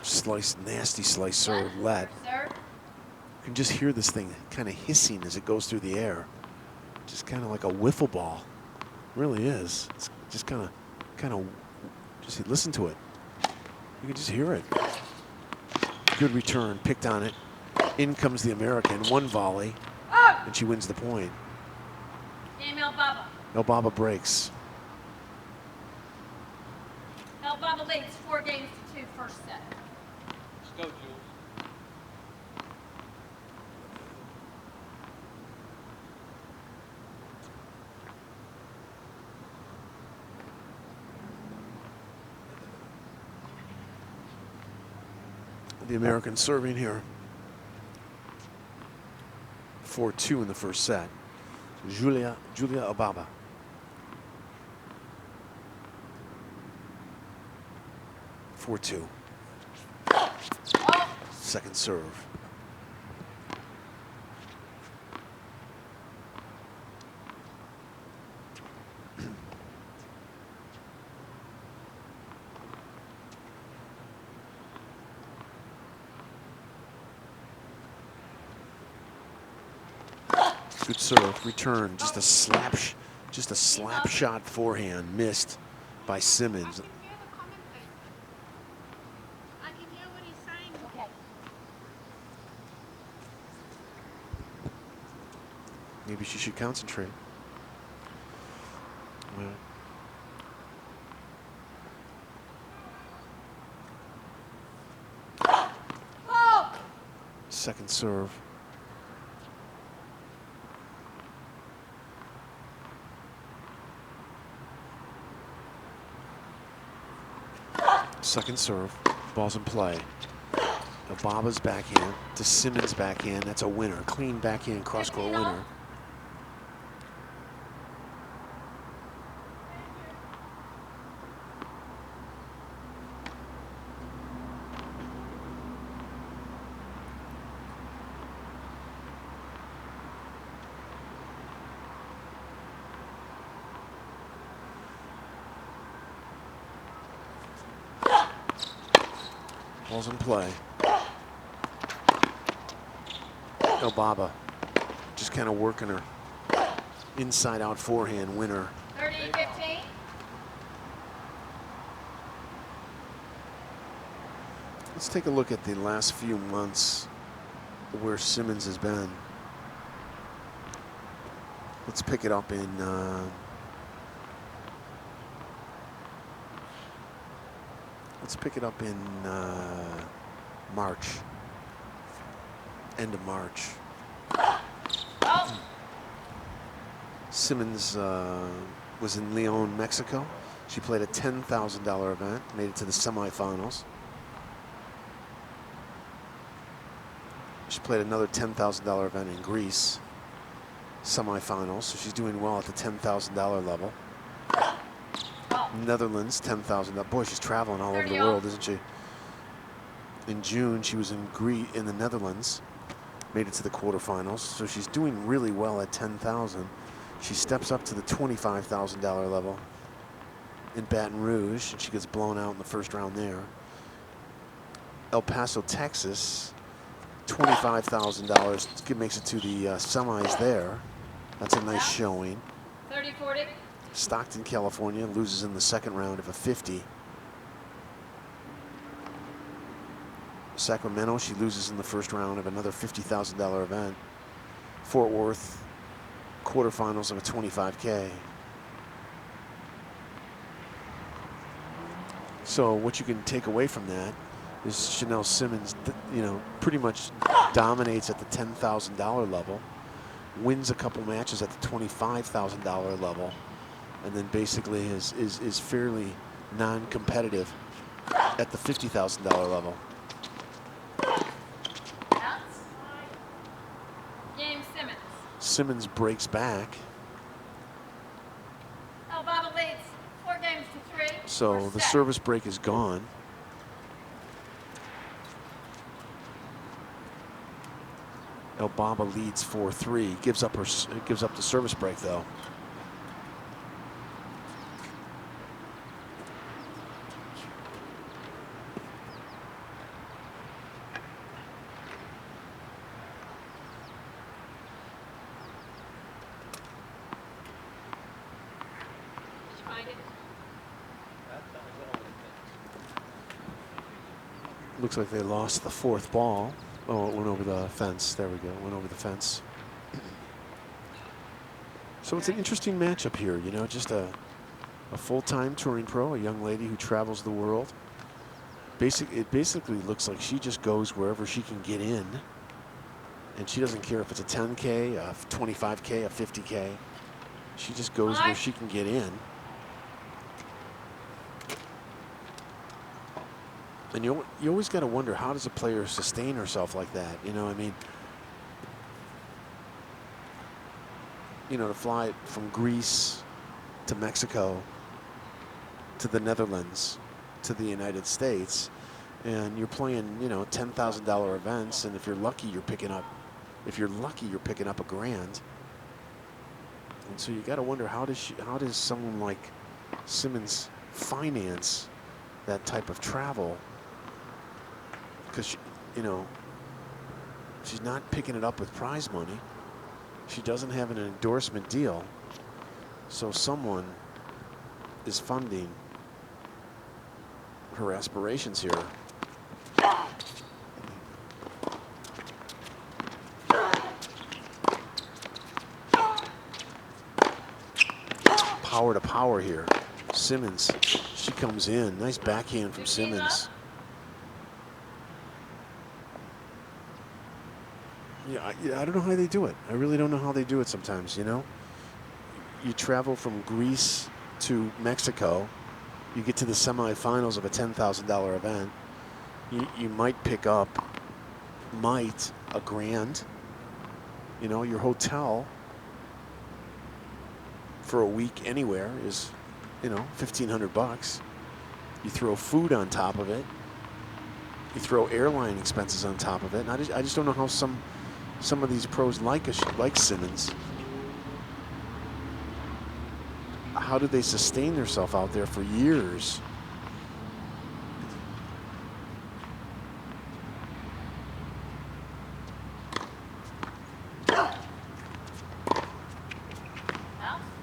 D: Slice, nasty slice serve, let. You can just hear this thing kind of hissing as it goes through the air. Just kind of like a wiffle ball. It really is. It's just kind of, just listen to it. You can just hear it. Good return, picked on it. In comes the American, one volley, and she wins the point.
L: Game Elbaba.
D: Elbaba breaks.
L: Elbaba leads 4 games to 2 first set.
E: Let's go, Jules.
D: The American serving here. 4-2 in the first set. Julia Elbaba. (4-2). Second serve. Good serve, return, just a slap shot forehand, missed by Simmons.
L: I can hear what he's saying. Okay.
D: Maybe she should concentrate. Well. Second serve. Second serve, ball's in play. Elbaba's backhand to Simmons' backhand. That's a winner. Clean backhand cross-court winner. Ball's in play. Elbaba just kind of working her inside out forehand winner.
L: 30-15.
D: Let's take a look at the last few months where Simmons has been. Let's pick it up in March. End of March. Simmons was in Leon, Mexico. She played a $10,000 event, made it to the semifinals. She played another $10,000 event in Greece, semifinals, so she's doing well at the $10,000 level. Netherlands, $10,000. Boy, she's traveling all over the world, isn't she? In June, she was in the Netherlands, made it to the quarterfinals, so she's doing really well at 10,000. She steps up to the $25,000 level in Baton Rouge, and she gets blown out in the first round there. El Paso, Texas, $25,000. Makes it to the semis there. That's a nice showing.
L: 30-40.
D: Stockton, California, loses in the second round of a 50. Sacramento, she loses in the first round of another $50,000 event. Fort Worth, quarterfinals of a 25K. So what you can take away from that is Chanel Simmons, pretty much dominates at the $10,000 level, wins a couple matches at the $25,000 level, and then basically is fairly non-competitive at the $50,000 level.
L: Game Simmons.
D: Simmons breaks back.
L: Elbaba leads 4 games to 3.
D: So the service break is gone. Elbaba leads 4-3. Gives up the service break though. Looks like they lost the fourth ball. Oh, it went over the fence. There we go. It went over the fence. So it's an interesting matchup here. You know, just a full-time touring pro, a young lady who travels the world. It basically looks like she just goes wherever she can get in. And she doesn't care if it's a 10K, a 25K, a 50K. She just goes where she can get in. And you always got to wonder, how does a player sustain herself like that? You know, I mean, you know, to fly from Greece to Mexico to the Netherlands to the United States, and you're playing, you know, $10,000 events, and if you're lucky, you're picking up a grand. And so you got to wonder, how does someone like Simmons finance that type of travel? Because, you know, she's not picking it up with prize money. She doesn't have an endorsement deal. So someone is funding her aspirations here. Power to power here. Simmons, she comes in. Nice backhand from Simmons. Yeah, I don't know how they do it. I really don't know how they do it sometimes, you know? You travel from Greece to Mexico. You get to the semifinals of a $10,000 event. You might pick up, a grand. You know, your hotel for a week anywhere is, you know, $1,500. You throw food on top of it. You throw airline expenses on top of it. And I just don't know how some of these pros like Simmons, how do they sustain themselves out there for years?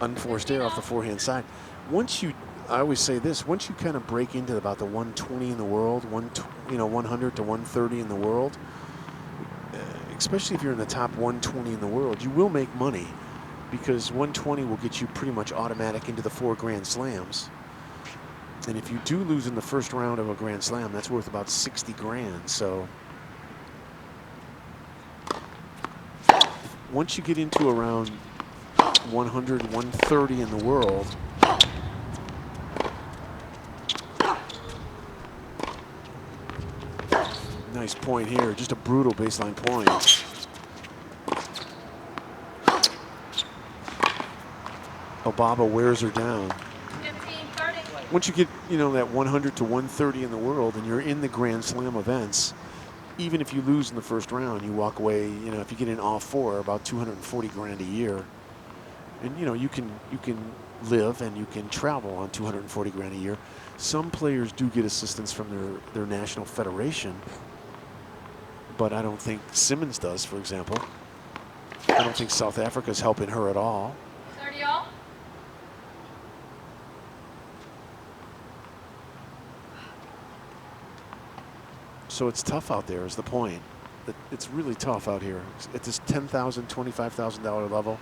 D: Unforced air off the forehand side. I always say this, once you kind of break into about the 120 in the world, 100 to 130 in the world, especially if you're in the top 120 in the world, you will make money, because 120 will get you pretty much automatic into the 4 Grand Slams. And if you do lose in the first round of a Grand Slam, that's worth about 60 grand. So once you get into around 100, 130 in the world, nice point here, just a brutal baseline point. Obaba wears her down.
L: 15, 30.
D: Once you get, you know, that 100 to 130 in the world and you're in the Grand Slam events, even if you lose in the first round, you walk away, you know, if you get in all 4, about 240 grand a year. And, you know, you can live and you can travel on 240 grand a year. Some players do get assistance from their national federation, but I don't think Simmons does, for example. I don't think South Africa's helping her at all.
L: 30 all.
D: So it's tough out there is the point. It's really tough out here. At this $10,000, $25,000 level,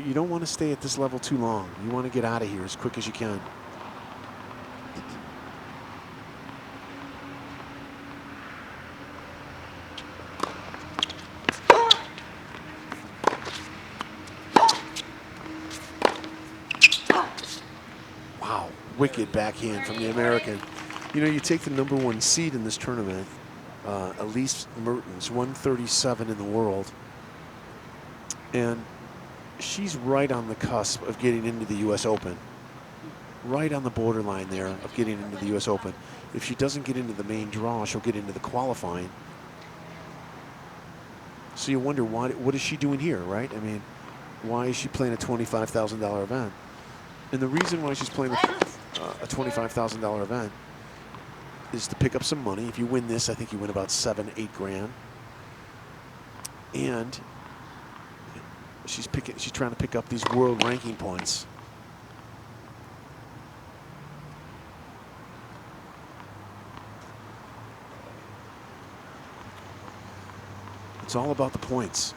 D: you don't want to stay at this level too long. You want to get out of here as quick as you can. Wow, wicked backhand from the American. You know, you take the #1 seed in this tournament, Elise Mertens, 137 in the world, and she's right on the cusp of getting into the U.S. Open. Right on the borderline there of getting into the U.S. Open. If she doesn't get into the main draw, she'll get into the qualifying. So you wonder, what is she doing here, right? I mean, why is she playing a $25,000 event? And the reason why she's playing a $25,000 event is to pick up some money. If you win this, I think you win about 7, 8 grand. And she's trying to pick up these world ranking points. It's all about the points.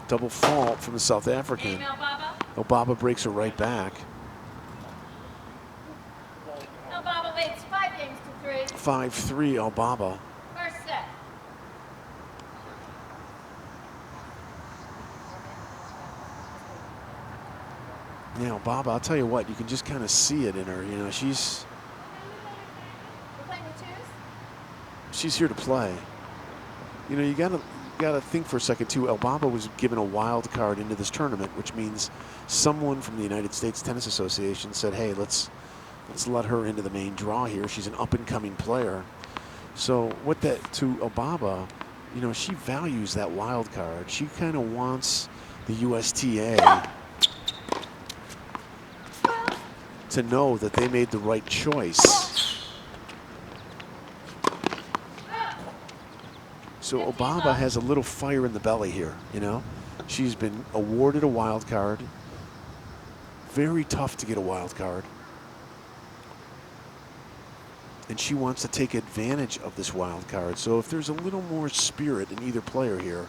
D: Double fault from the South African. Elbaba breaks her right back.
L: Elbaba leads 5 games to 3.
D: 5-3 Elbaba.
L: First set.
D: Yeah, Elbaba, I'll tell you what, you can just kind of see it in her. You know, she's
L: We're playing with twos?
D: here to play. You know, you gotta think for a second too. Elbaba was given a wild card into this tournament, which means someone from the United States Tennis Association said, "Hey, let's let her into the main draw here. She's an up-and-coming player." So what that to Elbaba, you know, she values that wild card. She kind of wants the USTA to know that they made the right choice. So Elbaba has a little fire in the belly here, you know. She's been awarded a wild card. Very tough to get a wild card. And she wants to take advantage of this wild card. So if there's a little more spirit in either player here,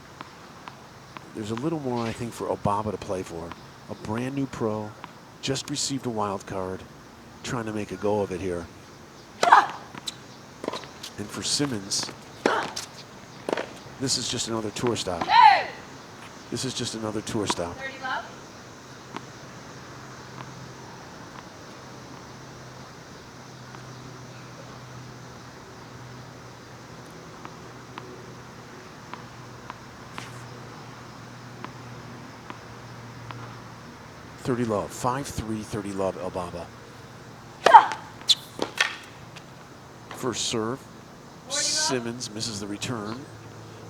D: there's a little more, I think, for Elbaba to play for. A brand new pro, just received a wild card, trying to make a go of it here. And for Simmons, this is just another tour stop. This is just another tour stop.
L: 30 love.
D: .30 love, 5-3, 30 love, Elbaba. First serve, Simmons misses the return,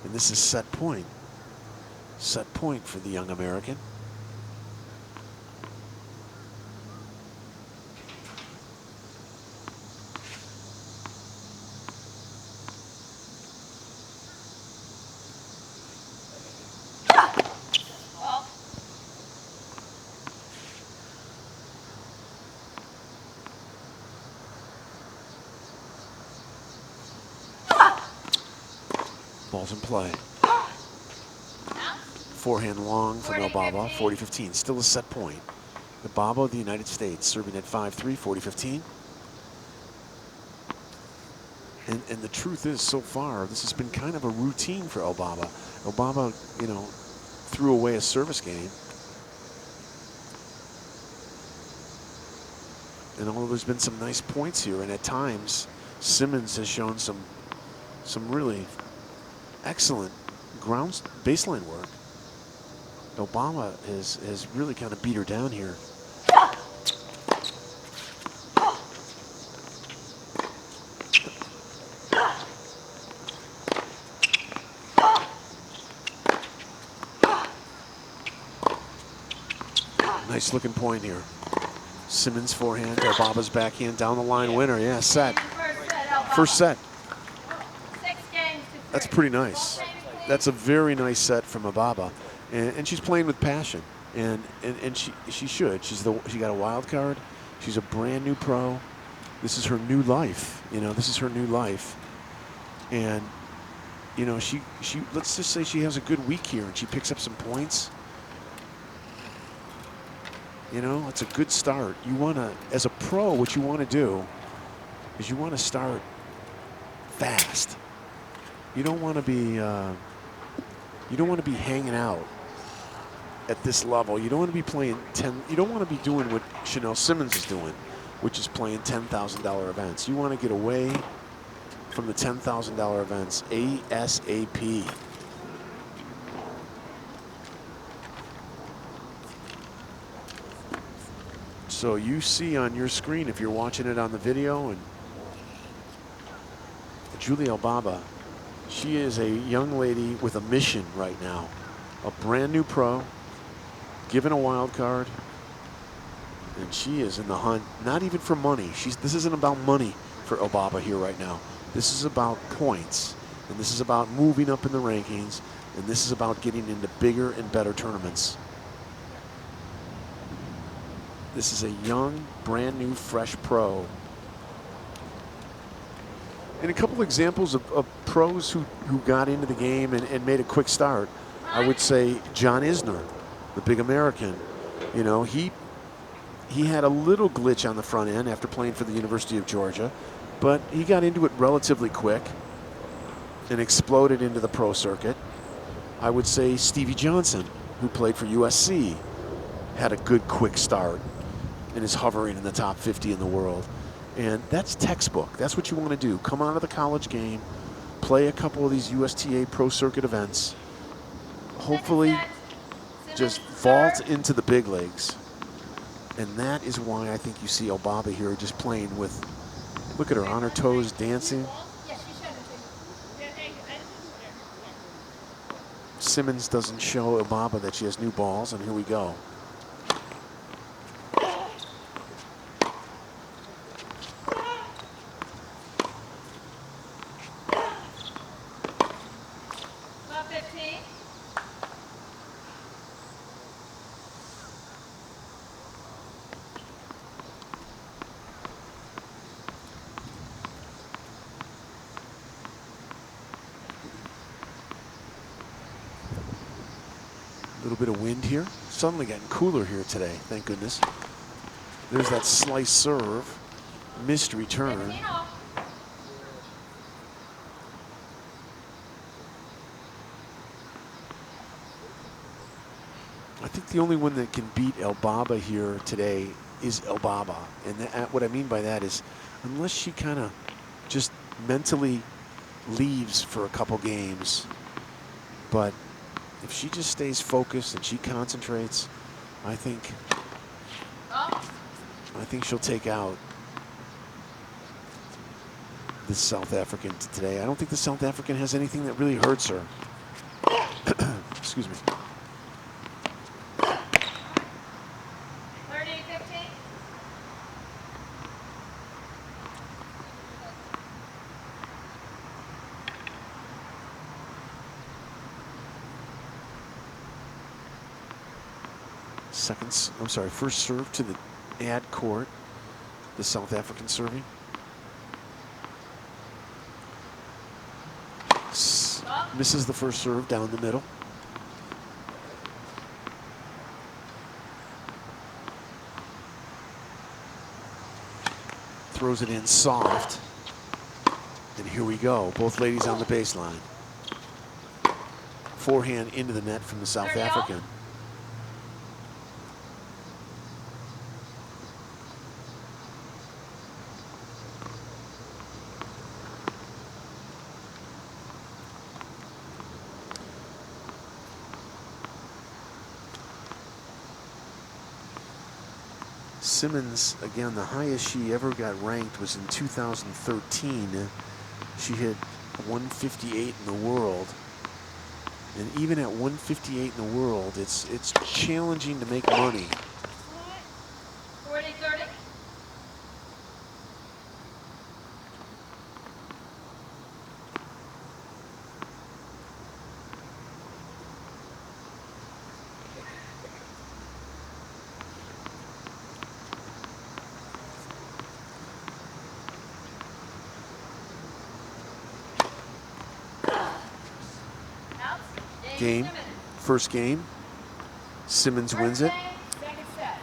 D: and this is set point. Set point for the young American. Ball's in play. Forehand long from Elbaba, 40-15. Still a set point. Elbaba of the United States serving at 5-3, 40-15. And the truth is, so far, this has been kind of a routine for Elbaba. Elbaba, you know, threw away a service game. And although there's been some nice points here, and at times, Simmons has shown some really excellent ground baseline work. Elbaba has really kind of beat her down here. Nice looking point here. Simmons forehand, Elbaba's backhand, down the line winner. Yeah, set. First set. That's pretty nice. That's a very nice set from Elbaba, and she's playing with passion, and she should. She got a wild card. She's a brand new pro. This is her new life. You know, this is her new life, and you know she let's just say she has a good week here and she picks up some points. You know, it's a good start. You want to, as a pro, what you want to do is you want to start fast. You don't want to be hanging out at this level. You don't want to be playing 10. You don't want to be doing what Chanel Simmons is doing, which is playing $10,000 events. You want to get away from the $10,000 events ASAP. So you see on your screen, if you're watching it on the video, and Julia Elbaba, she is a young lady with a mission right now. A brand new pro, given a wild card, and she is in the hunt, not even for money. This isn't about money for Elbaba here right now. This is about points, and this is about moving up in the rankings, and this is about getting into bigger and better tournaments. This is a young, brand new, fresh pro. And a couple examples of pros who got into the game and made a quick start. I would say John Isner, the big American. You know, he had a little glitch on the front end after playing for the University of Georgia, but he got into it relatively quick and exploded into the pro circuit. I would say Stevie Johnson, who played for USC, had a good quick start and is hovering in the top 50 in the world. And that's textbook. That's what you want to do. Come out of the college game, play a couple of these USTA pro circuit events, hopefully just vault into the big leagues. And that is why I think you see Obaba here just playing with, look at her on her toes dancing. Simmons doesn't show Obaba that she has new balls, and here we go. A little bit of wind here. Suddenly getting cooler here today, thank goodness. There's that slice serve, missed return. I think the only one that can beat Elbaba here today is Elbaba. And what I mean by that is, unless she kind of just mentally leaves for a couple games, but if she just stays focused and she concentrates, I think she'll take out the South African today. I don't think the South African has anything that really hurts her. Excuse me.
L: 30-15.
D: First serve to the ad court, the South African serving. Misses the first serve down the middle. Throws it in soft. And here we go, both ladies on the baseline. Forehand into the net from the South African. Simmons, again, the highest she ever got ranked was in 2013. She hit 158 in the world. And even at 158 in the world, it's challenging to make money.
L: 40-30.
D: Game, first game, Simmons wins it.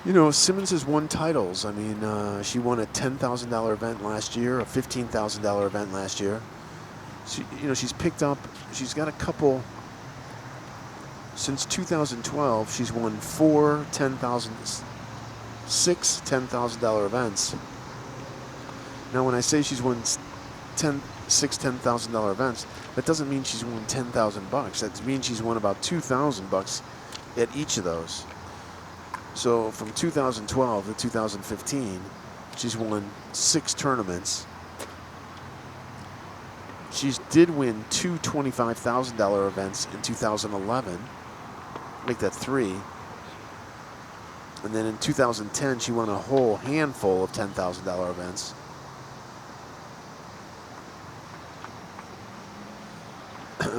D: You know, Simmons has won titles. I mean, she won a $10,000 event last year, a $15,000 event last year. She, you know, she's picked up, she's got a couple, since 2012, she's won six $10,000 events. Now, when I say she's won six $10,000 events, that doesn't mean she's won $10,000. That means she's won about $2,000 at each of those. So from 2012 to 2015, she's won 6 tournaments. She did win 2 $25,000 events in 2011. Make that 3. And then in 2010, she won a whole handful of $10,000 events.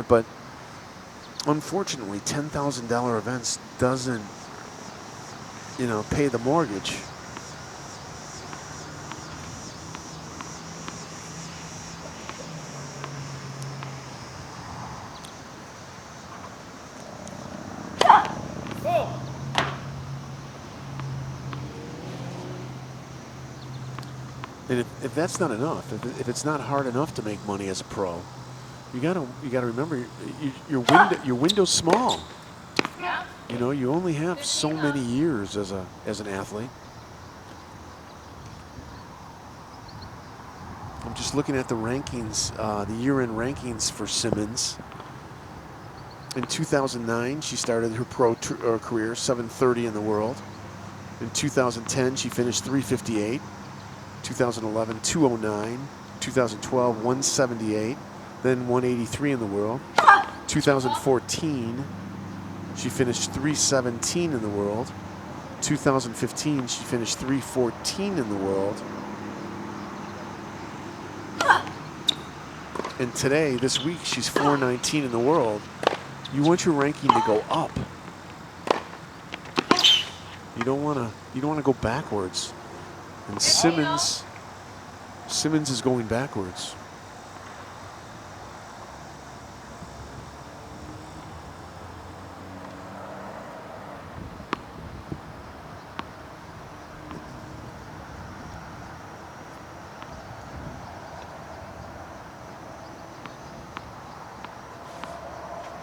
D: But unfortunately, $10,000 events doesn't, you know, pay the mortgage. And if that's not enough, if it's not hard enough to make money as a pro, you gotta remember your window's small. You know, you only have so many years as an athlete. I'm just looking at the rankings, the year-end rankings for Simmons. In 2009, she started her pro career 730 in the world. In 2010, she finished 358. 2011, 209. 2012, 178. Then 183 in the world. 2014, she finished 317 in the world. 2015, she finished 314 in the world. And today, this week, she's 419 in the world. You want your ranking to go up. You don't want to go backwards. And Simmons is going backwards.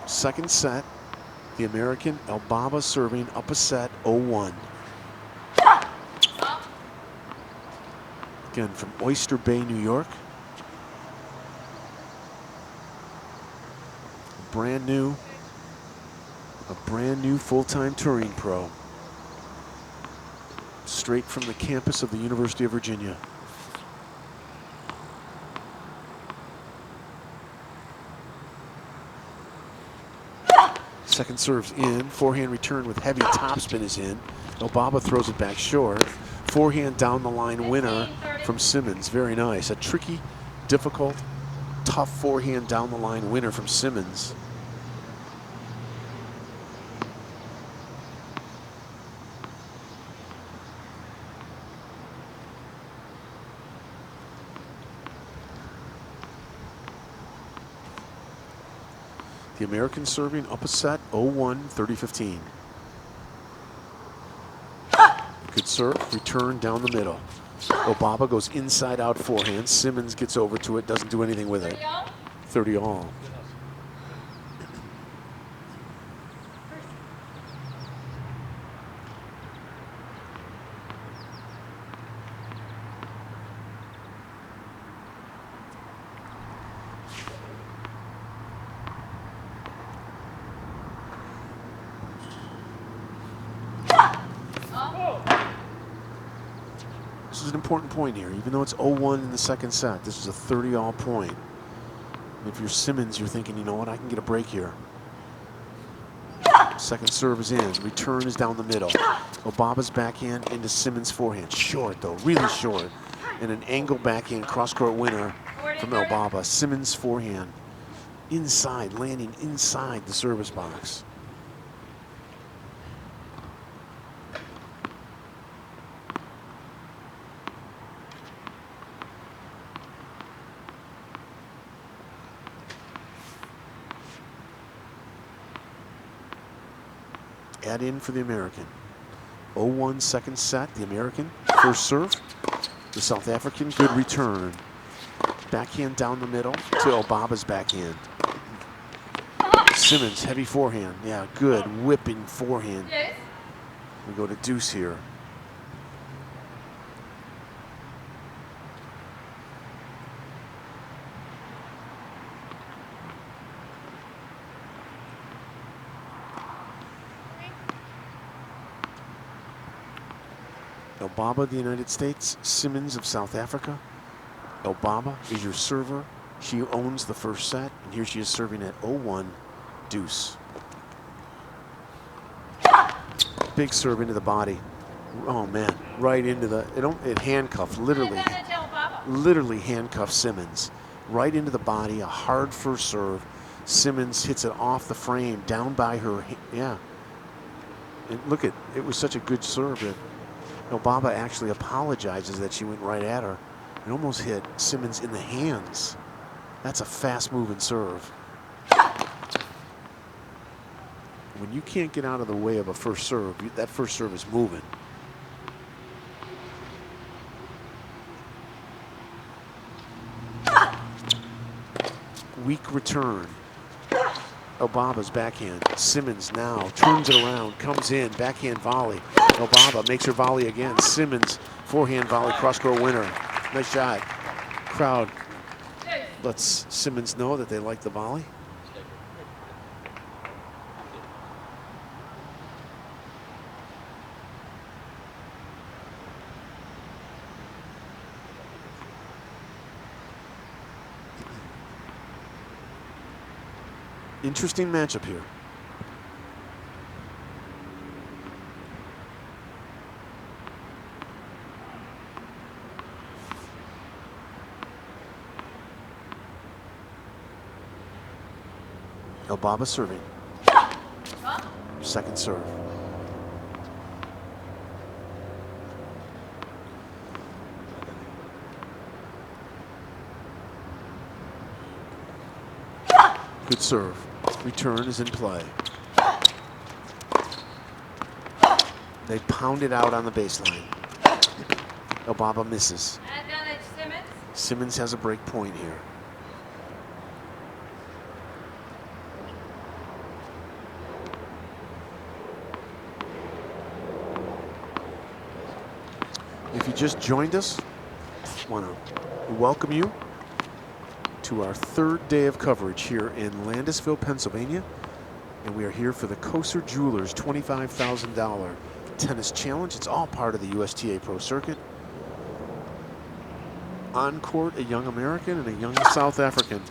D: Second set, the American Elbaba serving up a set 0-1. Again, from Oyster Bay, New York. A brand new full-time touring pro. Straight from the campus of the University of Virginia. Second serve's in. Forehand return with heavy topspin is in. Elbaba throws it back short. Forehand down the line winner from Simmons. Very nice. A tricky, difficult, tough forehand down the line winner from Simmons. The American serving up a set 0-1, 30-15. Good serve, return down the middle. Elbaba goes inside out forehand. Simmons gets over to it, doesn't do anything with it. 30 all. This is an important point here. Even though it's 0-1 in the second set, this is a 30-all point. And if you're Simmons, you're thinking, you know what, I can get a break here. Second serve is in. Return is down the middle. Elbaba's backhand into Simmons' forehand. Short, though, really short. And an angle backhand cross-court winner from Elbaba. Simmons' forehand inside, landing inside the service box. Add in for the American. 0-1 second set, the American. First serve, the South African, good return. Backhand down the middle to Elbaba's backhand. Simmons, heavy forehand. Yeah, good whipping forehand. We go to deuce here. Elbaba of the United States, Simmons of South Africa. Elbaba is your server. She owns the first set, and here she is serving at 0-1 deuce. Big serve into the body. Oh man, right into the, it handcuffed, literally handcuffed Simmons. Right into the body, a hard first serve. Simmons hits it off the frame, down by her, yeah. And look at, it was such a good serve that Elbaba actually apologizes that she went right at her. It almost hit Simmons in the hands. That's a fast-moving serve. When you can't get out of the way of a first serve, that first serve is moving. weak return. Elbaba's backhand. Simmons now turns it around, comes in, backhand volley. Elbaba makes her volley again. Simmons, forehand volley, cross-court winner. Nice shot. Crowd lets Simmons know that they like the volley. Interesting matchup here. Elbaba serving. Second serve. Good serve. Return is in play. They pound it out on the baseline. Elbaba misses. Simmons has a break point here. If you just joined us, I want to welcome you to our third day of coverage here in Landisville, Pennsylvania. And we are here for the Koser Jewelers $25,000 tennis challenge. It's all part of the USTA Pro Circuit. On court, a young American and a young South African.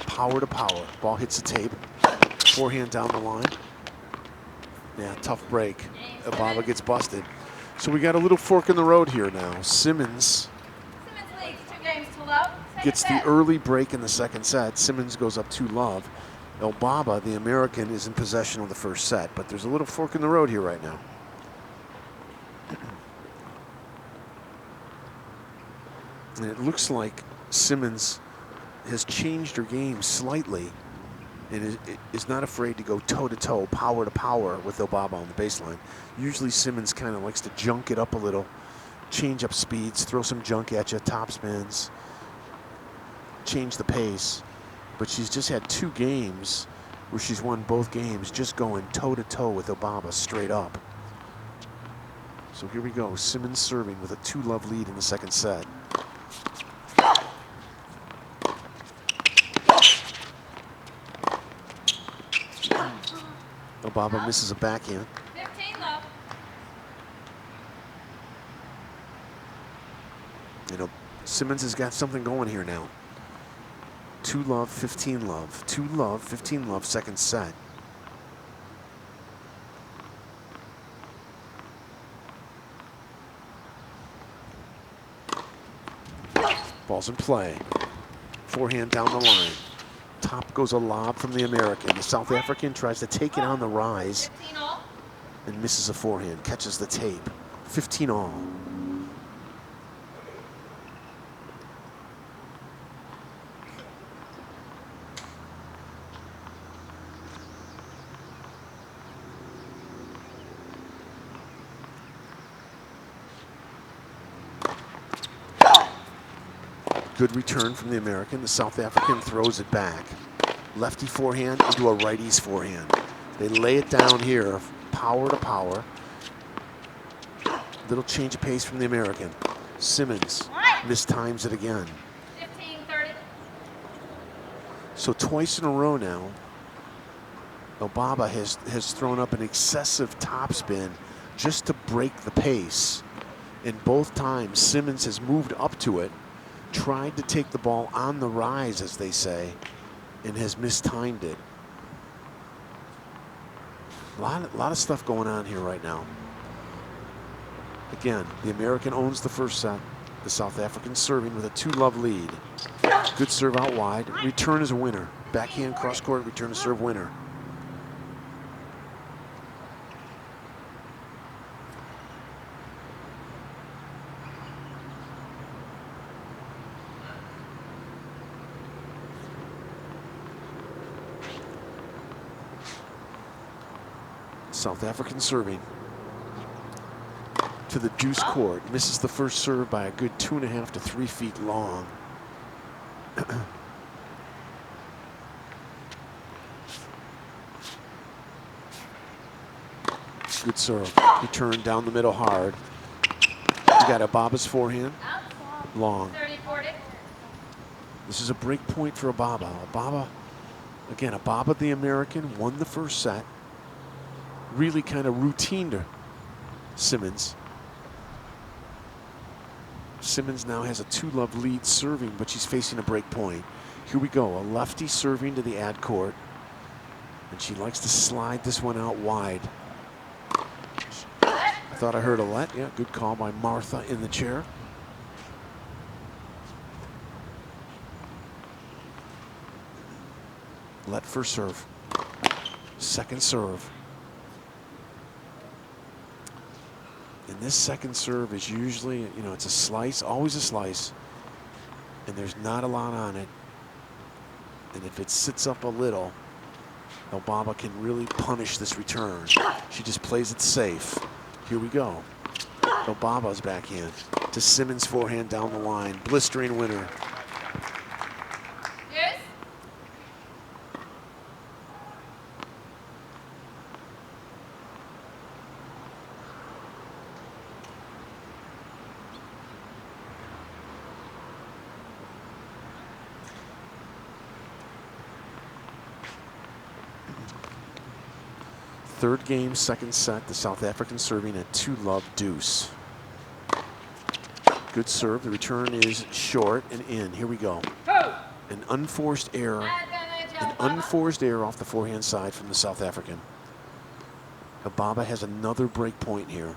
D: Power to power. Ball hits the tape. Forehand down the line. Yeah, tough break. Elbaba gets busted. So we got a little fork in the road here now. Simmons
L: leads 2 games to love.
D: gets the early break in the second set. Simmons goes up 2-love. Elbaba, the American, is in possession of the first set, but there's a little fork in the road here right now. And it looks like Simmons has changed her game slightly and is not afraid to go toe-to-toe, power to power with Elbaba on the baseline. Usually Simmons kind of likes to junk it up a little, change up speeds, throw some junk at you, top spins, change the pace. But she's just had 2 games where she's won both games just going toe-to-toe with Elbaba straight up. So here we go, Simmons serving with a 2-love lead in the second set. Elbaba misses a backhand.
L: 15-love.
D: You know, Simmons has got something going here now. 2-love, 15-love. 2-love, 15-love, second set. Ball's in play. Forehand down the line. Top goes a lob from the American. The South African tries to take it on the rise and misses a forehand, catches the tape. 15-all. Good return from the American. The South African throws it back. Lefty forehand into a righty's forehand. They lay it down here, power to power. Little change of pace from the American. Simmons mistimes it again.
L: 15-30.
D: So twice in a row now, Elbaba has thrown up an excessive topspin just to break the pace. And both times, Simmons has moved up to it, tried to take the ball on the rise, as they say, and has mistimed it. A lot of stuff going on here right now. Again, the American owns the first set. The South African serving with a 2-love lead. Good serve out wide. Return is a winner. Backhand cross-court, return to serve winner. South African serving to the deuce court. Misses the first serve by a good 2.5 to 3 feet long. Good serve. Return down the middle hard. You got Ababa's forehand. Long. This is a break point for Ababa. Ababa, again, Ababa the American won the first set. Really kind of routine to Simmons. Simmons now has a 2-love lead serving, but she's facing a break point. Here we go, a lefty serving to the ad court. And she likes to slide this one out wide. I thought I heard a let. Yeah, good call by Martha in the chair. Let first serve. Second serve. And this second serve is usually, you know, it's a slice, always a slice. And there's not a lot on it. And if it sits up a little, Obama can really punish this return. She just plays it safe. Here we go. Obama's backhand to Simmons' forehand down the line. Blistering winner.
L: Yes.
D: Third game, second set. The South African serving a 2-love deuce. Good serve. The return is short and in. Here we go. An unforced error. An unforced error off the forehand side from the South African. Ababa has another break point here.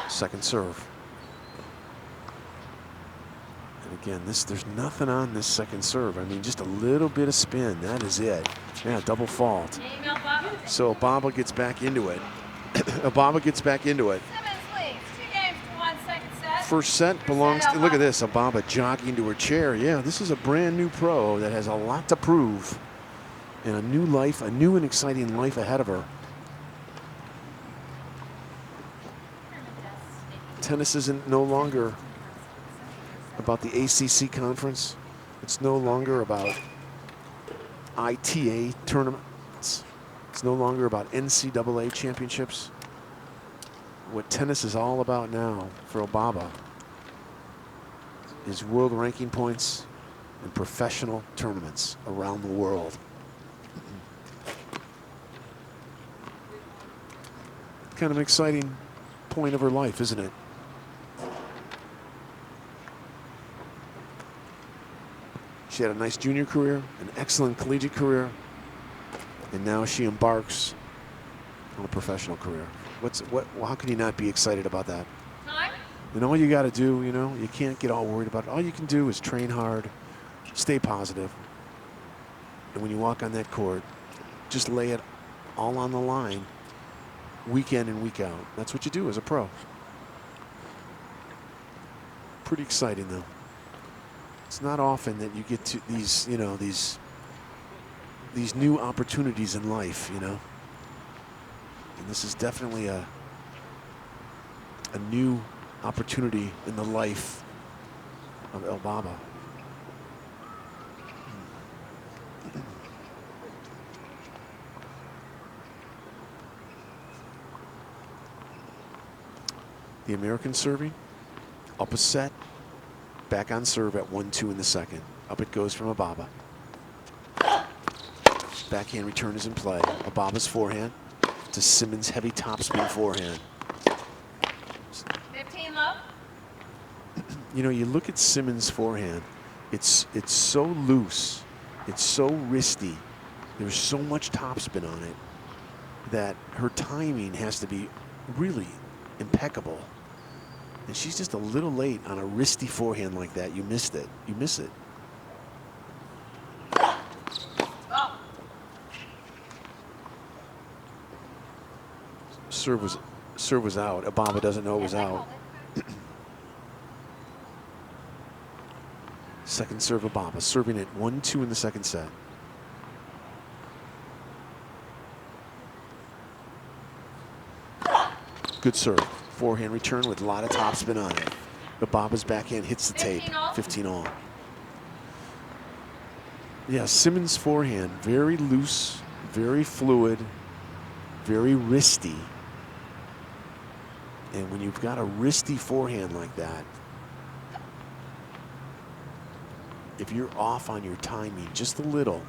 D: Second serve. And again, there's nothing on this second serve. I mean, just a little bit of spin. That is it. Yeah, double fault. So Ababa gets back into it. Ababa gets back into it. First set belongs to, look at this, Ababa jogging to her chair. Yeah, this is a brand new pro that has a lot to prove. And a new life, a new and exciting life ahead of her. Tennis isn't no longer about the ACC conference. It's no longer about ITA tournaments. It's no longer about NCAA championships. What tennis is all about now for Ababa is world ranking points and professional tournaments around the world. Kind of an exciting point of her life, isn't it? She had a nice junior career, an excellent collegiate career, and now she embarks on a professional career. How can you not be excited about that? And all you got to do, you know, you can't get all worried about it. All you can do is train hard, stay positive, and when you walk on that court, just lay it all on the line, week in and week out. That's what you do as a pro. Pretty exciting, though. It's not often that you get to these, you know, these new opportunities in life, you know. And this is definitely a new opportunity in the life of Ababa. The American serving, up a set, back on serve at 1-2 in the second. Up it goes from Ababa. Backhand return is in play. Ababa's forehand to Simmons' heavy topspin forehand.
L: 15 love.
D: You know, you look at Simmons' forehand, it's so loose, it's so wristy, there's so much topspin on it that her timing has to be really impeccable. And she's just a little late on a wristy forehand like that. You missed it. You miss it. serve was out. Obama doesn't know it was out. Second serve Obama, serving at 1-2 in the second set. Good serve. Forehand return with a lot of topspin on it. Obaba's backhand hits the tape. 15 all. Yeah, Simmons' forehand, very loose, very fluid, very wristy. And when you've got a wristy forehand like that, if you're off on your timing just a little,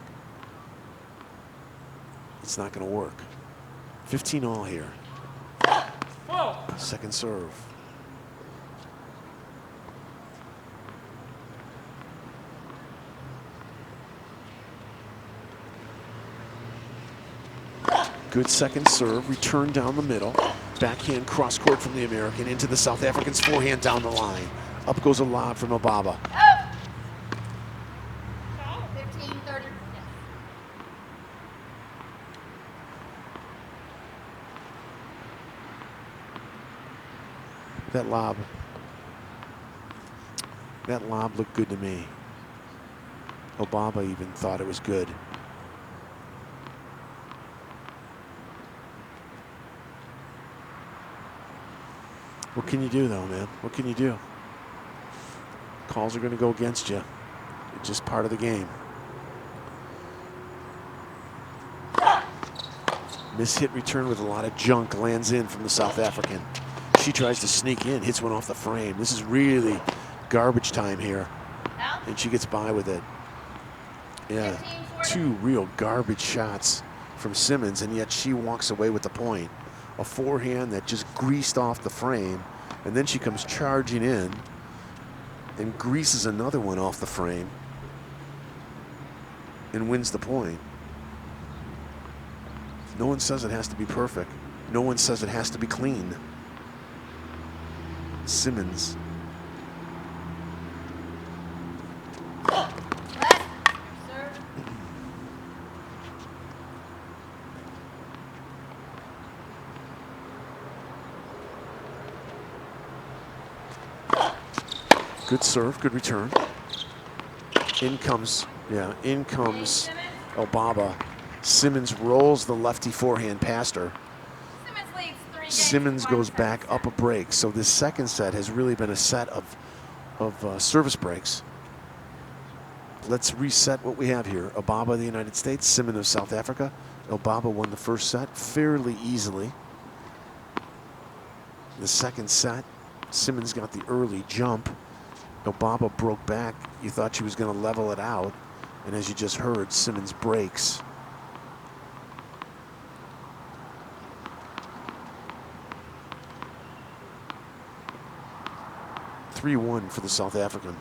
D: it's not going to work. 15 all here. Second serve. Good second serve, return down the middle. Backhand cross court from the American into the South African's forehand down the line. Up goes a lob from Obaba.
L: 15-30.
D: That lob looked good to me. Obama even thought it was good. What can you do, though, man? What can you do? Calls are going to go against you. It's just part of the game. Miss-hit return with a lot of junk lands in from the South African. She tries to sneak in, hits one off the frame. This is really garbage time here. And she gets by with it. Yeah, 2 real garbage shots from Simmons, and yet she walks away with the point. A forehand that just greased off the frame, and then she comes charging in and greases another one off the frame and wins the point. No one says it has to be perfect. No one says it has to be clean. Simmons. Good serve, good return. In comes Obaba. Simmons rolls the lefty forehand past her. Simmons goes back up a break. So this second set has really been a set of service breaks. Let's reset what we have here. Obaba of the United States, Simmons of South Africa. Obaba won the first set fairly easily. The second set, Simmons got the early jump. Obama broke back. You thought she was going to level it out. And as you just heard, Simmons breaks. (3-1) for the South African.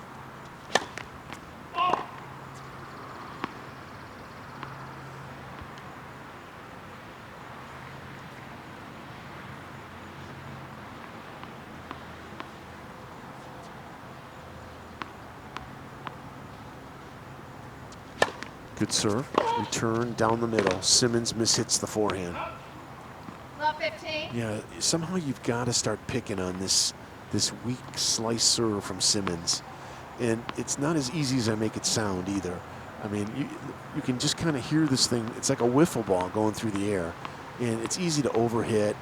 D: Good serve. Return down the middle. Simmons mishits the forehand.
L: Love 15.
D: Yeah, somehow you've got to start picking on this weak slice serve from Simmons. And it's not as easy as I make it sound either. I mean, you can just kind of hear this thing. It's like a wiffle ball going through the air. And it's easy to overhit.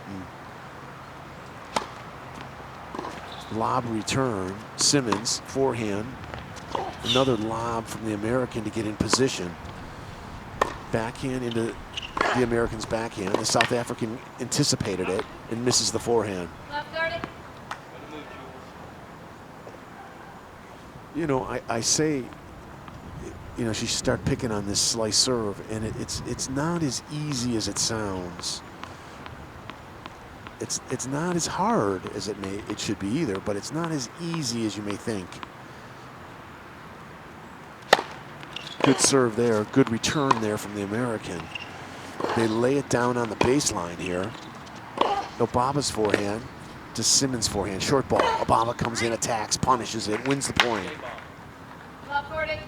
D: And lob return. Simmons, forehand. Another lob from the American to get in position. Backhand into the American's backhand. The South African anticipated it and misses the forehand.
L: Love 30.
D: You know, I say, you know, she should start picking on this slice serve, and it's not as easy as it sounds. It's not as hard as it should be either, but it's not as easy as you may think. Good serve there, good return there from the American. They lay it down on the baseline here. Obaba's forehand to Simmons' forehand. Short ball. Obama comes in, attacks, punishes it, wins the point.
L: Love 40.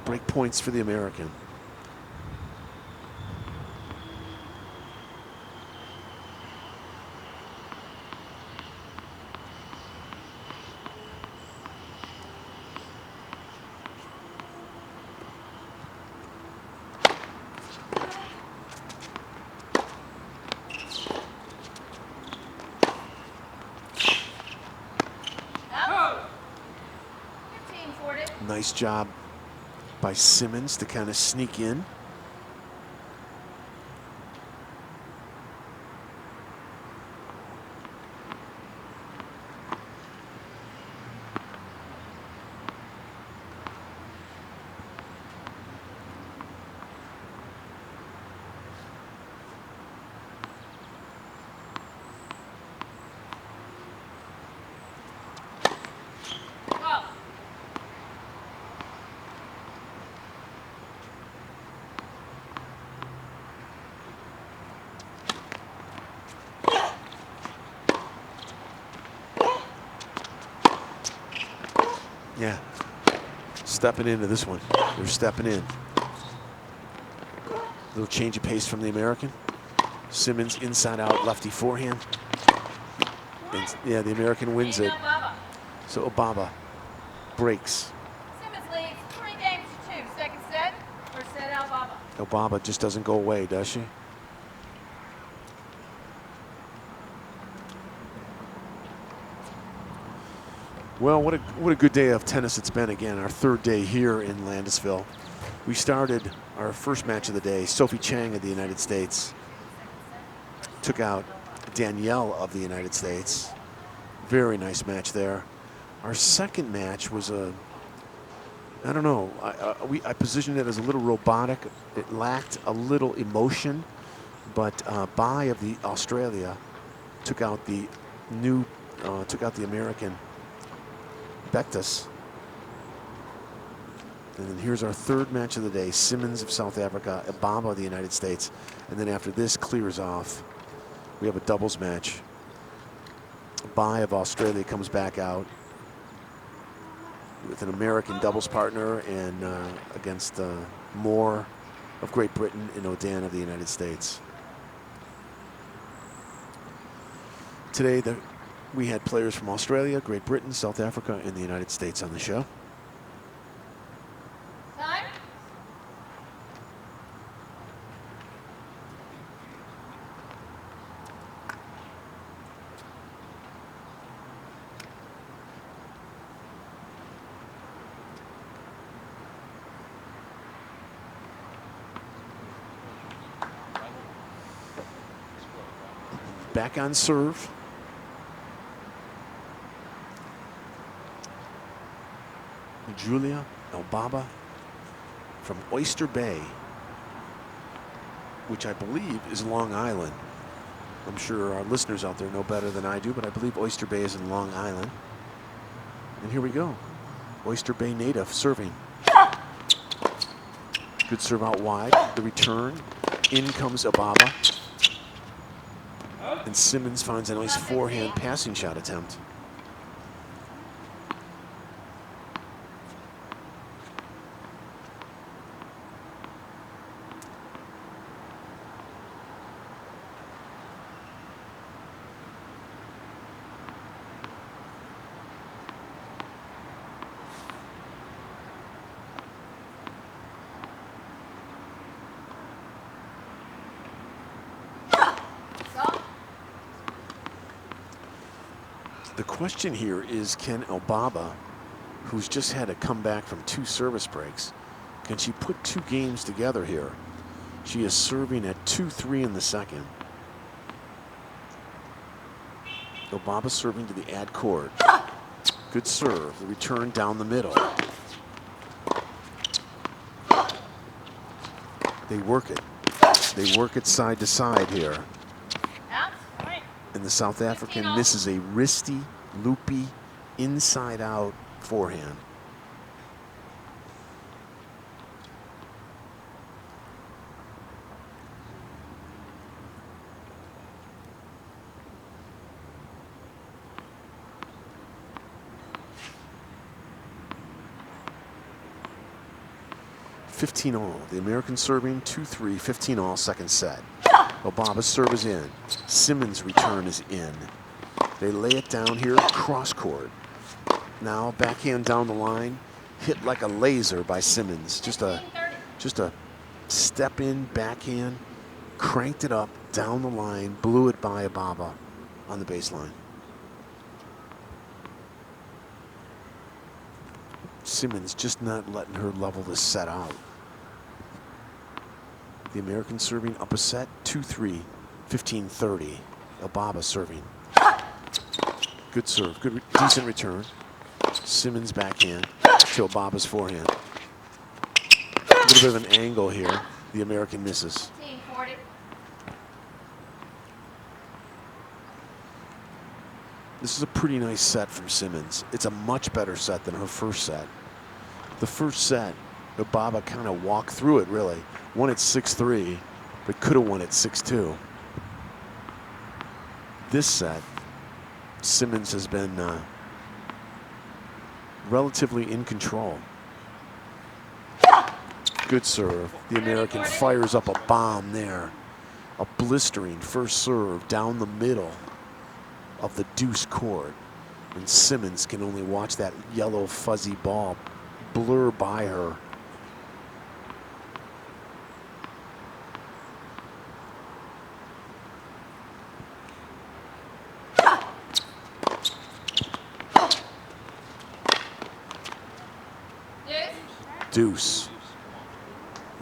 D: Break points for the American. Nice job by Simmons to kind of sneak in. Yeah, stepping into this one. They're stepping in. Little change of pace from the American. Simmons inside out, lefty forehand. And yeah, the American wins it. So Obaba breaks.
L: Simmons leads 3 games to 2. Second set for Set Albaba.
D: Obaba just doesn't go away, does she? Well, what a good day of tennis it's been again. Our third day here in Landisville. We started our first match of the day. Sophie Chang of the United States took out Danielle of the United States. Very nice match there. Our second match was I don't know. I positioned it as a little robotic. It lacked a little emotion, but Bai of the Australia took out the American Bectus. And then here's our third match of the day. Simmons of South Africa, Obama of the United States. And then after this clears off, we have a doubles match. Bai of Australia comes back out with an American doubles partner and against Moore of Great Britain and Odan of the United States. Today, we had players from Australia, Great Britain, South Africa, and the United States on the show.
L: Time.
D: Back on serve. Julia Elbaba from Oyster Bay, which I believe is Long Island. I'm sure our listeners out there know better than I do, but I believe Oyster Bay is in Long Island. And here we go. Oyster Bay native serving. Good serve out wide. The return. In comes Ababa. And Simmons finds a nice forehand passing shot attempt. The question here is, can Elbaba, who's just had a comeback from 2 service breaks, can she put 2 games together here? She is serving at 2-3 in the second. Elbaba serving to the ad court. Good serve. The return down the middle. They work it. They work it side to side here. And the South African misses a wristy, loopy, inside-out forehand. $15-all. The American serving 2-3, 15-all, second set. Obaba's serve is in. Simmons' return is in. They lay it down here, cross court. Now backhand down the line, hit like a laser by Simmons. Just a step in backhand, cranked it up down the line, blew it by Obaba on the baseline. Simmons just not letting her level this set out. The American serving up a set, 2-3, 15-30. Elbaba serving. Good serve, good, decent return. Simmons backhand to Elbaba's forehand. A little bit of an angle here. The American misses. This is a pretty nice set from Simmons. It's a much better set than her first set. The first set, Elbaba kind of walked through it, really. Won at 6-3, but could have won at 6-2. This set, Simmons has been relatively in control. Good serve. The American fires up a bomb there. A blistering first serve down the middle of the deuce court. And Simmons can only watch that yellow fuzzy ball blur by her. Deuce.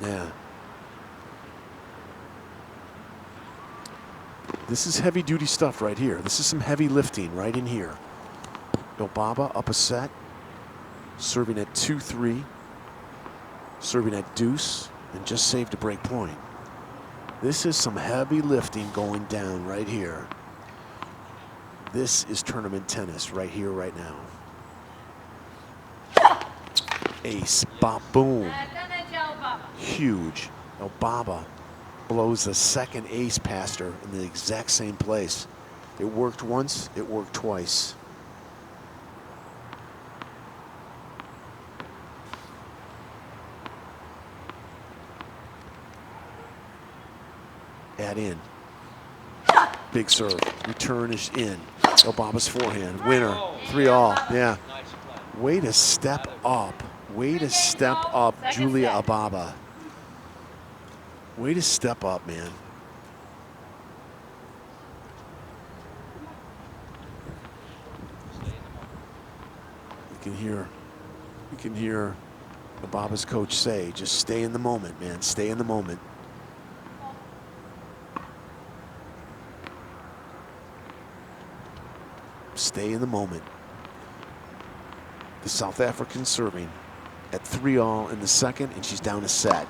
D: Yeah. This is heavy duty stuff right here. This is some heavy lifting right in here. Elbaba up a set. Serving at 2-3. Serving at deuce. And just saved a break point. This is some heavy lifting going down right here. This is tournament tennis right here, right now. Ace, bop, boom. Huge. Elbaba blows the second ace past her in the exact same place. It worked once, it worked twice. Add in. Big serve. Return is in. Elbaba's forehand. Winner. 3-all. Yeah. Way to step up. Way to step up, Julia Elbaba. Way to step up, man. You can hear Elbaba's coach say, just stay in the moment, man. Stay in the moment. Stay in the moment. The South African serving at 3-all in the second, and she's down a set.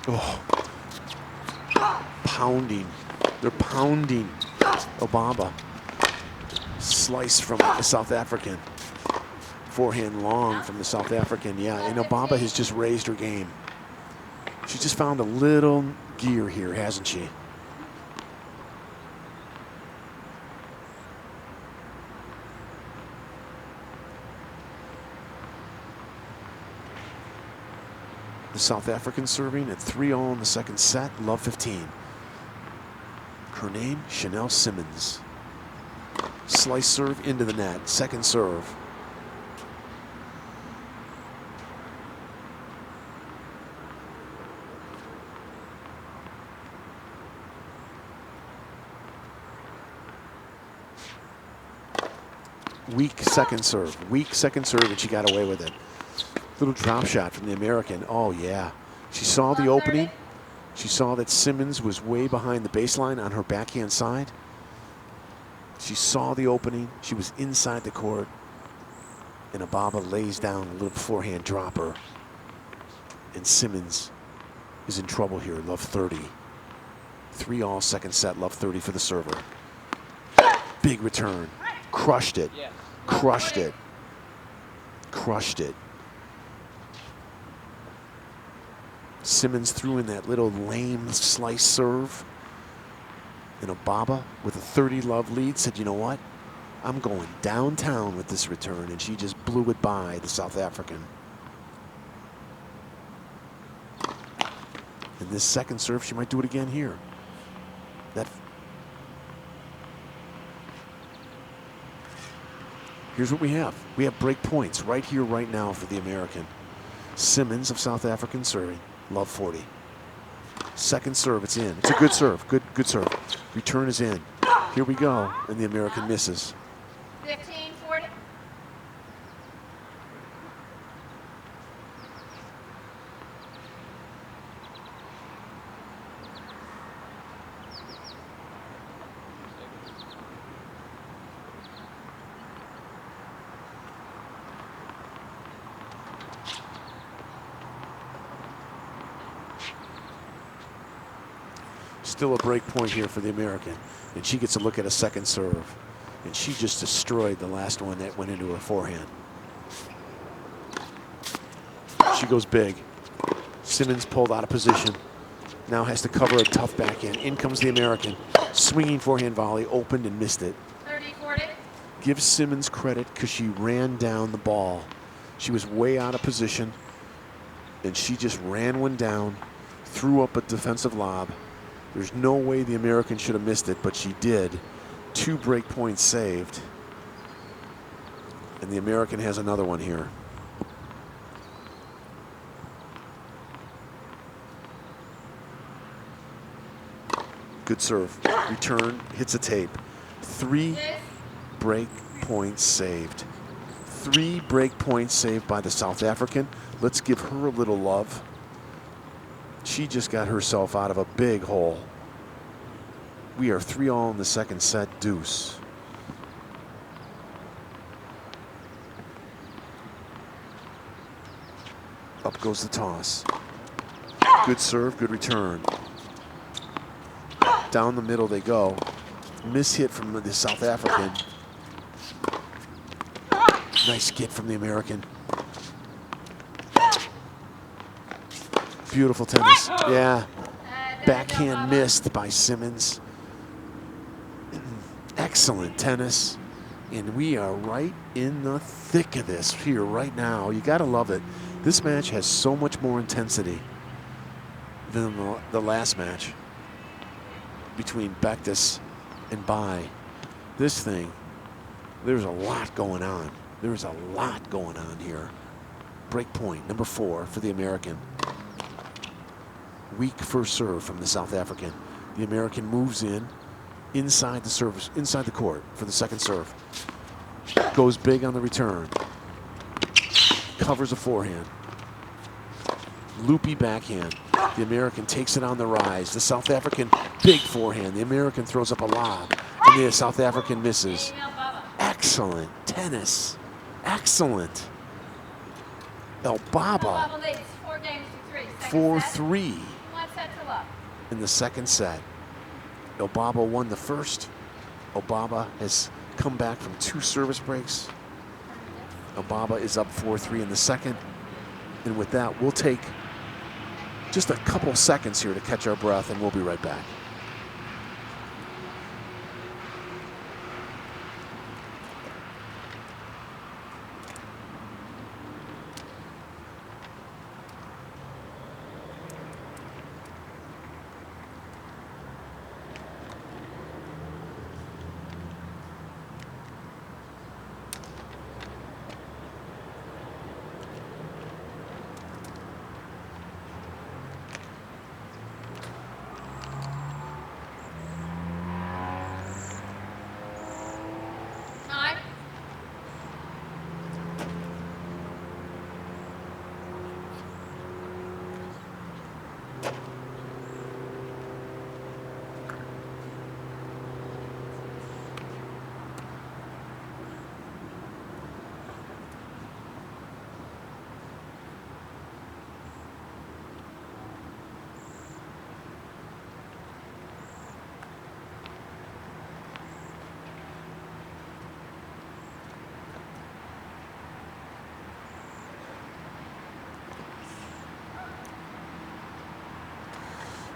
D: Oh. Pounding. They're pounding Elbaba. Slice from the South African. Forehand long from the South African. Yeah, and Elbaba has just raised her game. She just found a little gear here, hasn't she? The South African serving at 3-all in the second set, love 15. Her name, Chanel Simmons. Slice serve into the net, second serve. Weak second serve, and she got away with it. Little drop shot from the American. Oh, yeah. She saw the opening. She saw that Simmons was way behind the baseline on her backhand side. She saw the opening. She was inside the court. And Elbaba lays down a little forehand dropper. And Simmons is in trouble here, love 30. 3-all second set, love 30 for the server. Big return. Crushed it. Crushed it. Crushed it. Simmons threw in that little lame slice serve. And Elbaba, with a 30-love lead, said, you know what? I'm going downtown with this return. And she just blew it by the South African. And this second serve, she might do it again here. Here's what we have. We have break points right here, right now for the American. Simmons of South African serving, love 40. Second serve, it's in. It's a good serve, good serve. Return is in. Here we go, and the American misses.
L: 15-40.
D: Still a break point here for the American, and she gets a look at a second serve, and she just destroyed the last one that went into her forehand. She goes big. Simmons pulled out of position. Now has to cover a tough backhand. In comes the American. Swinging forehand volley, opened and missed it.
L: 30-40.
D: Give Simmons credit because she ran down the ball. She was way out of position, and she just ran one down, threw up a defensive lob. There's no way the American should have missed it, but she did. 2 break points saved. And the American has another one here. Good serve. Return, hits a tape. 3 break points saved. 3 break points saved by the South African. Let's give her a little love. She just got herself out of a big hole. We are 3-all in the second set, deuce. Up goes the toss. Good serve, good return. Down the middle they go. Miss hit from the South African. Nice get from the American. Beautiful tennis. Yeah. Backhand missed by Simmons. Excellent tennis. And we are right in the thick of this here right now. You got to love it. This match has so much more intensity than the last match between Bektis and Bai. This thing, there's a lot going on. There's a lot going on here. Break point, number 4 for the American. Weak first serve from the South African. The American moves in inside the service, inside the court for the second serve. Goes big on the return. Covers a forehand. Loopy backhand. The American takes it on the rise. The South African, big forehand. The American throws up a lob, and the South African misses. Excellent tennis. Excellent. El Baba, 4-3 in the second set. Obaba won the first. Obaba has come back from 2 service breaks. Obaba is up 4-3 in the second. And with that, we'll take just a couple seconds here to catch our breath, and we'll be right back.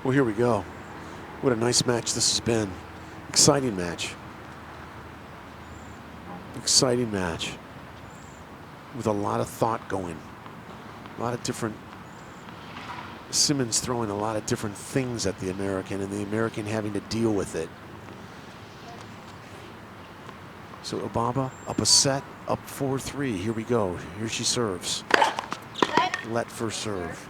D: Well, here we go. What a nice match this has been. Exciting match. Exciting match. With a lot of thought going. A lot of different... Simmons throwing a lot of different things at the American, and the American having to deal with it. So Obaba up a set, up 4-3. Here we go. Here she serves. Let first serve.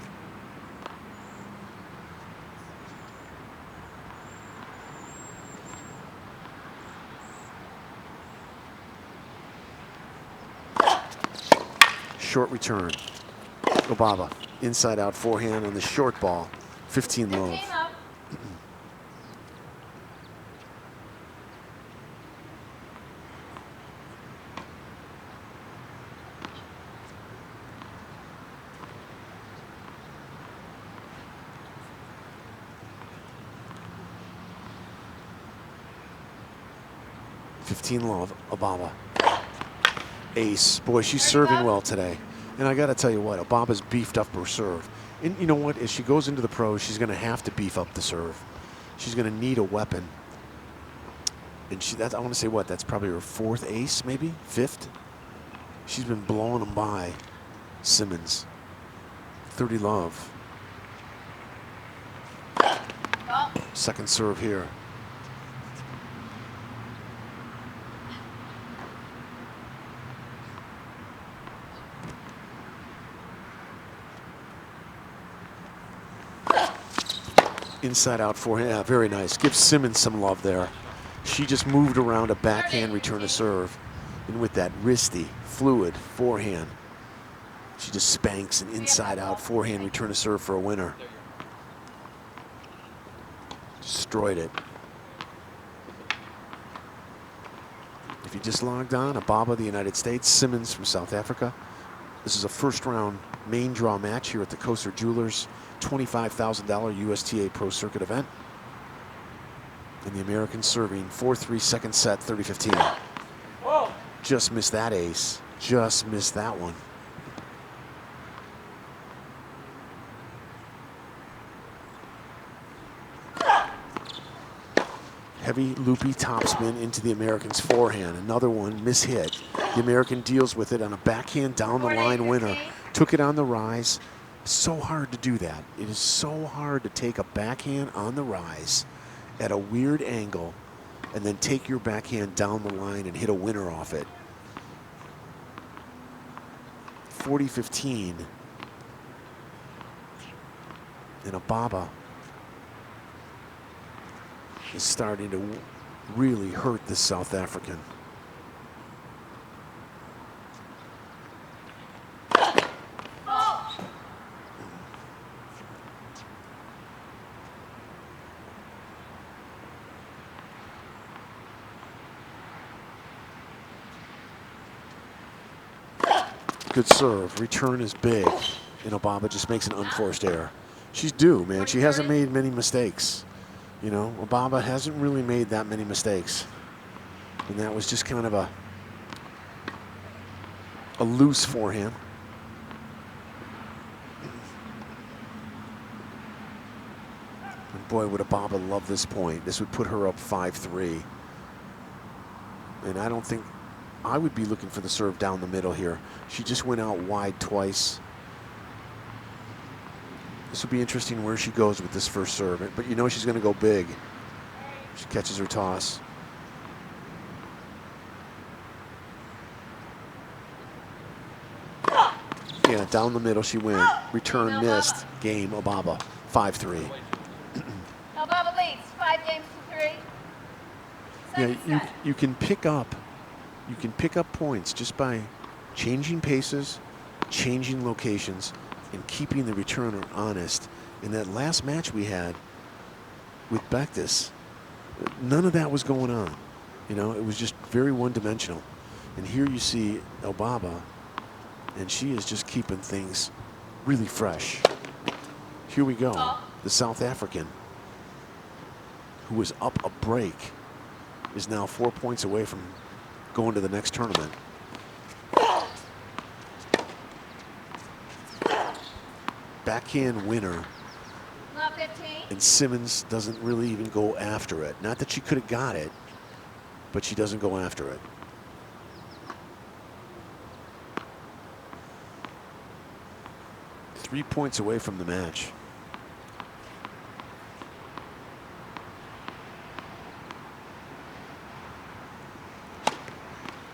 D: short return. Obaba, inside out forehand on the short ball. 15 love. Love, Obaba. Ace. Boy, she's serving well today. And I got to tell you what, Obaba's beefed up her serve. And you know what? As she goes into the pros, she's going to have to beef up the serve. She's going to need a weapon. And I want to say what? That's probably her 4th ace, maybe? 5th? She's been blowing them by. Simmons. 30 love. Second serve here. Inside out forehand, yeah, very nice. Give Simmons some love there. She just moved around a backhand return to serve. And with that wristy, fluid forehand, she just spanks an inside out forehand return to serve for a winner. Destroyed it. If you just logged on, Obaba, the United States, Simmons from South Africa. This is a first round main draw match here at the Koser Jewelers $25,000 USTA Pro Circuit event. And the Americans serving 4-3 second set, 30-15. Just missed that ace. Just missed that one. Heavy loopy topspin into the American's forehand. Another one mishit. The American deals with it on a backhand down the line winner. Took it on the rise. So hard to do that. It is so hard to take a backhand on the rise at a weird angle and then take your backhand down the line and hit a winner off it. 40-15. And Obaba is starting to really hurt the South African. Good serve. Return is big. And Obaba just makes an unforced error. She's due, man. She hasn't made many mistakes. You know, Obaba hasn't really made that many mistakes. And that was just kind of a loose forehand. And boy, would Obaba love this point. This would put her up 5-3. And I don't think I would be looking for the serve down the middle here. She just went out wide twice. This will be interesting where she goes with this first serve. But you know she's going to go big. She catches her toss. Yeah, down the middle she went. Return missed. Game, Obaba. 5-3.
L: Obaba leads 5 games to 3.
D: Yeah, you can pick up. You can pick up points just by changing paces, changing locations, and keeping the returner honest. In that last match we had with Bektis, none of that was going on. You know, it was just very one-dimensional. And here you see Obaba, and she is just keeping things really fresh. Here we go. The South African, who was up a break, is now 4 points away from going to the next tournament. Backhand winner. And Simmons doesn't really even go after it. Not that she could have got it, but she doesn't go after it. Three points away from the match.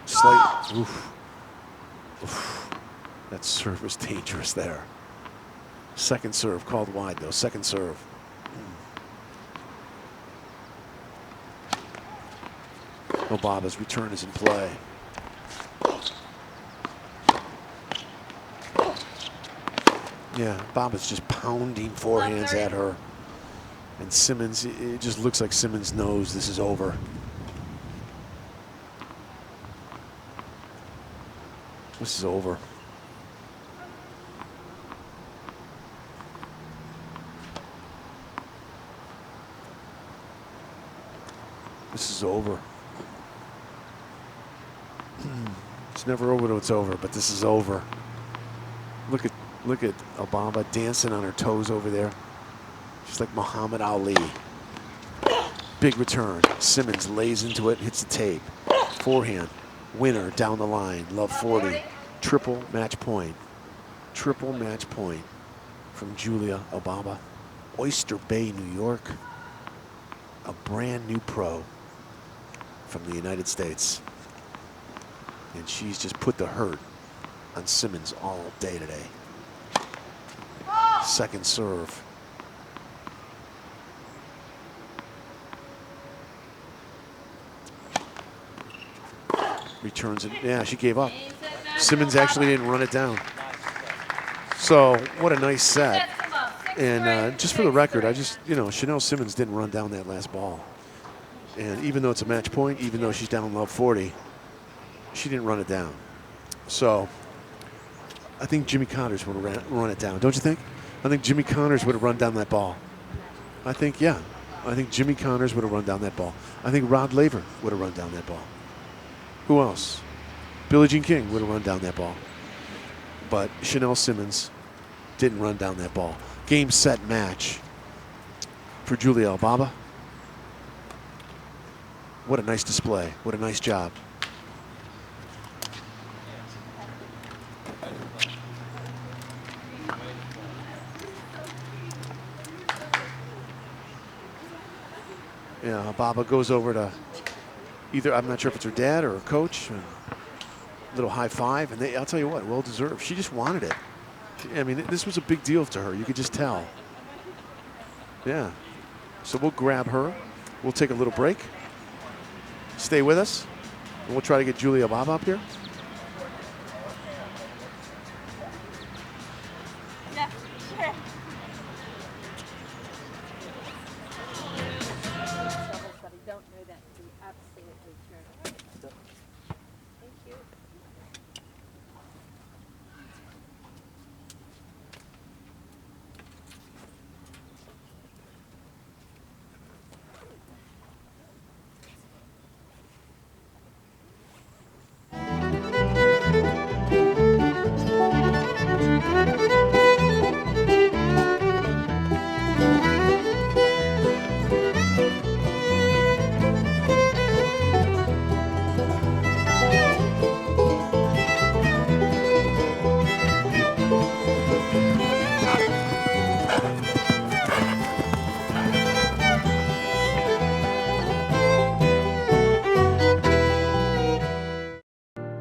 D: Slight, oof. Oof. That serve was dangerous there. Second serve called wide though, second serve. Obaba's return is in play. Yeah, Baba's just pounding forehands at her. And Simmons, it just looks like Simmons knows this is over. This is over. This is over. It's never over till it's over, but this is over. Look at Obama dancing on her toes over there. She's like Muhammad Ali. Big return. Simmons lays into it, hits the tape. Forehand. Winner down the line. Love 40. Triple match point. Triple match point from Julia Obama. Oyster Bay, New York. A brand new pro from the United States. And she's just put the hurt on Simmons all day today. Second serve. Returns it. Yeah, she gave up. Simmons actually didn't run it down. So what a nice set. And just for the record, Chanel Simmons didn't run down that last ball. And even though it's a match point, even though she's down love 40, she didn't run it down. So I think Jimmy Connors would have run it down, don't you think? I think Jimmy Connors would have run down that ball. I think Jimmy Connors would have run down that ball. I think Rod Laver would have run down that ball. Who else? Billie Jean King would have run down that ball. But Chanel Simmons didn't run down that ball. Game, set, match for Julia Obaba. What a nice display. What a nice job. Yeah, Obaba goes over to either, I'm not sure if it's her dad or her coach. A little high five, and I'll tell you what, well deserved. She just wanted it. I mean, this was a big deal to her. You could just tell. Yeah. So we'll grab her. We'll take a little break. Stay with us, and we'll try to get Julia Obaba up here.
L: Yeah, sure. But I don't know that to be absolutely true. Thank you.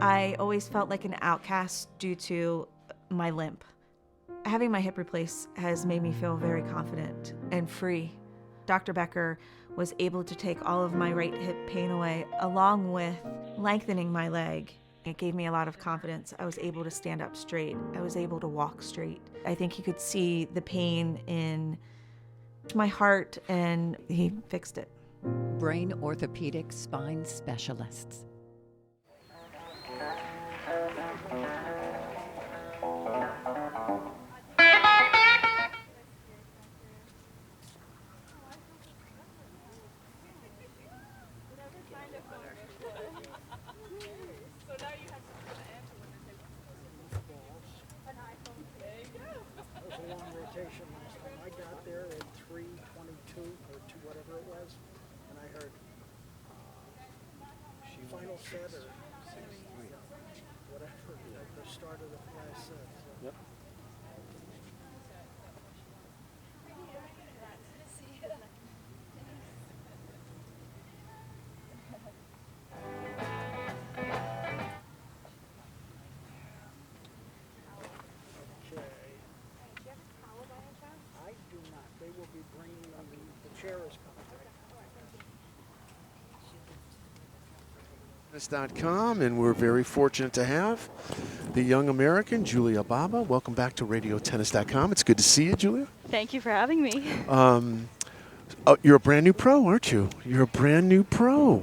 G: I always felt like an outcast due to my limp. Having my hip replaced has made me feel very confident and free. Dr. Becker was able to take all of my right hip pain away, along with lengthening my leg. It gave me a lot of confidence. I was able to stand up straight. I was able to walk straight. I think he could see the pain in my heart, and he fixed it.
M: Brain orthopedic spine specialists.
N: I got there at 3:22 or 2, whatever it was, and I heard final set or whatever, like the start of the last set. So. Yep.
D: Tennis.com, and we're very fortunate to have the young American, Julia Baba. Welcome back to RadioTennis.com. It's good to see you, Julia.
O: Thank you for having me.
D: You're a brand new pro, aren't you? You're a brand new pro.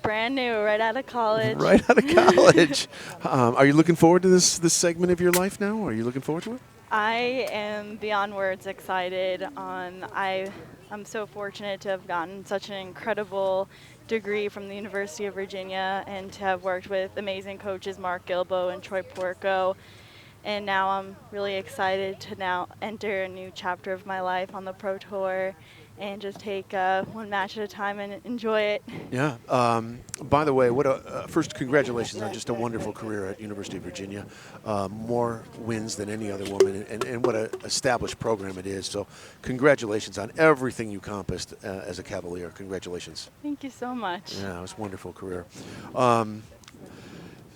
O: Brand new, right out of college.
D: Right out of college. Are you looking forward to this segment of your life now? Are you looking forward to it?
O: I am beyond words excited. I'm so fortunate to have gotten such an incredible degree from the University of Virginia and to have worked with amazing coaches Mark Gilbo and Troy Porco. And now I'm really excited to now enter a new chapter of my life on the Pro Tour and just take one match at a time and enjoy it.
D: Yeah. By the way, first, congratulations on just a wonderful career at University of Virginia. More wins than any other woman, and what an established program it is. So congratulations on everything you accomplished as a Cavalier. Congratulations.
O: Thank you so much.
D: Yeah, it was a wonderful career.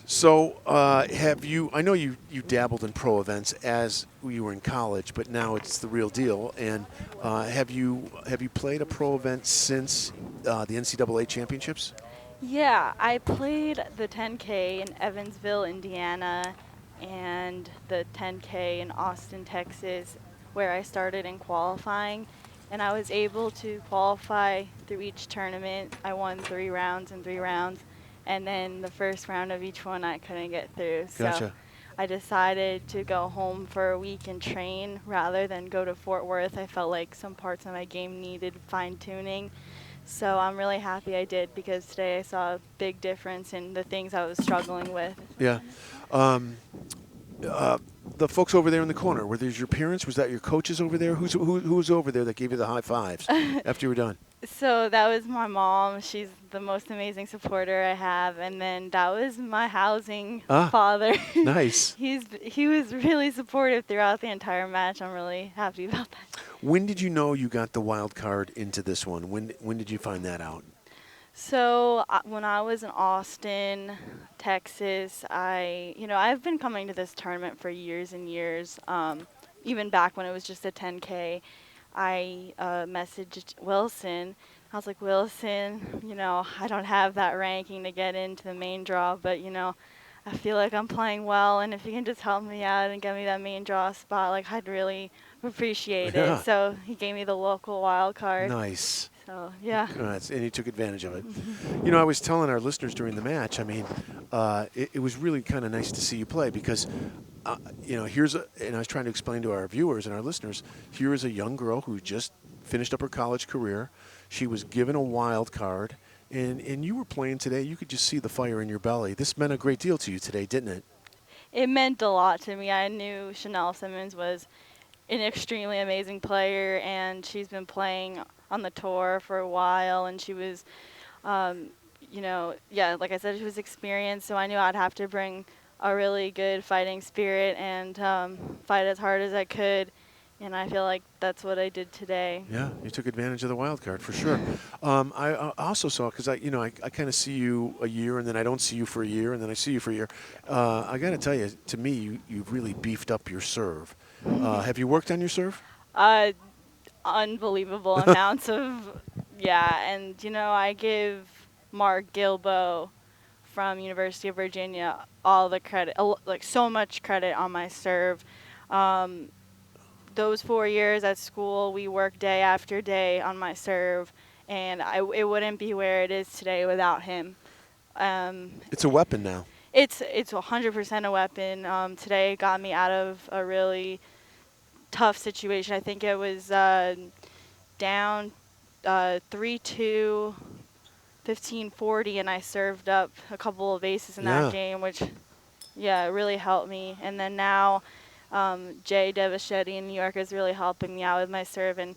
D: So have you, I know you dabbled in pro events as you were in college, but now it's the real deal. And have you played a pro event since the NCAA championships?
O: Yeah, I played the 10K in Evansville, Indiana, and the 10K in Austin, Texas, where I started in qualifying. And I was able to qualify through each tournament. I won 3 rounds in 3 rounds. And then the first round of each one I couldn't get through.
D: Gotcha.
O: So I decided to go home for a week and train rather than go to Fort Worth. I felt like some parts of my game needed fine-tuning. So I'm really happy I did, because today I saw a big difference in the things I was struggling with.
D: Yeah. The folks over there in the corner, were these your parents? Was that your coaches over there? Who was over there that gave you the high fives after you were done?
O: So that was my mom. She's the most amazing supporter I have. And then that was my housing father.
D: Nice.
O: He was really supportive throughout the entire match. I'm really happy about that.
D: When did you know you got the wild card into this one? When did you find that out?
O: So when I was in Austin, Texas, I've been coming to this tournament for years and years. Even back when it was just a 10K, I messaged Wilson. I was like, Wilson, I don't have that ranking to get into the main draw, but I feel like I'm playing well, and if you can just help me out and get me that main draw spot, I'd really appreciate it. So he gave me the local wild card.
D: Nice.
O: So, yeah.
D: And he took advantage of it. I was telling our listeners during the match, it was really kind of nice to see you play, because, and I was trying to explain to our viewers and our listeners, here is a young girl who just finished up her college career. She was given a wild card, and you were playing today. You could just see the fire in your belly. This meant a great deal to you today, didn't it?
O: It meant a lot to me. I knew Chanel Simmons was an extremely amazing player, and she's been playing on the tour for a while, and she was, like I said, she was experienced, so I knew I'd have to bring a really good fighting spirit and fight as hard as I could, and I feel like that's what I did today.
D: Yeah, you took advantage of the wild card for sure. I also saw, because I kind of see you a year, and then I don't see you for a year, and then I see you for a year. I got to tell you, to me, you've really beefed up your serve. Have you worked on your serve?
O: Unbelievable amounts of, and I give Mark Gilbo from University of Virginia all the credit, so much credit on my serve. Those 4 years at school, we worked day after day on my serve, and it wouldn't be where it is today without him.
D: It's a weapon now.
O: It's 100% a weapon. Today got me out of a really tough situation. I think it was down 3-2, 15-40, and I served up a couple of aces in that game, which, it really helped me. And then now Jay Devachetti in New York is really helping me out with my serve, and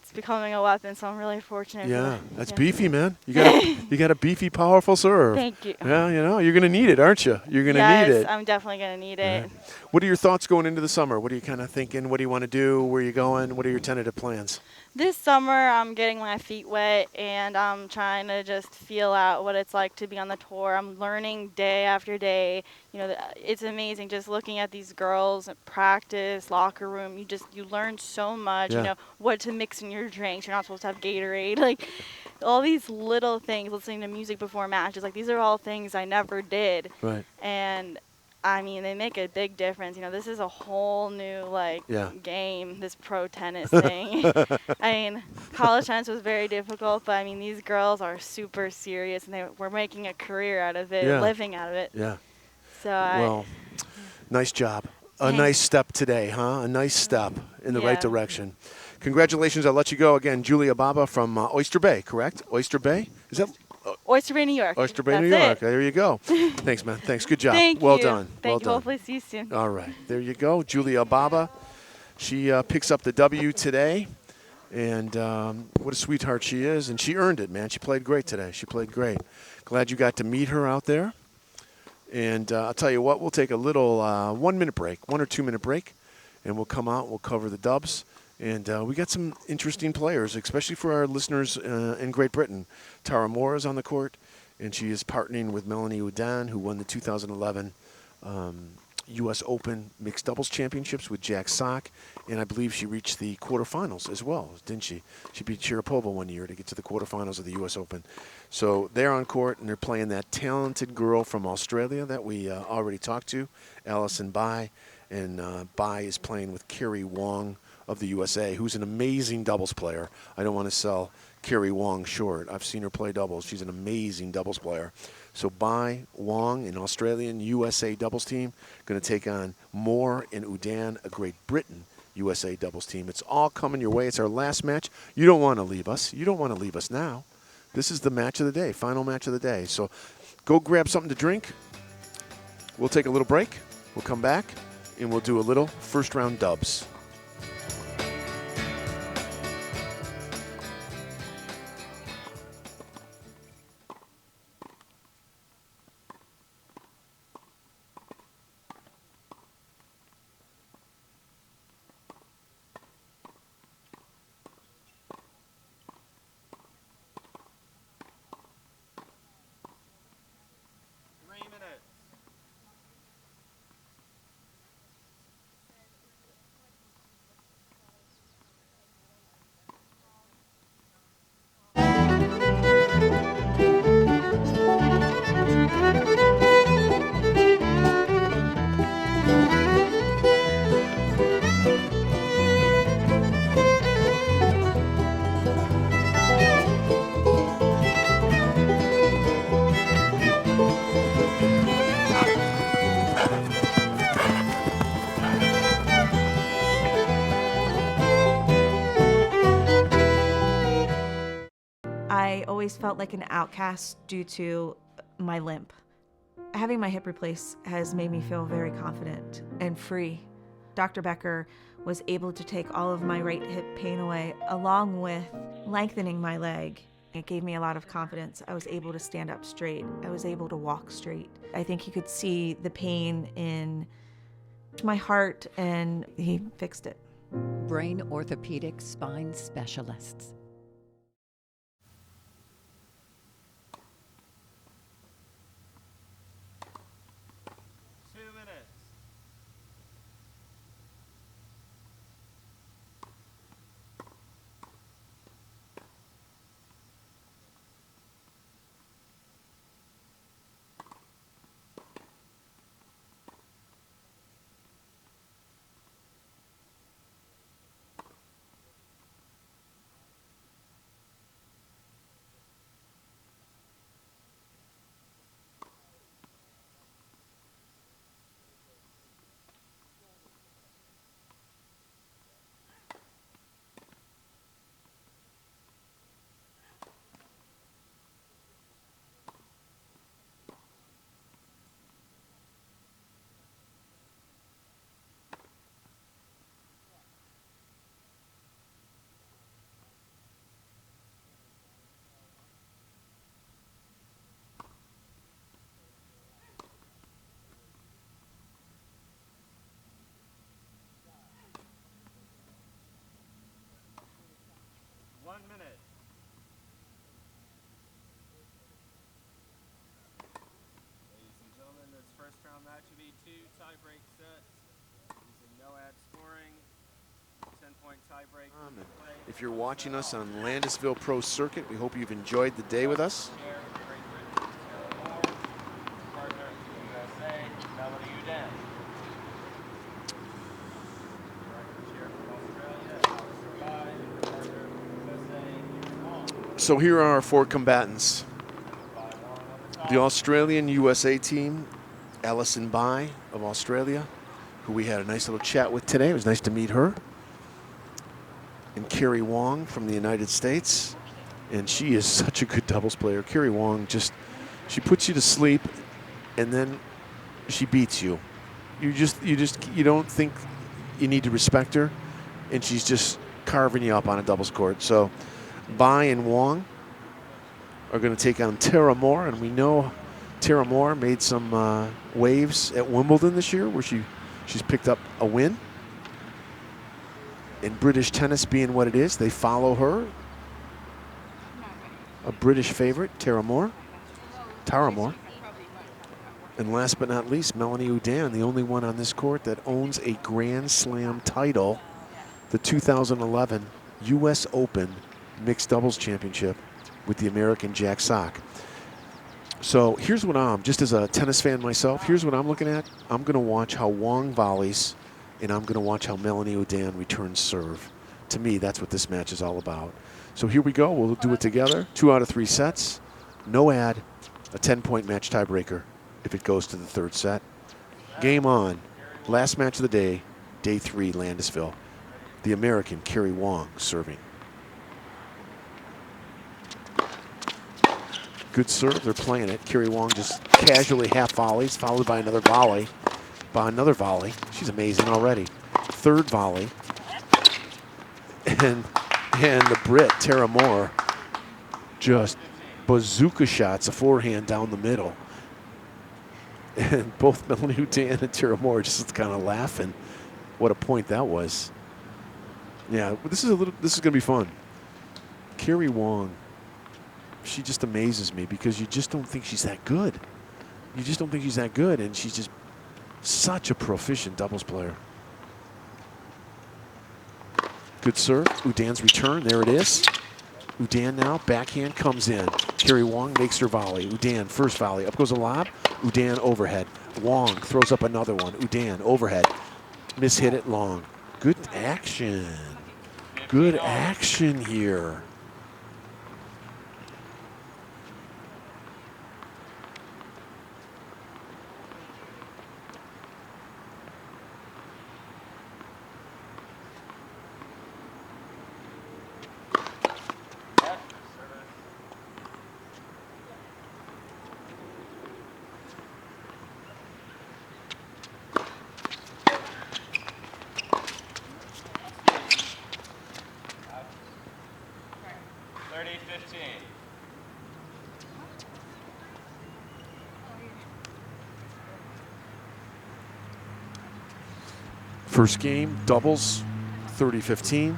O: it's becoming a weapon, so I'm really fortunate.
D: Yeah, that's beefy, man. You got a beefy, powerful serve.
O: Thank you.
D: Yeah, you're going to need it, aren't you? You're going to need it.
O: Yes, I'm definitely going to need it.
D: What are your thoughts going into the summer? What are you kind of thinking? What do you want to do? Where are you going? What are your tentative plans?
O: This summer, I'm getting my feet wet, and I'm trying to just feel out what it's like to be on the tour. I'm learning day after day. It's amazing just looking at these girls at practice, locker room. You learn so much. What to mix in your drinks. You're not supposed to have Gatorade. all these little things, listening to music before matches, like these are all things I never did.
D: Right.
O: And I mean, they make a big difference. You know, this is a whole new like
D: Yeah.
O: game, this pro tennis thing. I mean, college tennis was very difficult, but I mean, these girls are super serious, and they were making a career out of it,
D: Yeah.
O: living out of it.
D: Yeah.
O: So
D: Well, nice job. A
O: Thanks.
D: nice step today, huh? A nice step in the right
O: Yeah.
D: direction. Congratulations. I'll let you go again. Julia Baba from Oyster Bay, correct? Oyster Bay? Is that
O: Oyster Bay, New York.
D: Oyster Bay,
O: That's
D: New York?
O: it.
D: There you go. Thanks, man. Thanks. Good job.
O: Thank
D: well
O: you.
D: done.
O: Thank
D: well
O: you.
D: done.
O: Hopefully see you soon.
D: All right. There you go. Julia Baba. She picks up the W today. And what a sweetheart she is. And she earned it, man. She played great today. She played great. Glad you got to meet her out there. And I'll tell you what, we'll take a little 1 minute break, 1 or 2 minute break, and we'll come out, we'll cover the dubs. And we got some interesting players, especially for our listeners in Great Britain. Tara Moore is on the court, and she is partnering with Melanie Udan, who won the 2011 U.S. Open Mixed Doubles Championships with Jack Sock. And I believe she reached the quarterfinals as well, didn't she? She beat Sharapova one year to get to the quarterfinals of the U.S. Open. So they're on court, and they're playing that talented girl from Australia that we already talked to, Alison Bai. And Bai is playing with Carrie Wong of the USA, who's an amazing doubles player. I don't want to sell Carrie Wong short. I've seen her play doubles. She's an amazing doubles player. So Bai, Wong, an Australian USA doubles team, going to take on Moore and Udan, a Great Britain USA doubles team. It's all coming your way. It's our last match. You don't want to leave us. You don't want to leave us now. This is the match of the day, final match of the day. So go grab something to drink. We'll take a little break. We'll come back, and we'll do a little first round dubs.
G: I always felt like an outcast due to my limp. Having my hip replaced has made me feel very confident and free. Dr. Becker was able to take all of my right hip pain away, along with lengthening my leg. It gave me a lot of confidence. I was able to stand up straight. I was able to walk straight. I think he could see the pain in my heart, and he fixed it.
M: Brain orthopedic spine specialists.
D: If you're watching us on Landisville Pro Circuit, we hope you've enjoyed the day with us. So here are our four combatants. The Australian USA team, Alison Bai of Australia, who we had a nice little chat with today. It was nice to meet her. And Carrie Wong from the United States. And she is such a good doubles player. Carrie Wong she puts you to sleep and then she beats you. You don't think you need to respect her, and she's just carving you up on a doubles court. So Bai and Wong are going to take on Tara Moore, and we know Tara Moore made some waves at Wimbledon this year where she's picked up a win. In British tennis being what it is, they follow her. A British favorite, Tara Moore. And last but not least, Melanie Oudin, the only one on this court that owns a Grand Slam title, the 2011 U.S. Open Mixed Doubles Championship with the American Jack Sock. So here's what just as a tennis fan myself, here's what I'm looking at. I'm going to watch how Wong volleys, and I'm going to watch how Melanie Oudin returns serve. To me, that's what this match is all about. So here we go. We'll do it together. 2 out of 3 sets. No ad. A 10-point match tiebreaker if it goes to the third set. Game on. Last match of the day, day 3, Landisville. The American, Carrie Wong, serving. Good serve. They're playing it. Carrie Wong just casually half volleys, followed by another volley. She's amazing already. Third volley. And the Brit, Tara Moore, just bazooka shots, a forehand down the middle. And both Melanie Oudin and Tara Moore just kind of laughing. What a point that was. Yeah, this is going to be fun. Carrie Wong, she just amazes me because you just don't think she's that good. And she's just such a proficient doubles player. Good serve. Oudin's return. There it is. Oudin now. Backhand comes in. Carrie Wong makes her volley. Oudin, first volley. Up goes a lob. Oudin overhead. Wong throws up another one. Oudin overhead. Mishit it long. Good action. Good action here. First game, doubles, 30-15.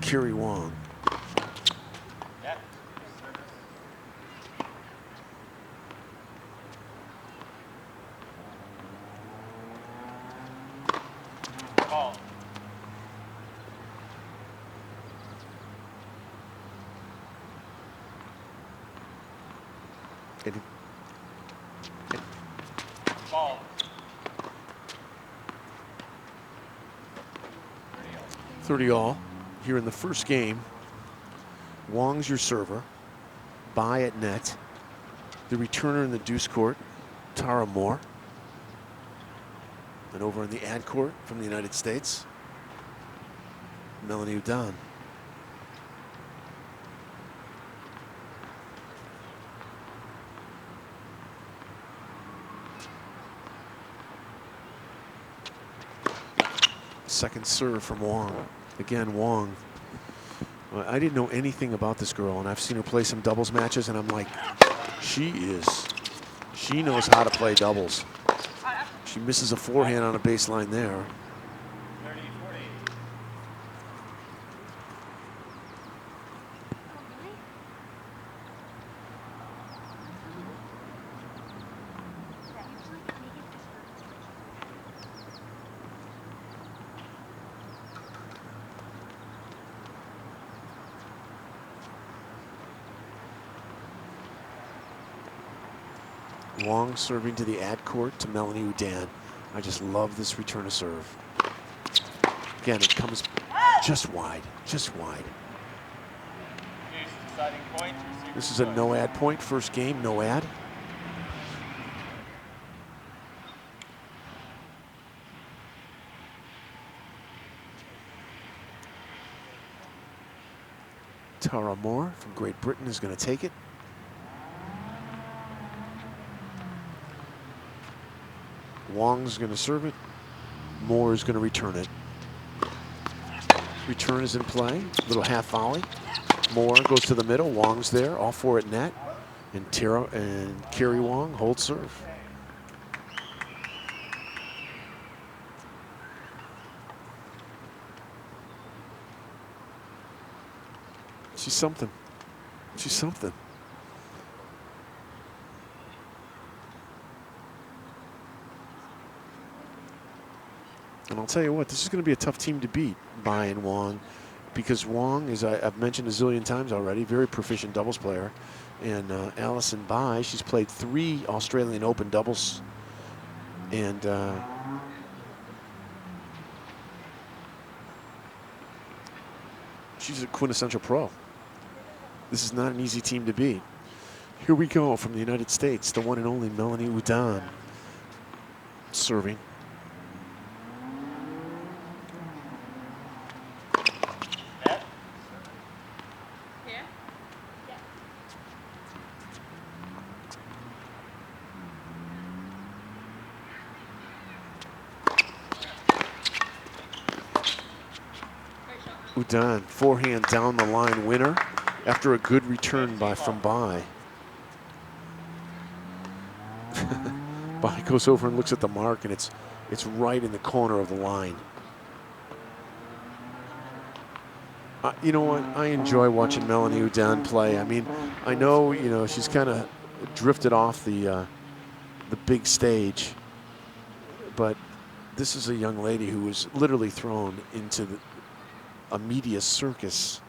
D: Carrie Wong.
E: Ball. Ball.
D: 30 all here in the first game. Wong's your server. Bai at net. The returner in the deuce court, Tara Moore. And over in the ad court from the United States, Melanie Oudin. Second serve from Wong. Again, Wong. I didn't know anything about this girl, and I've seen her play some doubles matches, and I'm like, she knows how to play doubles. She misses a forehand on a baseline there.
E: 30-40.
D: Wong serving to the ad court to Melanie Udan. I just love this return of serve. Again, it comes just wide, just wide. This is a no ad point, first game, no ad. Tara Moore from Great Britain is going to take it. Wong's going to serve it. Moore is going to return it. Return is in play. Little half volley. Moore goes to the middle. Wong's there. All four at net. And Tara and Carrie Wong hold serve. She's something. She's something. And I'll tell you what, this is going to be a tough team to beat, Bai and Wong, because Wong, as I've mentioned a zillion times already, very proficient doubles player. And Alison Bai, she's played 3 Australian Open doubles. And she's a quintessential pro. This is not an easy team to beat. Here we go from the United States, the one and only Melanie Udan serving. Udan, forehand down the line winner after a good return from Bai. Bai goes over and looks at the mark, and it's right in the corner of the line. You know what? I enjoy watching Melanie Udan play. I mean, I know, you know, she's kind of drifted off the big stage, but this is a young lady who was literally thrown into a media circus.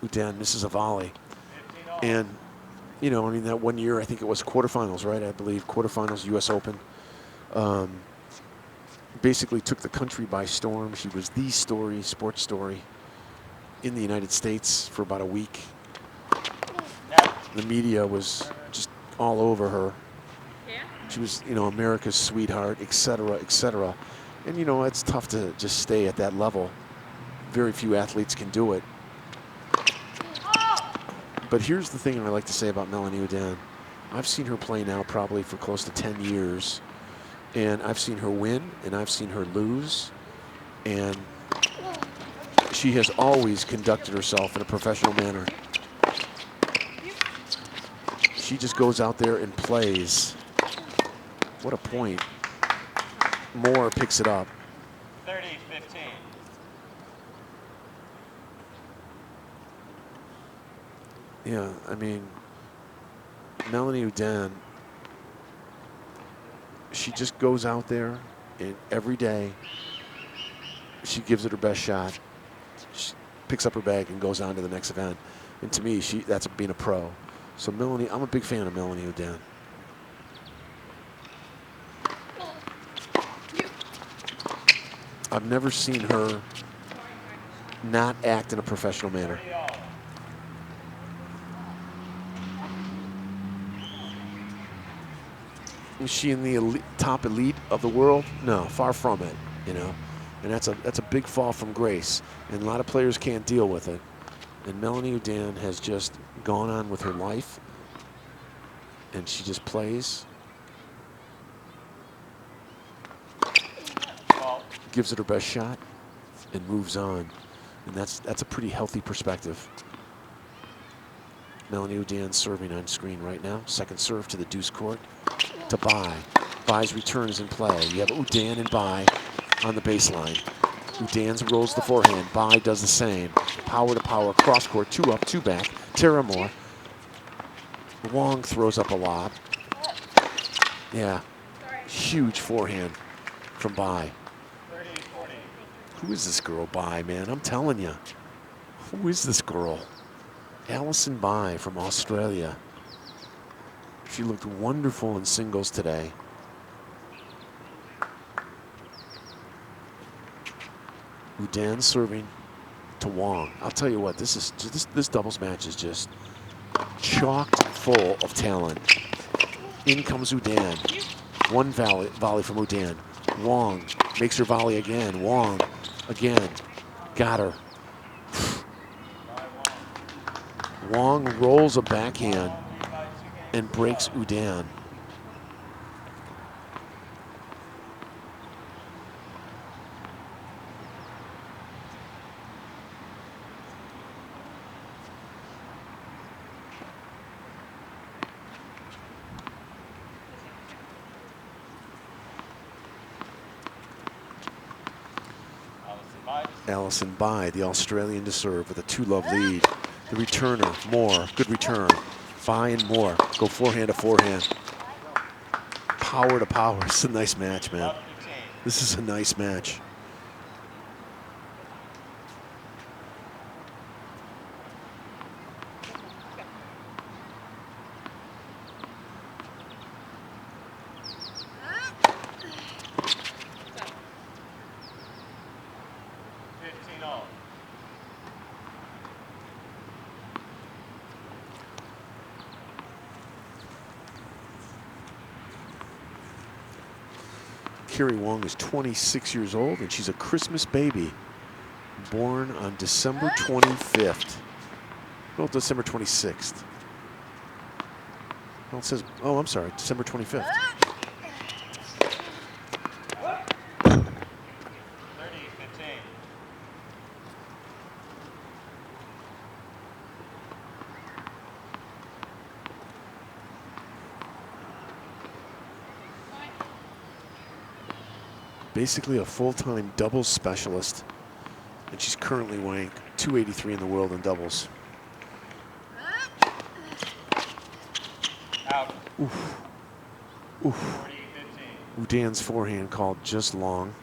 D: Udan misses a volley. And, you know, I mean, that one year, I think it was quarterfinals, right? I believe quarterfinals, US Open. Basically took the country by storm. She was the story, sports story in the United States for about a week. The media was just all over her. She was, you know, America's sweetheart, et cetera, et cetera. And, you know, it's tough to just stay at that level. Very few athletes can do it. But here's the thing I like to say about Melanie Udan. I've seen her play now probably for close to 10 years. And I've seen her win, and I've seen her lose. And she has always conducted herself in a professional manner. She just goes out there and plays. What a point. Moore picks it up.
E: 30-15.
D: Yeah, I mean, Melanie Udan, she just goes out there and every day she gives it her best shot. She picks up her bag and goes on to the next event. And to me, that's being a pro. So Melanie, I'm a big fan of Melanie Udan. I've never seen her not act in a professional manner. Is she in the top elite of the world? No, far from it, you know. And that's a big fall from grace. And a lot of players can't deal with it. And Melanie Udan has just gone on with her life. And she just plays. Gives it her best shot and moves on. And that's a pretty healthy perspective. Melanie Udan serving on screen right now. Second serve to the deuce court to Bai. Bai's return is in play. You have Udan and Bai on the baseline. Udan rolls the forehand. Bai does the same. Power to power, cross court, 2 up, 2 back. Tara Moore. Wong throws up a lob. Yeah, huge forehand from Bai. Who is this girl Bai, man? I'm telling you. Who is this girl? Alison Bai from Australia. She looked wonderful in singles today. Udan serving to Wong. I'll tell you what, this doubles match is just chocked full of talent. In comes Udan. One volley from Udan. Wong makes her volley again. Wong again. Got her. Wong rolls a backhand and breaks Udan. Alison Bai, the Australian to serve with a 2-love lead. The returner, Moore, good return. Bai and Moore go forehand to forehand. Power to power. It's a nice match, man. This is a nice match. Carrie Wong is 26 years old, and she's a Christmas baby, born on December 25th. Well, December 26th. Well, it says, oh, I'm sorry, December 25th.
E: 30-15.
D: Basically a full-time doubles specialist, and she's currently ranked 283 in the world in doubles.
E: Out.
D: Oof. Oof.
E: 40-15.
D: Udan's forehand called just long.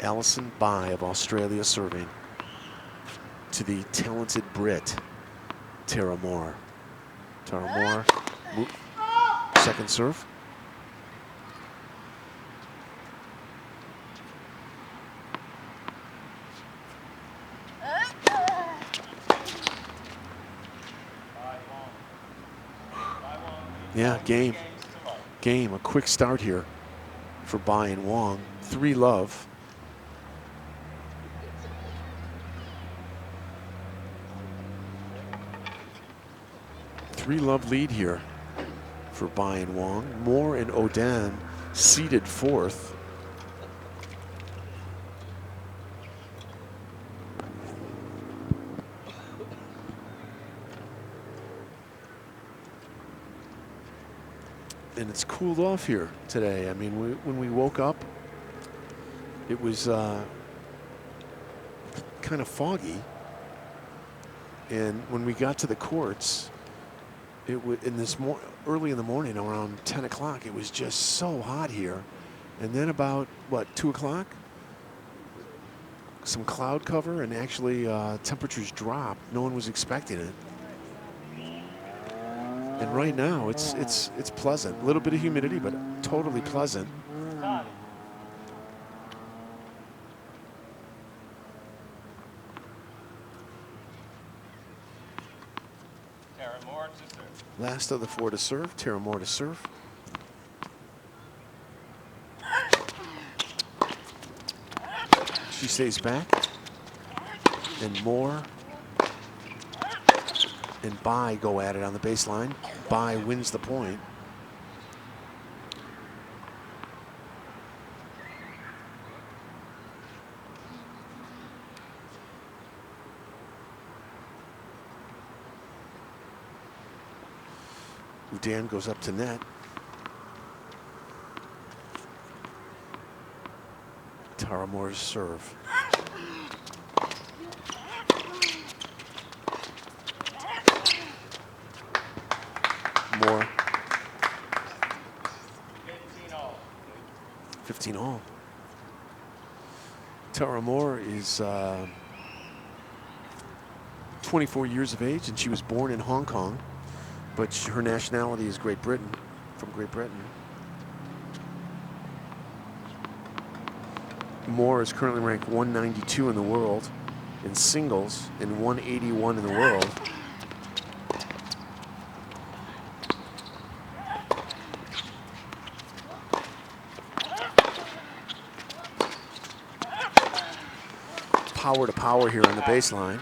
D: Alison Bai of Australia serving to the talented Brit, Tara Moore. Tara Moore, second serve. Yeah, game. A quick start here for Bai and Wong. 3-love. Three-love lead here for Bai and Wong. Moore and Odan seeded fourth. And it's cooled off here today. I mean, when we woke up, it was kind of foggy. And when we got to the courts, early in the morning, around 10 o'clock, it was just so hot here. And then about, what, 2 o'clock? Some cloud cover, and actually temperatures dropped. No one was expecting it. And right now, it's pleasant. A little bit of humidity, but totally pleasant.
E: Tara Moore to serve.
D: Last of the four to serve. Tara Moore to serve. She stays back. And Moore and Bai go at it on the baseline. Bai wins the point. Udan goes up to net. Tara Moore's serve. Moore. 15 all. Tara Moore is 24 years of age, and she was born in Hong Kong, but her nationality is Great Britain, from Great Britain. Moore is currently ranked 192 in the world in singles and 181 in the world. Power to power here on the baseline.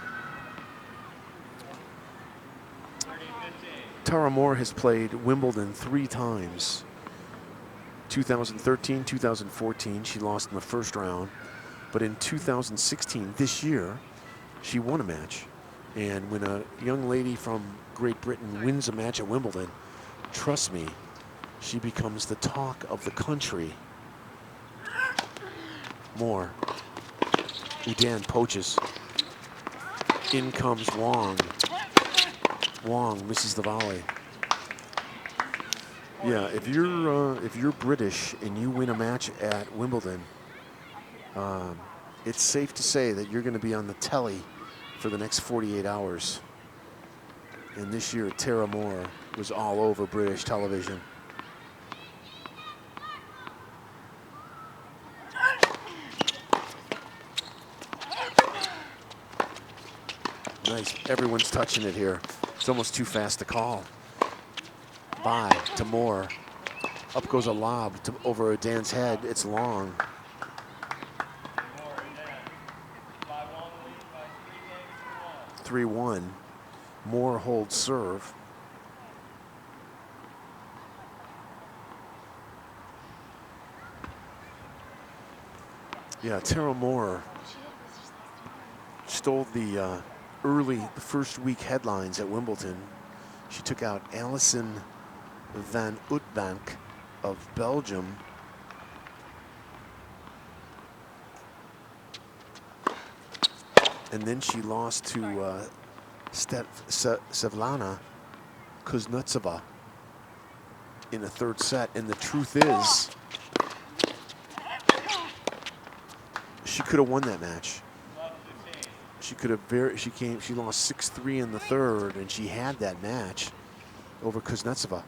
D: Tara Moore has played Wimbledon 3 times. 2013, 2014, she lost in the first round. But in 2016, this year, she won a match. And when a young lady from Great Britain wins a match at Wimbledon, trust me, she becomes the talk of the country. Moore. Udan poaches. In comes Wong. Wong misses the volley. Yeah, if you're British and you win a match at Wimbledon, it's safe to say that you're going to be on the telly for the next 48 hours. And this year, Tara Moore was all over British television. Nice, everyone's touching it here. It's almost too fast to call. By to Moore. Up goes a lob over Dan's head. It's long. Three 3-1. Moore holds serve. Yeah, Tara Moore stole the the first week headlines at Wimbledon. She took out Alison van Uytvanck of Belgium. And then she lost to Svetlana Kuznetsova in the third set. And the truth is, she could have won that match. She could have she lost 6-3 in the third, and she had that match over Kuznetsova.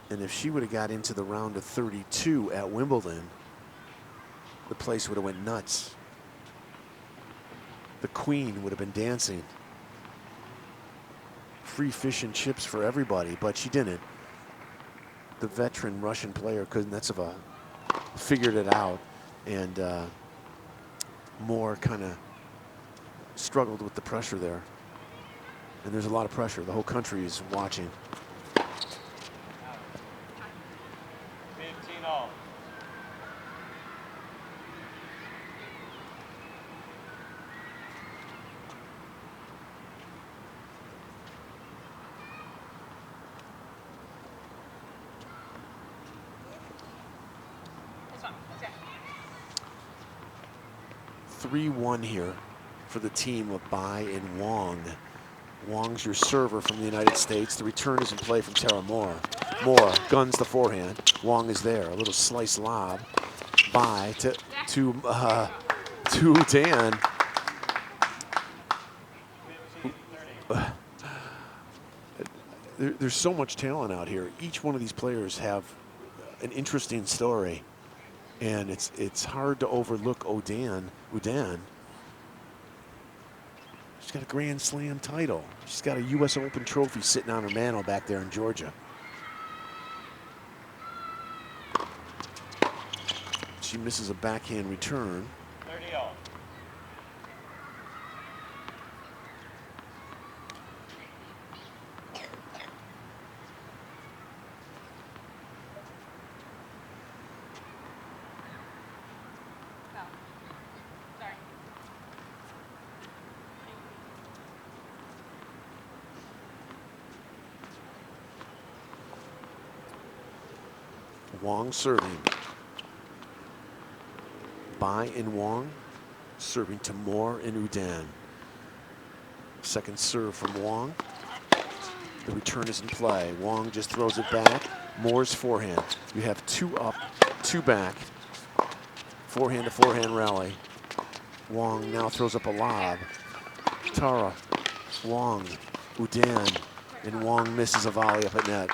D: And if she would have got into the round of 32 at Wimbledon, the place would have went nuts. The queen would have been dancing. Free fish and chips for everybody, but she didn't. The veteran Russian player Kuznetsova figured it out, and Moore kind of struggled with the pressure there. And there's a lot of pressure. The whole country is watching.
E: 15 all.
L: This one. That's it.
D: 3-1 here for the team of Bai and Wong. Wong's your server from the United States. The return is in play from Tara Moore. Moore guns the forehand. Wong is there. A little slice lob. Bai to Dan. There's so much talent out here. Each one of these players have an interesting story, and it's hard to overlook Udan. She's got a Grand Slam title. She's got a U.S. Open trophy sitting on her mantle back there in Georgia. She misses a backhand return.
E: 30 all.
D: Wong serving. Bai and Wong serving to Moore and Udan. Second serve from Wong. The return is in play. Wong just throws it back. Moore's forehand. You have 2 up, 2 back. forehand to forehand rally. Wong now throws up a lob. Tara, Wong, Udan, and Wong misses a volley up at net.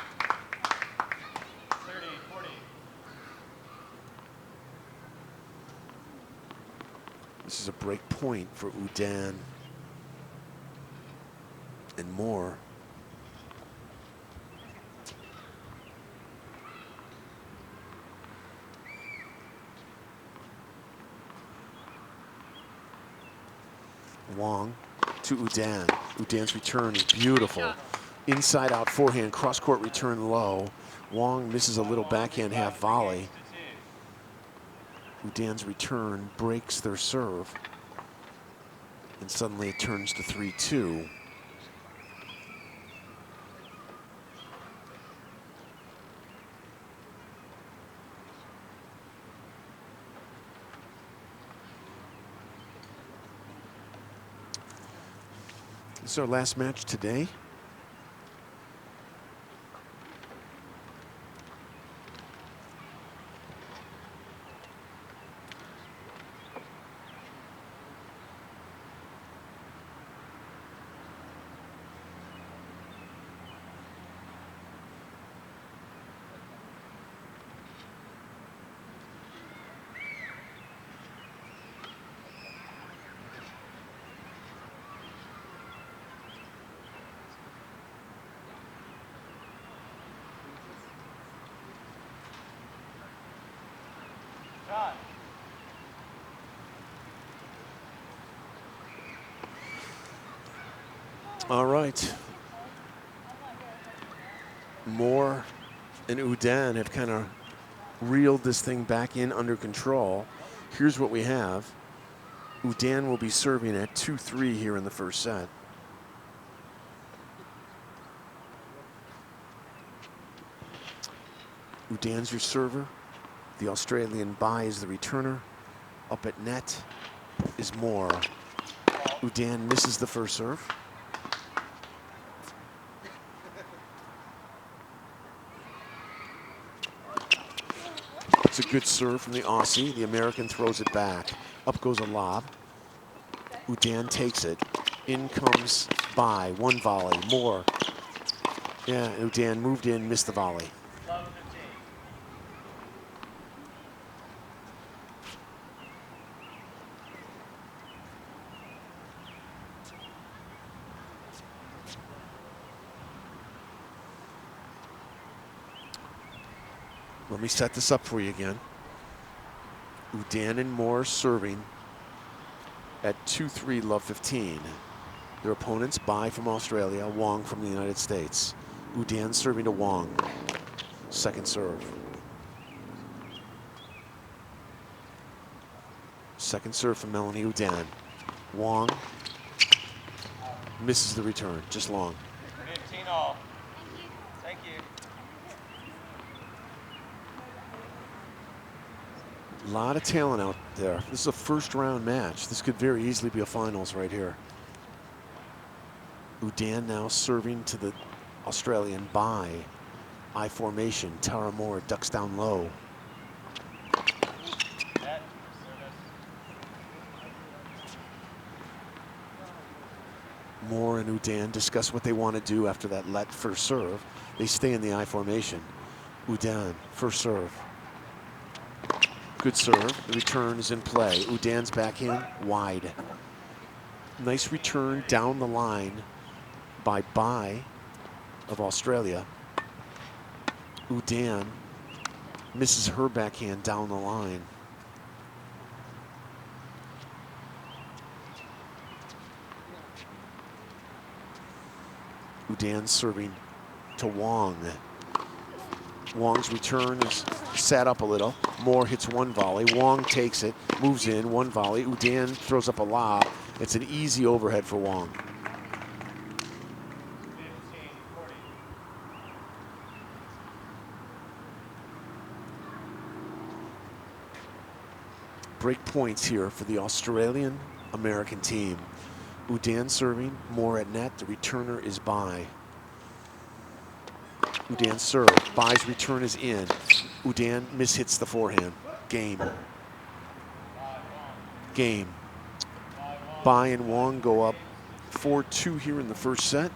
D: This is a break point for Udan and more. Wong to Udan. Udan's return is beautiful. Inside out forehand, cross court return low. Wong misses a little backhand half volley. Udan's return breaks their serve. And suddenly it turns to 3-2. This is our last match today. All right. Moore and Udan have kind of reeled this thing back in under control. Here's what we have. Udan will be serving at 2-3 here in the first set. Udan's your server. The Australian bye is the returner. Up at net is Moore. Udan misses the first serve. It's a good serve from the Aussie. The American throws it back. Up goes a lob. Udan takes it. In comes by. One volley. Moore. Yeah, Udan moved in, missed the volley. Let me set this up for you again. Udan and Moore serving at 2-3, love 15. Their opponents, Bai from Australia, Wong from the United States. Udan serving to Wong. Second serve. Second serve from Melanie Udan. Wong misses the return, just long.
E: 15 all. Thank you.
D: A lot of talent out there. This is a first round match. This could very easily be a finals right here. Udan now serving to the Australian Bai. I formation. Tara Moore ducks down low. Moore and Udan discuss what they want to do after that let first serve. They stay in the I formation. Udan, first serve. Good serve. The return is in play. Udan's backhand wide. Nice return down the line by Bai of Australia. Udan misses her backhand down the line. Udan serving to Wong. Wong's return is sat up a little. Moore hits one volley. Wong takes it, moves in, one volley. Udan throws up a lob. It's an easy overhead for Wong. Break points here for the Australian-American team. Udan serving, Moore at net. The returner is Bai. Udan serve. Bai's return is in. Udan mishits the forehand. Game. game. Bai and Wong go up 4-2 here in the first set.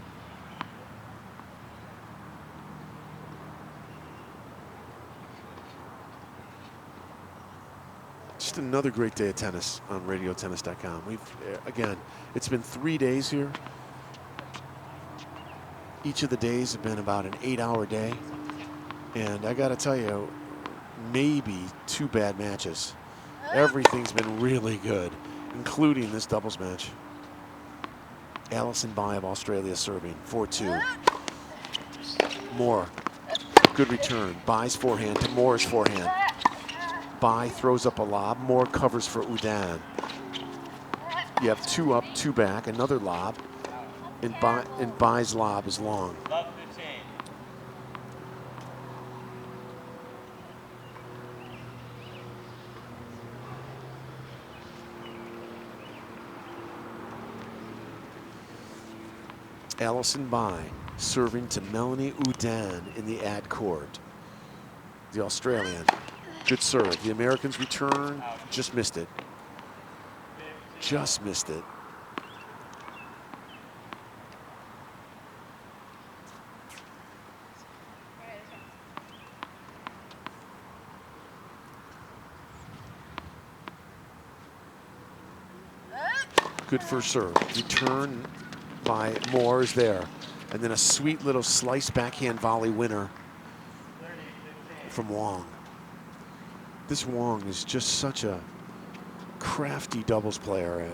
D: Just another great day of tennis on radiotennis.com. We've, again, it's been 3 days here. Each of the days have been about an 8-hour day. And I got to tell you, maybe 2 bad matches. Everything's been really good, including this doubles match. Alison Bai of Australia serving, 4-2. Moore, good return. Bai's forehand to Moore's forehand. Bai throws up a lob. Moore covers for Udan. You have 2 up, 2 back, another lob, and Bai's lob is long. Alison Bai serving to Melanie Udan in the ad court. The Australian. Good serve. The Americans return. Just missed it. Just missed it. Good first serve. Return by Moore is there. And then a sweet little slice backhand volley winner from Wong. This Wong is just such a crafty doubles player.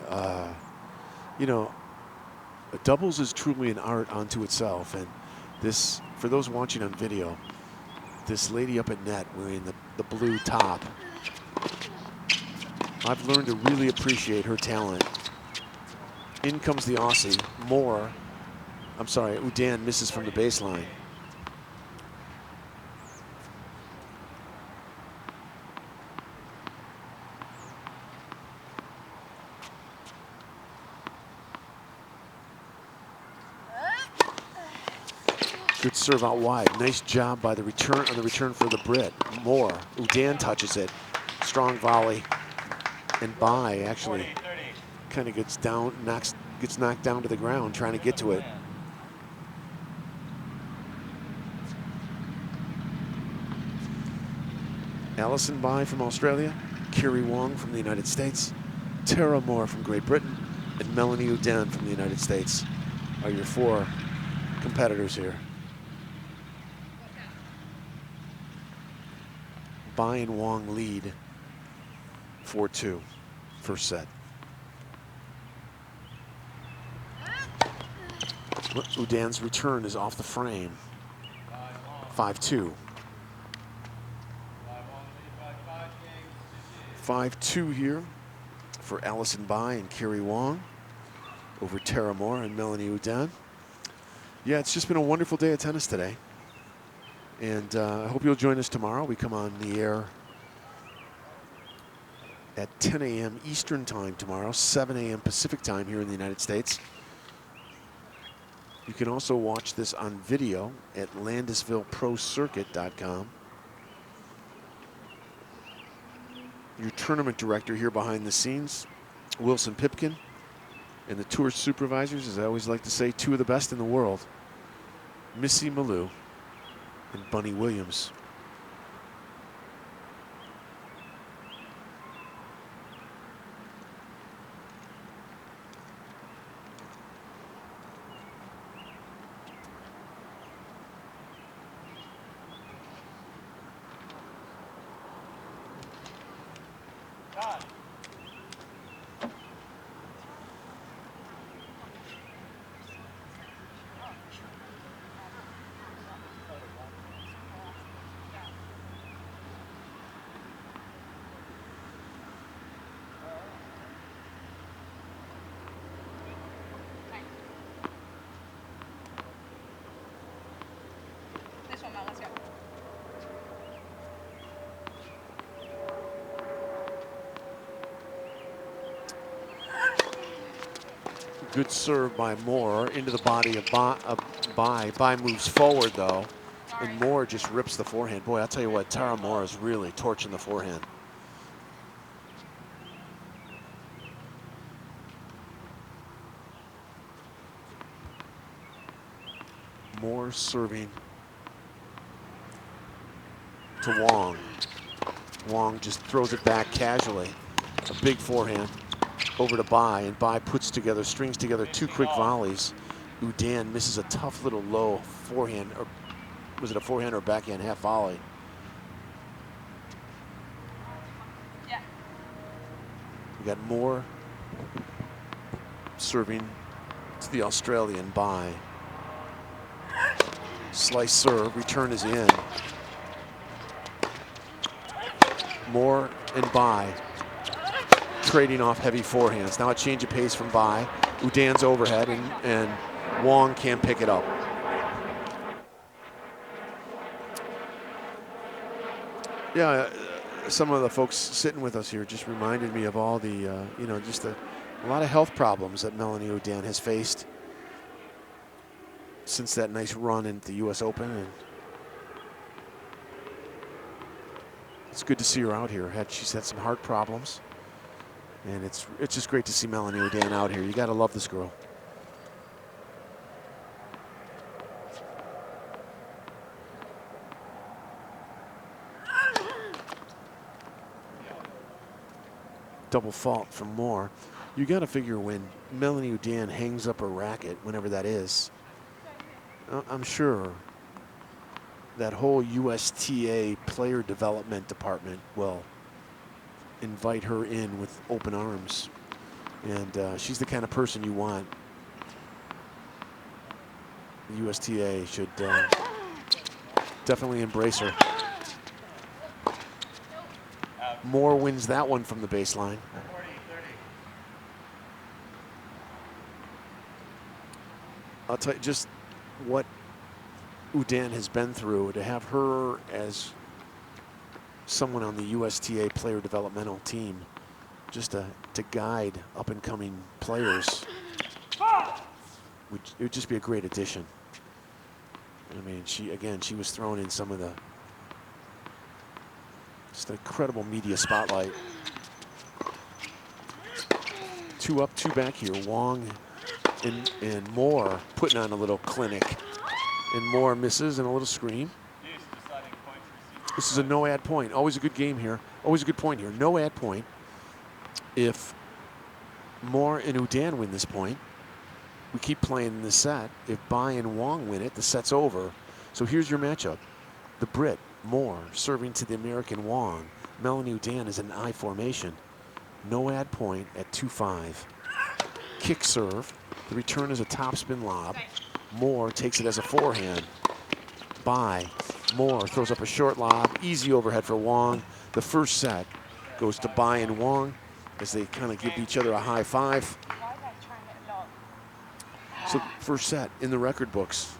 D: You know, doubles is truly an art unto itself. And this, for those watching on video, this lady up at net wearing the blue top, I've learned to really appreciate her talent. In comes the Aussie. Moore, I'm sorry, Udan misses from the baseline. Good serve out wide. Nice job by the return on the return for the Brit. Moore. Udan touches it. Strong volley. And Bai actually kind of gets down, gets knocked down to the ground trying to get to it. Alison Bai from Australia, Kiri Wong from the United States, Tara Moore from Great Britain, and Melanie Udan from the United States are your 4 competitors here. Bai and Wong lead 4-2, first set. Udan's return is off the frame. 5-2. 5-2 here for Alison Bai and Kiri Wong over Tara Moore and Melanie Udan. Yeah, it's just been a wonderful day of tennis today. And I hope you'll join us tomorrow. We come on the air at 10 a.m. Eastern time tomorrow, 7 a.m. Pacific time here in the United States. You can also watch this on video at LandisvilleProCircuit.com. Your tournament director here behind the scenes, Wilson Pipkin, and the tour supervisors, as I always like to say, 2 of the best in the world, Missy Malou and Bunny Williams. Good serve by Moore into the body of Bai. Bai moves forward though, and Moore just rips the forehand. Boy, I'll tell you what, Tara Moore is really torching the forehand. Moore serving to Wong. Wong just throws it back casually. A big forehand over to Bai, and Bai strings together 2 quick volleys. Udan misses a tough little low forehand, or was it a forehand or backhand half volley? We got Moore serving to the Australian Bai. Slice serve, return is in. Moore and Bai trading off heavy forehands. Now a change of pace from Bai. Udan's overhead, and Wong can't pick it up. Yeah, some of the folks sitting with us here just reminded me of all the, you know, just a lot of health problems that Melanie Udan has faced since that nice run into the U.S. Open. And it's good to see her out here. She's had some heart problems, and it's just great to see Melanie Udan out here. You got to love this girl. Double fault from Moore. You got to figure when Melanie Udan hangs up her racket, whenever that is, I'm sure that whole USTA player development department will invite her in with open arms. And she's the kind of person you want. The USTA should definitely embrace her. Moore wins that one from the baseline. I'll tell you just what Udan has been through. To have her as someone on the USTA player developmental team, just to guide up and coming players, it would just be a great addition. I mean, she was thrown in some of the just an incredible media spotlight. 2 up, 2 back here. Wong and Moore putting on a little clinic. And Moore misses and a little scream. This is a no ad point. Always a good game here. Always a good point here. No ad point. If Moore and Udan win this point, we keep playing this set. If Bai and Wong win it, the set's over. So here's your matchup. The Brit, Moore, serving to the American Wong. Melanie Udan is an I formation. No ad point at 2-5. Kick serve. The return is a topspin lob. Moore takes it as a forehand. Bai. Moore throws up a short lob. Easy overhead for Wong. The first set goes to Bai and Wong as they kind of give each other a high five. So first set in the record books.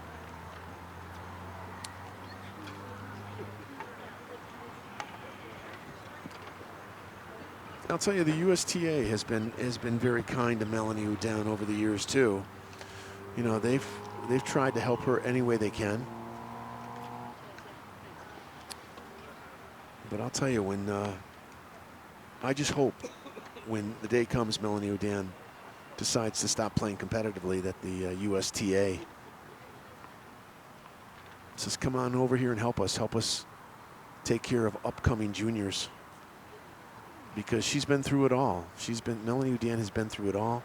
D: I'll tell you, the USTA has been very kind to Melanie Udan over the years too. You know, they've tried to help her any way they can. But I'll tell you, when I just hope when the day comes Melanie Udan decides to stop playing competitively, that the USTA says, come on over here and help us take care of upcoming juniors. Because she's been through it all. Melanie Udan has been through it all.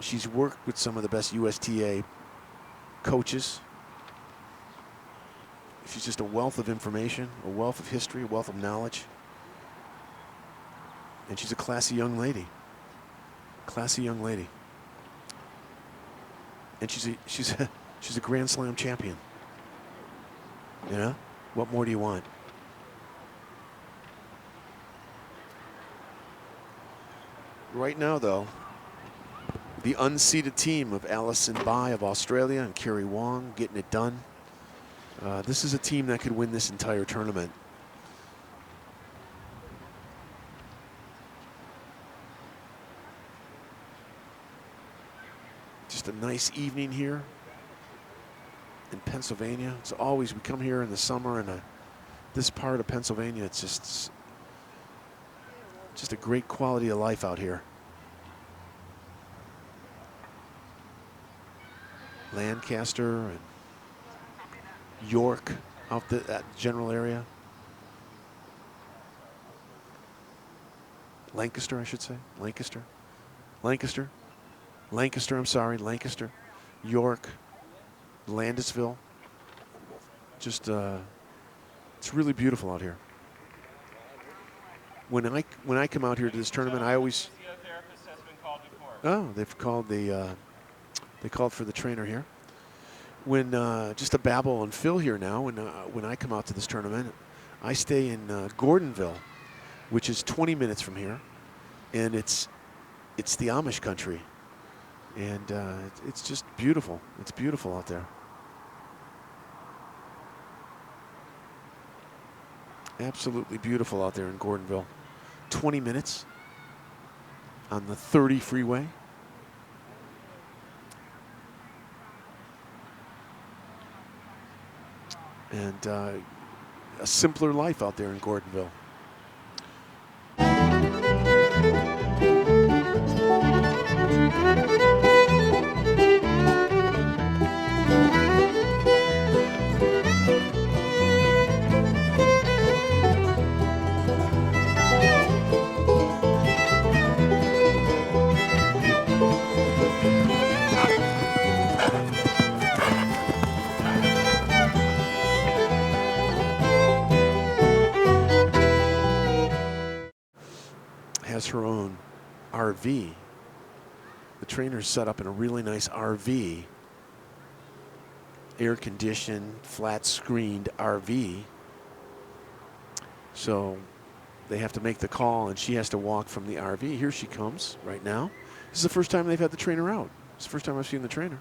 D: She's worked with some of the best USTA coaches. She's just a wealth of information, a wealth of history, a wealth of knowledge. And she's a classy young lady. Classy young lady. And she's a Grand Slam champion. You know? What more do you want? Right now, though, the unseeded team of Alison Bai of Australia and Carrie Wong getting it done. This is a team that could win this entire tournament. Just a nice evening here in Pennsylvania. It's always, we come here in the summer, and this part of Pennsylvania, it's just a great quality of life out here. Lancaster and York out that general area. Lancaster, I should say. Lancaster. Lancaster. Lancaster, I'm sorry. Lancaster. York. Landisville. Just, it's really beautiful out here. When I come out here to this tournament, I always. Oh, they've called they called for the trainer here. When just a babble and Phil here now. When I come out to this tournament, I stay in Gordonville, which is 20 minutes from here, and it's the Amish country, and it's just beautiful. It's beautiful out there. Absolutely beautiful out there in Gordonville. 20 minutes on the 30 freeway. And a simpler life out there in Gordonville. Has her own RV. The trainer's set up in a really nice RV, air-conditioned, flat-screened RV. So they have to make the call, and she has to walk from the RV. Here she comes right now. This is the first time they've had the trainer out. It's the first time I've seen the trainer.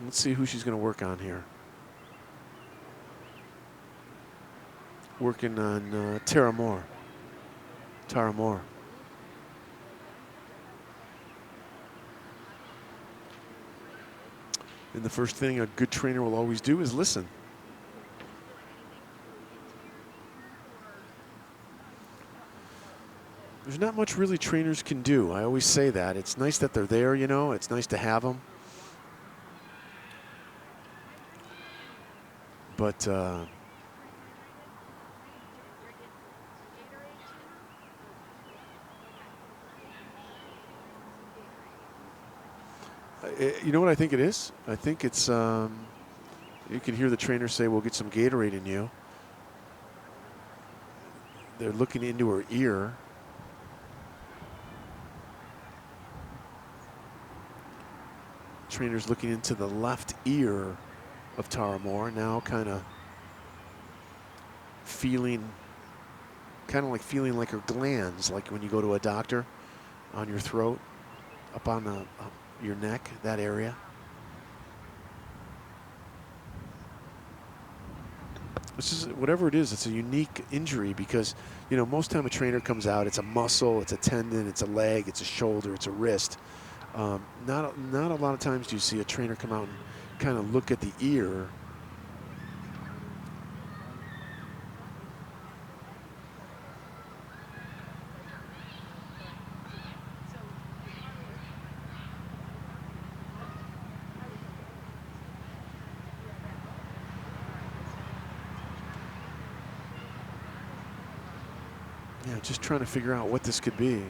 D: Let's see who she's going to work on here. Working on Tara Moore. Tara Moore. And the first thing a good trainer will always do is listen. There's not much really trainers can do. I always say that. It's nice that they're there, you know. It's nice to have them. But you know what I think it is? I think it's, you can hear the trainer say, we'll get some Gatorade in you. They're looking into her ear. Trainer's looking into the left ear of Tara Moore, now kind of feeling, feeling like her glands, like when you go to a doctor on your throat, up on your neck, that area. This is, whatever it is, it's a unique injury because, you know, most time a trainer comes out, it's a muscle, it's a tendon, it's a leg, it's a shoulder, it's a wrist. Not a lot of times do you see a trainer come out and kind of look at the ear. Yeah, just trying to figure out what this could be.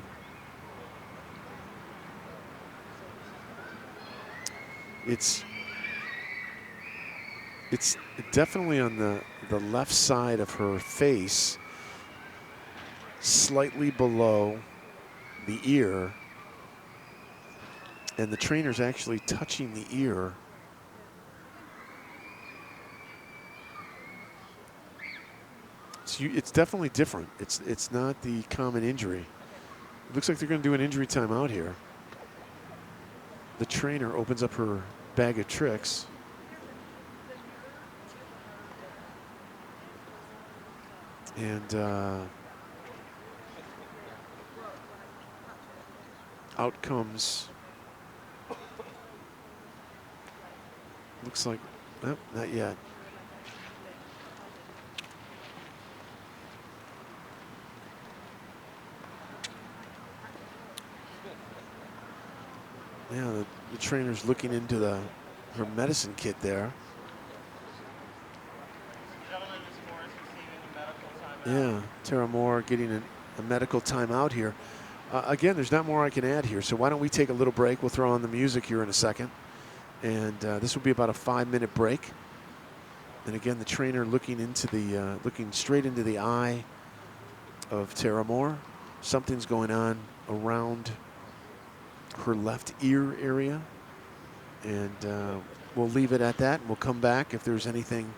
D: It's definitely on the left side of her face, slightly below the ear, and the trainer's actually touching the ear. It's definitely different. It's not the common injury. It looks like they're going to do an injury timeout here. The trainer opens up her bag of tricks. And out comes, looks like, nope, not yet. Yeah, The trainer's looking into her medicine kit there. Yeah, Tara Moore getting a medical timeout here. Again, there's not more I can add here, so why don't we take a little break? We'll throw on the music here in a second. And this will be about a 5-minute break. And again, the trainer looking straight into the eye of Tara Moore. Something's going on around her left ear area. And we'll leave it at that, and we'll come back if there's anything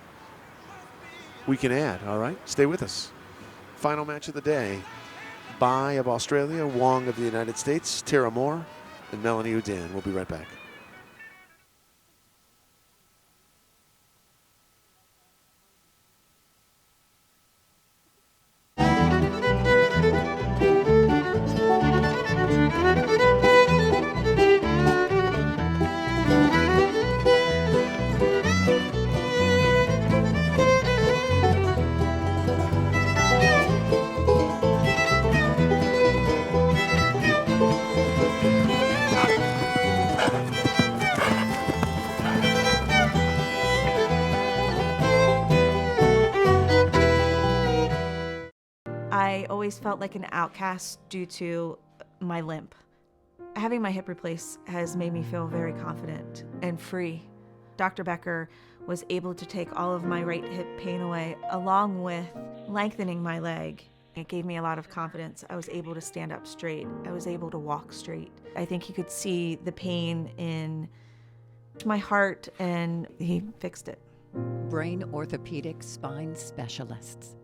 D: we can add. All right, stay with us. Final match of the day. Bai of Australia, Wong of the United States, Tara Moore, and Melanie Udan. We'll be right back.
G: I always felt like an outcast due to my limp. Having my hip replaced has made me feel very confident and free. Dr. Becker was able to take all of my right hip pain away, along with lengthening my leg. It gave me a lot of confidence. I was able to stand up straight. I was able to walk straight. I think he could see the pain in my heart, and he fixed it.
M: Brain orthopedic spine specialists.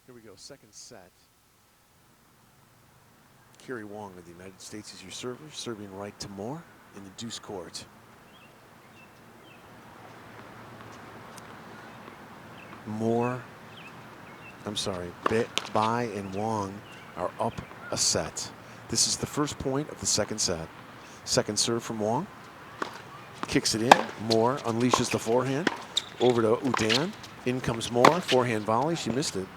D: Here we go, second set. Carrie Wong of the United States is your server, serving right to Moore in the deuce court. Bai and Wong are up a set. This is the first point of the second set. Second serve from Wong. Kicks it in. Moore unleashes the forehand. Over to Udan. In comes Moore. Forehand volley. She missed it.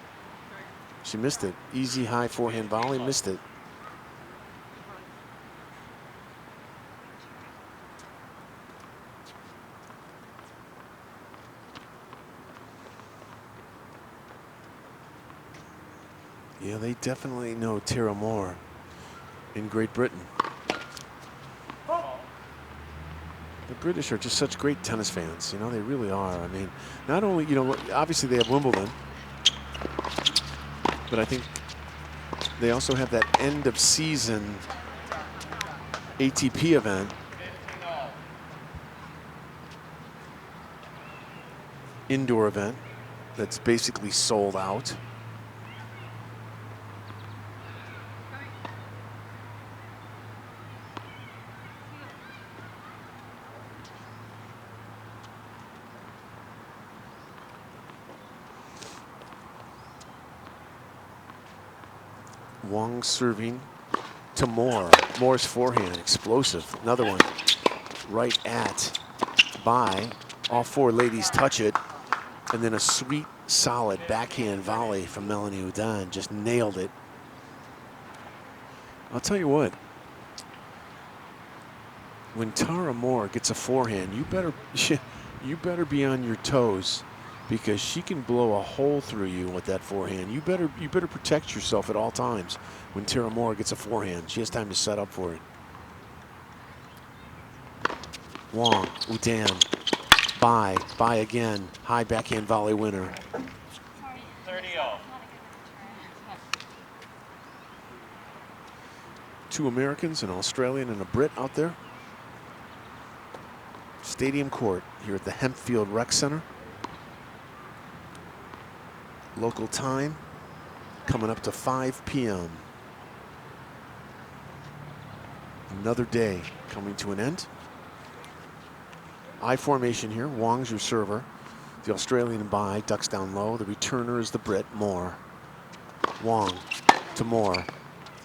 D: She missed it. Easy high forehand volley. Missed it. Yeah, they definitely know Tara Moore in Great Britain. The British are just such great tennis fans. You know, they really are. I mean, not only, you know, obviously they have Wimbledon, but I think they also have that end of season ATP event. Indoor event that's basically sold out. Wong serving to Moore. Moore's forehand, explosive. Another one right at Bai. All four ladies touch it. And then a sweet, solid backhand volley from Melanie Udan. Just nailed it. I'll tell you what. When Tara Moore gets a forehand, you better be on your toes, because she can blow a hole through you with that forehand. You better protect yourself at all times when Tara Moore gets a forehand. She has time to set up for it. Wong, Udan, Bai again. High backhand volley winner.
E: 30-0.
D: Two Americans, an Australian and a Brit out there. Stadium court here at the Hempfield Rec Center. Local time coming up to 5 p.m. Another day coming to an end. I formation here. Wong's your server. The Australian Bai ducks down low. The returner is the Brit, Moore. Wong to Moore.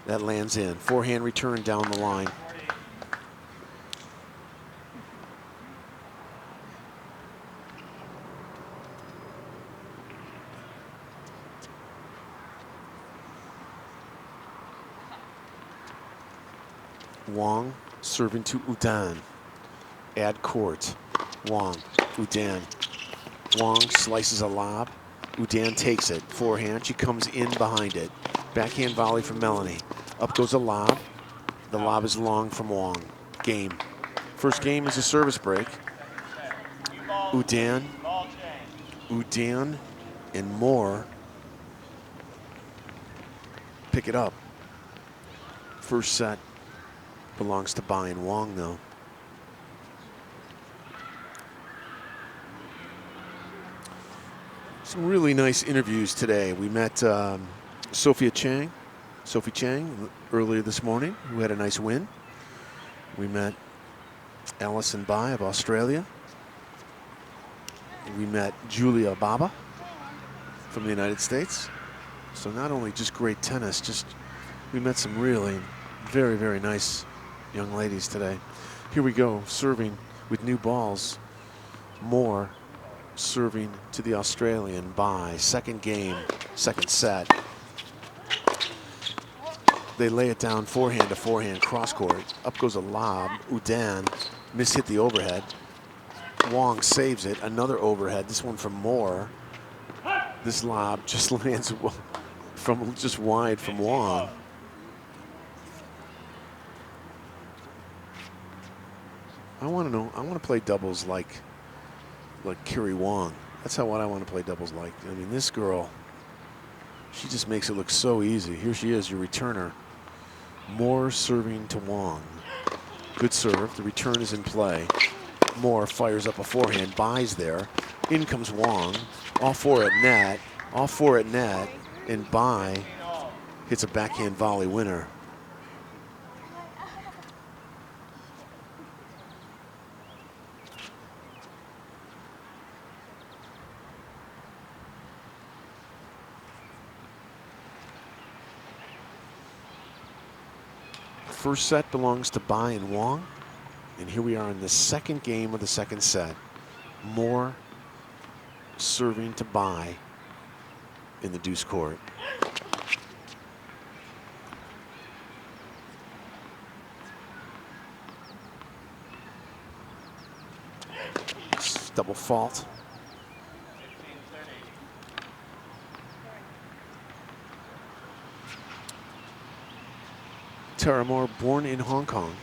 D: That lands in. Forehand return down the line. Wong serving to Udan. Add court. Wong, Udan. Wong slices a lob. Udan takes it. Forehand. She comes in behind it. Backhand volley from Melanie. Up goes a lob. The lob is long from Wong. Game. First game is a service break. Udan and Moore pick it up. First set belongs to Bai and Wong, though. Some really nice interviews today. We met Sophie Chang earlier this morning, who had a nice win. We met Alison Bai of Australia. We met Julia Baba from the United States. So not only just great tennis, we met some really very, very nice young ladies today. Here we go, serving with new balls. Moore serving to the Australian Bai. Second game, second set. They lay it down forehand to forehand, cross court. Up goes a lob. Udan mishit the overhead. Wong saves it. Another overhead. This one from Moore. This lob just lands from just wide from Wong. I want to know. I want to play doubles like Kiri Wong. That's what I want to play doubles like. I mean, this girl, she just makes it look so easy. Here she is, your returner. Moore serving to Wong. Good serve. The return is in play. Moore fires up a forehand. Bai's there. In comes Wong. All four at net. All four at net. And Bai hits a backhand volley winner. First set belongs to Bai and Wong. And here we are in the second game of the second set. Moore serving to Bai in the deuce court. Double fault. Tara Moore, born in Hong Kong.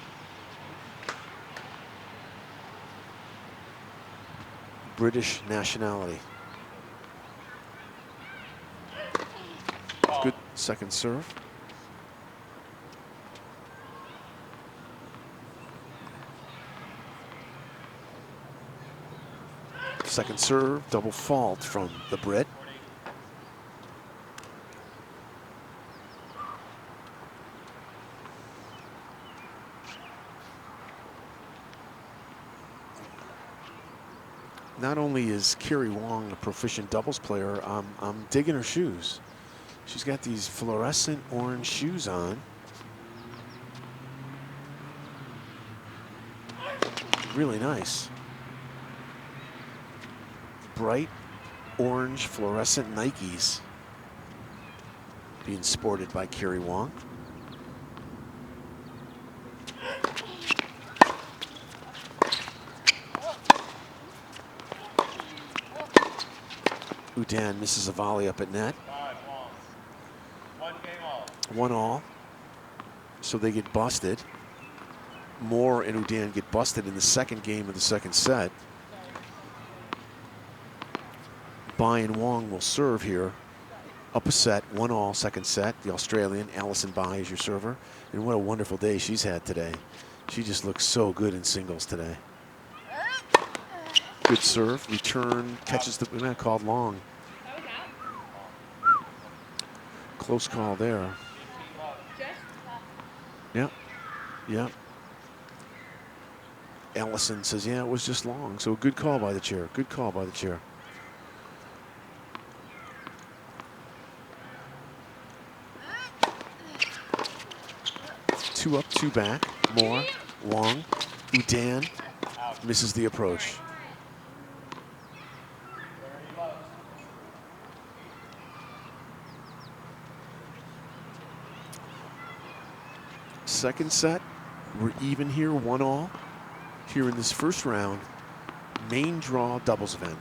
D: British nationality. Good second serve. Second serve, double fault from the Brit. Not only is Kiri Wong a proficient doubles player, I'm digging her shoes. She's got these fluorescent orange shoes on. Really nice. Bright orange fluorescent Nikes being sported by Carrie Wong. Udan misses a volley up at net. 1-1. So they get busted. Moore and Udan get busted in the second game of the second set. Bai and Wong will serve here. Up a set, 1-1, second set. The Australian, Alison Bai, is your server. And what a wonderful day she's had today. She just looks so good in singles today. Good serve, return, catches the, not called long. Close call there. Yep, yep. Allison says, yeah, it was just long. So good call by the chair, good call by the chair. Two up, two back. Moore, Wong, Udan misses the approach. Second set, we're even here, 1-1. Here in this first round, main draw doubles event.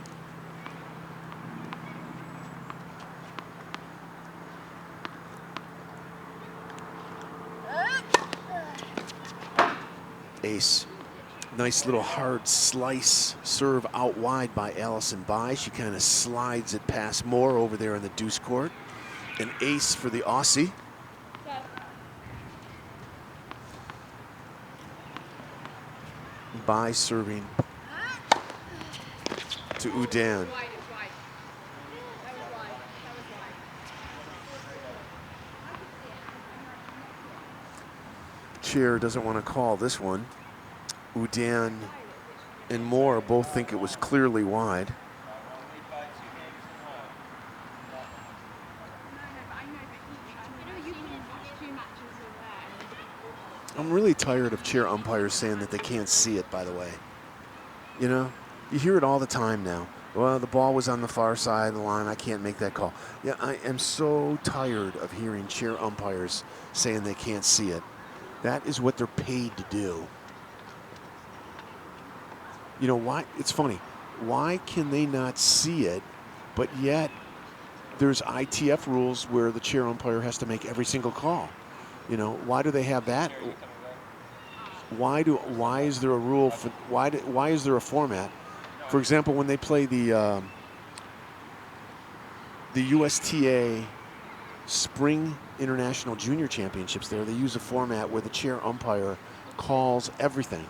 D: Ace. Nice little hard slice serve out wide by Alison Bai. She kind of slides it past Moore over there in the deuce court. An ace for the Aussie. Bai serving to Udan. Chair doesn't want to call this one. Udan and Moore both think it was clearly wide. I'm really tired of chair umpires saying that they can't see it, by the way. You know, you hear it all the time now. Well, the ball was on the far side of the line, I can't make that call. Yeah, I am so tired of hearing chair umpires saying they can't see it. That is what they're paid to do. You know why? It's funny. Why can they not see it, but yet there's ITF rules where the chair umpire has to make every single call? You know, why do they have that? Why is there a rule for, why is there a format? For example, when they play the USTA Spring International Junior Championships there, they use a format where the chair umpire calls everything.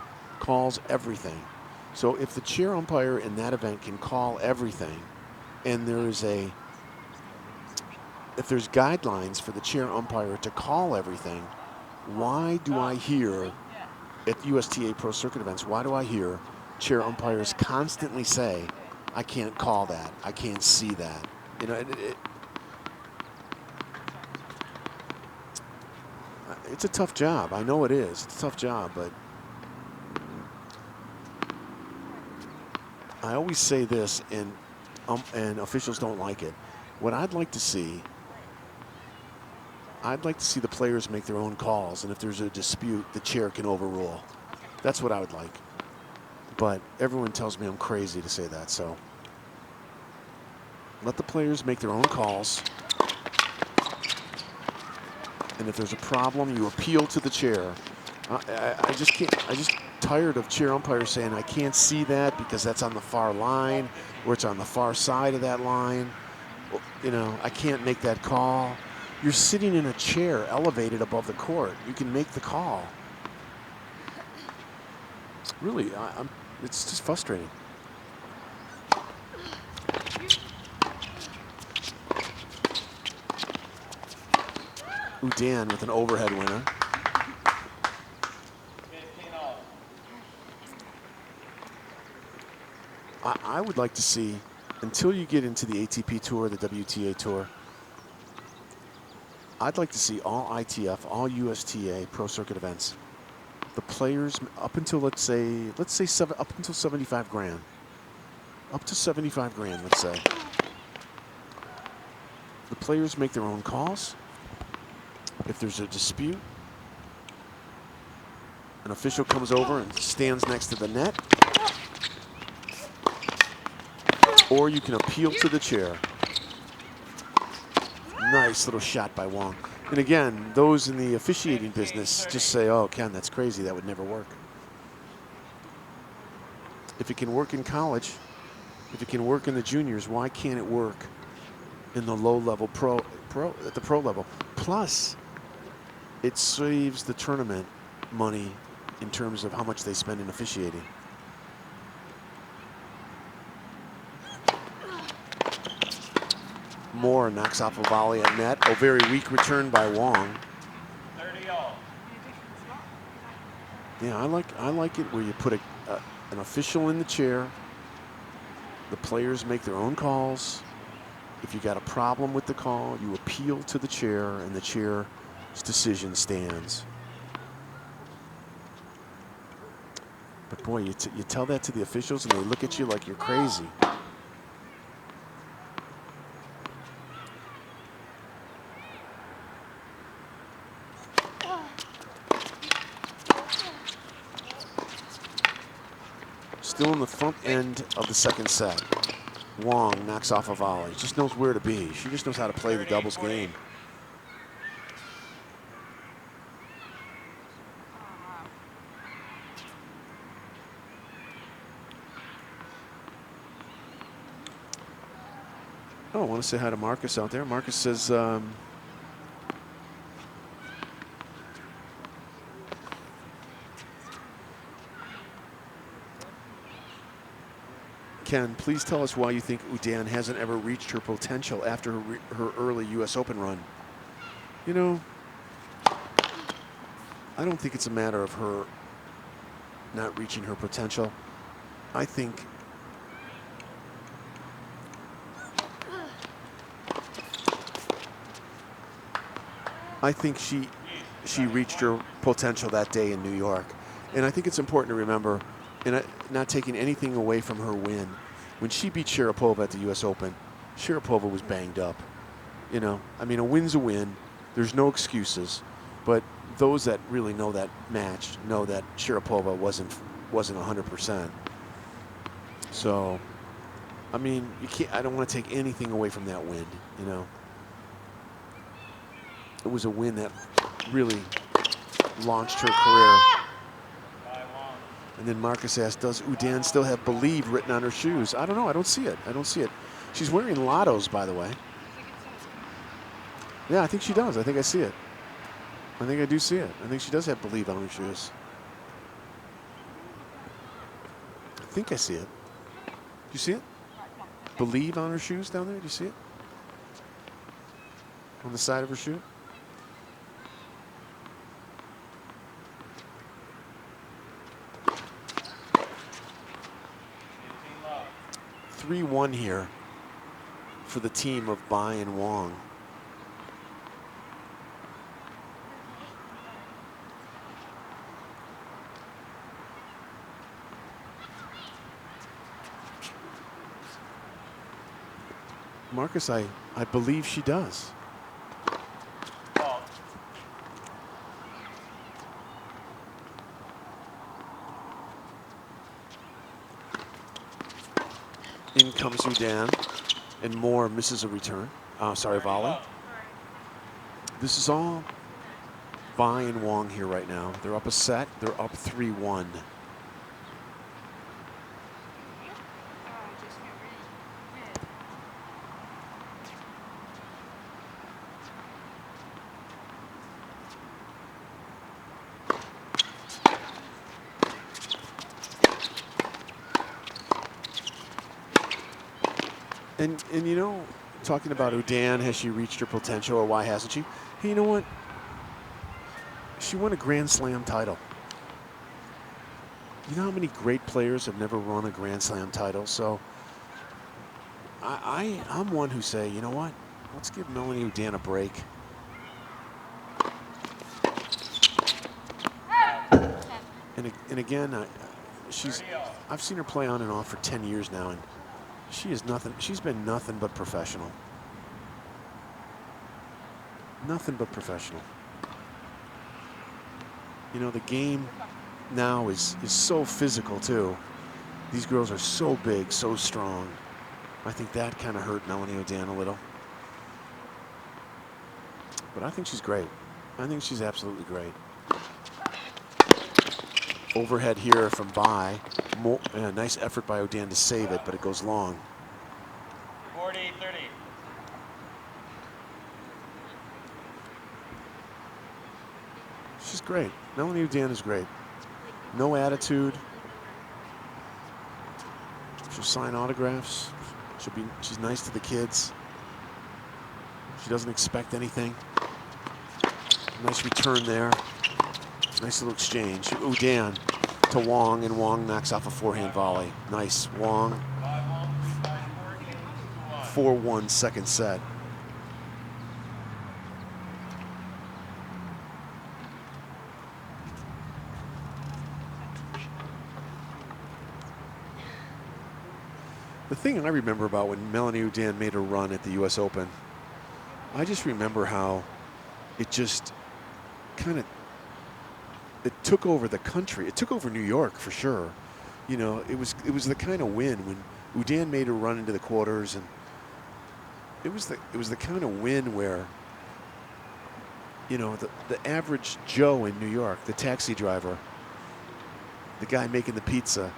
D: So if the chair umpire in that event can call everything, and if there's guidelines for the chair umpire to call everything, why do I hear at USTA Pro Circuit events, why do I hear chair umpires constantly say, I can't call that, I can't see that? You know, it's a tough job. I know it is. It's a tough job, but I always say this, and officials don't like it. What I'd like to see the players make their own calls, and if there's a dispute, the chair can overrule. That's what I would like. But everyone tells me I'm crazy to say that, so let the players make their own calls. And if there's a problem, you appeal to the chair. I just can't. I just tired of chair umpires saying I can't see that because that's on the far line, or it's on the far side of that line. You know, I can't make that call. You're sitting in a chair elevated above the court. You can make the call. Really, it's just frustrating. Udan with an overhead winner. I would like to see, until you get into the ATP Tour, the WTA Tour, I'd like to see all ITF, all USTA Pro Circuit events. The players up until let's say up until 75 grand. Up to 75 grand, let's say. The players make their own calls. If there's a dispute, an official comes over and stands next to the net. Or you can appeal to the chair. Nice little shot by Wong. And again, those in the officiating business just say, oh, Ken, that's crazy. That would never work. If it can work in college, if it can work in the juniors, why can't it work in the low-level at the pro level? Plus, it saves the tournament money in terms of how much they spend in officiating. Moore knocks off a volley at net. A very weak return by Wong.
E: 30-all.
D: Yeah, I like it where you put an official in the chair. The players make their own calls. If you got a problem with the call, you appeal to the chair, and the chair's decision stands. But boy, you tell that to the officials, and they look at you like you're crazy. Still in the front end of the second set. Wong knocks off a volley. Just knows where to be. She just knows how to play the doubles game. Oh, I want to say hi to Marcus out there. Marcus says, Ken, please tell us why you think Udan hasn't ever reached her potential after her early U.S. Open run. You know, I don't think it's a matter of her not reaching her potential. I think she reached her potential that day in New York. And I think it's important to remember, and not taking anything away from her win, when she beat Sharapova at the U.S. Open, Sharapova was banged up. You know, I mean, a win's a win. There's no excuses. But those that really know that match know that Sharapova wasn't 100%. So, I mean, you can't. I don't want to take anything away from that win. You know, it was a win that really launched her career. And then Marcus asked, does Udan still have Believe written on her shoes? I don't know. I don't see it. I don't see it. She's wearing Lottos, by the way. Yeah, I think she does. I think I see it. I think I do see it. I think she does have Believe on her shoes. I think I see it. Do you see it? Believe on her shoes down there? Do you see it? On the side of her shoe? (3-1) here for the team of Bai and Wong. Marcus, I believe she does. In comes Udan, and Moore misses a return. Volley. This is all Bai and Wong here right now. They're up a set. They're up 3-1. And you know, talking about Udan, has she reached her potential or why hasn't she? Hey, you know what? She won a Grand Slam title. You know how many great players have never won a Grand Slam title? So I'm one who say, you know what? Let's give Melanie Udan a break. And again, I've seen her play on and off for 10 years now, and she is nothing. She's been nothing but professional. Nothing but professional. You know, the game now is so physical too. These girls are so big, so strong. I think that kind of hurt Melanie O'Dan a little. But I think she's great. I think she's absolutely great. Overhead here from Bai. Nice effort by O'Dan to save it, but it goes long.
E: 40-30.
D: She's great. Melanie O'Dan is great. No attitude. She'll sign autographs. She's nice to the kids. She doesn't expect anything. Nice return there. Nice little exchange. O'Dan to Wong, and Wong knocks off a forehand volley. Nice. Wong. 4-1 second set. The thing I remember about when Melanie O'Dan made her run at the US Open, I just remember how it just kind of, it took over the country. It took over New York for sure. You know, it was the kind of win when O'Dan made her run into the quarters, and it was the kind of win where, you know, the average Joe in New York, the taxi driver, the guy making the pizza,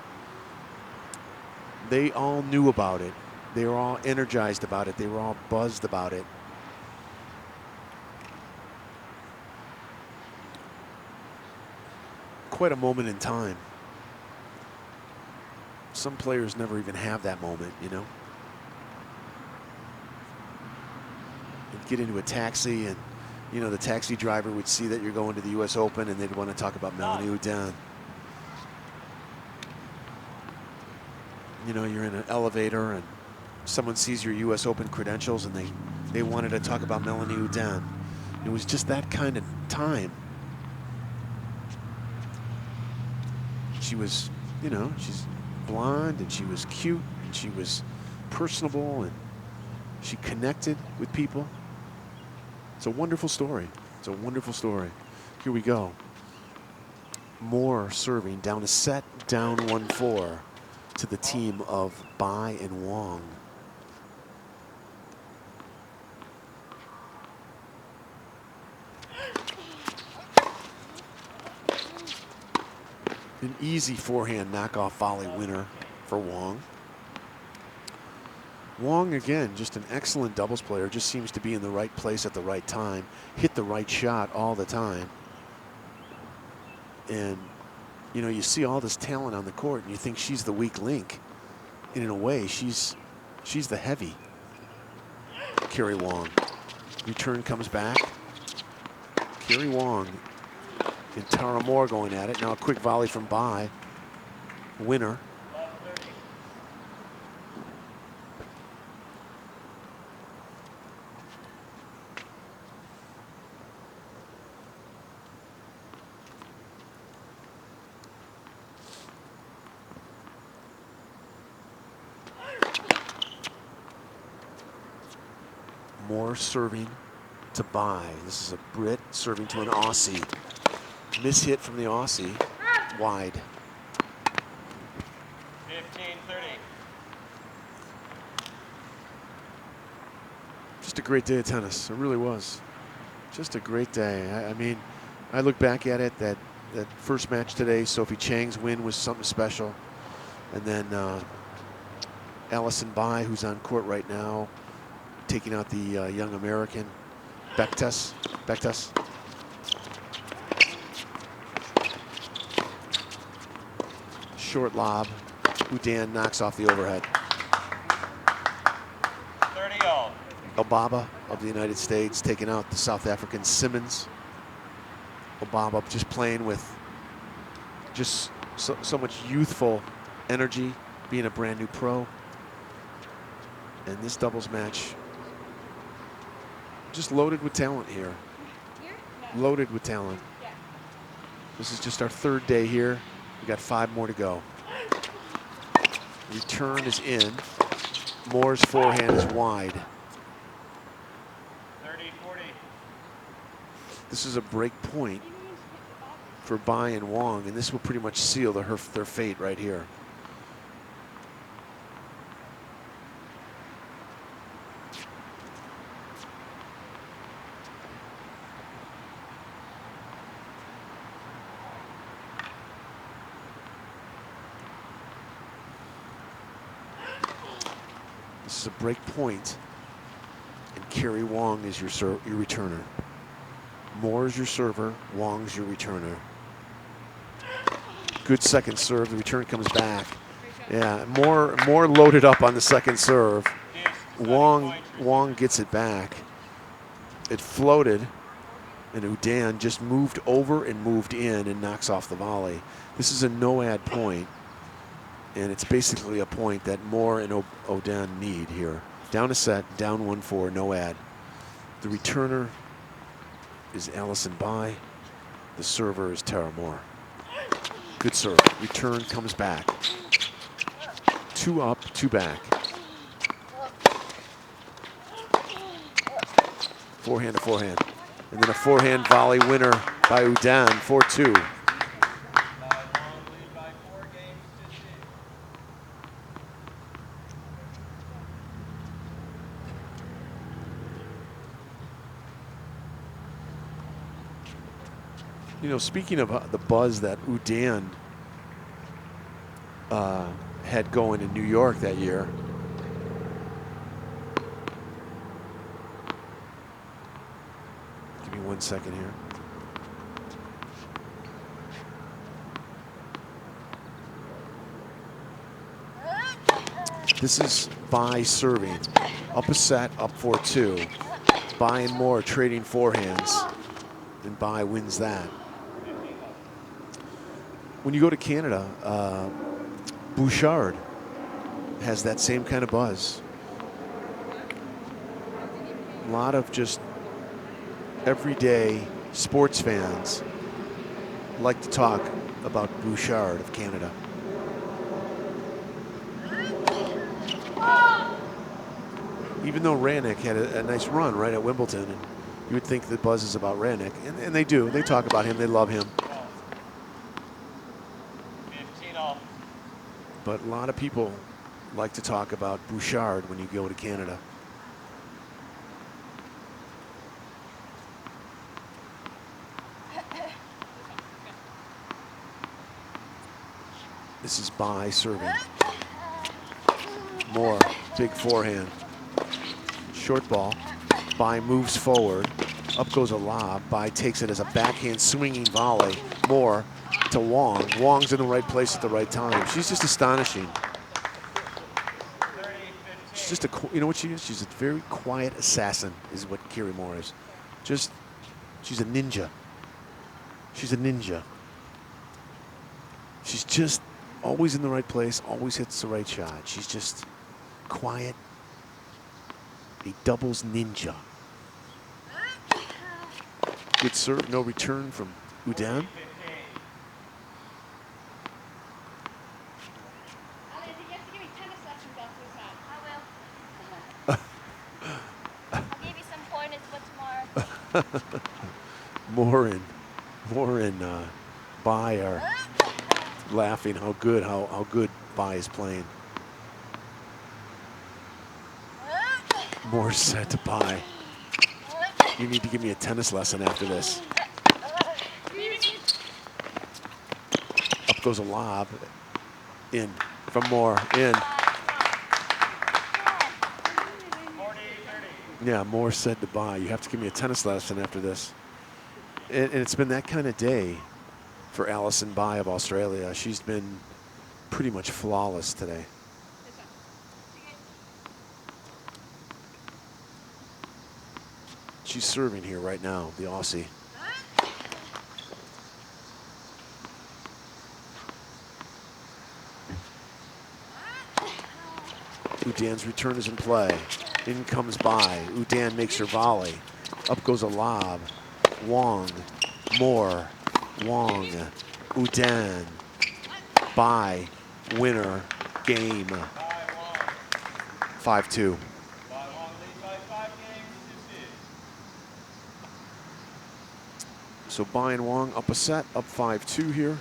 D: they all knew about it. They were all energized about it. They were all buzzed about it. Quite a moment in time. Some players never even have that moment, you know. You'd get into a taxi, and you know the taxi driver would see that you're going to the US Open, and they'd want to talk about Melanie O'Dan. You know, you're in an elevator and someone sees your US Open credentials and they wanted to talk about Melanie O'Dan. It was just that kind of time. She was, you know, she's blonde and she was cute and she was personable and she connected with people. It's a wonderful story. It's a wonderful story. Here we go. Moore serving down a set, down 1-4. To the team of Bai and Wong. An easy forehand knockoff volley winner for Wong. Wong, again, just an excellent doubles player, just seems to be in the right place at the right time, hit the right shot all the time. And you know, you see all this talent on the court and you think she's the weak link. And in a way, she's the heavy. Carrie Wong. Return comes back. Carrie Wong and Tara Moore going at it. Now a quick volley from Bai. Winner. Moore serving to Bai. This is a Brit serving to an Aussie. Miss hit from the Aussie. Wide.
E: 15-30.
D: Just a great day of tennis. It really was. Just a great day. I mean, I look back at it, that first match today, Sophie Chang's win was something special. And then Allison Bai, who's on court right now, taking out the young American, Bektas. Short lob. O'Dan knocks off the overhead.
E: 30-all.
D: Obaba of the United States taking out the South African Simmons. Obaba just playing with just so much youthful energy, being a brand new pro. And this doubles match, just loaded with talent here. Loaded with talent. This is just our third day here. We got 5 more to go. Return is in. Moore's forehand is wide.
E: 30-40.
D: This is a break point for Bai and Wong, and this will pretty much seal their fate right here. This is a break point, and Kerry Wong is your returner. Moore's your server, Wong's your returner. Good second serve. The return comes back. Yeah, Moore loaded up on the second serve. Wong gets it back. It floated, and Udan just moved over and moved in and knocks off the volley. This is a no-ad point, and it's basically a point that Moore and Udan need here. Down a set, down 1-4, no ad. The returner is Allison Bai. The server is Tara Moore. Good serve. Return comes back. 2 up, 2 back. Forehand to forehand. And then a forehand volley winner by Udan, 4-2. You know, speaking of the buzz that Udan had going in New York that year, give me 1 second here. This is Bai serving. Up a set, up 4-2. Bai and Moore trading forehands, and Bai wins that. When you go to Canada, Bouchard has that same kind of buzz. A lot of just everyday sports fans like to talk about Bouchard of Canada. Even though Rannick had a nice run right at Wimbledon, and you would think the buzz is about Rannick, and they do. They talk about him. They love him. But a lot of people like to talk about Bouchard when you go to Canada. This is Bai serving. Moore, big forehand. Short ball. Bai moves forward. Up goes a lob. Bai takes it as a backhand swinging volley. Moore to Wong. Wong's in the right place at the right time. She's just astonishing. She's just you know what she is? She's a very quiet assassin is what Kerry Moore is. She's a ninja. She's a ninja. She's just always in the right place, always hits the right shot. She's just quiet. A doubles ninja. Good serve, no return from Udan. Moore and Bai are laughing how good Bai is playing. Moore said to Bai, "You need to give me a tennis lesson after this." Up goes a lob. In from Moore. In. Yeah, Moore said to Bai, "You have to give me a tennis lesson after this." And it's been that kind of day for Allison Bai of Australia. She's been pretty much flawless today. She's serving here right now, the Aussie. Udan's return is in play. In comes Bai. Udan makes her volley. Up goes a lob. Wong, Moore, Wong, Udan. Bye, winner, game, 5-2. So Bai and Wong up a set, up 5-2 here.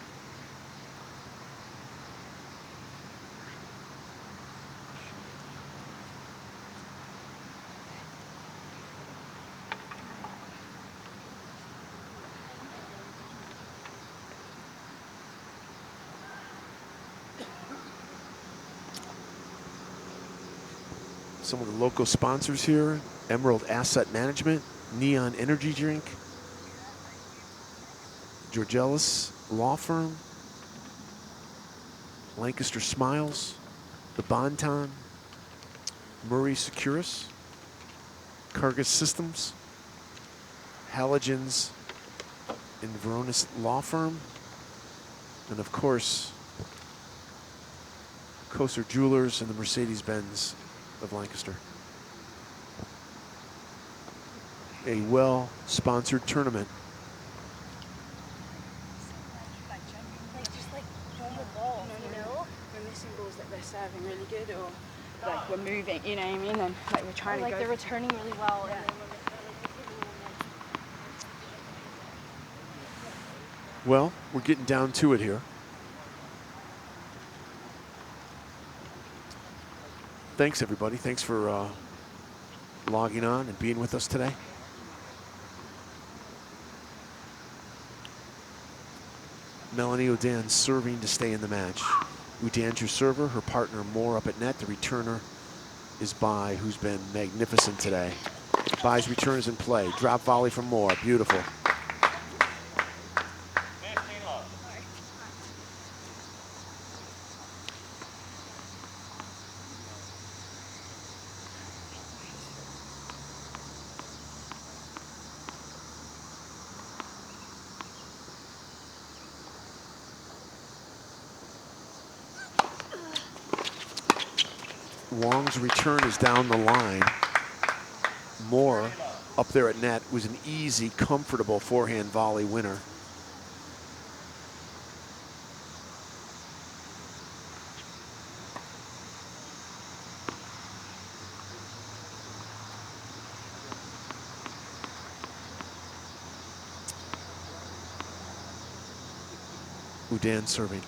D: Some of the local sponsors here: Emerald Asset Management, Neon Energy Drink, Georgelis Law Firm, Lancaster Smiles, The Bonton, Murray Securus, Cargus Systems, Halogens and Veronis Law Firm, and of course, Koser Jewelers and the Mercedes-Benz of Lancaster. A well-sponsored tournament.
K: Just like normal balls, you know? We're missing balls that they're serving really good, or like we're moving, you know what I mean? And like we're trying to
F: like
K: go.
F: they're returning really well.
K: Yeah.
F: And then when
D: Well, we're getting down to it here. Thanks, everybody. Thanks for logging on and being with us today. Melanie Odan serving to stay in the match. Udan's your server, her partner Moore up at net. The returner is Bai, who's been magnificent today. Bai's return is in play. Drop volley from Moore, beautiful. Wong's return is down the line. Moore up there at net was an easy, comfortable forehand volley winner. Udan serving.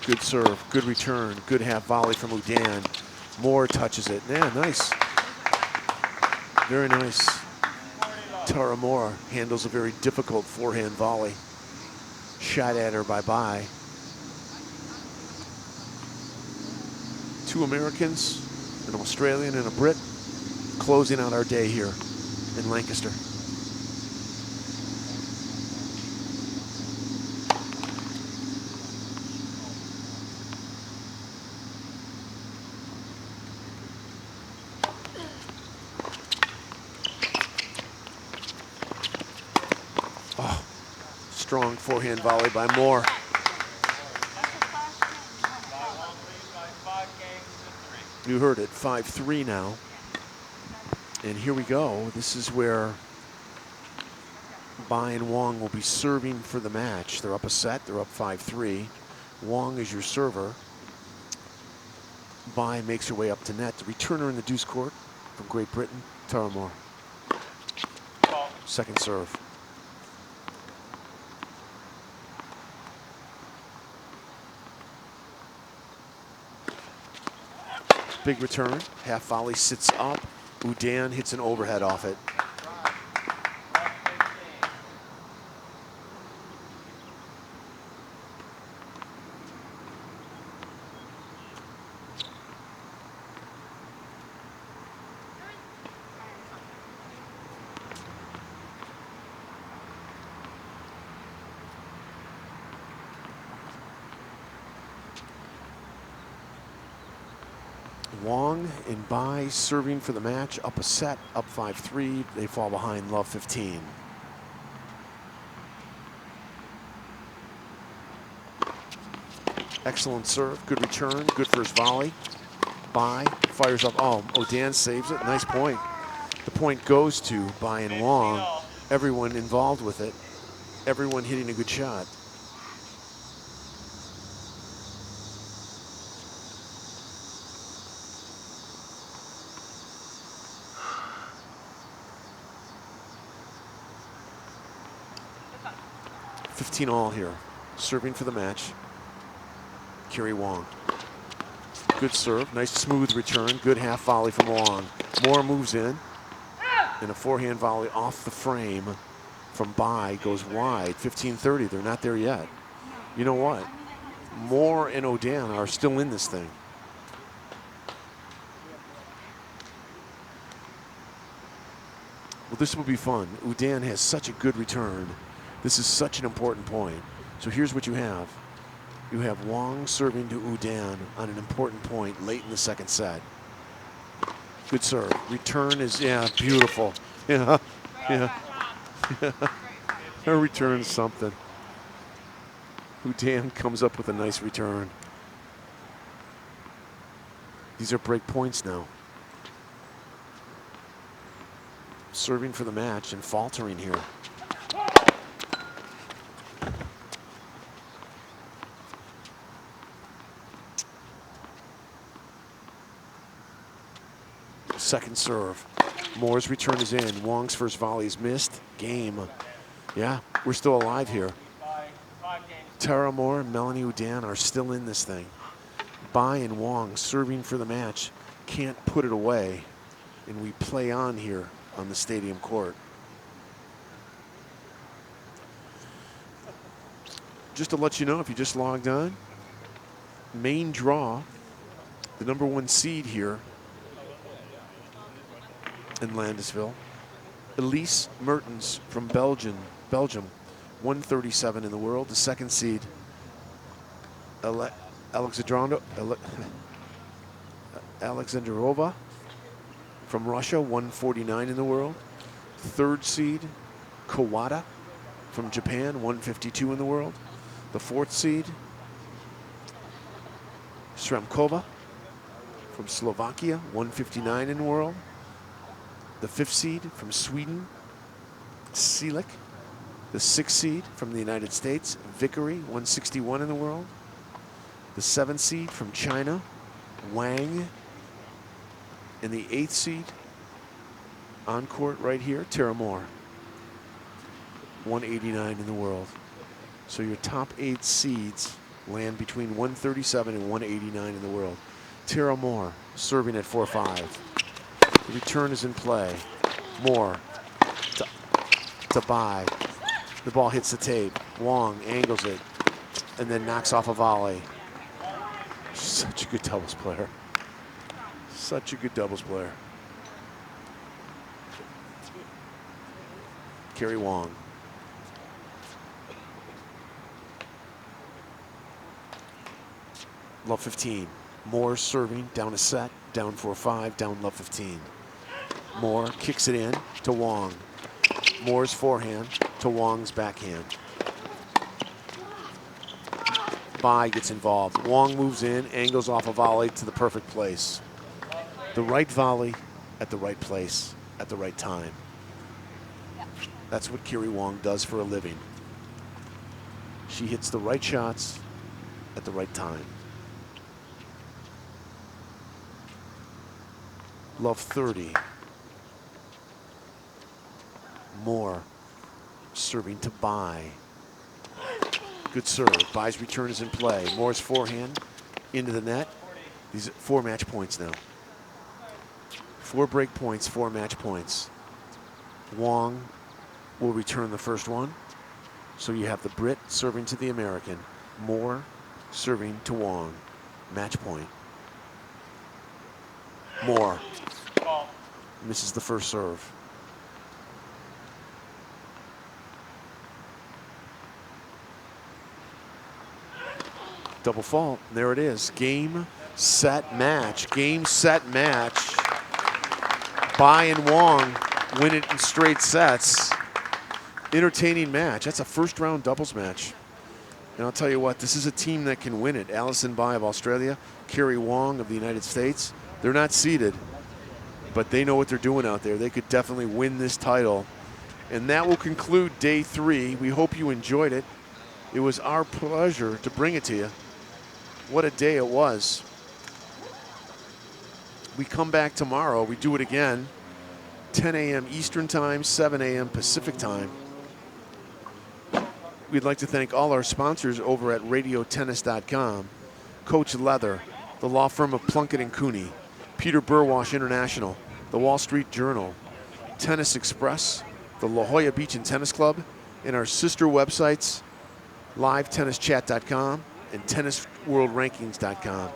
D: Good serve, good return, good half volley from Udan. Moore touches it. Yeah, nice. Very nice. Tara Moore handles a very difficult forehand volley. Shot at her by Bai. Two Americans, an Australian and a Brit, closing out our day here in Lancaster. Strong forehand volley by Moore. You heard it, 5-3 now. And here we go. This is where Bai and Wong will be serving for the match. They're up a set, they're up 5-3. Wong is your server. Bai makes her way up to net. The returner in the deuce court from Great Britain, Tara Moore. Second serve. Big return, half volley sits up. Udan hits an overhead off it. Wong and Bai serving for the match, up a set, up 5-3. They fall behind love 15. Excellent serve, good return, good first volley. Bai fires up, oh, Odan saves it, nice point. The point goes to Bai and Wong, everyone involved with it, everyone hitting a good shot. 15 all here. Serving for the match. Kerry Wong. Good serve, nice smooth return, good half volley from Wong. Moore moves in, and a forehand volley off the frame from Bai goes wide. 15-30, they're not there yet. You know what? Moore and O'Dan are still in this thing. Well, this will be fun. Udan has such a good return. This is such an important point. So here's what you have. You have Wong serving to Udan on an important point late in the second set. Good serve. Return is, yeah, beautiful. Yeah, yeah. Her return is something. Udan comes up with a nice return. These are break points now. Serving for the match and faltering here. Second serve. Moore's return is in. Wong's first volley is missed. Game. Yeah, we're still alive here. Tara Moore and Melanie Udan are still in this thing. Bai and Wong serving for the match. Can't put it away. And we play on here on the stadium court. Just to let you know, if you just logged on, main draw, the #1 seed here in Landisville, Elise Mertens from Belgium, 137 in the world. The second seed, Alexandrova from Russia, 149 in the world. Third seed, Kawada from Japan, 152 in the world. The fourth seed, Sramkova from Slovakia, 159 in the world. The fifth seed from Sweden, Selick. The sixth seed from the United States, Vickery, 161 in the world. The seventh seed from China, Wang. And the eighth seed, on court right here, Tara Moore, 189 in the world. So your top 8 seeds land between 137 and 189 in the world. Tara Moore serving at 4-5. The return is in play. Moore to Bai. The ball hits the tape. Wong angles it and then knocks off a volley. Such a good doubles player. Such a good doubles player. Kerry Wong. Love 15. Moore serving, down a set, down 4-5, down love 15. Moore kicks it in to Wong. Moore's forehand to Wong's backhand. Bai gets involved. Wong moves in, angles off a volley to the perfect place. The right volley at the right place at the right time. That's what Kerry Wong does for a living. She hits the right shots at the right time. Love 30. Moore serving to Bai. Good serve. Bai's return is in play. Moore's forehand into the net. These are 4 match points now. 4 break points, 4 match points. Wong will return the first one. So you have the Brit serving to the American. Moore serving to Wong. Match point. Moore misses the first serve. Double fault. There it is. Game, set, match. Game, set, match. Bai and Wong win it in straight sets. Entertaining match. That's a first round doubles match. And I'll tell you what, this is a team that can win it. Alison Bai of Australia, Kerry Wong of the United States. They're not seeded, but they know what they're doing out there. They could definitely win this title. And that will conclude day 3. We hope you enjoyed it. It was our pleasure to bring it to you. What a day it was. We come back tomorrow. We do it again. 10 a.m. Eastern Time, 7 a.m. Pacific Time. We'd like to thank all our sponsors over at radiotennis.com, Coach Leather, the law firm of Plunkett and Cooney, Peter Burwash International, the Wall Street Journal, Tennis Express, the La Jolla Beach and Tennis Club, and our sister websites, livetennischat.com and tennisworldrankings.com.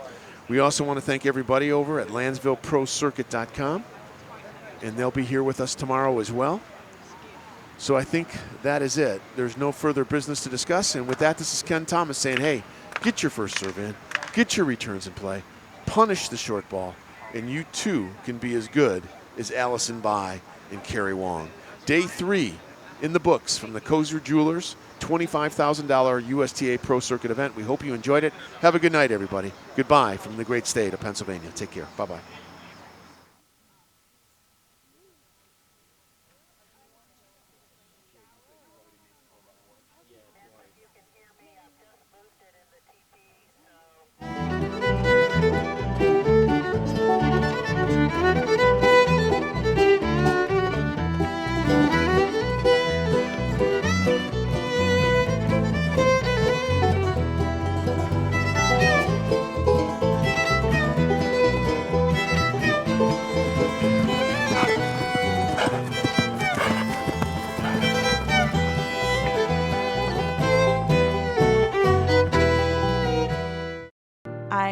D: We also want to thank everybody over at LandisvilleProCircuit.com, and they'll be here with us tomorrow as well. So I think that is it. There's no further business to discuss, and with that, this is Ken Thomas saying, hey, get your first serve in, get your returns in play, punish the short ball, and you too can be as good as Allison Bai and Carrie Wong. Day 3 in the books from the Koser Jewelers $25,000 USTA Pro Circuit event. We hope you enjoyed it. Have a good night, everybody. Goodbye from the great state of Pennsylvania. Take care. Bye-bye.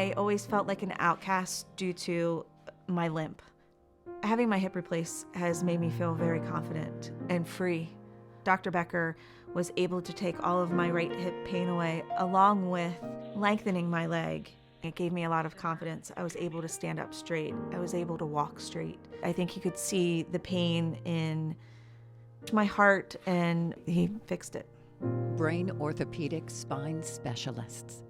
G: I always felt like an outcast due to my limp. Having my hip replaced has made me feel very confident and free. Dr. Becker was able to take all of my right hip pain away, along with lengthening my leg. It gave me a lot of confidence. I was able to stand up straight. I was able to walk straight. I think he could see the pain in my heart, and he fixed it.
M: Brain Orthopedic Spine Specialists.